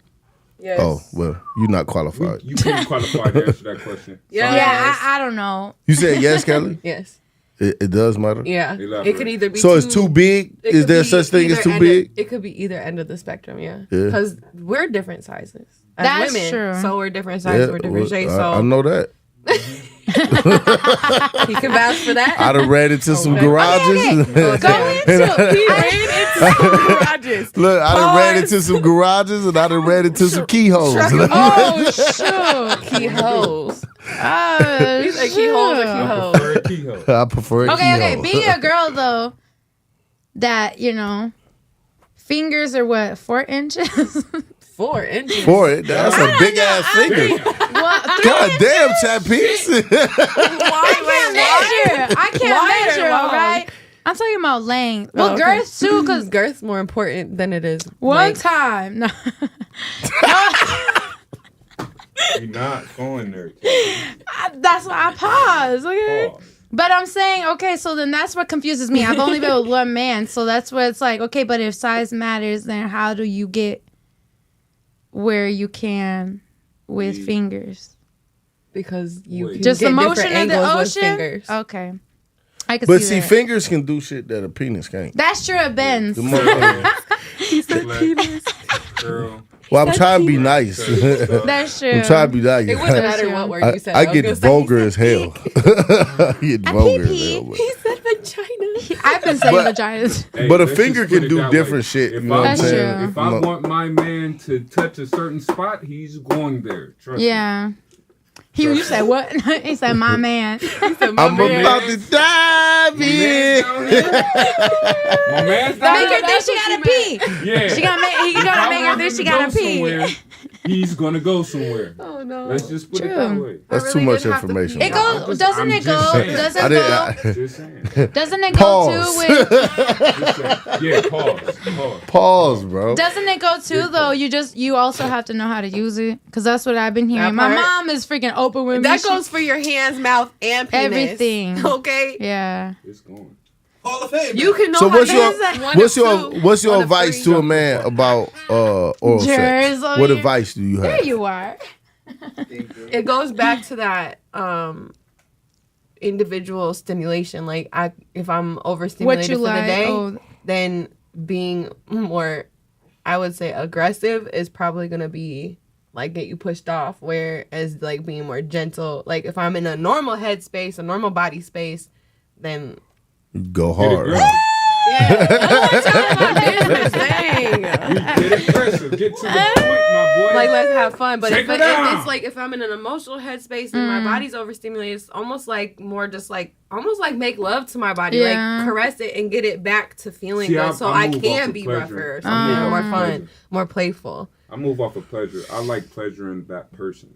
Yes.
Oh well, you're not qualified.
You couldn't qualify to answer that question.
Yeah.
Yeah, I don't know.
You said yes, Kelly.
Yes.
It does matter.
Yeah.
Elaborate.
It could either be
So it's too big.
it
Is
could
there
be
such thing as
either
too
end
big?
It could be either end of the spectrum, yeah.
Yeah.
Because we're different sizes. As
That's
women,
true.
So we're different sizes, we're different shapes. So
I know that.
he can vouch for that.
I done read into some garages.
Okay. Go into.
He ran into some garages.
Look, I done read into some garages and I done read into some keyholes.
Oh shoot!
Keyholes.
Oh
These are keyholes or
shoot.
keyholes?
Prefer a keyhole.
I prefer
Okay,
keyhole.
being a girl though, that fingers are what 4 inches.
4 inches.
For it, that's a big ass finger.
What?
God damn, Chapis.
I can't
Wide or
measure, all
long?
right? I'm talking about length. Well,
Oh, okay.
girth too, because
Girth's more important than it is.
one
length.
time, no.
You're not going there.
That's why I paused. Okay.
Pause.
But I'm saying, okay, so then that's what confuses me. I've only been with one man, so that's what it's like. Okay, but if size matters, then how do you get where you can with fingers?
Because you
Wait.
can
Just
get
the motion
different
of the
angles with
ocean.
fingers.
Okay, I can
But
see
see,
that.
fingers can do shit that a penis can't.
That's true. It bends.
The motherfucker-
Girl.
Well, I'm trying to be nice.
That's true.
I'm trying to be nice.
It wouldn't matter what word you said.
I
was
get
gonna say,
vulgar as hell. I get vulgar as
pee-pee.
hell. But-
He said vagina.
I've been saying
But-
vaginas.
Hey,
But a
let's
finger
just put
can
it
do
that
different
way.
shit,
If
you know what
I'm
want-
saying?
If I want my man to touch a certain spot, he's going there. Trust me.
Yeah. You said what? He said my man.
I'm about to dive in.
My man's down
Make
there.
her think she gotta pee.
Yeah.
She gotta make. He
If
gotta
I
make her
want
think
him
she
to
gotta
go
pee.
somewhere, he's gonna go somewhere.
Oh no.
Let's just put it
True.
that way.
That's
I
too
really
much
did have to
information.
pee.
It goes. Doesn't
I'm
it
just
go?
saying.
Doesn't
I
go?
didn't.
Just saying.
Doesn't it go
Pause.
too with?
Just saying. Yeah, pause.
Pause, bro.
Doesn't it go too though? You also have to know how to use it because that's what I've been hearing.
That
My
part.
mom is freaking open with me.
That
She-
goes for your hands, mouth, and penis.
Everything.
Okay.
Yeah.
It's going.
Hall of Fame.
You can know
So
how
what's
to
your
use that. One
what's
of
your
two,
what's your
one of
advice
three.
to a man about oral sex?
Cheers,
What
yeah.
advice do you have?
There you are.
It goes back to that individual stimulation. Like if I'm
What
overstimulated
you
for the
like?
day,
Oh,
then being more, I would say, aggressive is probably gonna be like get you pushed off. Whereas like being more gentle, like if I'm in a normal headspace, a normal body space, then
Go
Get it,
hard.
girl.
Right?
Get aggressive. Get to the point, my boy.
Like, let's have fun. But if
Take her down.
it's like if I'm in an emotional headspace and my body's overstimulated, it's almost like more just like almost like make love to my body, like caress it and get it back to feeling good, so I can be rougher or something, more fun, more playful.
I move off of pleasure. I like pleasuring that person.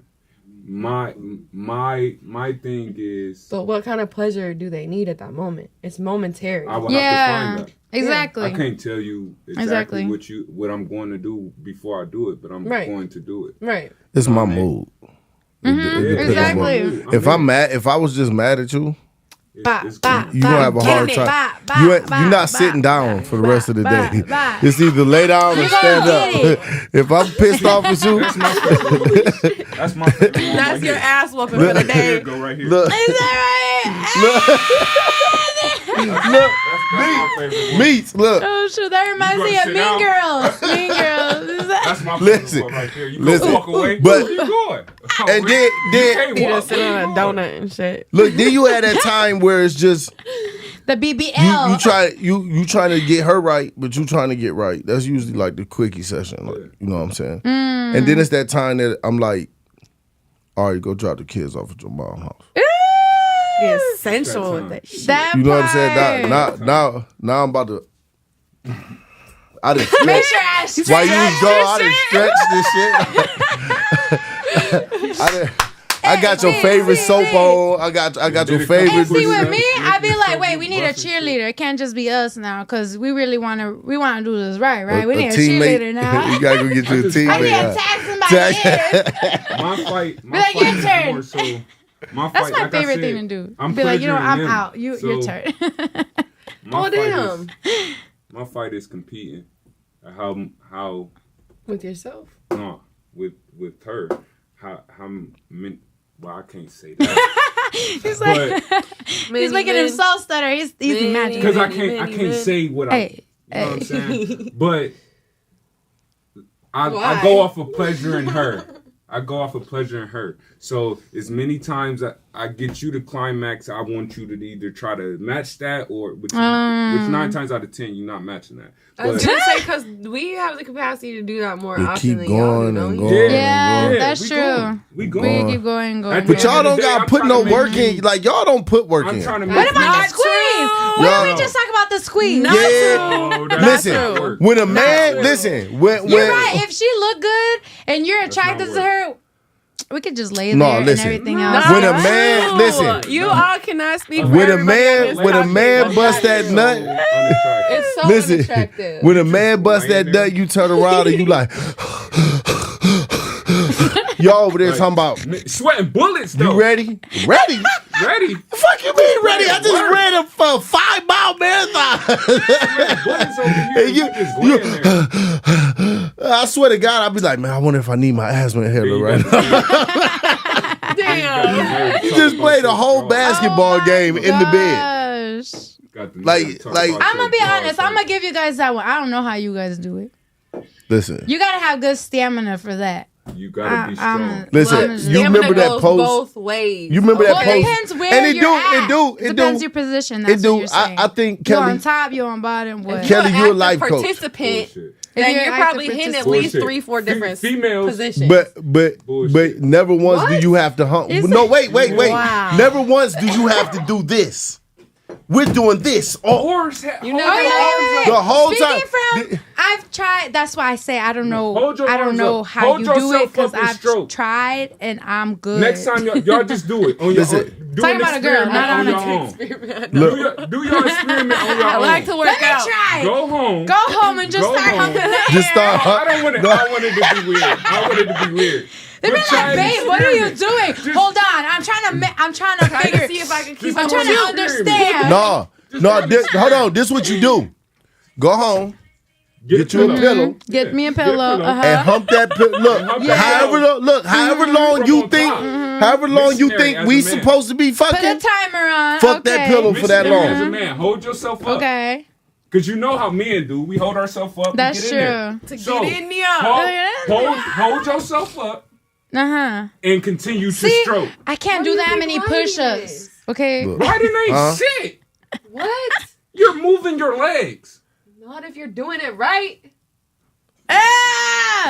My thing is.
But what kind of pleasure do they need at that moment? It's momentary.
I will have to find that.
Exactly.
I can't tell you exactly what I'm going to do before I do it, but I'm going to do it.
Right.
It's my mood.
Exactly.
If I was just mad at you, you gonna have a hard time. You're not sitting down for the rest of the day. It's either lay down or stand up. If I'm pissed off at you,
that's my favorite.
That's your ass whooping for the day.
Go right here.
Look,
Is that right?
look, Meats, look.
Oh shoot, that reminds me of Mean Girls. Mean Girls. Is that?
That's my
Listen,
favorite right there. You
listen,
walk away.
but-
Where you going?
And then
You just sit on a donut and shit.
look, then you had that time where it's just
The BBL.
you trying to get her right, but you trying to get right. That's usually like the quickie session, like, you know what I'm saying? And then it's that time that I'm like, all right, go drop the kids off at your mom's house.
Get sensual with that shit.
That
You know what I'm
part.
saying? Now I'm about to. I done
Make
stretched.
sure I stretch
While you
that
was gone, I done stretched this shit. I got your favorite soap on. I got your favorite.
And see, with me, I be like, wait, we need a cheerleader. It can't just be us now, because we really want to do this right? We need a cheerleader now.
You gotta go get you a teammate.
I need to tag somebody in.
My fight
like, your
is
turn.
more so. My
That's
fight,
my
like I
favorite
said,
thing to do.
I'm
Be like, I'm
pleasuring them.
out. Your turn.
My
damn.
My fight is competing. How
With yourself.
no with her how many. Well, I can't say that.
He's like, he's making himself stutter. He's imagining.
Because I can't say what you know what I'm saying? But I go off of pleasure in her. So as many times I get you to climax, I want you to either try to match that or which 9 times out of 10 you're not matching that.
I was gonna say, because we have the capacity to do that more
You
often
keep
than y'all
going
do,
and
don't
going.
you?
Yeah,
Yeah,
that's
we
true.
going. We
We
going.
keep going.
But y'all don't gotta put no work in. Like y'all don't put work
I'm
in.
trying to
What
make
about the
Not
squeeze?
true.
What
Y'all-
did we just talk about the squeeze?
Not
Yeah.
that's
Listen,
not work.
when a man, listen, when
You're right. If she look good and you're attracted
not
to her, we could just lay
No,
there and
listen.
everything
Not
else.
When a
true.
man- listen.
You all cannot speak for
when a
everybody on this
man
topic.
bust that nut,
Unattractive.
It's so
listen,
unattractive.
when a man bust that nut, you turn around and you like, y'all over there talking about,
Sweating bullets though.
you ready? Ready?
Ready?
Fuck you mean ready? I just ran a 5-mile marathon.
Bullets over here.
And
You just laying there.
I swear to God, I'll be like, man, I wonder if I need my asthma inhaler right now.
Damn.
You just played a whole basketball game in the bed.
Gosh.
Like-
I'm gonna be honest. I'm gonna give you guys that one. I don't know how you guys do it.
Listen,
You gotta have good stamina for that.
You gotta be strong.
listen.
Well,
You remember that
goes
post?
both ways.
You remember that
Well, it
post?
depends where
And it
you're at.
it
Depends
do.
your position. That's
It do.
what you're saying.
I think
You're
Kelly.
on top. You're on bottom. What?
Kelly, you a
active
life coach.
participant,
Bullshit.
then
If
you're
an
probably
active
hitting at
participant.
least 3-4 different
Females-
positions.
But
Bullshit.
never once do
What?
you have to hump.
Is
No,
it-
wait.
Wow.
Never once do you have to do this. We're doing this.
Horse.
You know,
The whole time.
Speaking from, I've tried. That's why I say I don't know.
Hold your
I don't
arms
know
up.
how
Hold
you do it
yourself
because
up and
I've
stroke.
tried and I'm good.
Next time y'all just do it on your
Listen.
own. Do
Talking
an
about a girl,
experiment
not on a
your own.
experiment.
Look,
Do your experiment on your
I
own.
like to work
Let me
out.
try.
Go home.
Go home and just
Go
start
home.
humping that
just
air.
start.
I want it to be weird. I want it to be weird.
They be
But try
like,
an
babe, what are you
experiment.
doing? Hold on, I'm trying to
Try
figure.
to see if I can keep
Just
up
I'm trying
with
to
you.
understand.
No. Hold on. This what you do. Go home. Get you a pillow.
Get me a
Get a
pillow.
pillow.
And hump that pillow. Look,
Hump that
however long
From
you
on
think,
top.
however long you
Missionary
think
as
we
a man.
supposed to be
Put a
fucking.
timer on.
Fuck that
okay.
pillow for that
Missionary
long.
as a man, hold yourself up.
Okay,
Because you know how men do. We hold ourselves up.
that's
and get in there.
true.
To
So,
get in there.
Hold yourself up and continue to
See,
stroke.
I can't
Why
do
do you
that
keep
many
writing
push-ups.
this?
Okay.
Look.
Writing ain't shit.
What?
You're moving your legs.
Not if you're doing it right.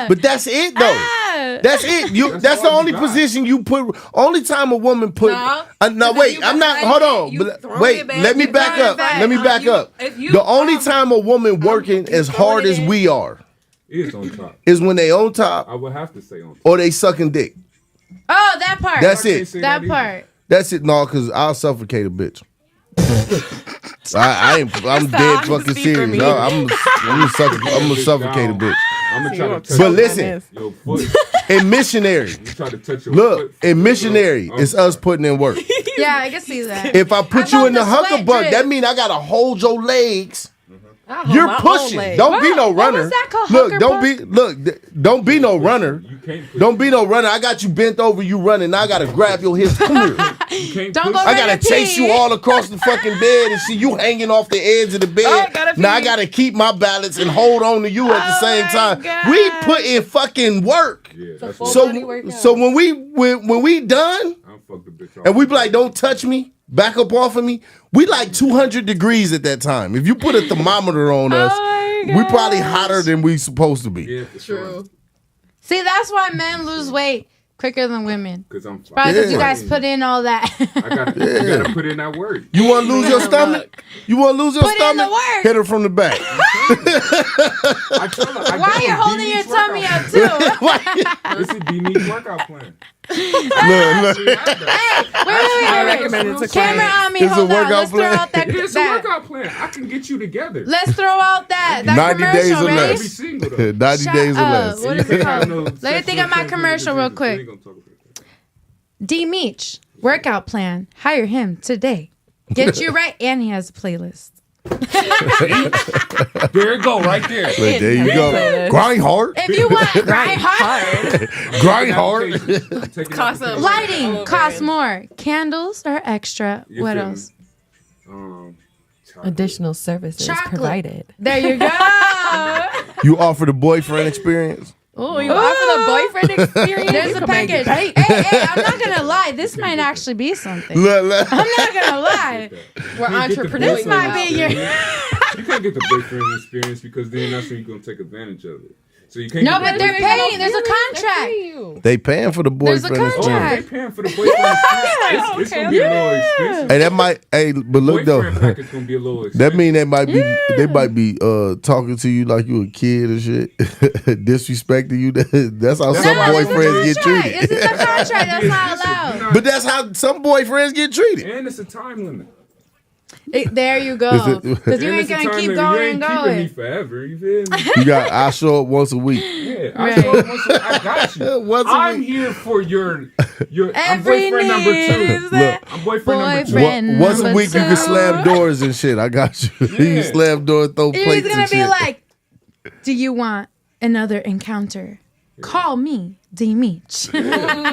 But that's it though. That's it. That's the only position you put. Only time a woman put. No, wait. I'm not. Hold on. Wait. Let me back up. Let me back up. The only time a woman working as hard as we are
is on top.
Is when they on top.
I would have to say on top.
Or they sucking dick.
Oh, that part.
That's it.
That part.
That's it. No, because I'll suffocate a bitch. I'm dead fucking serious. I'm gonna suffocate a bitch.
I'm gonna try to touch
but listen,
your foot.
In missionary,
try to touch your
look,
foot.
in missionary, it's us putting in work.
Yeah, I can see that.
If I put you in the huckabuck, that means I gotta hold your legs. You're pushing. Don't be no runner.
What was that called?
Look, don't be no runner. Don't be no runner. I got you bent over, you running. Now I gotta grab your hips. Come here.
Don't go
I gotta chase you all across the fucking bed and see you hanging off the edge of the bed. Now I gotta keep my balance and hold on to you at the same time.
God.
We put in fucking work.
Yeah,
So when we done, and we be like, don't touch me, back up off of me. We like 200 degrees at that time. If you put a thermometer on us, we probably hotter than we supposed to be.
Yeah,
True.
See, that's why men lose weight quicker than women.
Because
because you guys put in all that.
You gotta put in that work.
You want to lose your stomach? You want to lose your
Put in
stomach?
the work.
Hit her from the back.
Why are you holding your tummy up too?
This is Dmeech workout plan.
Look.
Hey, wait.
I recommend it to
Camera on me.
It's a
Hold on.
workout
Let's throw
plan.
out that.
It's a workout plan. I can get you together.
Let's throw out that
90 days
commercial.
or
Ready?
less.
Every single though.
90
Shut
days or
up.
less.
What is it called? Let me think of my commercial real quick. Dmeech workout plan. Hire him today. Get you right, and he has a playlist.
There you go, right there.
But there you go. Grind hard.
If you want grind hard,
Grind hard.
lighting costs more. Candles are extra. What else?
Additional services
Chocolate.
provided.
There you go.
You offer the boyfriend experience?
Oh, you offer the boyfriend experience?
There's a package. Hey, I'm not gonna lie. This might actually be something. I'm not gonna lie.
We're entrepreneurs.
This might be your.
You can't get the boyfriend experience because then that's when you're gonna take advantage of it. So you can't.
No,
get
but they're paying. There's a contract.
They paying for the
There's a
boyfriend
contract.
experience.
They're paying for the boyfriend experience. It's gonna be a little expensive.
Hey, that might. Hey, but look
Boyfriend
though.
package gonna be a little expensive.
That mean they might be talking to you like you a kid and shit, disrespecting you. That's how some boyfriends get treated.
It's in the contract. That's not allowed.
But that's how some boyfriends get treated.
And it's a time limit.
There you go. Because you
And
ain't
it's a
gonna
time
keep
limit.
going
You ain't
and
keeping me
going.
forever. You feel me?
You got. I show up once a week.
Yeah,
Right.
I got you.
Once a
I'm
week.
here for your I'm
Every
boyfriend number
need
2.
is that
I'm boyfriend number 2.
boyfriend.
Once a
number
week you can
two.
slam doors and shit. I got you. You
Yeah.
can slam doors, throw
He's
plates
gonna
and
be
shit.
like, "Do you want another encounter? Call me, Dmeech."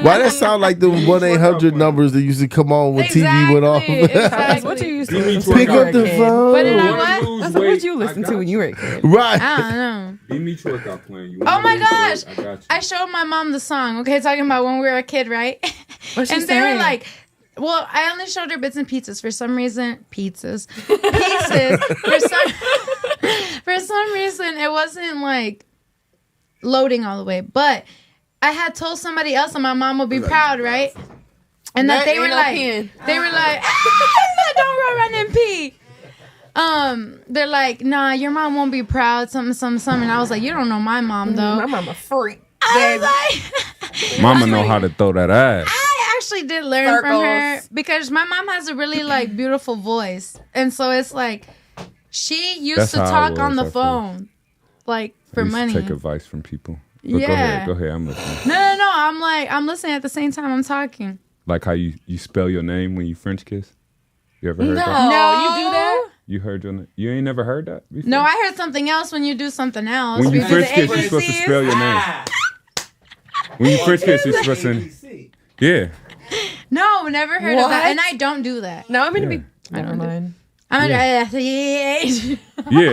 Why that sound like the 1-800 numbers that used to come on when TV went off?
Exactly.
What you used to
Dmeech
listen to
Pick
when you
up
were
the
a kid?
phone.
What did I
Wanna
what?
lose
That's what
weight?
you listened
I
to
got
when you were a kid.
Right.
I don't know.
Dmeech workout plan. You
Oh
wanna
my
lose weight?
gosh!
I got you.
I showed my mom the song. Okay, talking about when we were a kid, right?
What's she
And they were
saying?
like, well, I only showed her bits and pieces for some reason. Pieces. For some reason, it wasn't like loading all the way. But I had told somebody else, and my mom would be proud, right? And that they were like, don't run and pee. They're like, nah, your mom won't be proud. Something. And I was like, you don't know my mom though.
My mama freak.
I was like,
Mama know how to throw that ass.
I actually did learn from her because my mom has a really like beautiful voice, and so it's like she used
That's
to
how I
talk
was
on the
at first.
phone, like for
I used
money.
to take advice from people. But
Yeah.
Go ahead. I'm listening.
No. I'm listening at the same time I'm talking.
Like how you spell your name when you French kiss. You ever heard that?
No,
you do that?
You heard your name? You ain't never heard that before?
No, I heard something else when you do something else.
When you
We do
French
the
kiss, you're supposed to
ABCs.
spell your name. When you French kiss, you're supposed to. Yeah.
No, never heard of that,
What?
and I don't do that.
No, I'm gonna
Yeah.
be. Never mind.
I'm
Yeah,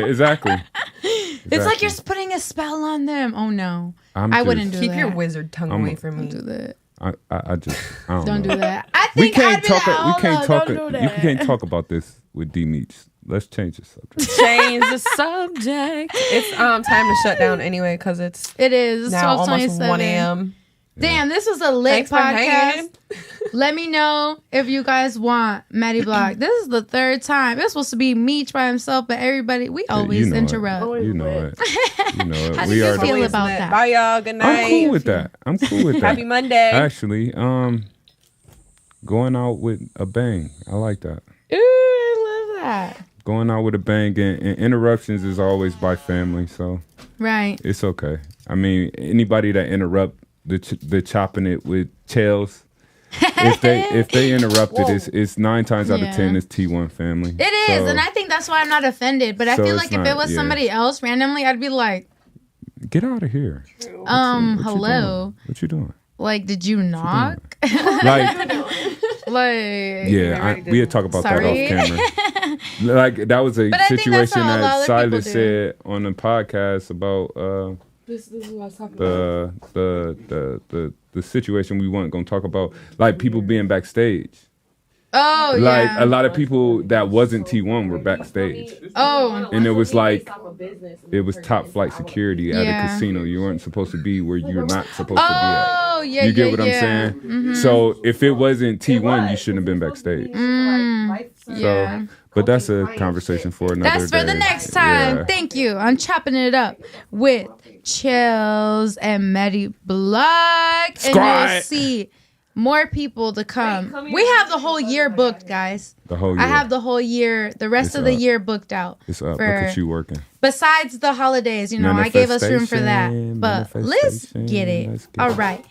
exactly.
It's like you're putting a spell on them. Oh no,
I'm
I
just-
wouldn't do
Keep
that.
your wizard tongue
I'm
away
a-
from me.
Don't do that.
I don't
Don't
know.
do that. I
We
think
can't
I'd be
talk.
like,
We
"Oh,
can't
no,
talk.
don't do
You
that."
can't talk about this with Dmeech. let's change the subject.
Change the subject. It's time to shut down anyway because
It is. It's
now almost
12:27.
1 a.m.
Damn, this was a lit
Thanks for hanging.
podcast. Let me know if you guys want Maddie Block. This is the third time. It was supposed to be Meech by himself, but everybody, we always interrupt.
You know it. You know it.
How do
We
you
are.
feel about that?
Bye, y'all. Good night.
I'm cool with that.
Happy Monday.
Actually, going out with a bang. I like that.
Ooh, I love that.
Going out with a bang and interruptions is always by family, so
Right.
it's okay. I mean, anybody that interrupt the chopping it with Chellz, if they interrupted, it's 9 times out of 10 it's T1 family.
It is, and I think that's why I'm not offended. But I
So
feel
it's
like if
not-
it was
yeah.
somebody else randomly, I'd be like,
Get out of here.
hello.
What you doing?
Like, did you knock?
Like,
Like,
yeah, we had talked about
Sorry.
that off camera. Like that was a
But I think that's
situation
how a lot
that
of
Silas
people do.
said on the podcast about
This is what I was talking about.
the situation we weren't gonna talk about, like people being backstage.
oh,
Like
yeah.
a lot of people that wasn't T1 were backstage,
Oh,
and it was like it was top flight security at
Yeah.
a casino. You weren't supposed to be where you're not supposed to be at.
oh, yeah,
You get
yeah,
what I'm
yeah.
saying?
Mm-hmm.
So if it wasn't T1, you shouldn't have been backstage.
Yeah.
So, but that's a conversation for another
That's for the
day.
next time.
Yeah.
Thank you. I'm chopping it up with Chellz and Maddie Block. And you'll
Squad.
see more people to come. We have the whole year booked, guys.
The whole year.
I have the whole year, the rest
It's
of the
up.
year booked out.
It's up.
for-
Look at you working.
Besides the holidays, I gave us room for that.
Manifestation,
But let's get it.
manifestation. Let's get
All
it.
right.